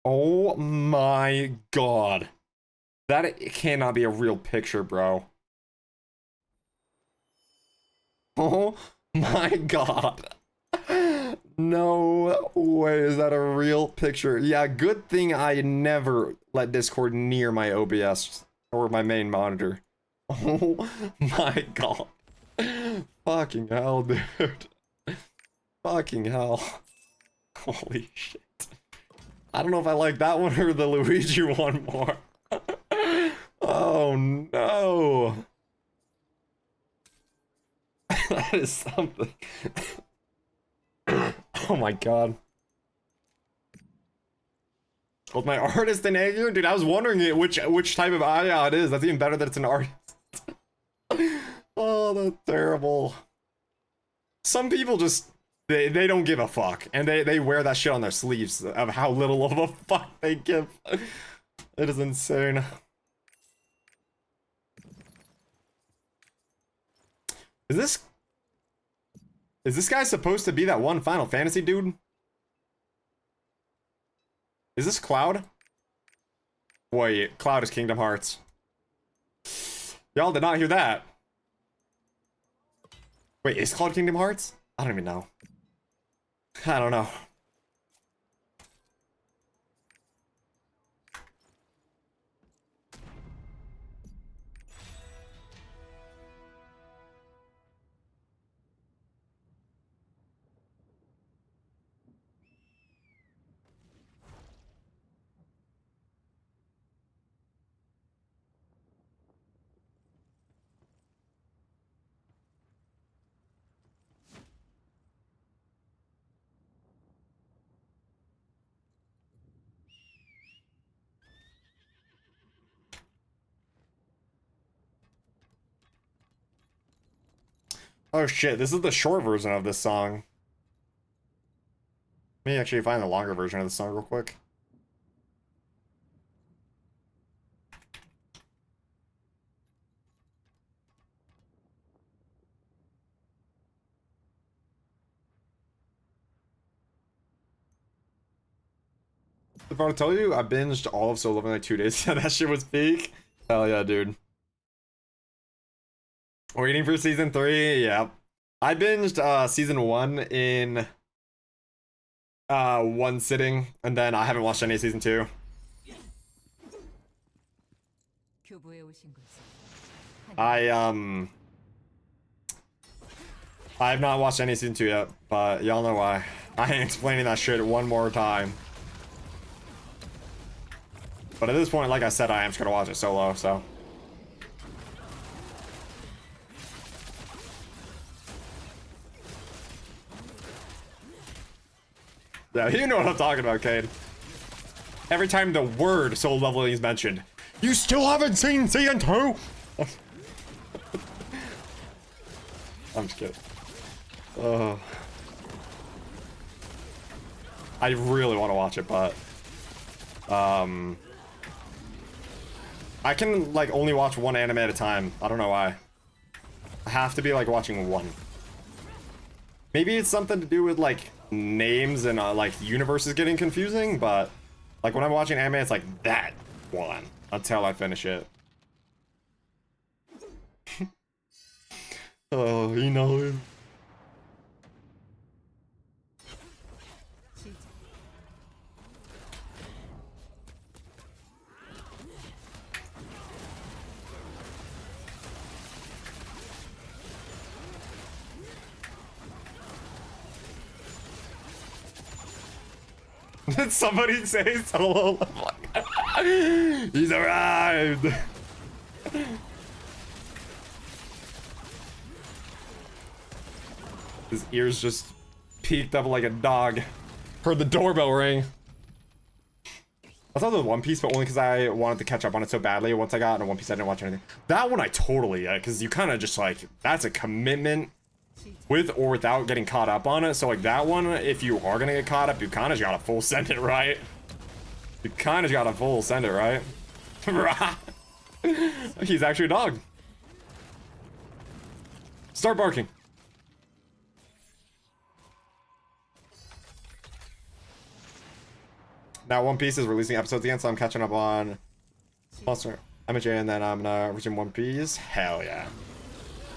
Oh my god. That cannot be a real picture, bro. Oh my god. No way is that a real picture. Yeah, good thing I never let Discord near my OBS or my main monitor. Oh my god. Fucking hell, dude. Fucking hell. Holy shit. I don't know if I like that one or the Luigi one more. Oh no. That is something. Oh my god. Was my artist an Aegir? Dude, I was wondering which type of Aya it is. That's even better that it's an artist. Oh, that's terrible. Some people just they don't give a fuck, and they wear that shit on their sleeves of how little of a fuck they give. It is insane. Is this guy supposed to be that one Final Fantasy dude? Is this Cloud? Boy, Cloud is Kingdom Hearts. Y'all did not hear that. Wait, is Cloud Kingdom Hearts? I don't even know. I don't know. Oh shit, this is the short version of this song. Let me actually find the longer version of the song real quick. If I were to tell you, I binged all of Solo Leveling in like 2 days. That shit was peak. Hell yeah, dude. Waiting for season 3, yeah. I binged season 1 in one sitting, and then I haven't watched any of season 2. I have not watched any season 2 yet, but y'all know why. I ain't explaining that shit one more time. But at this point, like I said, I am just gonna watch it solo, so. Yeah, you know what I'm talking about, Cade. Every time the word solo leveling is mentioned, you still haven't seen season 2? I'm just kidding. I really want to watch it, but I can like only watch one anime at a time. I don't know why. I have to be like watching one. Maybe it's something to do with like names and like universes getting confusing, but like when I'm watching anime, it's like that one until I finish it. Oh, you know him. Did somebody say solo? He's arrived. His ears just peaked up like a dog. Heard the doorbell ring. I thought it was One Piece, but only because I wanted to catch up on it so badly. Once I got into One Piece, I didn't watch anything. That one I totally get, because you kind of just like, that's a commitment with or without getting caught up on it. So like that one, if you are gonna get caught up, you kind of gotta full send it, right? You kind of gotta full send it, right? He's actually a dog. Start barking. Now One Piece is releasing episodes again, so I'm catching up on Monster MJ, and then I'm gonna resume One Piece. Hell yeah.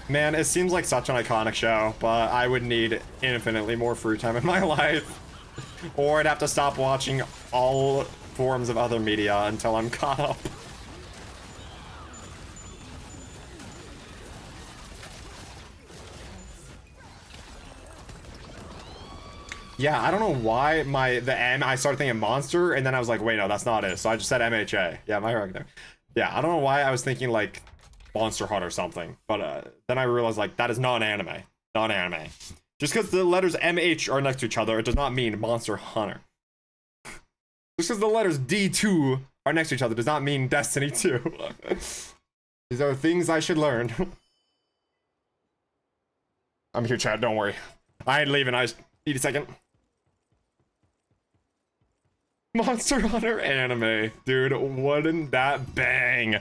Man, it seems like such an iconic show, but I would need infinitely more free time in my life. Or I'd have to stop watching all forms of other media until I'm caught up. Yeah, I don't know why I started thinking Monster, and then I was like, wait, no, that's not it. So I just said MHA. Yeah, my right there. Yeah, I don't know why I was thinking like Monster Hunter or something, but then I realized like that is not anime. Not anime. Just because the letters MH are next to each other, it does not mean Monster Hunter. Just because the letters D2 are next to each other does not mean Destiny 2. These are things I should learn. I'm here, chat, don't worry. I ain't leaving, I just need a second. Monster Hunter anime. Dude, wouldn't that bang?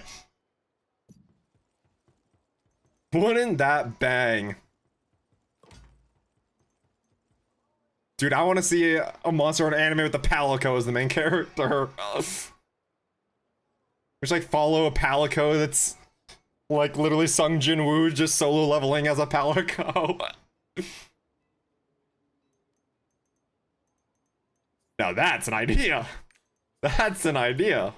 Wouldn't that bang? Dude, I want to see a monster in anime with the Palico as the main character. Just like follow a Palico that's like literally Sung Jin Woo just solo leveling as a Palico. Now that's an idea. That's an idea.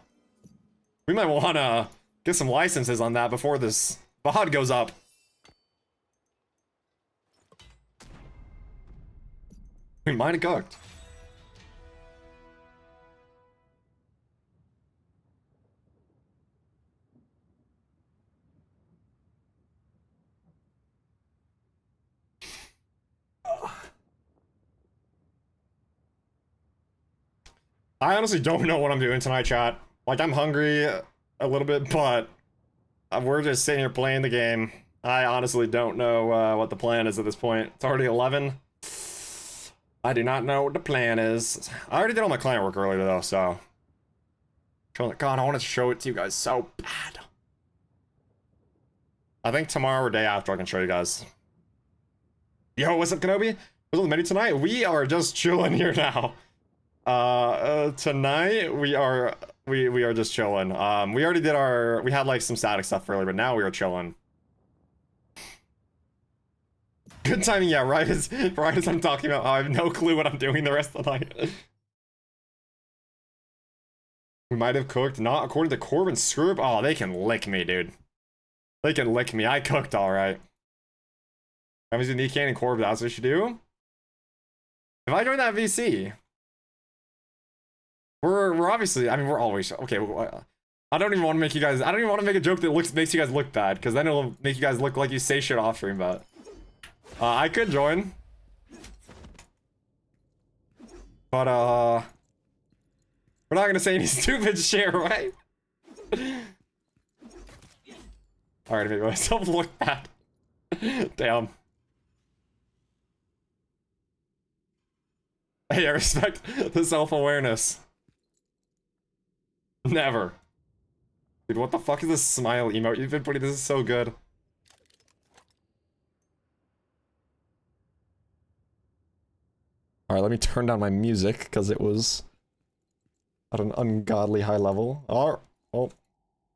We might want to get some licenses on that before this VOD goes up. We might have cooked. I honestly don't know what I'm doing tonight, chat. Like, I'm hungry a little bit, but we're just sitting here playing the game. I honestly don't know what the plan is at this point. It's already 11. I do not know what the plan is. I already did all my client work earlier, though, so... God, I want to show it to you guys so bad. I think tomorrow or day after I can show you guys. Yo, what's up, Kenobi? What's on the menu tonight? We are just chilling here now. Tonight we are just chilling. We already did we had like some static stuff earlier, but now we are chilling. Good timing, yeah, right as I'm talking about, I have no clue what I'm doing the rest of the night. We might have cooked, not according to Corbin Screw. Oh, they can lick me, dude. They can lick me. I cooked alright. I'm using Nikan and Corbin, that's what you do? If I join that VC, we're obviously, I mean, we're always, okay, I don't even want to make you guys, I don't even want to make a joke that makes you guys look bad, because then it'll make you guys look like you say shit off stream, but... I could join. But, we're not gonna say any stupid shit, right? Alright, make myself look bad. Damn. Hey, I respect the self-awareness. Never. Dude, what the fuck is this smile emote you've been putting? This is so good. Alright, let me turn down my music, because it was at an ungodly high level. Oh,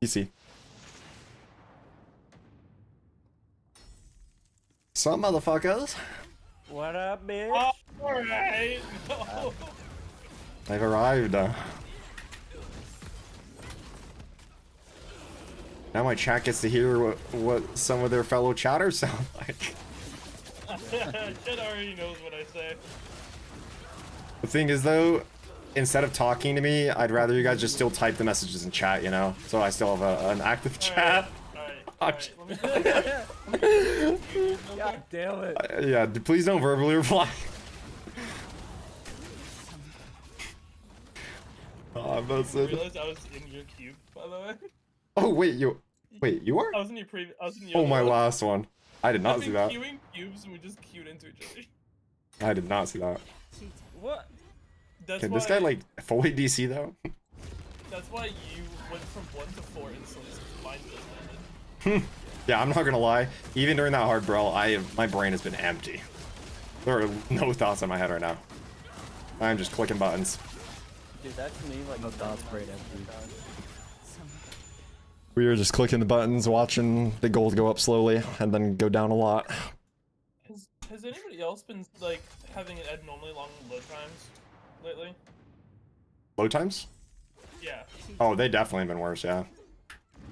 PC. Some motherfuckers. What up, bitch? Oh, alright. No. They've arrived. Now my chat gets to hear what some of their fellow chatters sound like. Chat already knows what I say. The thing is, though, instead of talking to me, I'd rather you guys just still type the messages in chat, you know? So I still have an active chat. Alright. God damn it. Yeah, please don't verbally reply. Oh, I'm about I realized I was in your cube, by the way. Oh, wait, you are? I was in your previous. I was in your. Oh, my last one. I did not see that. Queuing cubes and we just queued into each other. I did not see that. What? That's Can why, this guy, like, fully DC, though? That's why you went from 1 to 4 instantly, so mine just ended. Yeah, I'm not gonna lie. Even during that hard Brel, my brain has been empty. There are no thoughts in my head right now. I'm just clicking buttons. Dude, that's me, like, no thoughts, brain empty. We were just clicking the buttons, watching the gold go up slowly, and then go down a lot. Has anybody else been, like, having abnormally long load times lately? Load times? Yeah. Oh, they definitely been worse, yeah.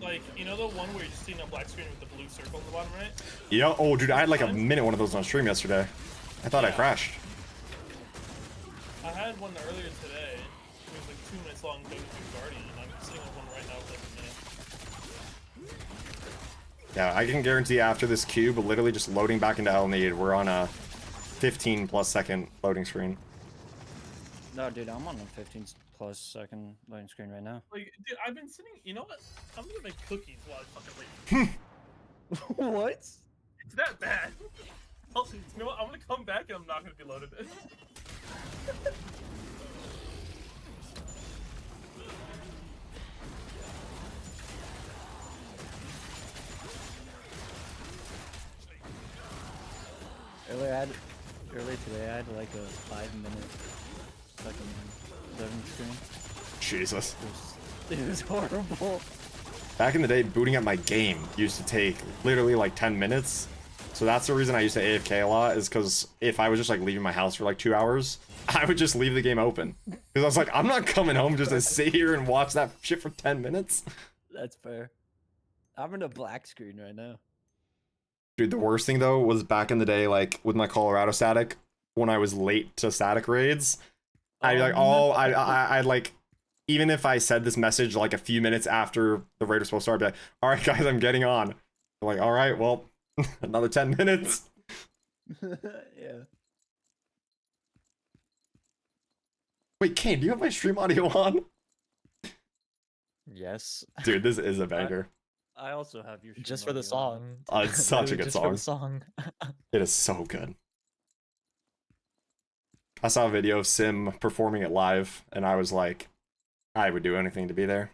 Like, you know the one where you're just seeing a black screen with the blue circle on the bottom right? Yeah, oh dude, I had like a minute one of those on stream yesterday. I thought I crashed. I had one earlier today. It was like 2 minutes long going through Guardian, and I'm sitting on one right now for like a minute. Yeah, I can guarantee after this cube, literally just loading back into Hell Need, we're on a 15+ second loading screen. No, dude, I'm on a 15+ second loading screen right now. Like, dude, I've been sitting. You know what? I'm gonna make cookies while I fucking wait. What? It's that bad. You know what? I'm gonna come back and I'm not gonna be loaded in. Earlier today, I had like a 5-minute fucking loading screen. Jesus. It was horrible. Back in the day, booting up my game used to take literally like 10 minutes. So that's the reason I used to AFK a lot, is because if I was just like leaving my house for like 2 hours, I would just leave the game open. Because I was like, I'm not coming home just to sit here and watch that shit for 10 minutes. That's fair. I'm in a black screen right now. Dude, the worst thing though was back in the day, like with my Colorado static, when I was late to static raids, I'd like, even if I said this message like a few minutes after the raid was supposed to start, I'd be like, all right guys, I'm getting on. I'm like, all right, well, another 10 minutes. Yeah. Wait, Kane, do you have my stream audio on? Yes. Dude, this is a banger. I also have your Just for the song. Oh, it's such a good Just song. for the song. It is so good. I saw a video of Sim performing it live, and I was like, I would do anything to be there.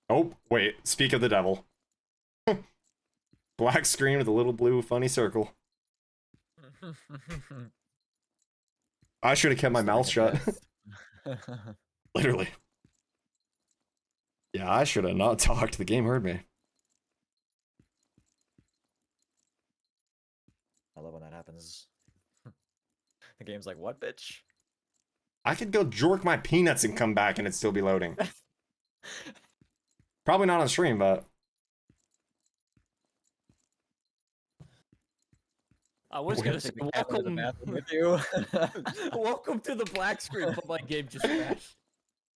Oh, wait, speak of the devil. Black screen with a little blue funny circle. I should have kept my mouth shut. Literally. Yeah, I should have not talked. The game heard me. I love when that happens. The game's like, what, bitch? I could go jork my peanuts and come back and it'd still be loading. Probably not on stream, but... I was gonna say, welcome, with you. welcome to the black screen, but my game just crashed.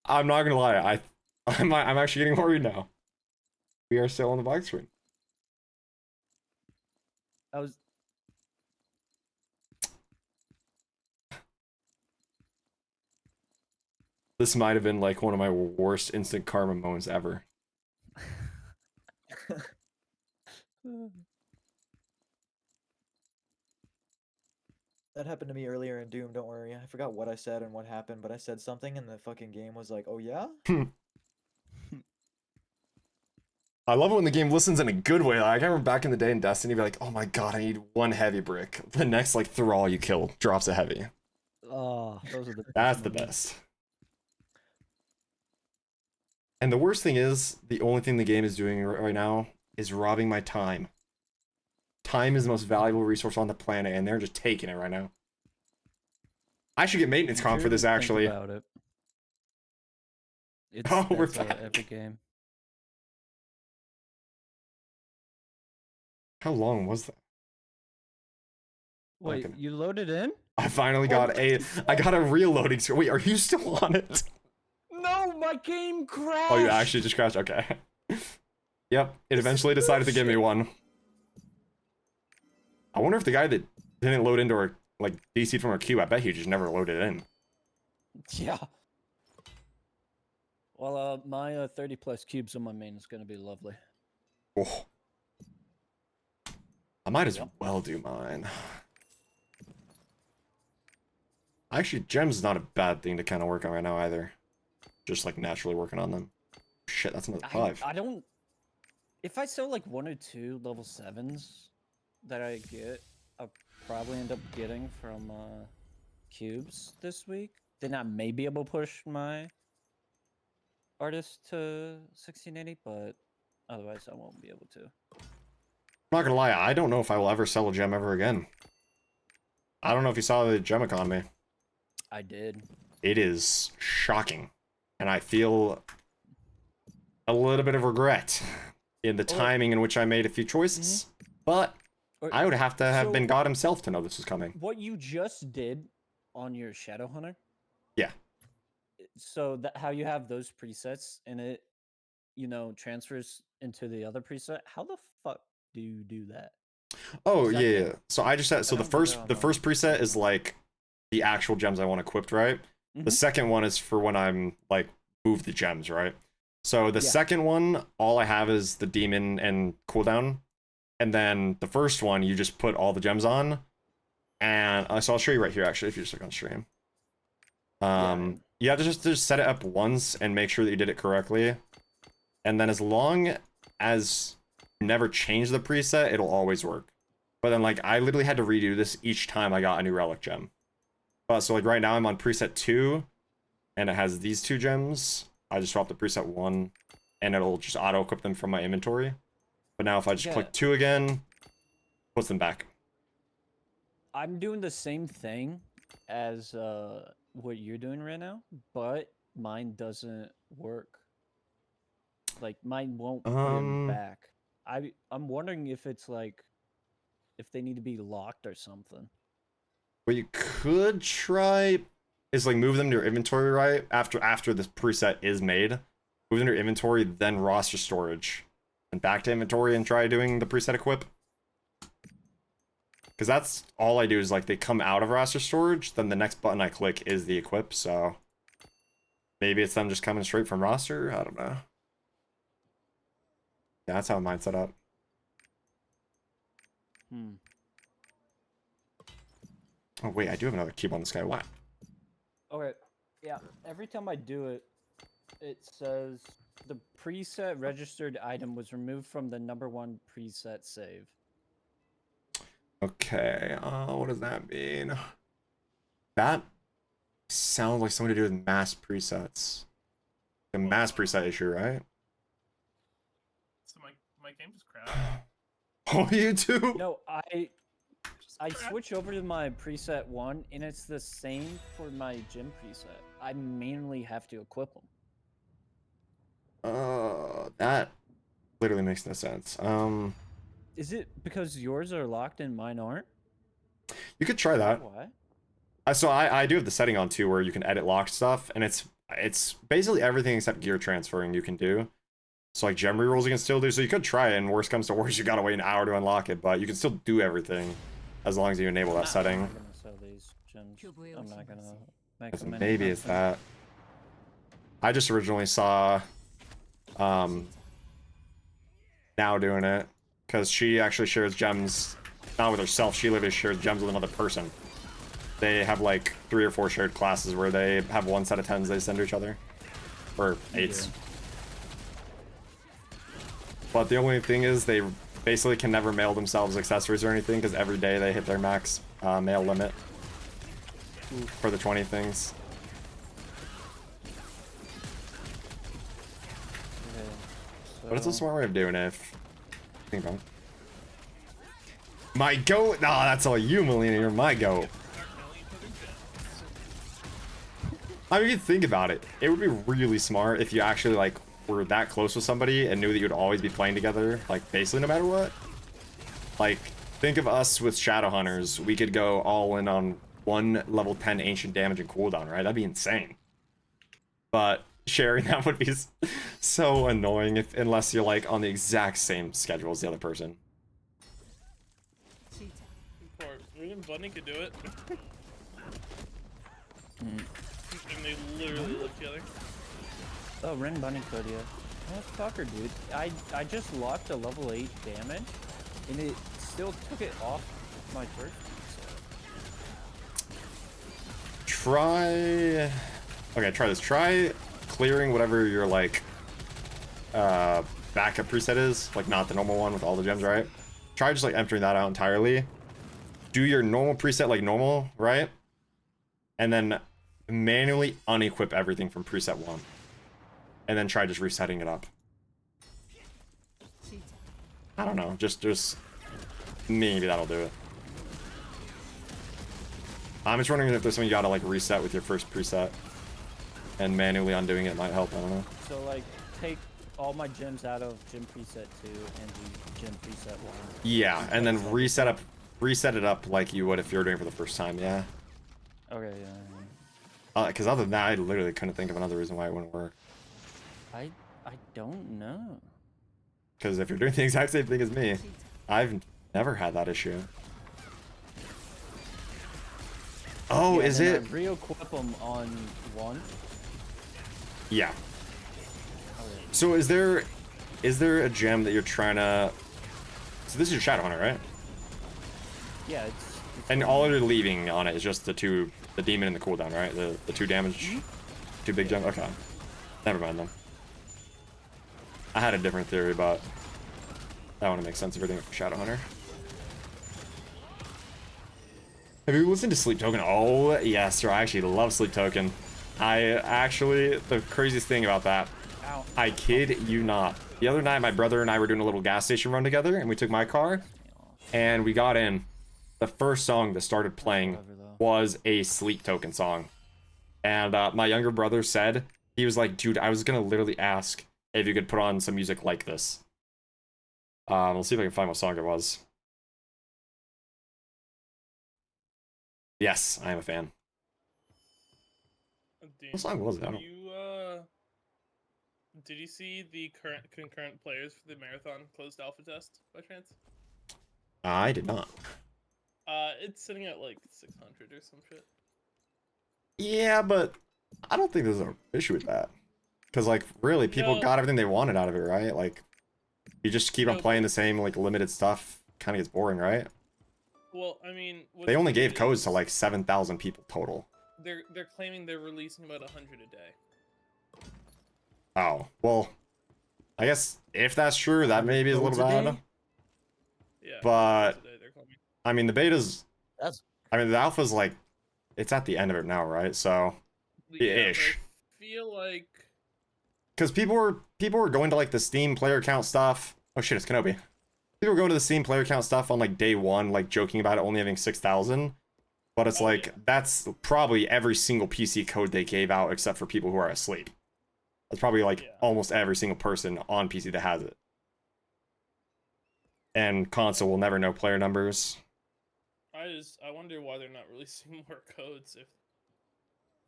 I'm not gonna lie, I'm actually getting worried now. We are still on the black screen. I was... This might have been like one of my worst instant karma moments ever. That happened to me earlier in Doom, don't worry. I forgot what I said and what happened, but I said something and the fucking game was like, oh yeah? I love it when the game listens in a good way. Like, I remember back in the day in Destiny, be like, oh my god, I need one heavy brick. The next, like, thrall you kill drops a heavy. Oh, those are the That's the best. And the worst thing is, the only thing the game is doing right now is robbing my time. Time is the most valuable resource on the planet, and they're just taking it right now. I should get maintenance comp for this, actually. About it. It's, Oh, we're that's, back. Epic game. How long was that? Wait, Okay. you loaded in? I finally got I got a real loading screen. Wait, are you still on it? No, my game crashed. Oh, you actually just crashed? Okay. Yep, it eventually decided to give me one. I wonder if the guy that didn't load into our, like, DC'd from our queue, I bet he just never loaded in. Yeah. Well, my 30 plus cubes on my main is gonna be lovely. Oh. I might as well do mine. Actually, gems is not a bad thing to kind of work on right now either. Just like naturally working on them. Shit, that's another 5. I don't... If I sell like 1 or 2 level 7s that I get, I'll probably end up getting from cubes this week. Then I may be able to push my artist to 1680, but otherwise I won't be able to. I'm not gonna lie, I don't know if I will ever sell a gem ever again. I don't know if you saw the gem economy. I did. It is shocking. And I feel a little bit of regret in the timing in which I made a few choices. But I would have to have been God himself to know this was coming. What you just did on your Shadowhunter? Yeah. So that how you have those presets and it, you know, transfers into the other preset. How the fuck do you do that? Oh yeah. So I just had the first know. preset is like the actual gems I want equipped, right? The second one is for when I'm like move the gems, right? So the second one, all I have is the demon and cooldown. And then the first one, you just put all the gems on. And so I'll show you right here, actually, if you just look on stream. You have to just set it up once and make sure that you did it correctly. And then as long as you never change the preset, it'll always work. But then like I literally had to redo this each time I got a new relic gem. But so like right now I'm on preset 2 and it has these 2 gems. I just swapped the preset 1 and it'll just auto equip them from my inventory. But now if I just click 2 again, puts them back. I'm doing the same thing as what you're doing right now, but mine doesn't work. Like mine won't put them back. I'm wondering if it's like if they need to be locked or something. What you could try is like move them to your inventory right after this preset is made. Move them to your inventory, then roster storage, and back to inventory and try doing the preset equip. Because that's all I do is like they come out of roster storage, then the next button I click is the equip. So maybe it's them just coming straight from roster. I don't know. Yeah, that's how mine's set up. Oh wait, I do have another cube on this guy. What? Okay, yeah. Every time I do it, it says the preset registered item was removed from the #1 preset save. Okay, what does that mean? That sounds like something to do with mass presets. The mass preset issue, right? So my game just crashed. Oh, you too? No, I switch over to my preset 1, and it's the same for my gym preset. I manually have to equip them. That literally makes no sense. Is it because yours are locked and mine aren't? You could try that. What? So I do have the setting on too where you can edit locked stuff, and it's basically everything except gear transferring you can do. So like gem rerolls you can still do. So you could try it, and worst comes to worst, you gotta wait an hour to unlock it, but you can still do everything as long as you enable that setting. I'm not gonna sell these gems. I'm not gonna make them. Maybe it's that. I just originally saw Now doing it because she actually shares gems not with herself, she literally shares gems with another person. They have like 3 or 4 shared classes where they have one set of 10s they send to each other, or 8s. But the only thing is they basically can never mail themselves accessories or anything because every day they hit their max mail limit for the 20 things. But it's a smart way of doing it. Think about it. My goat? Nah, that's all you, Melina. You're my goat. I mean, you think about it. It would be really smart if you actually like were that close with somebody and knew that you'd always be playing together, like basically no matter what. Like, think of us with Shadowhunters. We could go all in on 1 level 10 ancient damage and cooldown, right? That'd be insane. But sharing that would be so annoying unless you're like on the exact same schedule as the other person. Or even Bunny could do it. And they literally live together. Oh, Ren Bunny could, yeah. Oh, fucker, dude. I just locked a level 8 damage, and it still took it off my first preset. Try... Okay, try this. Try clearing whatever your, like, backup preset is. Like, not the normal one with all the gems, right? Try just, like, emptying that out entirely. Do your normal preset like normal, right? And then manually unequip everything from preset 1. And then try just resetting it up. I don't know. Just maybe that'll do it. I'm just wondering if there's something you gotta like reset with your first preset. And manually undoing it might help, I don't know. So like take all my gems out of gym preset 2 and the gym preset 1. Yeah, and then reset it up like you would if you were doing it for the first time, yeah. Okay, yeah. Because other than that, I literally couldn't think of another reason why it wouldn't work. I don't know. Because if you're doing the exact same thing as me, I've never had that issue. Oh, yeah, is it? Re-equip them on 1. Yeah. So is there a gem that you're trying to? So this is your Shadowhunter, right? Yeah, it's and all you're leaving on it is just the demon and the cooldown, right? The 2 damage, 2 big gems. Okay, never mind then. I had a different theory, but that one makes sense if you're doing it for Shadowhunter. Have you listened to Sleep Token? Oh, yes, sir. I actually love Sleep Token. The craziest thing about that, Ow. I kid you not. The other night, my brother and I were doing a little gas station run together, and we took my car, and we got in. The first song that started playing was a Sleep Token song. And my younger brother said, he was like, dude, I was gonna literally ask if you could put on some music like this. Let's see if I can find what song it was. Yes, I am a fan. What song was it? I don't... Did you see the current concurrent players for the marathon closed alpha test by chance? I did not. It's sitting at like 600 or some shit. Yeah, but I don't think there's an issue with that. Because, like, really, people got everything they wanted out of it, right? Like, you just keep on playing the same, like, limited stuff. Kind of gets boring, right? Well, I mean... They only gave codes to, like, 7,000 people total. They're claiming they're releasing about 100 a day. Oh, well, I guess if that's true, that maybe is a little bad. Yeah, but, they're claiming. I mean, the beta's... That's... I mean, the alpha's, like, it's at the end of it now, right? So, ish. I feel like... Because people were going to, like, the Steam player count stuff. Oh, shit, it's Kenobi. People were going to the Steam player count stuff on, like, day one, like, joking about it only having 6,000. But it's that's probably every single PC code they gave out except for people who are asleep. That's probably, like, almost every single person on PC that has it. And console will never know player numbers. I wonder why they're not releasing more codes if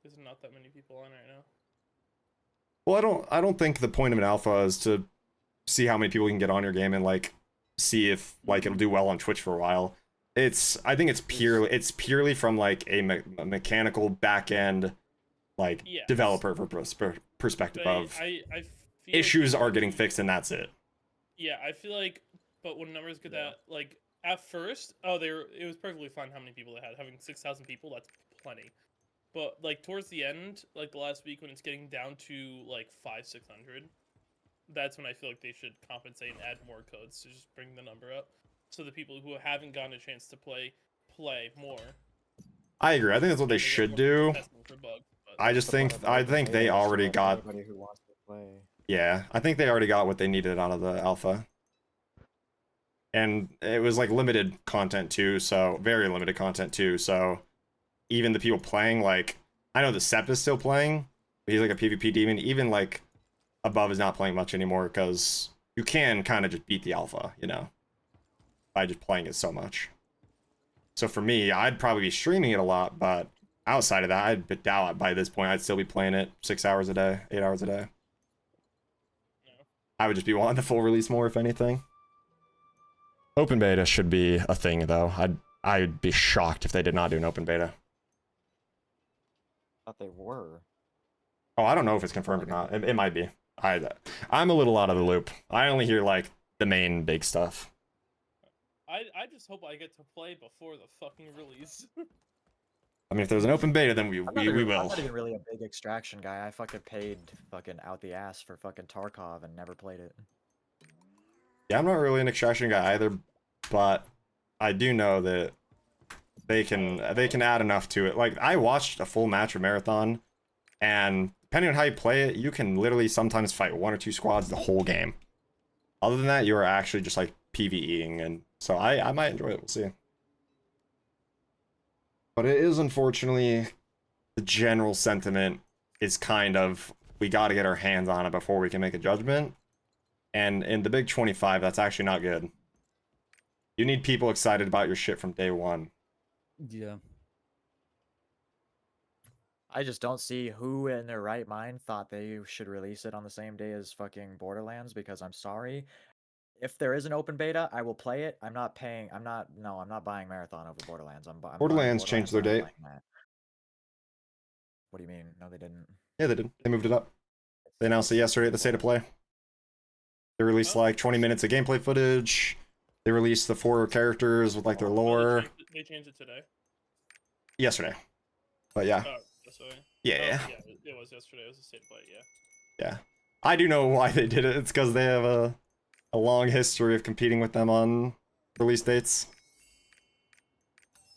there's not that many people on right now. Well, I don't think the point of an alpha is to see how many people can get on your game and, like, see if, like, it'll do well on Twitch for a while. I think it's purely from, like, a mechanical back-end, like, developer perspective of I feel issues are getting fixed and that's it. Yeah, I feel like, but when numbers get that, like, at first, it was perfectly fine how many people they had. Having 6,000 people, that's plenty. But, like, towards the end, like, the last week when it's getting down to, like, 500-600, that's when I feel like they should compensate and add more codes to just bring the number up. So the people who haven't gotten a chance to play more. I agree. I think that's what they should do. I think they already got... Everybody who wants to play. Yeah, I think they already got what they needed out of the alpha. And it was, like, limited content, too, so... Very limited content, too, so... Even the people playing, like... I know the Sepp is still playing, but he's, like, a PvP demon. Even, like, Above is not playing much anymore, because you can kind of just beat the alpha, you know? By just playing it so much. So for me, I'd probably be streaming it a lot, but outside of that, I doubt by this point I'd still be playing it 6 hours a day, 8 hours a day. I would just be wanting the full release more, if anything. Open beta should be a thing, though. I'd be shocked if they did not do an open beta. I thought they were. Oh, I don't know if it's confirmed or not. It might be. I'm a little out of the loop. I only hear, like, the main big stuff. I just hope I get to play before the fucking release. I mean, if there's an open beta, then we will. I'm not even really a big extraction guy. I fucking paid fucking out the ass for fucking Tarkov and never played it. Yeah, I'm not really an extraction guy either, but I do know that they can add enough to it. Like, I watched a full match of Marathon, and depending on how you play it, you can literally sometimes fight 1 or 2 squads the whole game. Other than that, you are actually just, like, PvEing, and so I might enjoy it. We'll see. But it is, unfortunately, the general sentiment is kind of, we got to get our hands on it before we can make a judgment. And in the Big 25, that's actually not good. You need people excited about your shit from day one. Yeah. I just don't see who in their right mind thought they should release it on the same day as fucking Borderlands, because I'm sorry. If there is an open beta, I will play it. I'm not buying Marathon over Borderlands. Borderlands changed their date. What do you mean? No, they didn't. Yeah, they did. They moved it up. They announced it yesterday at the State of Play. They released like 20 minutes of gameplay footage. They released the 4 characters with like their lore. They changed it today. Yesterday. But yeah. Oh, yesterday. Yeah. Oh, yeah, it was yesterday. It was a State of Play, yeah. Yeah. I do know why they did it. It's because they have a long history of competing with them on release dates.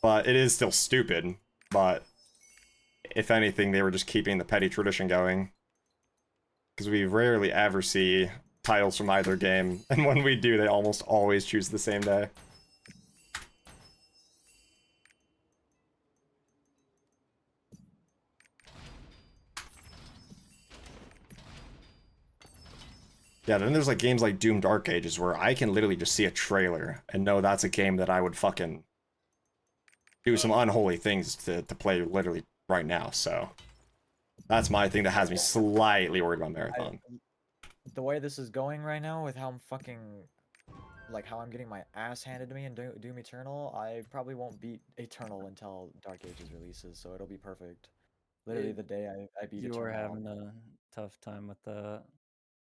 but it is still stupid. But if anything, they were just keeping the petty tradition going. Because we rarely ever see titles from either game, and when we do, they almost always choose the same day. Yeah, then there's like games like Doom Dark Ages where I can literally just see a trailer and know that's a game that I would fucking do some unholy things to play literally right now, so that's my thing that has me slightly worried about Marathon. The way this is going right now with how I'm fucking, like how I'm getting my ass handed to me in Doom Eternal, I probably won't beat Eternal until Dark Ages releases, so it'll be perfect. Literally the day I beat Eternal. You are having a tough time with that.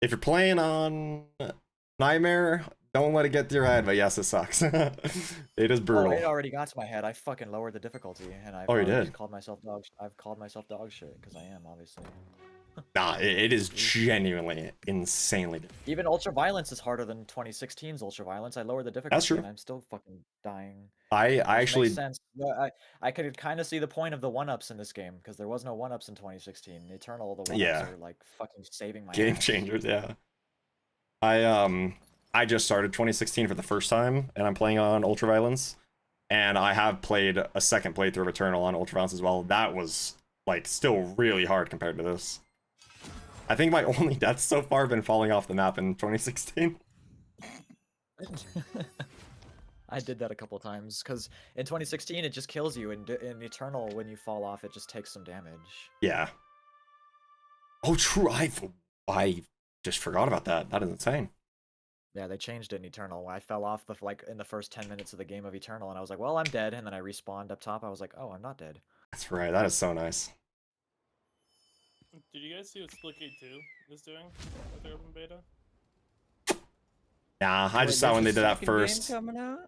If you're playing on Nightmare, don't let it get to your head, but yes, it sucks. It is brutal. Oh, it already got to my head. I fucking lowered the difficulty, and I've Oh, you did? called myself dog. I've called myself dog shit because I am, obviously. Nah, it is genuinely insanely difficult. Even Ultra Violence is harder than 2016's Ultra Violence. I lowered the difficulty, That's true. and I'm still fucking dying. I actually makes sense. I could kind of see the point of the 1-ups in this game because there was no 1-ups in 2016. Eternal, the 1-ups are like fucking saving my game ass. changers. Yeah. I just started 2016 for the first time, and I'm playing on Ultra Violence, and I have played a second playthrough of Eternal on Ultra Violence as well. That was like still really hard compared to this. I think my only deaths so far have been falling off the map in 2016. I did that a couple times because in 2016 it just kills you, and in Eternal when you fall off it just takes some damage. Yeah. Oh, true. I just forgot about that. That is insane. Yeah, they changed it in Eternal. I fell off in the first 10 minutes of the game of Eternal, and I was like, well, I'm dead, and then I respawned up top. I was like, oh, I'm not dead. That's right. That is so nice. Did you guys see what Splitgate 2 is doing with their open beta? Nah, I just saw when they did that first. Coming out?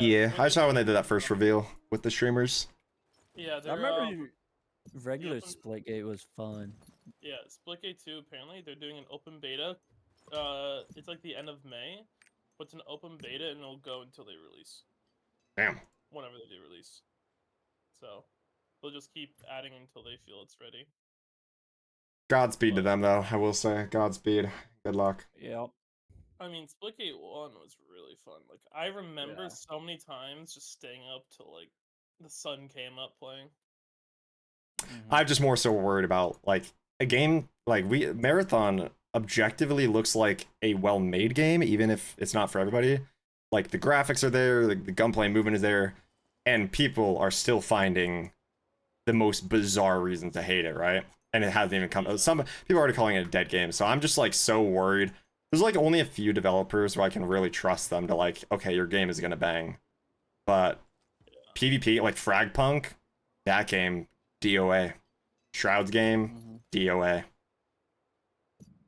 Yeah, I saw when they did that first reveal with the streamers. Yeah, I remember regular Splitgate was fun. Yeah, Splitgate 2, apparently, they're doing an open beta. It's like the end of May, but it's an open beta and it'll go until they release. Damn. Whenever they do release. So, they'll just keep adding until they feel it's ready. Godspeed to them, though, I will say. Godspeed. Good luck. Yep. I mean, Splitgate 1 was really fun. Like, I remember so many times just staying up till, like, the sun came up playing. I'm just more so worried about, like, a game like Marathon objectively looks like a well-made game, even if it's not for everybody. Like, the graphics are there, the gunplay movement is there, and people are still finding the most bizarre reasons to hate it, right? And it hasn't even come. Some people are already calling it a dead game, so I'm just like so worried. There's like only a few developers where I can really trust them to like, okay, your game is gonna bang. But PvP, like Fragpunk, that game, DOA. Shroud's game, DOA.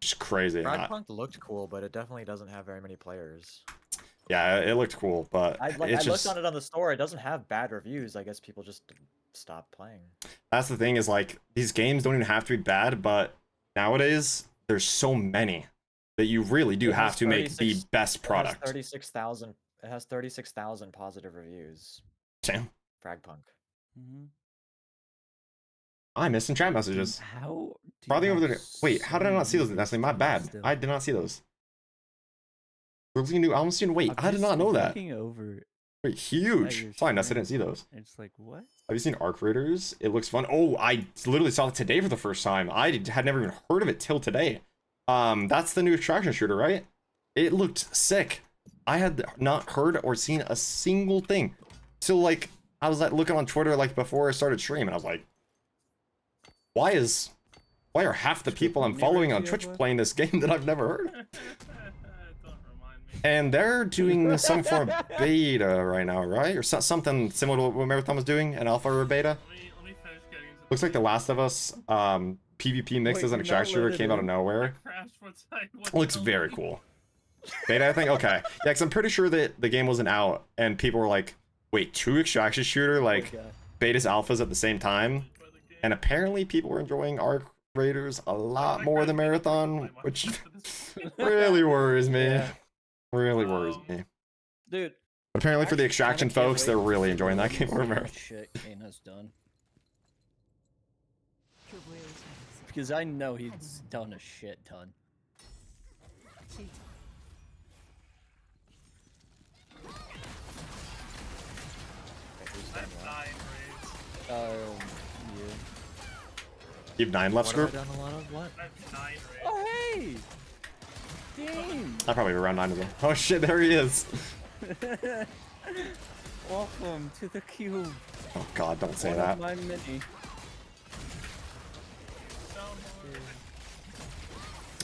Just crazy. Fragpunk looked cool, but it definitely doesn't have very many players. Yeah, it looked cool, but I it's looked on it on the store. It doesn't have bad reviews. I guess people just stop playing. That's the thing, is like these games don't even have to be bad, but nowadays there's so many that you really do have to make the best product. It has 36,000 positive reviews. Damn. Fragpunk. I'm missing chat messages. How? Probably over there. Wait, how did I not see those? That's my bad. I did not see those. I almost seen. Wait, I did not know that. Over. Wait, huge. Fine, I didn't see those. It's like, what? Have you seen Arc Raiders? It looks fun. Oh, I literally saw it today for the first time. I had never even heard of it till today. That's the new extraction shooter, right? It looked sick. I had not heard or seen a single thing. So like, I was like looking on Twitter like before I started streaming. I was like, why are half the people I'm following on Twitch playing this game that I've never heard? And they're doing some form of beta right now, right? Or something similar to what Marathon was doing, an alpha or a beta. Looks like The Last of Us PvP mixed as an extraction shooter came out of nowhere. Looks very cool. Beta, I think? Okay. Yeah, because I'm pretty sure that the game wasn't out, and people were like, wait, 2 extraction shooter, like, betas, alphas at the same time? And apparently people were enjoying Arc Raiders a lot more than Marathon, which really worries me. Really worries me. Dude, Apparently for the extraction folks, they're really enjoying that game. Remember? Shit, Kana's done. Because I know he's done a shit ton. Yeah. You have 9 left, Screw? Done a lot of what? Oh hey! Game! I'll probably be around 9 of them. Oh shit, there he is. Welcome to the cube. Oh god, don't say One that. of my mini.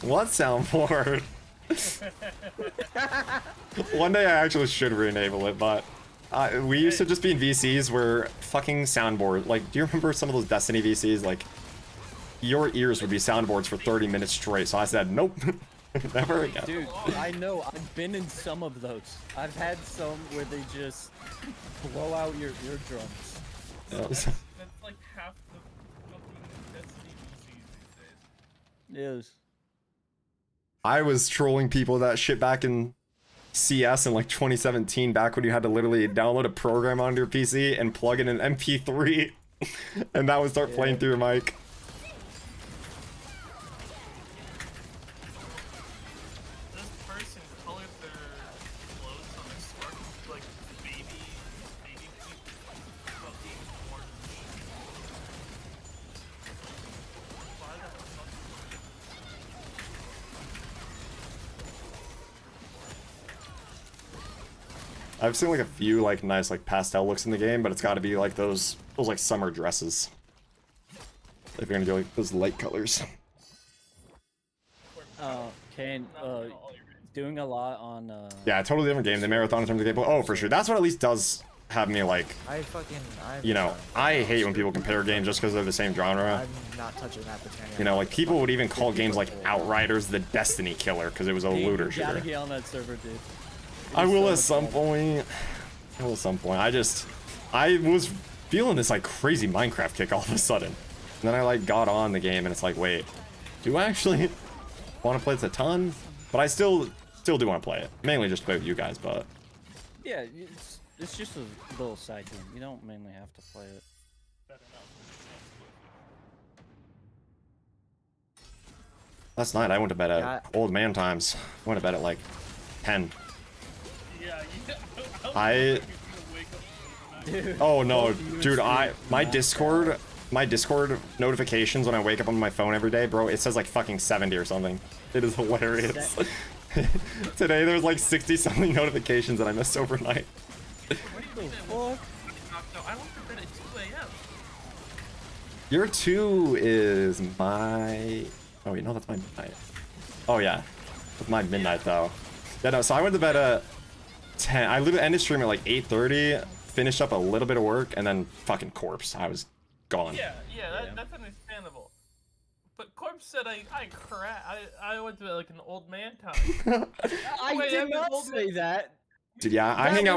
What soundboard? One day I actually should re-enable it, but we used to just be in VCs where fucking soundboard. Like, do you remember some of those Destiny VCs? Like, your ears would be soundboards for 30 minutes straight. So I said, nope, never again. Dude, I know. I've been in some of those. I've had some where they just blow out your eardrums. That's like half the fucking Destiny VCs these days. Yes. I was trolling people with that shit back in CS in like 2017, back when you had to literally download a program onto your PC and plug in an MP3, and that would start playing through your mic. This person colored their clothes on their scarf like baby fucking orange. Why the fuck? I've seen like a few like nice like pastel looks in the game, but it's got to be like those like summer dresses. If you're gonna do like those light colors. Kane, doing a lot on. Yeah, totally different game. The marathon in terms of gameplay. Oh, for sure. That's what at least does have me like. You know, I hate when people compare games just because they're the same genre. I'm not touching that potential. You know, like people would even call games like Outriders the Destiny killer because it was a looter You gotta shooter. get on that server, dude. I will at some point. I will at some point. I was feeling this like crazy Minecraft kick all of a sudden. And then I like got on the game and it's like, wait, do I actually want to play this a ton? But I still do want to play it. Mainly just to play with you guys, but. Yeah, it's just a little side game. You don't mainly have to play it. Last night I went to bed at old man times. I went to bed at like 10. Yeah, Oh no, dude, my Discord notifications when I wake up on my phone every day, bro, it says like fucking 70 or something. It is hilarious. Today there's like 60 something notifications that I missed overnight. What do you mean? I went to bed at 2 a.m. Your 2 is my... Oh wait, no, that's my midnight. Oh yeah, that's my midnight though. Yeah, no, so I went to bed at 10. I literally ended stream at like 8:30, finished up a little bit of work, and then fucking corpse. I was gone. Yeah, that's understandable. But Corpse said I went to like an old man time. I did not say that. Dude, yeah, I hang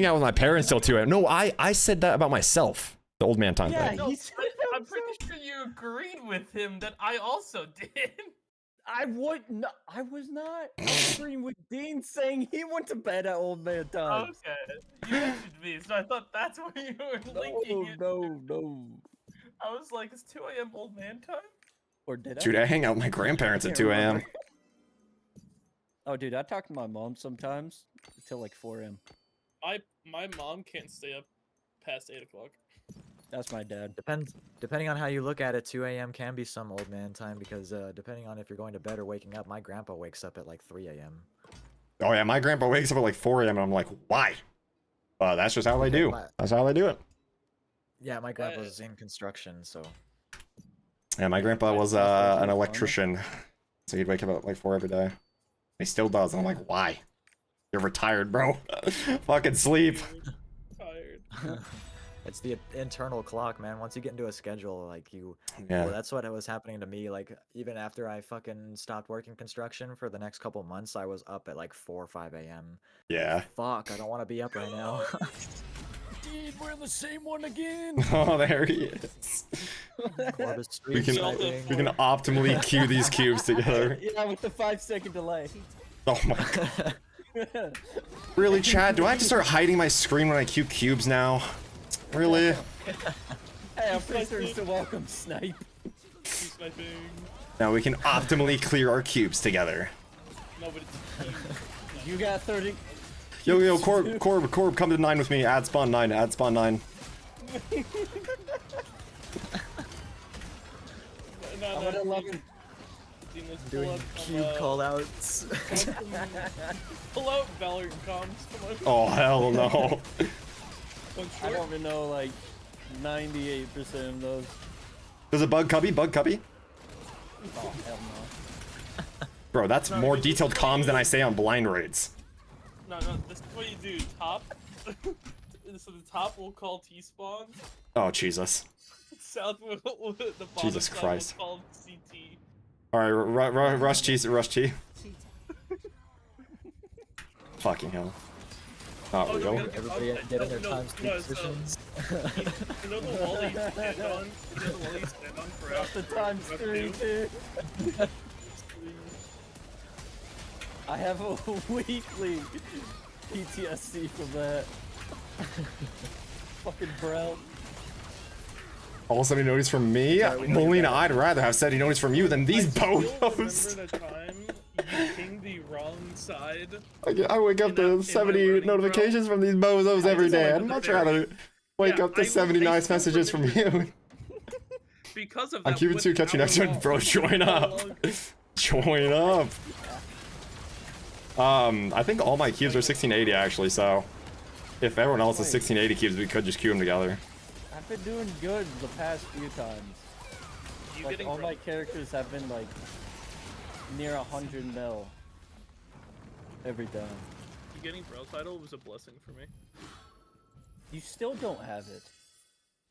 out with my parents till 2 a.m. No, I said that about myself. The old man time thing. No, I'm pretty sure you agreed with him that I also did. I was not. I was agreeing with Dean saying he went to bed at old man time. Okay, you mentioned me, so I thought that's where you were linking it. No. I was like, it's 2 a.m. old man time? Or did I? Dude, I hang out with my grandparents at 2 a.m. Oh, dude, I talk to my mom sometimes until like 4 a.m. My mom can't stay up past 8 o'clock. That's my dad. Depending on how you look at it, 2 a.m. can be some old man time because depending on if you're going to bed or waking up, my grandpa wakes up at like 3 a.m. Oh yeah, my grandpa wakes up at like 4 a.m. and I'm like, why? That's just how they do. That's how they do it. Yeah, my grandpa's in construction, so. Yeah, my grandpa was an electrician, so he'd wake up at like 4 every day. He still does, and I'm like, why? You're retired, bro. Fucking sleep. Tired. It's the internal clock, man. Once you get into a schedule, like Yeah. Well, that's what was happening to me. Like even after I fucking stopped working construction for the next couple months, I was up at like 4 or 5 a.m. Yeah. Fuck, I don't want to be up right now. Dude, we're the same one again. Oh, there he is. we can optimally queue these cubes together. Yeah, with the 5-second delay. Oh my god. Really, Chad? Do I have to start hiding my screen when I queue cubes now? Really? Hey, I'm pretty sure it's a welcome snipe. Keep sniping. Now we can optimally clear our cubes together. No, but it's You got 30. Yo, Corb, come to 9 with me. Add spawn 9, add spawn 9. I'm at 11. Doing cube callouts. Pull out Valorant comms. Come on. Oh, hell no. I don't even know, like, 98% of those. There's a bug cubby, bug cubby. Oh, hell no. Bro, that's No, more this is detailed what comms you than I do. say on blind raids. No, this is what you do. Top. So the top will call T-spawn. Oh, Jesus. South will, the bottom Jesus side Christ. will call CT. Alright, rush T. Fucking hell. Oh, we go. Everybody get in their time speed positions. You know the wall that you stand on? You know the wall that you stand on for That's the time screen, too. I have a weekly PTSD from that. Fucking Brel. All 70 notice from me? Molina, I'd rather have 70 notice from you than these bonos. Remember the time you pinged the wrong side? I wake up to 70 notifications from these bozos every day. I'd much rather wake up to 70 nice messages from you. Because of I'm that. Cupid 2, catch you next one. Bro, join up. Join up. I think all my cubes are 1680 actually, so if everyone else is 1680 cubes, we could just queue them together. I've been doing good the past few times. Like, all my characters have been like near 100 mil every time. You getting Brel title was a blessing for me. You still don't have it.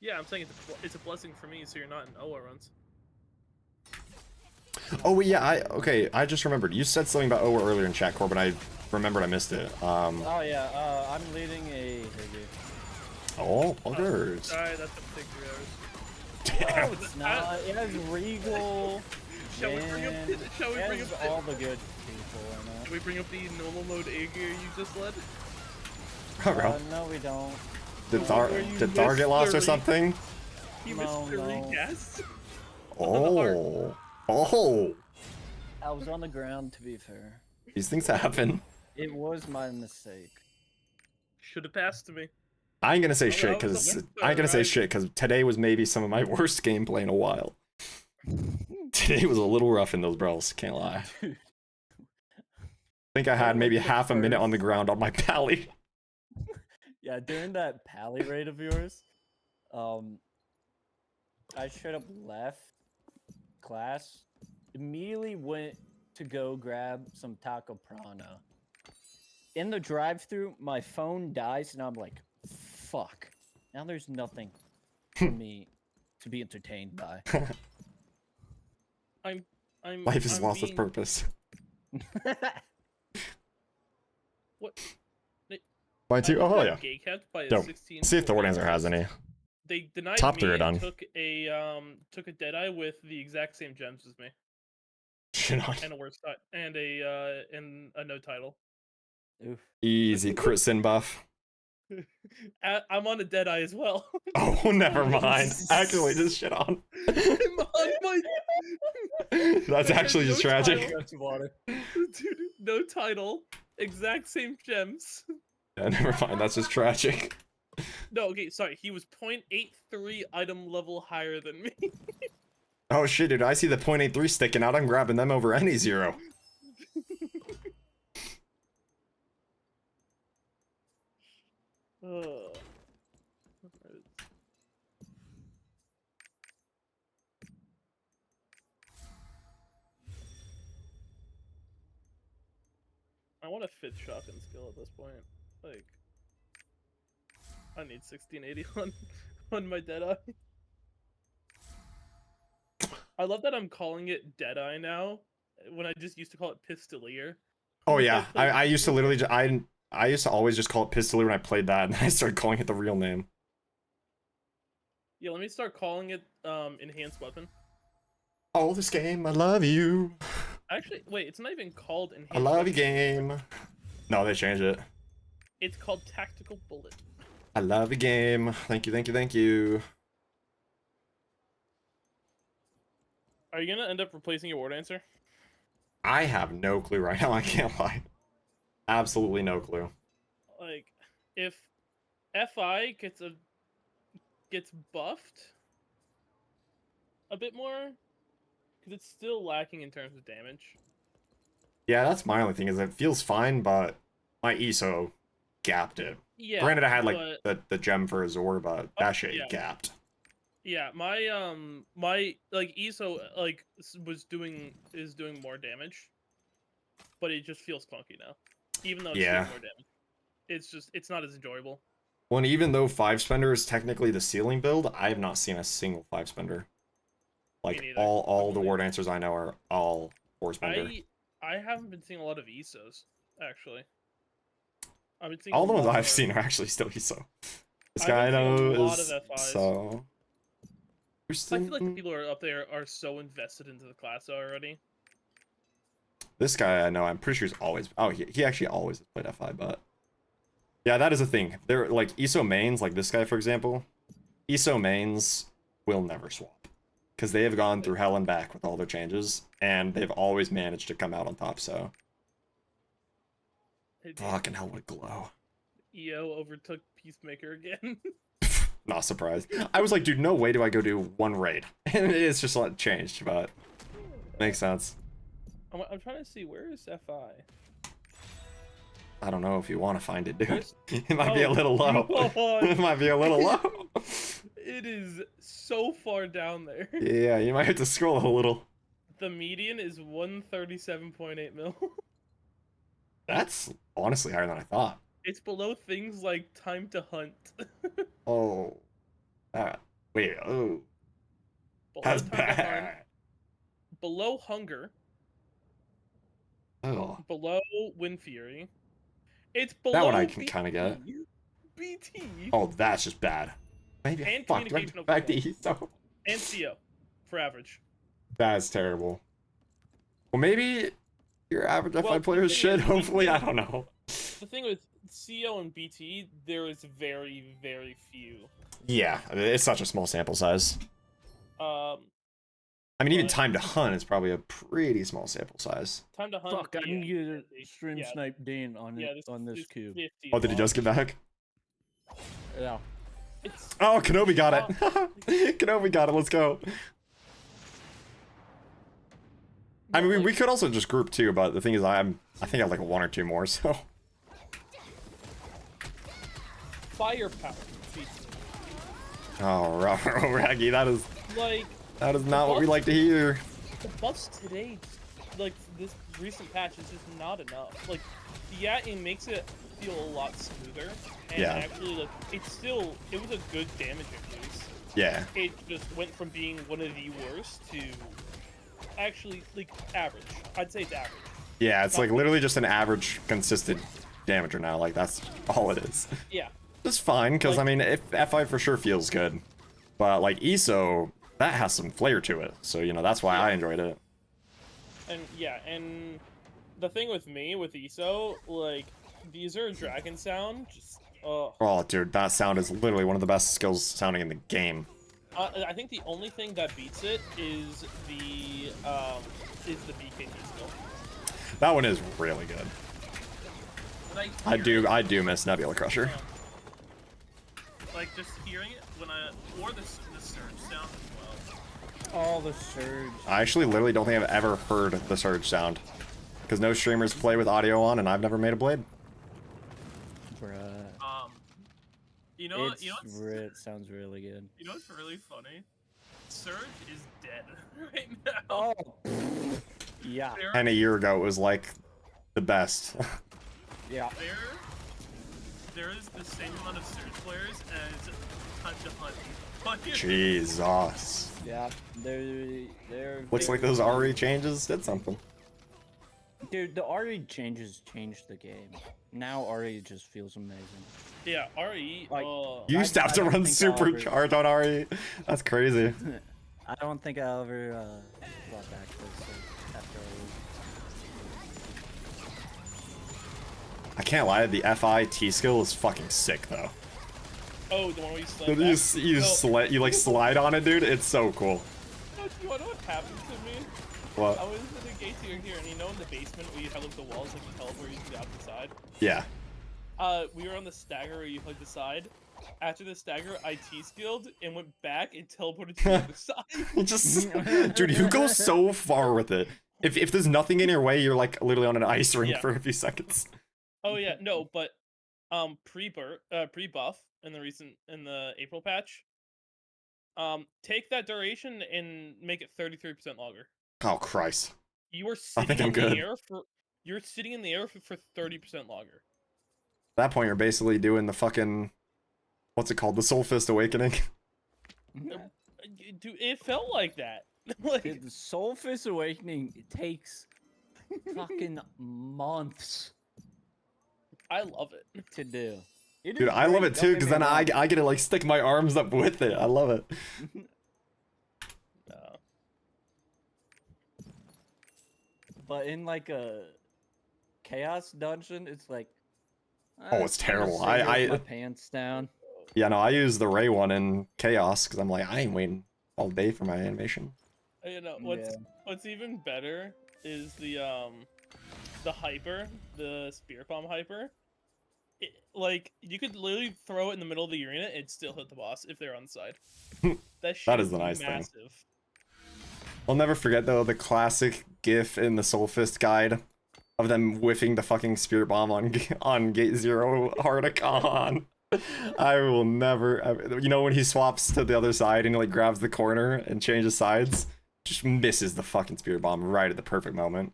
Yeah, I'm saying it's a blessing for me, so you're not in OA runs. Oh yeah, I just remembered. You said something about OWA earlier in chat, Corbin. I remembered I missed it. Oh yeah, I'm leading a Oh, buggers. Alright, that's a big 3 hours. No, it's not. It has Regal. Shall we bring up all the good people in it. Can we bring up the normal mode A gear you just led? No, we don't. Did Thar get lost or something? He missed 3 guests. Oh. Oh. I was on the ground, to be fair. These things happen. It was my mistake. Should have passed to me. I ain't gonna say shit because today was maybe some of my worst gameplay in a while. Today was a little rough in those Brels, can't lie. I think I had maybe half a minute on the ground on my pally. Yeah, during that pally raid of yours, I straight up left class, immediately went to go grab some taco prana. In the drive-thru, my phone dies, and I'm like, fuck. Now there's nothing for me to be entertained by. Life has lost its purpose. What? Mine too? Oh, hell yeah. Gay-kept by a Dope. 16 See if the Wardancer has any. They denied Top me 3 are and done. took a Deadeye with the exact same gems as me. Shit on. And a worse and a no title. Oof. Easy crit sin buff. I'm on a Deadeye as well. Oh, never mind. Actually, just shit on. I'm on my. That's actually just tragic. Dude, no title, exact same gems. Yeah, never mind. That's just tragic. No, okay, sorry. He was 0.83 item level higher than me. Oh shit, dude. I see the 0.83 sticking out. I'm grabbing them over any 0. I want a 5th shotgun skill at this point. Like, I need 1680 on my Deadeye. I love that I'm calling it Deadeye now, when I just used to call it Pistolier. Oh yeah, I used to literally I used to always just call it Pistolier when I played that, and I started calling it the real name. Yeah, let me start calling it Enhanced Weapon. Oh, this game, I love you. Actually, wait, it's not even called Enhanced I love you, Weapon. game. No, they changed it. It's called Tactical Bullet. I love the game. Thank you, thank you, thank you. Are you gonna end up replacing your ward answer? I have no clue right now, I can't lie. Absolutely no clue. Like, if FI gets buffed a bit more, because it's still lacking in terms of damage. Yeah, that's my only thing, is it feels fine, but my ESO gapped it. Yeah. Granted, I had like but, the gem for Azor, but that shit yeah. gapped. Yeah, my like ESO like is doing more damage, but it just feels clunky now, even though it's doing more damage. It's not as enjoyable. Well, and even though 5-spender is technically the ceiling build, I have not seen a single 5-spender. Like all the ward answers I know are all 4-spender. I haven't been seeing a lot of ESOs actually. I've been seeing All the ones I've more- seen are actually still ESO. This I've guy I been seeing know a lot is of FIs. so. I feel like the people who are up there are so invested into the class already. This guy I know, I'm pretty sure he's always. Oh, he actually always has played FI, but yeah, that is a thing. They're like ESO mains, like this guy for example. ESO mains will never swap because they have gone through hell and back with all their changes, and they've always managed to come out on top. So fucking hell, what a glow! EO overtook Peacemaker again. Not surprised. I was like, dude, no way do I go do one raid, and it's just like changed, but makes sense. I'm trying to see, where is FI? I don't know if you want to find it, dude. Where's- It might be a little low. It might be a little low. It is so far down there. Yeah, you might have to scroll a little. The median is 137.8 mil. That's honestly higher than I thought. It's below things like time to hunt. Oh. Wait, oh. Below That's time to hunt, bad. below hunger. Oh. Below Wind Fury. It's below That one I can kind of get. BT. Oh, that's just bad. Maybe And fuck, do I communication have to back to overall. ESO? And CO for average. That's terrible. Well, maybe your average Well, FI the players thing should, is, hopefully, I don't know. The thing with CO and BT, there is very, very few. Yeah, it's such a small sample size. I mean, even but- time to hunt is probably a pretty small sample size. Time to hunt. Fuck, I yeah, need you to 50. stream Yeah, snipe Dean on yeah, it on this cube. 50 Oh, did he just get back? Yeah. It's Oh, Kenobi got it. Kenobi got it. Let's go. I mean, we could also just group too, but the thing is, I think I have like one or two more. So firepower. BT. oh, Raggy, that is Like not what we like to hear. the buffs today, like this recent patch, is just not enough. Like, yeah, it makes it feel a lot smoother, and Yeah. actually, like, it was a good damage increase. Yeah. It just went from being one of the worst to actually like average. I'd say it's average. Yeah, it's like literally just an average, consistent damager now. Like that's all it is. Yeah. It's fine because Like- I mean, if FI for sure feels good, but like ESO, that has some flair to it. So you know that's why I enjoyed it. And yeah, and the thing with me with ESO, like these are dragon sound. Just Oh, dude, that sound is literally one of the best skills sounding in the game. I think the only thing that beats it is the BKT skill. That one is really good. Like, I do miss Nebula Crusher. like just hearing it when or the surge sound as well. Oh, the surge. I actually literally don't think I've ever heard the surge sound. Because no streamers play with audio on, and I've never made a blade. Bruh. You know It sounds really good. You know what's really funny? Surge is dead right now. Oh. Yeah. And a year ago, it was like the best. Yeah. There is the same amount of surge players as Time to Hunt. Jesus. Yeah. They're. Looks like those RE changes did something. Dude, the RE changes changed the game. Now RE just feels amazing. Yeah, RE. Like, You used to have to don't run think I'll ever- supercharge on RE. That's crazy. I don't think I'll ever brought back this after I can't lie, the FIT skill is fucking sick though. Oh, the one where you slide You, back? you like slide on it, dude. It's so cool. No, do you want to know what happened to me? What? I was in the gate here, and you know in the basement where you have like the walls, like you teleport you to the opposite side? Yeah. We were on the stagger where you hug the side. After the stagger, I T-skilled and went back and teleported to the other side. Just, dude, you go so far with it. If there's nothing in your way, you're like literally on an ice rink for a few seconds. Oh yeah, no, but pre-buff in the April patch. Take that duration and make it 33% longer. Oh Christ. You are I sitting think I'm in the good. air for you're sitting in the air for 30% longer. At that point, you're basically doing the fucking, what's it called? The Soul Fist Awakening. Dude, it felt like that. Like, Dude, the Soul Fist Awakening, it takes fucking months I love it. to do. It Dude, is I love great, it don't too, get because me then I wrong. get to like stick my arms up with it. I love it. But in like a chaos dungeon, it's like, Oh, it's I'm gonna terrible. sit here with I my pants down. Yeah, no, I use the Ray one in Chaos because I'm like, I ain't waiting all day for my animation. You know what's even better is the hyper, the spirit bomb hyper. Like you could literally throw it in the middle of the arena and still hit the boss if they're on the side. That shit That is the is nice thing. massive. I'll never forget though the classic GIF in the Soul Fist guide of them whiffing the fucking spirit bomb on Gate 0 Hardicon. I will never. You know when he swaps to the other side and he like grabs the corner and changes sides, just misses the fucking spirit bomb right at the perfect moment.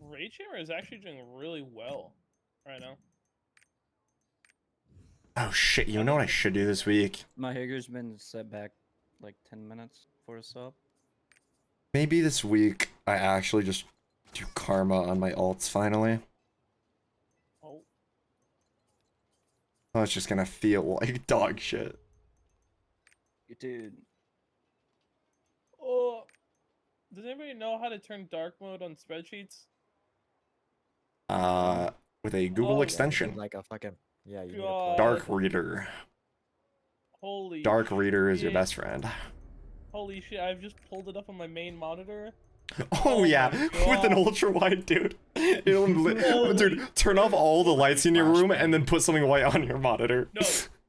Rage Hammer is actually doing really well right now. Oh shit! You know what I should do this week? My Hager's been set back like 10 minutes for a sub. Maybe this week I actually just do karma on my alts finally. Oh, it's just gonna feel like dog shit. Dude. Oh, does anybody know how to turn dark mode on spreadsheets? With a Google Oh, extension. Like a fucking yeah, you need God. a Dark Reader. Holy Dark Reader is your shit. best friend. Holy shit, I've just pulled it up on my main monitor. Oh yeah, my with an God. ultra wide, dude. Dude, turn off all the lights in your room and then put something white on your monitor.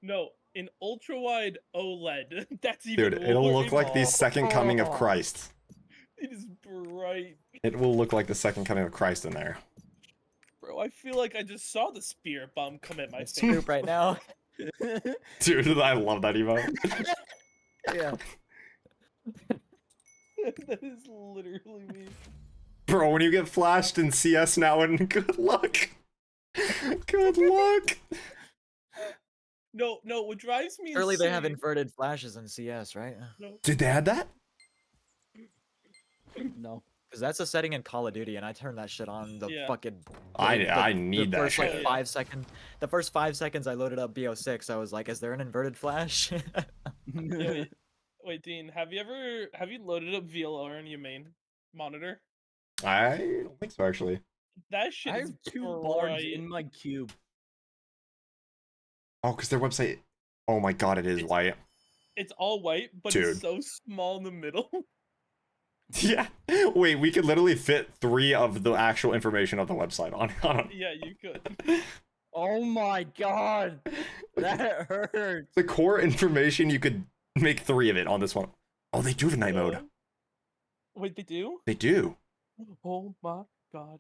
No, an ultra wide OLED. That's even Dude, it'll more look like the second coming of Oh. Christ. It is bright. It will look like the second coming of Christ in there. Bro, I feel like I just saw the spirit bomb come at my face. Snoop right now. Dude, I love that emote. Yeah. That is literally me. Bro, when you get flashed in CS now, and good luck. Good luck. No, what drives me Surely they have insane- inverted flashes in CS, right? No. Did they add that? No. Because that's a setting in Call of Duty, and I turned that shit on the Yeah. fucking. I need the that first, shit. like 5 second. The first 5 seconds I loaded up BO6, I was like, "Is there an inverted flash?" Yeah, wait, Dean, have you loaded up VLR on your main monitor? I don't think so, actually. That shit I is have 2 bars bright. in my cube. Oh, because their website. Oh my god, it is white. It's all white, but Dude. it's so small in the middle. Yeah. Wait, we could literally fit 3 of the actual information of the website on. Yeah, you could. Oh my god, that hurts. The core information, you could make 3 of it on this one. Oh, they do have a night mode. Wait, they do? They do. Oh my god.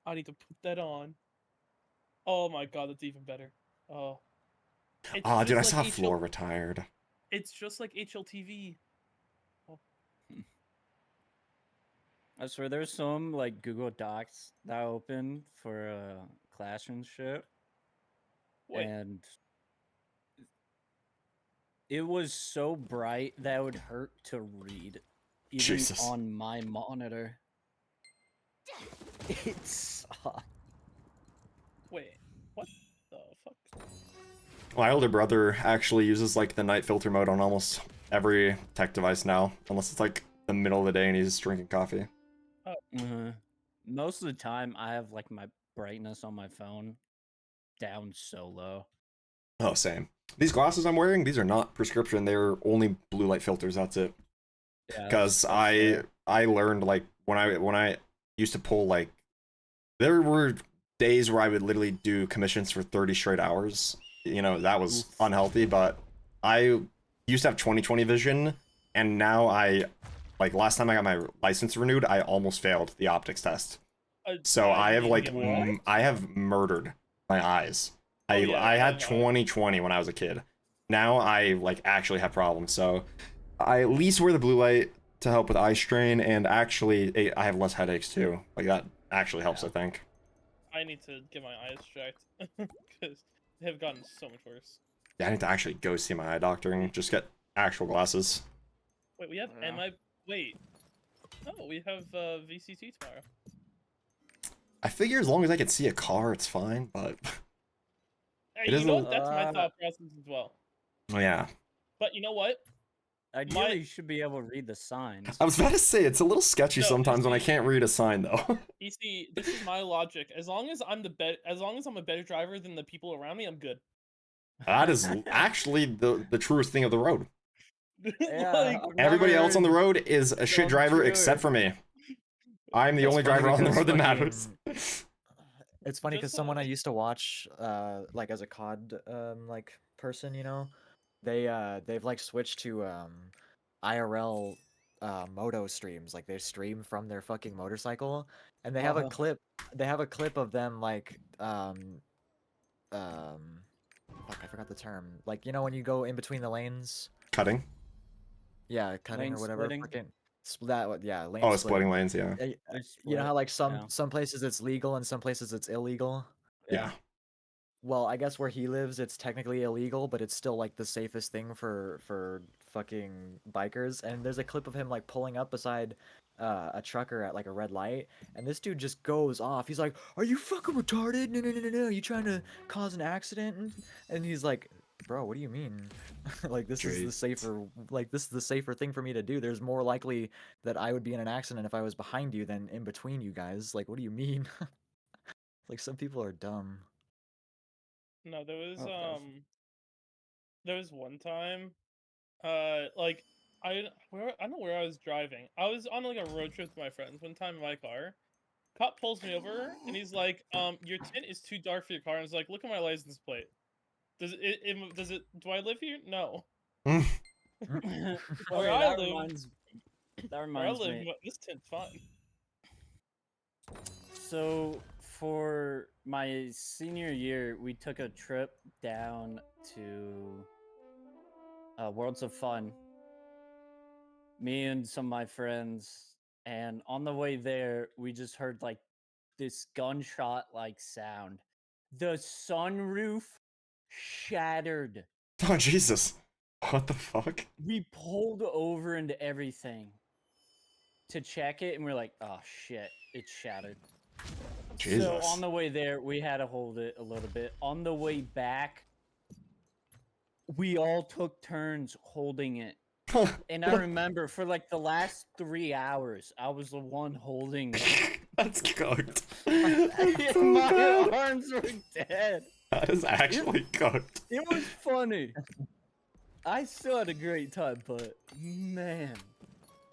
I need to put that on. Oh my god, that's even better. Oh. It's Ah, dude, I just saw like Floor retired. It's just like HLTV. Oh. I swear there's some like Google Docs that I open for class and shit. Wait. And it was so bright that it would hurt to read. Even Jesus. on my monitor. It sucked. Wait, what the fuck? My older brother actually uses like the night filter mode on almost every tech device now, unless it's like the middle of the day and he's drinking coffee. Most of the time, I have like my brightness on my phone down so low. Oh, same. These glasses I'm wearing, these are not prescription. They're only blue light filters. That's it. Yeah, Because I learned like when I used to pull like there were days where I would literally do commissions for 30 straight hours. You know, that was unhealthy, but I used to have 20/20 vision, and now like last time I got my license renewed, I almost failed the optics test. So I have like I have murdered my eyes. I had 20/20 when I was a kid. Now I like actually have problems. So I at least wear the blue light to help with eye strain, and actually I have less headaches too. Like that actually helps, I think. I need to get my eyes checked because they have gotten so much worse. Yeah, I need to actually go see my eye doctor and just get actual glasses. Wait, we have Wait. Oh, we have VCT tomorrow. I figure as long as I can see a car, it's fine, but Hey, you know what? That's my thought process as well. Oh yeah. But you know what? Ideally, you should be able to read the signs. I was about to say it's a little sketchy sometimes when I can't read a sign though. You see, this is my logic. As long as I'm a better driver than the people around me, I'm good. That is actually the truest thing of the road. Yeah, Everybody else on the road is a shit driver except for me. I'm the only driver on the road that matters. It's funny because someone I used to watch, like as a COD, like person, you know, they've like switched to IRL moto streams. Like they stream from their fucking motorcycle, and they have a clip. They have a clip of them like fuck, I forgot the term. Like, you know, when you go in between the lanes. Cutting. Yeah, cutting Lane or whatever. splitting? Yeah, lane Oh, splitting lanes, yeah. You know how like some places it's legal and some places it's illegal? Yeah. Well, I guess where he lives it's technically illegal, but it's still like the safest thing for fucking bikers. And there's a clip of him like pulling up beside a trucker at like a red light, and this dude just goes off. He's like, "Are you fucking retarded? No. You trying to cause an accident?" And he's like, "Bro, what do you mean? Like this is the safer thing for me to do. There's more likely that I would be in an accident if I was behind you than in between you guys. Like, what do you mean?" Like, some people are dumb. No, there was Oh, there was one time, like I don't know where I was driving. I was on like a road trip with my friends one time in my car. Cop pulls me over and he's like, your tint is too dark for your car. And I was like, look at my license plate. Do I live here? No. Okay, Where I that live, reminds me. this tint's fine. So for my senior year, we took a trip down to Worlds of Fun. Me and some of my friends, and on the way there, we just heard like this gunshot-like sound. The sunroof shattered. Oh Jesus. What the fuck? We pulled over into everything to check it, and we're like, oh shit, it's shattered. Jesus. So on the way there, we had to hold it a little bit. On the way back, we all took turns holding it. And I remember for like the last 3 hours, I was the one holding it. That's cooked. My arms were dead. That is actually cooked. It was funny. I still had a great time, but man,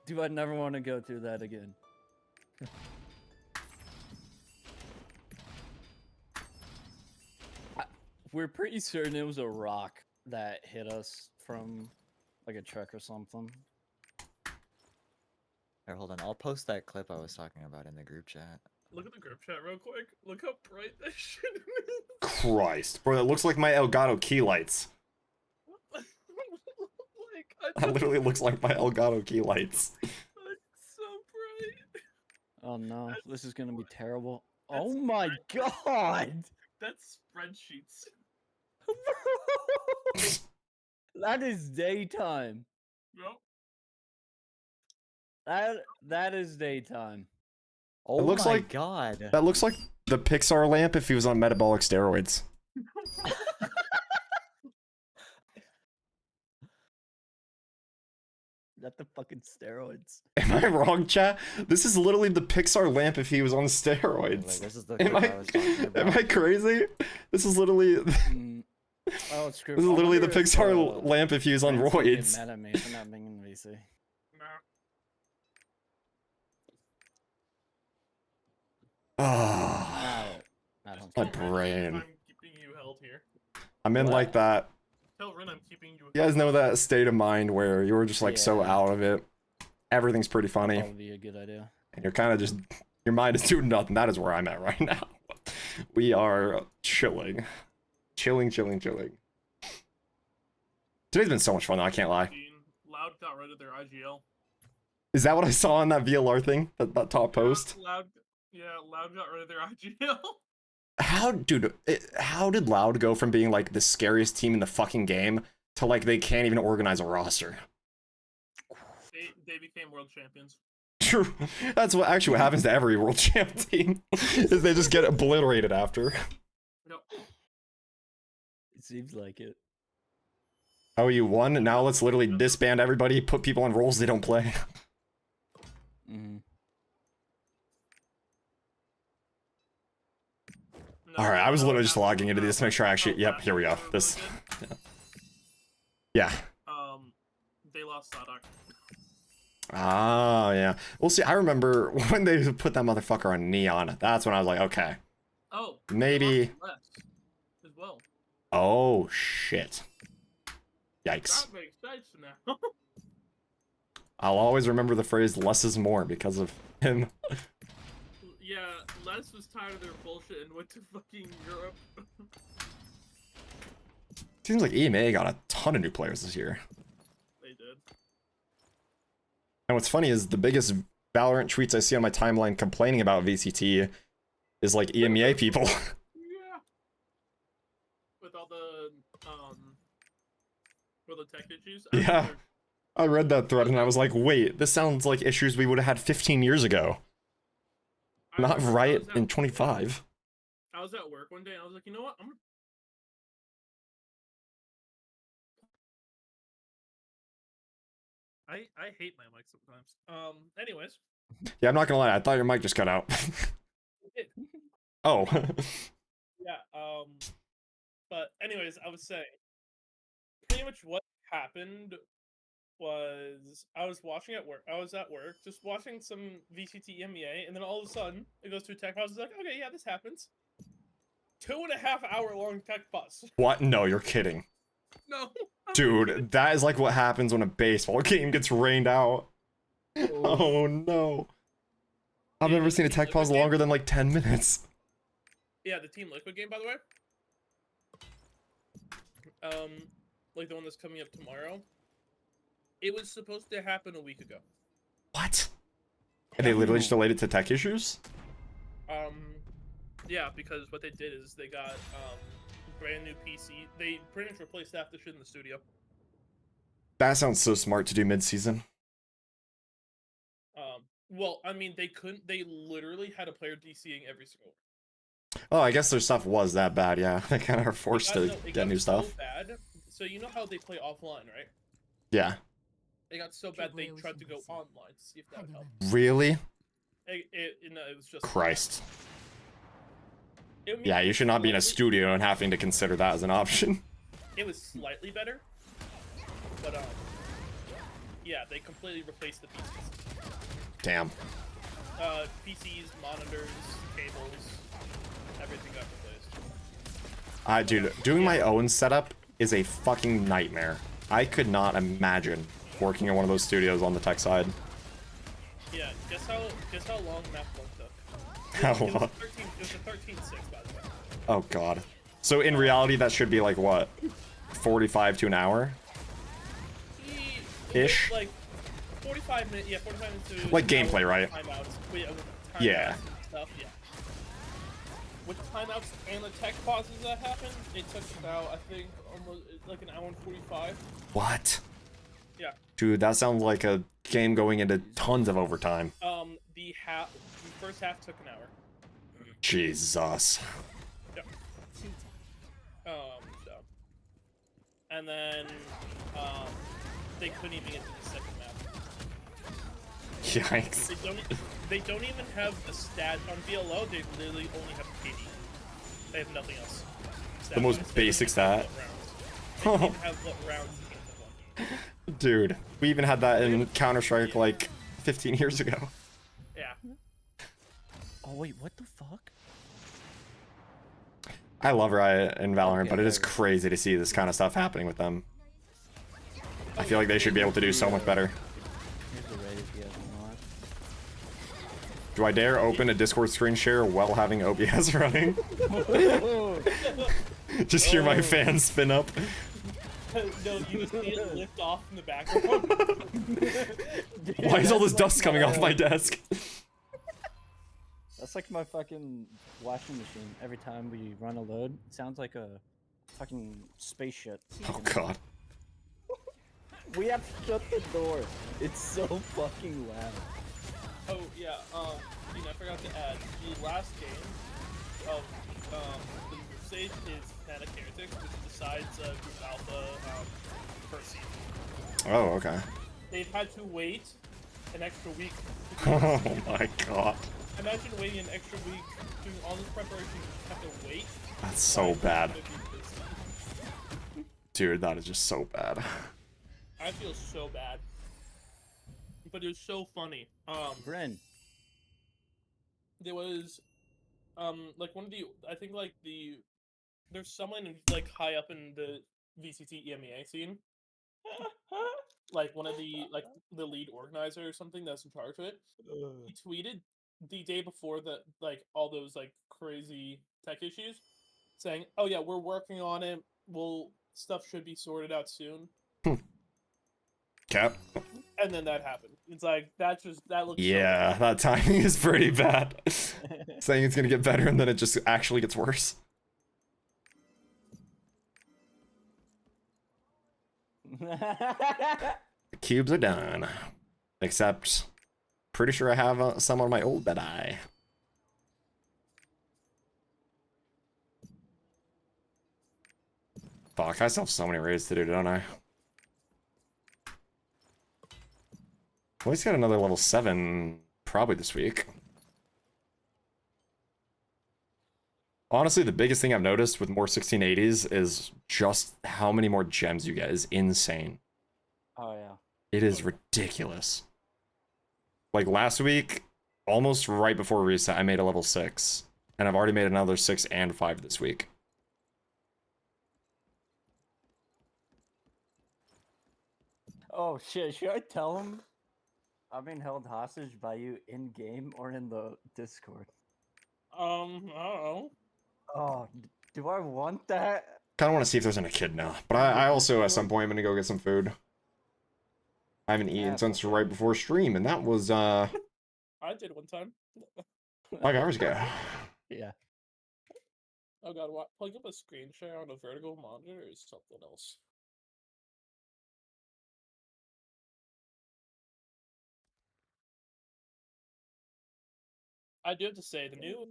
do I never want to go through that again. We're pretty certain it was a rock that hit us from like a truck or something. Here, hold on. I'll post that clip I was talking about in the group chat. Look at the group chat real quick. Look how bright that shit is. Christ. Bro, that looks like my Elgato key lights. That literally looks like my Elgato key lights. It's so bright. Oh no, this is gonna be terrible. Oh my god! That's spreadsheets. That is daytime. Yep. That is daytime. Oh it looks my like, god. That looks like the Pixar lamp if he was on metabolic steroids. The got the fucking steroids. Am I wrong, chat? This is literally the Pixar lamp if he was on steroids. Like, this is the Am clip I, I was talking about. am I crazy? This is literally Oh, it's this is literally the Pixar lamp if he was on roids. Mad at me for not being in VC. Ah, I don't my care. brain. I'm keeping you held here. I'm in like that. Tell Ren I'm keeping you. You guys know that state of mind where you were just like so Yeah. out of it. Everything's pretty funny. Probably a good idea. And you're kind of just, your mind is doing nothing. That is where I'm at right now. We are chilling. Chilling. Today's been so much fun though, I can't lie. Loud got rid of their IGL. Is that what I saw on that VLR thing? That top post? Loud got rid of their IGL. How, dude, how did Loud go from being like the scariest team in the fucking game to like they can't even organize a roster? They became world champions. True. That's what actually what happens to every world champ team. Is they just get obliterated after. Yep. It seems like it. Oh, you won? Now let's literally disband everybody, put people on roles they don't play. Alright, I was literally just logging into this to make sure I actually, yep, here we go. This, yeah. They lost Sadak. Ah, yeah. We'll see. I remember when they put that motherfucker on Neon. That's when I was like, okay. Oh. Maybe. Less as well. Oh, shit. Yikes. That makes sense now. I'll always remember the phrase less is more because of him. Yeah, Les was tired of their bullshit and went to fucking Europe. Seems like EMA got a ton of new players this year. They did. And what's funny is the biggest Valorant tweets I see on my timeline complaining about VCT is like EMEA people. Yeah. With all the tech issues. Yeah. I read that thread and I was like, wait, this sounds like issues we would have had 15 years ago. Not Riot in 25. I was at work one day and I was like, you know what? I hate my mic sometimes. Anyways. Yeah, I'm not gonna lie, I thought your mic just cut out. It did. Oh. Yeah, but anyways, I was saying, pretty much what happened was I was at work, just watching some VCT EMEA, and then all of a sudden, it goes to a tech pause, it's like, okay, yeah, this happens. 2.5 hour long tech pause. What? No, you're kidding. No. Dude, that is like what happens when a baseball game gets rained out. Oh no. I've never seen a tech pause longer than like 10 minutes. Yeah, the Team Liquid game, by the way. Like the one that's coming up tomorrow. It was supposed to happen a week ago. What? And they literally just delayed it to tech issues? Yeah, because what they did is they got brand new PC. They pretty much replaced half the shit in the studio. That sounds so smart to do mid-season. Well, I mean, they couldn't. They literally had a player DCing every single. Oh, I guess their stuff was that bad, yeah. They kind of are forced to get new stuff. So bad. So you know how they play offline, right? Yeah. It got so bad they tried to go online to see if that would help. Really? No, it was just Christ. Yeah, you should not be in a studio and having to consider that as an option. It was slightly better, but yeah, they completely replaced the PCs. Damn. PCs, monitors, cables, everything got replaced. Dude, doing my own setup is a fucking nightmare. I could not imagine working in one of those studios on the tech side. Yeah, guess how long map 1 took? How It was long? it was a 13.6, by the way. Oh god. So in reality, that should be like what? 45 to an hour? Ish? Like 45 minutes, yeah, 45 minutes to Like gameplay, right? Timeouts. With timeouts Yeah. and stuff, yeah. With timeouts and the tech pauses that happened, it took about, I think, almost like an hour and 45. What? Yeah. Dude, that sounds like a game going into tons of overtime. The first half took an hour. Jesus. Yep. So. And then, they couldn't even get to the second map. Yikes. They don't even have a stat on VLO. They literally only have KD. They have nothing else. The most basic stat. They don't even have what rounds the games have won. Dude, we even had that in Counter-Strike like 15 years ago. Yeah. Oh wait, what the fuck? I love Riot in Valorant, Okay, but it is there we go. crazy to see this kind of stuff happening with them. I feel like they should be able to do so much better. Here's the raid if you guys want. Do I dare open a Discord screen share while having OBS running? Just hear my fans spin up. No, you just see it lift off in the background. Why is all this dust coming off my desk? That's like my fucking washing machine. Every time we run a load, it sounds like a fucking spaceship. Oh god. We have to shut the door. It's so fucking loud. Oh yeah, you know, I forgot to add the last game of the group stage is Fnatic Heretics, which decides Group Alpha first season. Oh, okay. They've had to wait an extra week. Oh my god. Imagine waiting an extra week, doing all this preparation, you just have to wait. That's so bad. Dude, that is just so bad. I feel so bad. But it was so funny. Bren. There was like one of the I think like there's someone like high up in the VCT EMEA scene. Like one of the lead organizer or something that's in charge of it. He tweeted the day before the like all those like crazy tech issues saying, "Oh yeah, we're working on it. Stuff should be sorted out soon." Cap. And then that happened. It's like that looks Yeah, that timing is pretty bad. Saying it's gonna get better and then it just actually gets worse. The cubes are done. Except, pretty sure I have some on my old bed eye. Fuck, I still have so many raids to do, don't I? Well, he's got another level 7 probably this week. Honestly, the biggest thing I've noticed with more 1680s is just how many more gems you get is insane. Oh yeah. It is ridiculous. Like last week, almost right before reset, I made a level 6. And I've already made another 6 and 5 this week. Oh shit, should I tell him I'm being held hostage by you in game or in the Discord? I don't know. Oh, do I want that? Kind of want to see if there's an kid now. But I also, at some point, I'm going to go get some food. I haven't eaten since right before stream, and that was, I did one time. 5 hours ago. Yeah. Oh god, what? Pulling up a screen share on a vertical monitor is something else. I do have to say, the new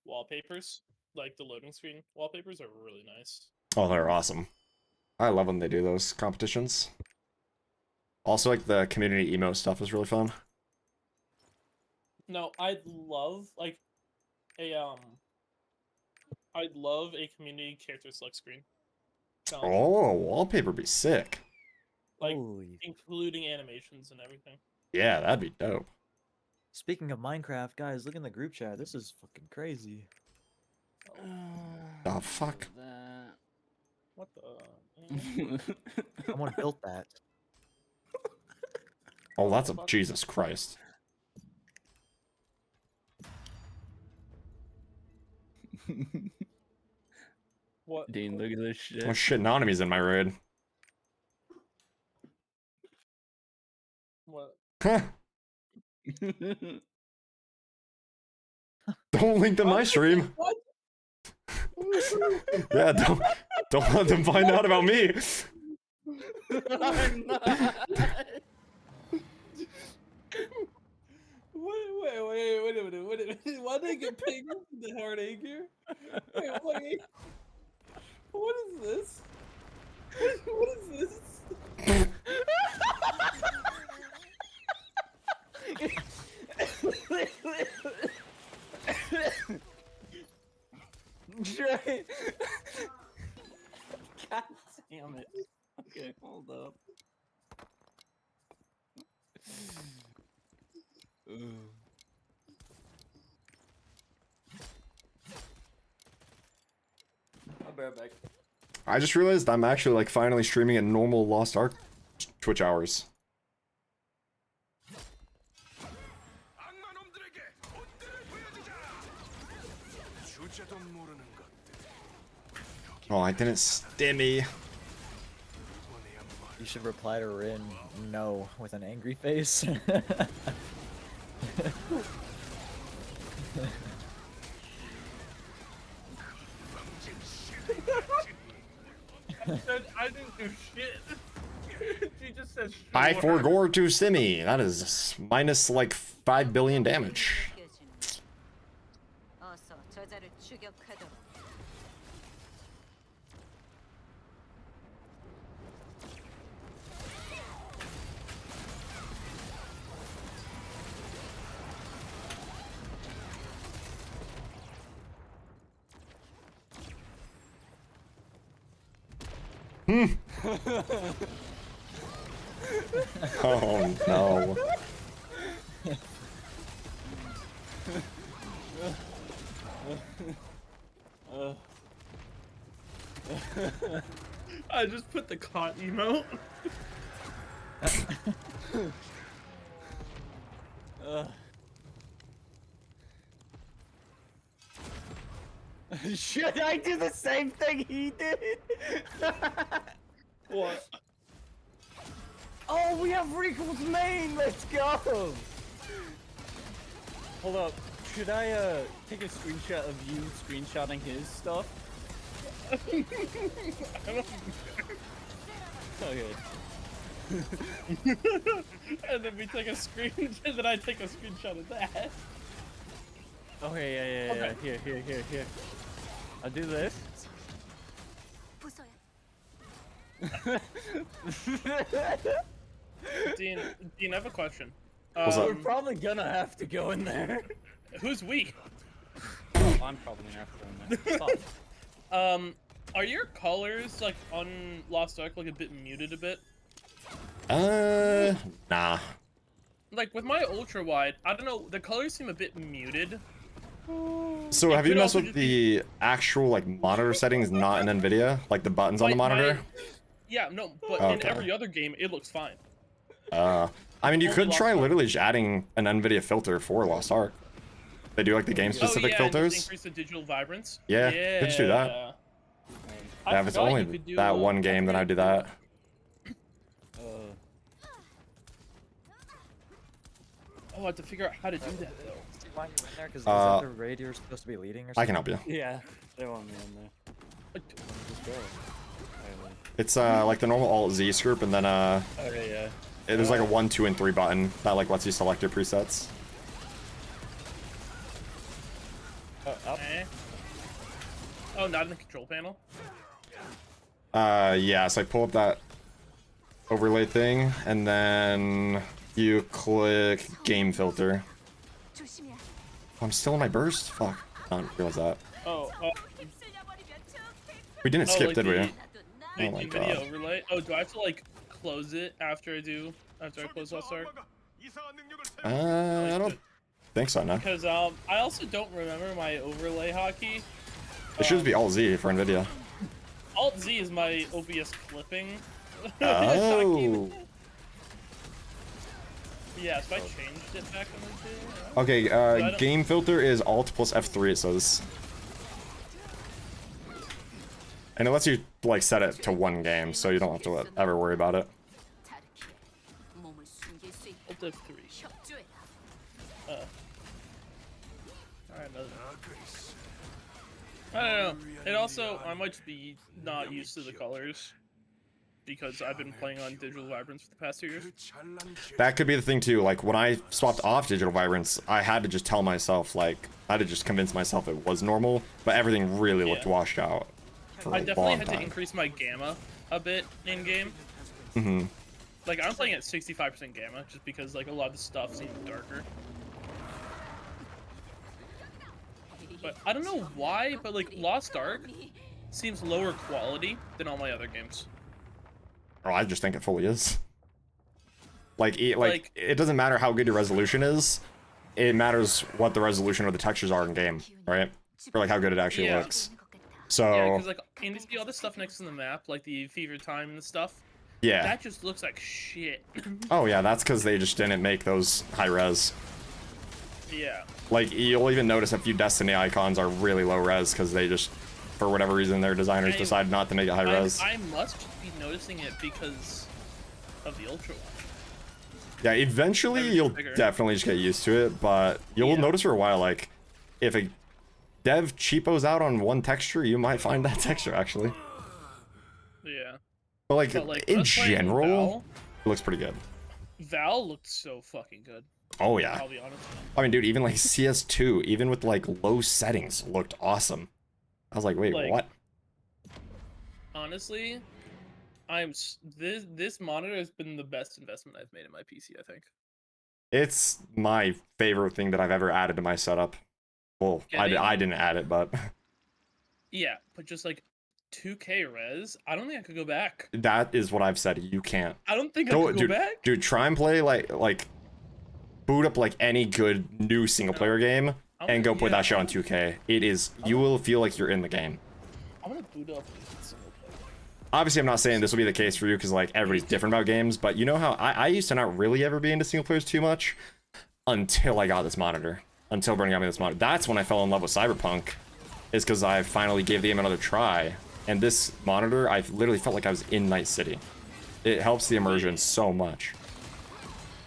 wallpapers, like the loading screen wallpapers, are really nice. Oh, they're awesome. I love when they do those competitions. Also, like, the community emo stuff is really fun. No, I'd love, like, I'd love a community character select screen. challenge. Oh, wallpaper be sick. Like, including animations and everything. Yeah, that'd be dope. Speaking of Minecraft, guys, look in the group chat. This is fucking crazy. Oh, fuck. What the? Someone built that. Oh, that's a Jesus Christ. What? Dean, look at this shit. Oh shit, Nonami's in my raid. What? Don't link to my stream. What? Yeah, don't let them find out about me. I'm not. Wait a minute. Why did I get pinged with the heartache here? Wait. What is this? What is this? God damn it. Okay, hold up. I'll be right back. I just realized I'm actually like finally streaming at normal Lost Ark Twitch hours. Oh, I didn't stimmy. You should reply to Rin no with an angry face. I didn't do shit. She just said I sure. forgore to stimmy. That is minus like 5 billion damage. 어서 저자를 추격하도록. Oh no. I just put the caught emote. Should I do the same thing he did? What? Oh, we have Rico's main! Let's go! Hold up. Should I take a screenshot of you screenshotting his stuff? I don't Okay. and then we take a screen, and then I take a screenshot of that. Okay, yeah. Here. I'll do this. Dean, I have a question. What's up? We're probably gonna have to go in there. Who's we? Oh, I'm probably gonna have to go in there. Fuck. Are your colors like on Lost Ark like a bit muted a bit? Nah. Like with my ultra wide, I don't know, the colors seem a bit muted. So It have you could messed also with just be- the actual like monitor settings not in NVIDIA? Like the buttons on the monitor? Yeah, no, but in Okay. every other game it looks fine. I mean, you Only could Lost try Ark. literally just adding an NVIDIA filter for Lost Ark. They do like the game specific oh, yeah, and just filters. increase the digital vibrance. Yeah, you could just do that. I Yeah, if it's forgot you only could do, that one game, then I'd do that. Oh, I have to figure out how to do that though. Why you in there? Because is that the raid you're supposed to be leading or something? I can help you. Yeah, they want me in there. Just go. It's like the normal Alt Z script, and then Okay, yeah. there's like a 1, 2, and 3 button that like lets you select your presets. Up. Oh, not in the control panel? Yeah, so I pull up that overlay thing, and then you click game filter. I'm still in my burst? Fuck. I didn't realize that. Oh, We didn't oh, skip, like did we? the Oh my NVIDIA god. overlay. Oh, do I have to like close it after I close Lost Ark? I don't think so, no. Because I also don't remember my overlay hotkey. It should be Alt Z for NVIDIA. Alt Z is my OBS clipping. Oh. Yeah, so I changed it back in the day. Okay, don't- game filter is Alt plus F3, it says. And it lets you, like, set it to one game, so you don't have to ever worry about it. Alt F3. Alright, I don't know. It also, I might just be not used to the colors. Because I've been playing on digital vibrance for the past 2 years. That could be the thing, too. Like, when I swapped off digital vibrance, I had to just tell myself, like, I had to just convince myself it was normal, but everything really looked washed out for I a definitely long had to time. increase my gamma a bit in game. Mm-hmm. Like I'm playing at 65% gamma just because like a lot of the stuff seems darker. But I don't know why, but like Lost Ark, seems lower quality than all my other games. Oh, I just think it fully is. Like it doesn't matter how good your resolution is. It matters what the resolution or the textures are in game, right? For like how good it actually looks. So Yeah, because like, and you see all the stuff next to the map, like the fever time and stuff. yeah. That just looks like shit. Oh yeah, that's because they just didn't make those high res. Yeah. Like you'll even notice a few Destiny icons are really low res because they just, for whatever reason, their designers decided not to make it high res. I must be noticing it because of the ultra one. Yeah, eventually you'll definitely just get used to it, but you'll notice for a while, like, if a dev cheapos out on one texture, you might find that texture, actually. Yeah. But, like in general, it looks pretty good. Val looked so fucking good. Oh, yeah. I'll be honest. I mean, dude, even, like, CS2, even with, like, low settings, looked awesome. I was like, wait, Like, what? Honestly, this monitor has been the best investment I've made in my PC, I think. It's my favorite thing that I've ever added to my setup. Well, I didn't add it, but... Yeah, but just like 2K res, I don't think I could go back. That is what I've said. You can't. I don't think I could go back. Dude, try and play like boot up like any good new single player game and go put that shit on 2K. It is, you will feel like you're in the game. I'm gonna boot up single player. Obviously, I'm not saying this will be the case for you because like everybody's different about games, but you know how I used to not really ever be into single players too much until I got this monitor. Until Bernie got me this monitor. That's when I fell in love with Cyberpunk, is because I finally gave the game another try. And this monitor, I literally felt like I was in Night City. It helps the immersion so much.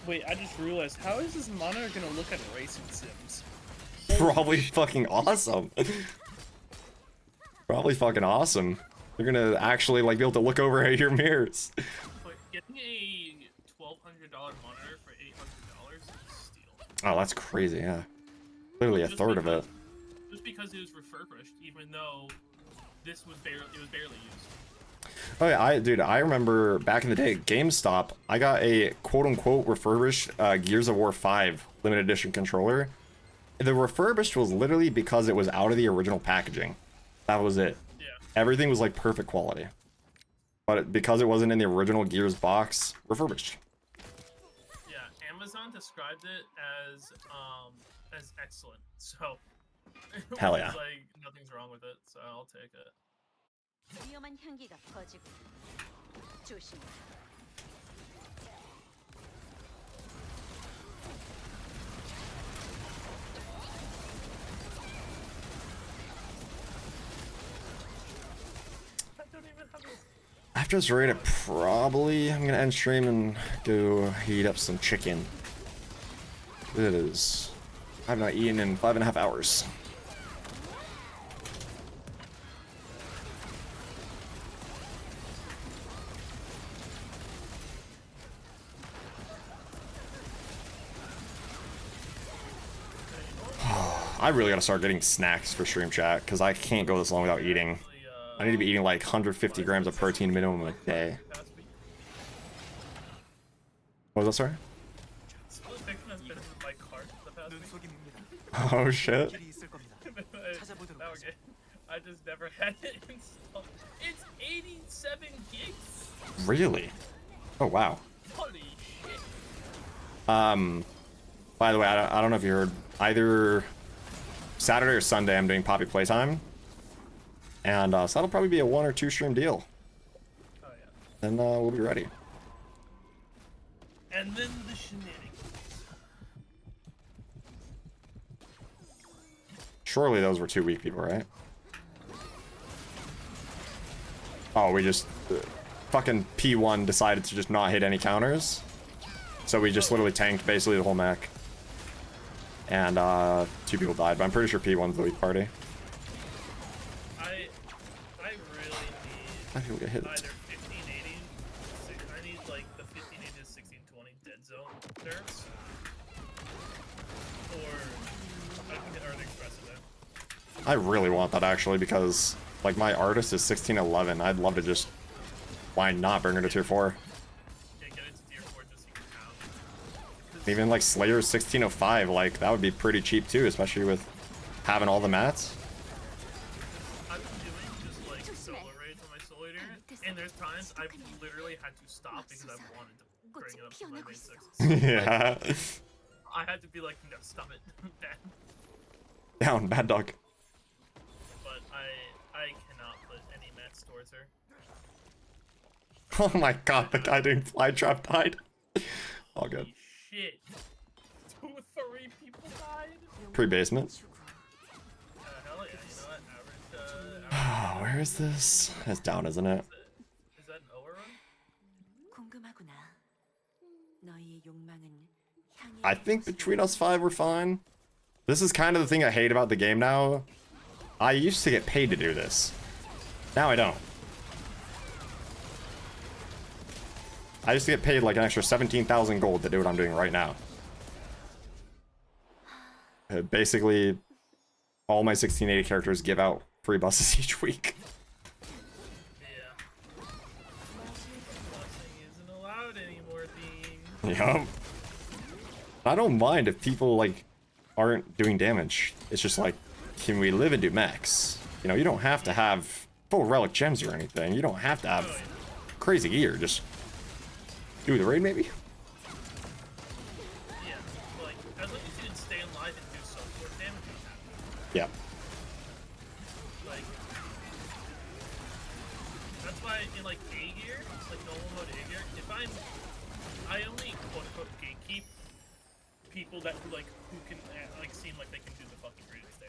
Wait, I just realized, how is this monitor gonna look at racing sims? Probably fucking awesome. Probably fucking awesome. You're gonna actually like be able to look over at your mirrors. But getting a $1,200 monitor for $800 is a steal. Oh, that's crazy, yeah. Literally a third of it. Just because it was refurbished, even though this was barely used. Oh yeah, dude, I remember back in the day, GameStop, I got a quote-unquote refurbished Gears of War 5 limited edition controller. The refurbished was literally because it was out of the original packaging. That was it. Yeah. Everything was like perfect quality. But because it wasn't in the original Gears box, refurbished. Yeah, Amazon described it as excellent. So Hell yeah. like nothing's wrong with it, so I'll take it. 위험한 향기가 퍼지고 조심. After this raid, I'm gonna end stream and go heat up some chicken. It is. I've not eaten in 5.5 hours. I really gotta start getting snacks for stream chat because I can't go this long without eating. I need to be eating like 150 grams of protein minimum a day. What was that, sorry? Oh shit. I just never had it installed. It's 87 gigs. Really? Oh wow. Holy shit. By the way, I don't know if you heard, either Saturday or Sunday I'm doing Poppy Playtime. And so that'll probably be a 1 or 2 stream deal. Oh yeah. Then we'll be ready. And then the shenanigans. Surely those were 2 weak people, right? Oh, we just fucking P1 decided to just not hit any counters. So we just literally tanked basically the whole mech. And 2 people died, but I'm pretty sure P1's the weak party. I really need I think we'll get hit. either 1580, I need like the 1580 to 1620 dead zone nerfs, or I can get Earth Express in there. I really want that actually because like my artist is 1611. I'd love to just, why not bring her to tier 4? Yeah, get it to tier 4 just so you can have. Even like Slayer's 1605, like that would be pretty cheap too, especially with having all the mats. I've been doing just like And there's times I've literally had to stop because I wanted to bring it up to my main sixes. Yeah. I had to be like, no, stop it. Bad. Down, bad dog. But I cannot put any mats towards her. Oh my god, the guy doing fly trap died. All good. Holy shit. 3 people died? Pre-basement. Hell yeah, you know what? Average, Where is this? It's down, isn't it? is that an overrun? I think between us 5 we're fine. This is kind of the thing I hate about the game now. I used to get paid to do this. Now I don't. I used to get paid like an extra 17,000 gold to do what I'm doing right now. Basically, all my 1680 characters give out free buses each week. Yeah. Busing isn't allowed anymore, Dean. Yup. I don't mind if people like aren't doing damage. It's just like, can we live and do max? You know, you don't have to have full relic gems or anything. You don't have to have crazy gear. Just do the raid, maybe. Yeah, like as long as you didn't stay alive and do some sort of damage, you have to. Yeah. Like that's why in like A gear, like normal mode A gear, if I only quote unquote gatekeep people that who can like seem like they can do the fucking raid and stay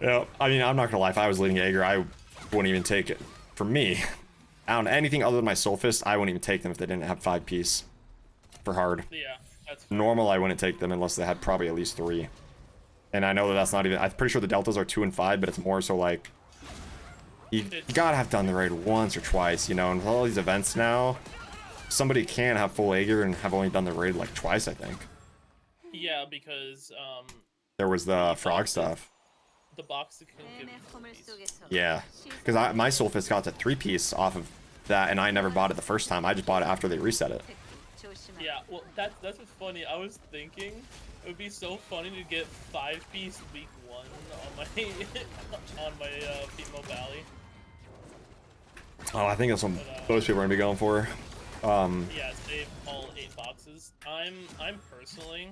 alive. Yeah. I mean, I'm not gonna lie. If I was leading Jaeger, I wouldn't even take it. For me, I don't anything other than my soul fist, I wouldn't even take them if they didn't have 5 piece for hard. Yeah, that's Normal, I wouldn't take them unless they had probably at least 3. And I know that that's not even. I'm pretty sure the deltas are 2 and 5, but it's more so like you gotta have done the raid once or twice, you know. And with all these events now, somebody can have full Jaeger and have only done the raid like twice, I think. Yeah, because There was the frog stuff. the box that can give you piece. Yeah, because my soul fist got to 3 piece off of that, and I never bought it the first time. I just bought it after they reset it. Yeah, well, that's what's funny. I was thinking it would be so funny to get 5 piece week 1 on my Female Valley. Oh, I think that's what most people are gonna be going for. Yeah, save all 8 boxes. I'm personally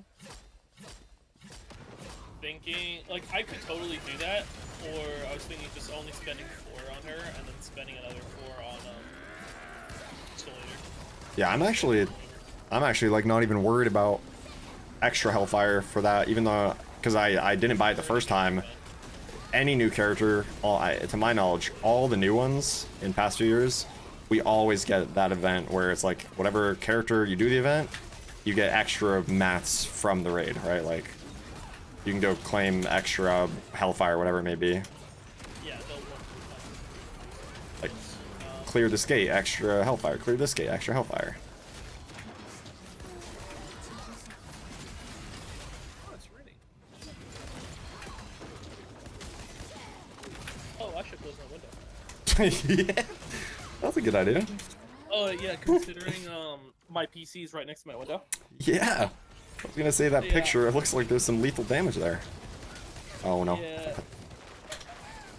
thinking like I could totally do that, or I was thinking just only spending 4 on her and then spending another 4 on Soul Eater. Yeah, I'm actually like not even worried about extra Hellfire for that, even though because I didn't buy it the first time. Any new character, to my knowledge, all the new ones in past few years, we always get that event where it's like whatever character you do the event, you get extra mats from the raid, right? Like you can go claim extra Hellfire, whatever it may be. Yeah, like clear this gate, extra Hellfire. Clear this gate, extra Hellfire. Oh, it's raining. Oh, I should close my window. Yeah, that's a good idea. Oh yeah, considering my PC's right next to my window. Yeah, I was gonna say that Yeah. picture. It looks like there's some lethal damage there. Oh no. Yeah.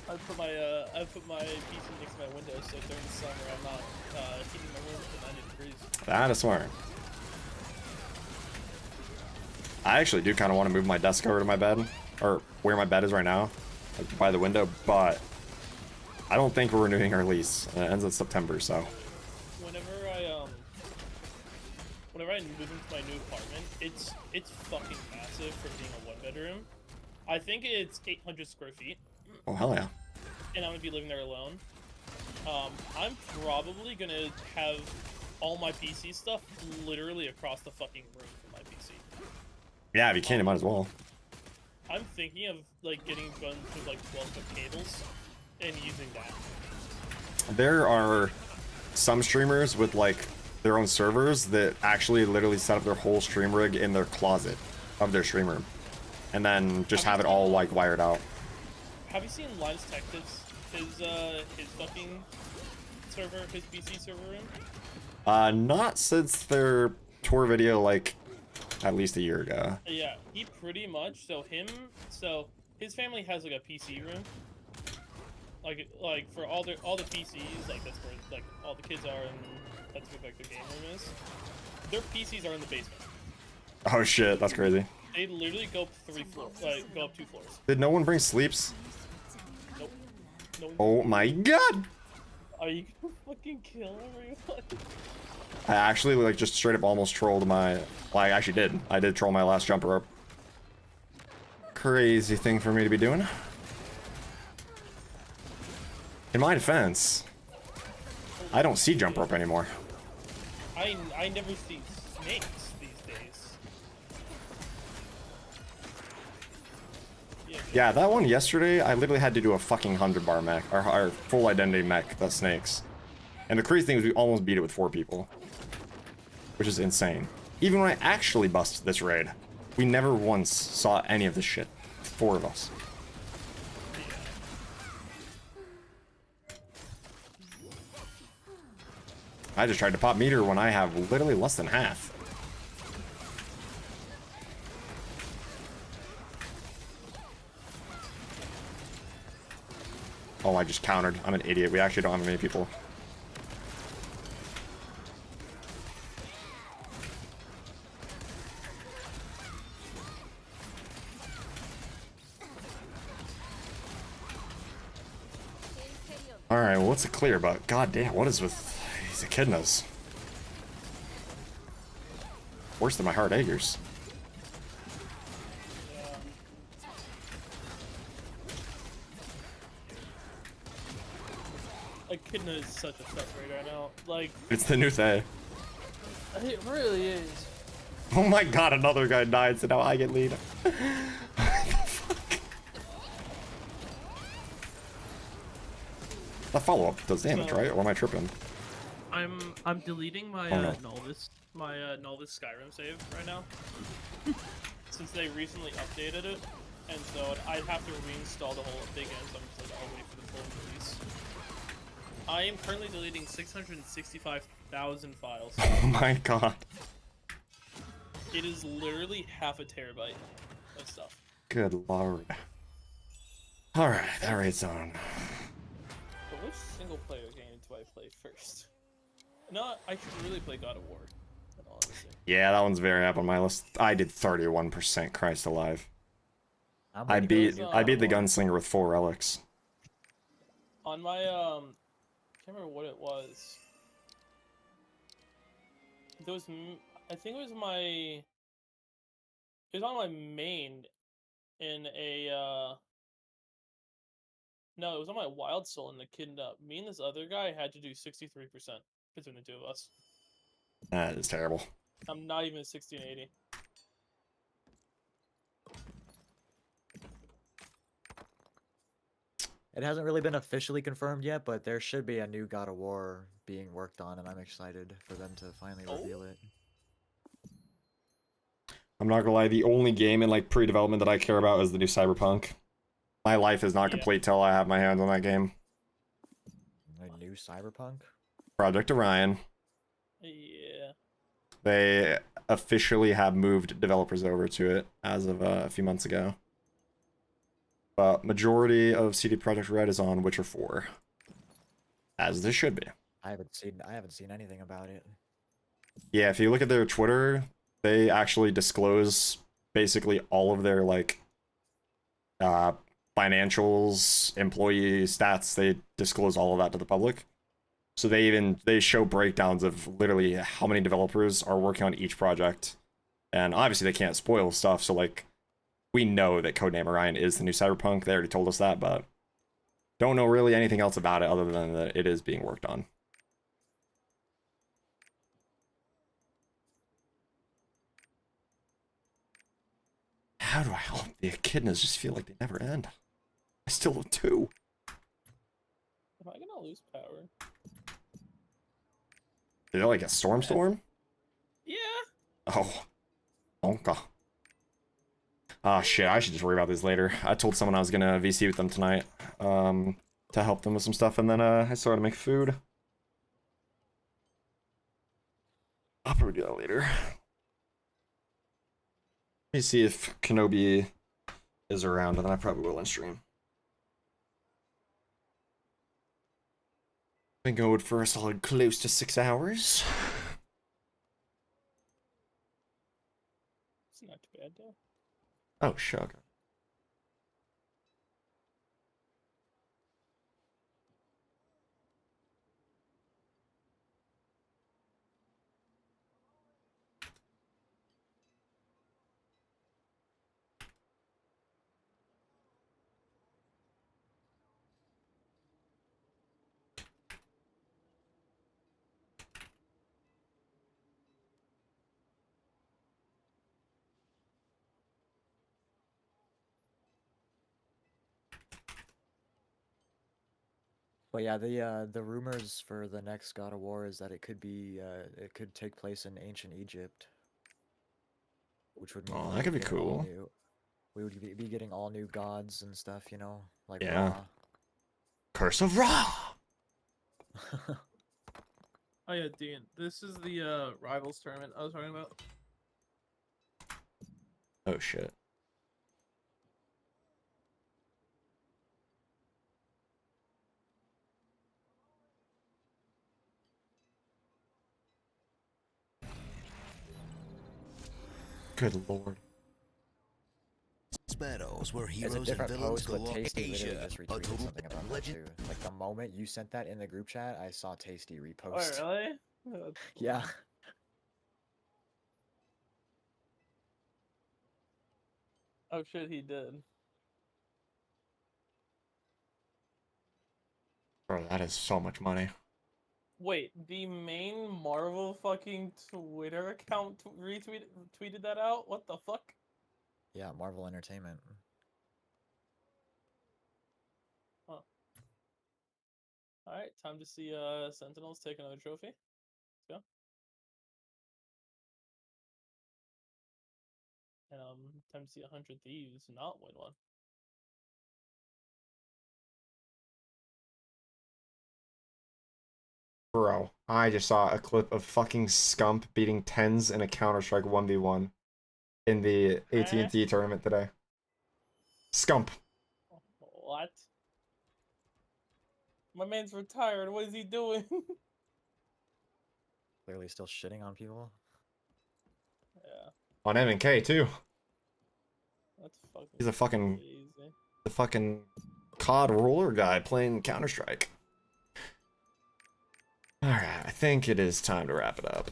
I put my PC next to my window, so during the summer I'm not heating my room to 90 degrees. That is smart. I actually do kind of want to move my desk over to my bed, or where my bed is right now, like by the window, but I don't think we're renewing our lease. It ends in September, so. Whenever I move into my new apartment, it's fucking massive for being a 1-bedroom. I think it's 800 square feet. Oh hell yeah. And I'm gonna be living there alone. I'm probably gonna have all my PC stuff literally across the fucking room from my PC. Yeah, if you can, you might as well. I'm thinking of like getting guns with like 12-foot cables and using that. There are some streamers with like their own servers that actually literally set up their whole stream rig in their closet of their stream room, and then just have it all like wired out. Have you seen Linus Detectives? His fucking server, his PC server room? Not since their tour video like at least a year ago. Yeah, he pretty much, so his family has like a PC room, like for all the PCs, like that's where like all the kids are, and that's where like their game room is. Their PCs are in the basement. Oh shit, that's crazy. They literally go up 3 floors, like go up 2 floors. Did no one bring sleeps? Nope. No. Oh my god! Are you gonna fucking kill everyone? I actually like just straight up almost trolled my. Well, I actually did. I did troll my last jump rope. Crazy thing for me to be doing. In my defense, I don't see jump rope anymore. I never see snakes these days. Yeah, that one yesterday, I literally had to do a fucking 100-bar mech, or full identity mech, the snakes. And the crazy thing is we almost beat it with 4 people. Which is insane. Even when I actually busted this raid, we never once saw any of this shit. 4 of us. I just tried to pop meter when I have literally less than half. Oh, I just countered. I'm an idiot. We actually don't have many people. Alright, well, what's it clear about? God damn, what is with these echidnas? Worse than my hard eggers. Echidna is such a suck right now. Like, It's the new thing. it really is. Oh my god, another guy died, so now I get lead. That follow-up does damage, right? Or am I tripping? I'm deleting my Oh, no. Novice Skyrim save right now. Since they recently updated it, and so I'd have to reinstall the whole update again, so I'm just like, I'll wait for the full release. I am currently deleting 665,000 files. Oh my god. It is literally half a terabyte of stuff. Good lord. Alright, that raid's on. But which single player game do I play first? No, I should really play God of War, in all honesty. Yeah, that one's very up on my list. I did 31%, Christ alive. I beat the gunslinger with 4 relics. On my can't remember what it was. There was, I think it was my. It was on my main, in a. No, it was on my wild soul in the kidnap. Me and this other guy had to do 63% between the two of us. That is terrible. I'm not even 1680. It hasn't really been officially confirmed yet, but there should be a new God of War being worked on, and I'm excited for them to finally reveal it. I'm not gonna lie, the only game in like pre-development that I care about is the new Cyberpunk. My life is not complete till I have my hands on that game. A new Cyberpunk? Project Orion. Yeah. They officially have moved developers over to it as of a few months ago. But majority of CD Projekt Red is on Witcher 4. As this should be. I haven't seen anything about it. Yeah, if you look at their Twitter, they actually disclose basically all of their like financials, employee stats. They disclose all of that to the public. So they show breakdowns of literally how many developers are working on each project. And obviously they can't spoil stuff, so like we know that Codename Orion is the new Cyberpunk. They already told us that, but don't know really anything else about it other than that it is being worked on. How do I help the echidnas just feel like they never end? I still have 2. Am I gonna lose power? Did it like a storm? Yeah. Oh. Okay. Ah, shit, I should just worry about this later. I told someone I was gonna VC with them tonight, to help them with some stuff, and then, I started to make food. I'll probably do that later. Let me see if Kenobi is around, and then I probably will in stream. Been going for a solid close to 6 hours. It's not too bad though. Oh, sugar. But yeah, the rumors for the next God of War is that it could take place in ancient Egypt, which would mean Oh, we that could would be get all cool. new. We would be getting all new gods and stuff, you know, like Yeah. Ra. Curse of Ra! Oh yeah, Dean. This is the rivals tournament I was talking about. Oh, shit. Good lord. Battles where It's a heroes and different villains post, but galore. Tasty literally Asia, just a retweeted total something about that legend. too. Like the moment you sent that in the group chat, I saw Tasty Oh repost. really? That's Yeah. Oh shit, he did. Bro, that is so much money. Wait, the main Marvel fucking Twitter account tweeted that out? What the fuck? Yeah, Marvel Entertainment. Huh. Alright, time to see Sentinels take another trophy. Let's go. And time to see 100 Thieves not win one. Bro, I just saw a clip of fucking Scump beating Tens in a Counter-Strike 1v1 in the AT&T tournament today. Scump. What? My man's retired. What is he doing? Clearly still shitting on people. Yeah. On M&K too. That's fucking He's a fucking crazy. the fucking COD roller guy playing Counter-Strike. Alright, I think it is time to wrap it up.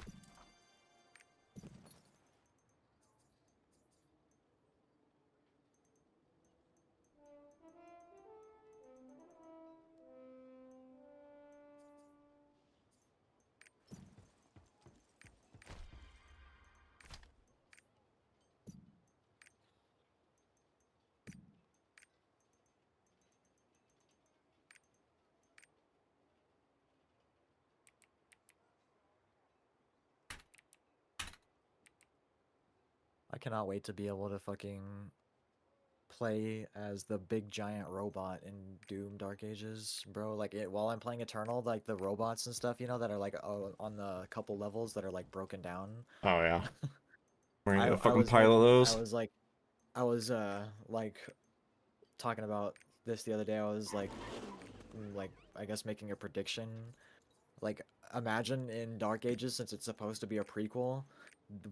I cannot wait to be able to fucking play as the big giant robot in Doom Dark Ages, bro. Like while I'm playing Eternal, like the robots and stuff, you know, that are like on the couple levels that are like broken down. Oh yeah. We're gonna I fucking was pile of those. I was like talking about this the other day. I was like I guess making a prediction. Like imagine in Dark Ages, since it's supposed to be a prequel,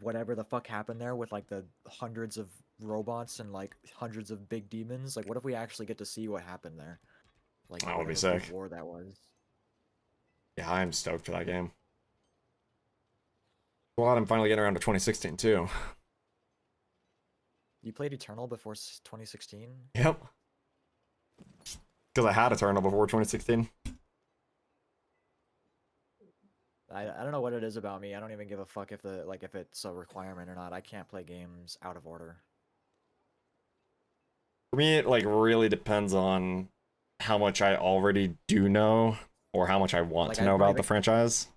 whatever the fuck happened there with like the hundreds of robots and like hundreds of big demons. Like what if we actually get to see what happened there? Like That would be whatever big sick. war that was. Yeah, I'm stoked for that game. Well, I'm finally getting around to 2016 too. You played Eternal before 2016? Yep. Because I had Eternal before 2016. I don't know what it is about me. I don't even give a fuck if if it's a requirement or not. I can't play games out of order. For me, it like really depends on how much I already do know or how much I want to know about the franchise.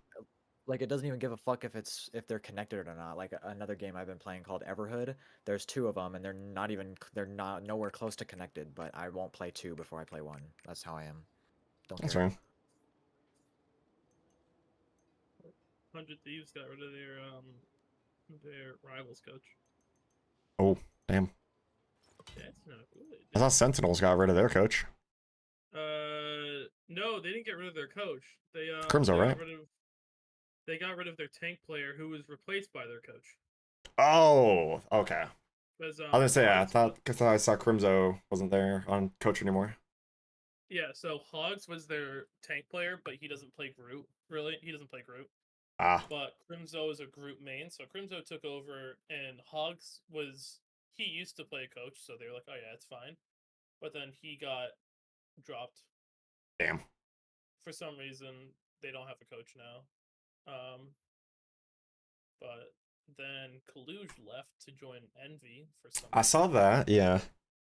Like it doesn't even give a fuck if they're connected or not. Like another game I've been playing called Everhood. There's two of them and they're not nowhere close to connected. But I won't play two before I play one. That's how I am. Don't That's care. right. 100 Thieves got rid of their rivals coach. Oh, damn. That's not good. I thought Sentinels got rid of their coach. No, they didn't get rid of their coach. Crimzo, right? They got rid of their tank player who was replaced by their coach. Oh, okay. Because I was gonna say, I Hogs thought because I saw Crimzo wasn't there on coach anymore. Yeah, so Hogs was their tank player, but he doesn't play Groot. Really, he doesn't play Groot. Ah, But Crimzo is a Groot main, so Crimzo took over, and Hogs he used to play coach, so they were like, oh yeah, it's fine. But then he got dropped. damn. For some reason, they don't have a coach now. But then Kaluge left to join Envy for some I saw that. Yeah,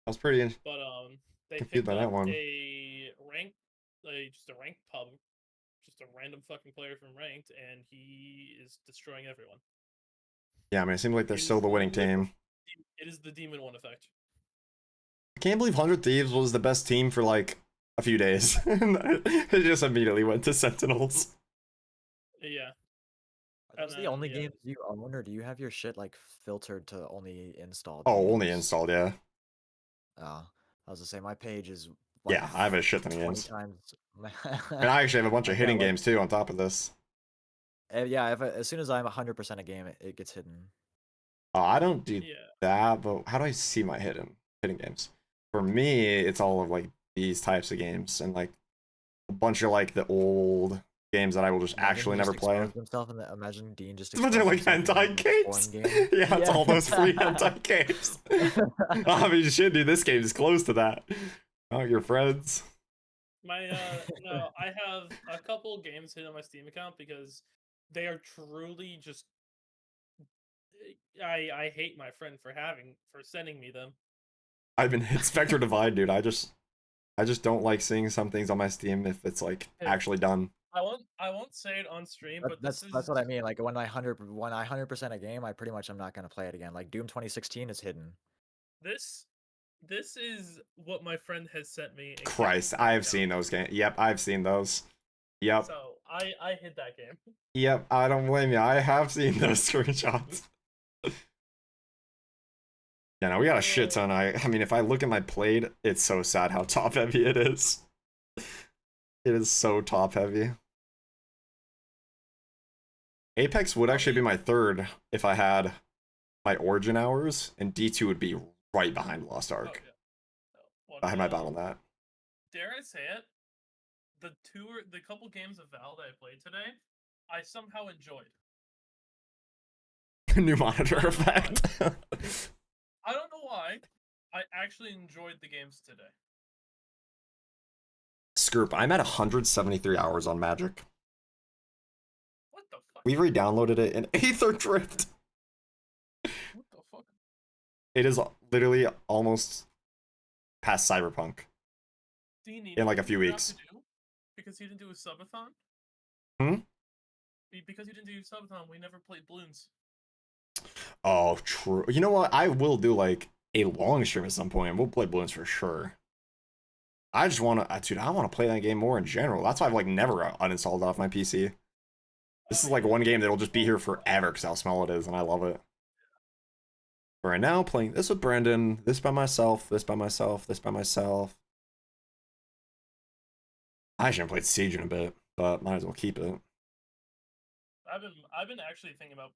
I was pretty But they confused picked by that up one. just a ranked pub, just a random fucking player from ranked, and he is destroying everyone. Yeah, I mean, it seems like they're still the winning team. It is the Demon One effect. I can't believe 100 Thieves was the best team for like a few days. It just immediately went to Sentinels. Yeah. Are those the only games you own, or do you have your shit like filtered to only installed? Oh, games? only installed, yeah. Oh, I was gonna say my page is like Yeah, I have a shit ton of 20 games. times. And I actually have a bunch of I've got, hitting like- games too on top of this. Yeah, as soon as I'm 100% a game, it gets hidden. Oh, I don't do Yeah. that, but how do I see my hitting games? For me, it's all of like these types of games and like a bunch of like the old games that I will just actually never play. Imagine Dean just It's a bunch of like hentai games. Yeah, it's all those free hentai games. I mean, shit, dude, this game is close to that. Oh, your friends. My no, I have a couple games hidden on my Steam account because they are truly just. I hate my friend for sending me them. I've been hit Spectre Divide, dude. I just don't like seeing some things on my Steam if it's like actually done. I won't say it on stream, but that's what I mean. Like when I 100% a game, I pretty much am not gonna play it again. Like Doom 2016 is hidden. This is what my friend has sent me. Christ, I have seen those games. Yep, I've seen those. Yep. So I hid that game. Yep, I don't blame you. I have seen those screenshots. Yeah, no, we got a shit ton. I mean, if I look at my plate, it's so sad how top heavy it is. It is so top heavy. Apex would actually be my third if I had my Origin hours, and D2 would be right behind Lost Ark. I had my bet on that. Dare I say it? The couple games of Val that I played today, I somehow enjoyed. New monitor effect. I don't know why. I actually enjoyed the games today. Scoop, I'm at 173 hours on Magic. What the fuck? We re-downloaded it in Aether Drift. What the fuck? It is literally almost past Cyberpunk. In like a few weeks. Because you didn't do a subathon? Hmm? Because you didn't do a subathon, we never played Bloons. Oh, true. You know what? I will do like a long stream at some point. We'll play Bloons for sure. I just want to, dude, I want to play that game more in general. That's why I've like never uninstalled it off my PC. This is like one game that'll just be here forever because how small it is, and I love it. But right now, playing this with Brendan, this by myself, this by myself, this by myself. I shouldn't played Siege in a bit, but might as well keep it. I've been actually thinking about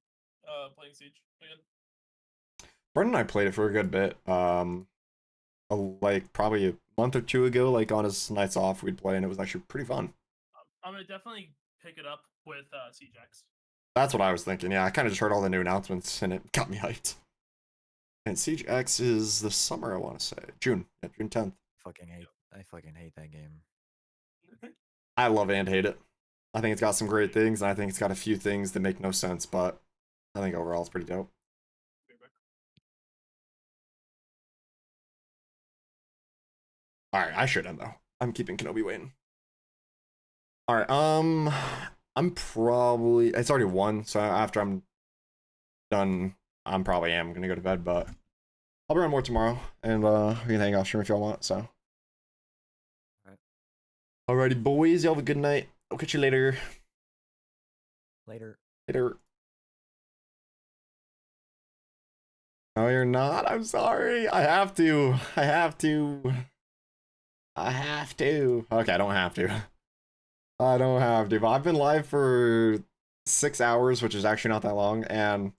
playing Siege again. Brendan and I played it for a good bit. Like probably a month or two ago, like on his nights off, we'd play, and it was actually pretty fun. I'm gonna definitely pick it up with Siege X. That's what I was thinking. Yeah, I kind of just heard all the new announcements, and it got me hyped. And Siege X is the summer, I want to say. June. Yeah, June 10th. I fucking hate that game. I love and hate it. I think it's got some great things, and I think it's got a few things that make no sense, but I think overall it's pretty dope. Alright, I should end though. I'm keeping Kenobi waiting. Alright, I'm probably, it's already 1, so after I'm done, I'm probably gonna go to bed, but I'll be around more tomorrow, and we can hang out stream if y'all want, so. Alrighty, boys, y'all have a good night. I'll catch you later. Later. Later. No, you're not. I'm sorry. I have to. I have to. Okay, I don't have to. I don't have to. But I've been live for 6 hours, which is actually not that long. And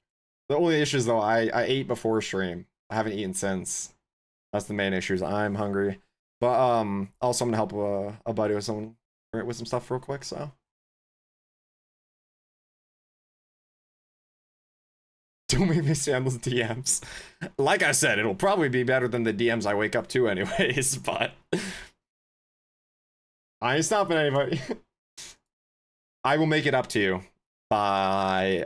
the only issue is though, I ate before stream. I haven't eaten since. That's the main issue. Is I'm hungry. But also I'm gonna help a buddy with some stuff real quick. So. Don't make me spam those DMs. Like I said, it'll probably be better than the DMs I wake up to anyways, but I ain't stopping anybody. I will make it up to you by...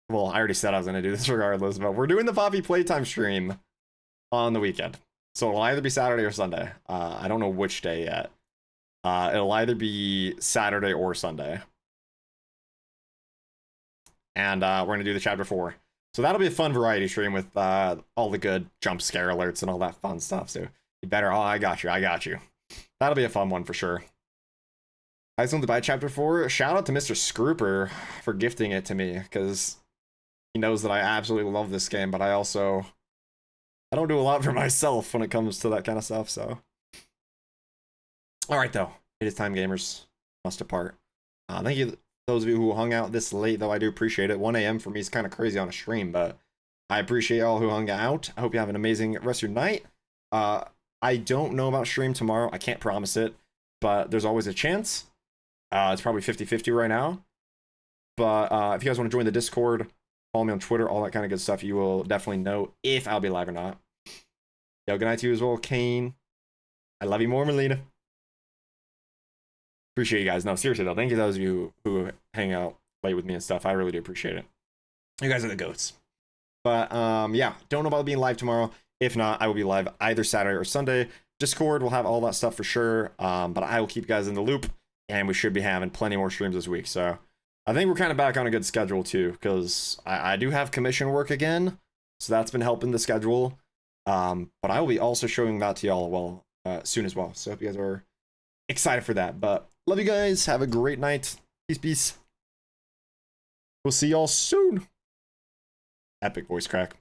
Well, I already said I was going to do this regardless, but we're doing the Poppy Playtime stream on the weekend. So it'll either be Saturday or Sunday. I don't know which day yet. It'll either be Saturday or Sunday. And we're going to do the chapter 4. So that'll be a fun variety stream with all the good jump scare alerts and all that fun stuff. So you better, oh, I got you. That'll be a fun one for sure. I just wanted to buy chapter 4. Shout out to Mr. Scrooper for gifting it to me, because he knows that I absolutely love this game, but I don't do a lot for myself when it comes to that kind of stuff, so. Alright though, it is time, gamers. Must depart. Thank you those of you who hung out this late, though. I do appreciate it. 1 a.m. for me is kind of crazy on a stream, but I appreciate all who hung out. I hope you have an amazing rest of your night. I don't know about stream tomorrow. I can't promise it, but there's always a chance. It's probably 50-50 right now. But if you guys want to join the Discord, follow me on Twitter, all that kind of good stuff, you will definitely know if I'll be live or not. Yo, good night to you as well, Kane. I love you more, Melina. Appreciate you guys. No, seriously though, thank you to those of you who hang out late with me and stuff. I really do appreciate it. You guys are the goats. But yeah, don't know about being live tomorrow. If not, I will be live either Saturday or Sunday. Discord will have all that stuff for sure. But I will keep you guys in the loop, and we should be having plenty more streams this week. So I think we're kind of back on a good schedule too, because I do have commission work again, so that's been helping the schedule. But I will be also showing that to y'all soon as well. So if you guys are excited for that. But love you guys. Have a great night. Peace, peace. We'll see y'all soon. Epic voice crack.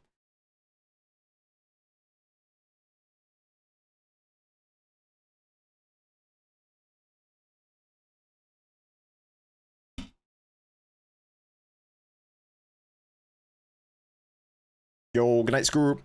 Yo, good night, Screw.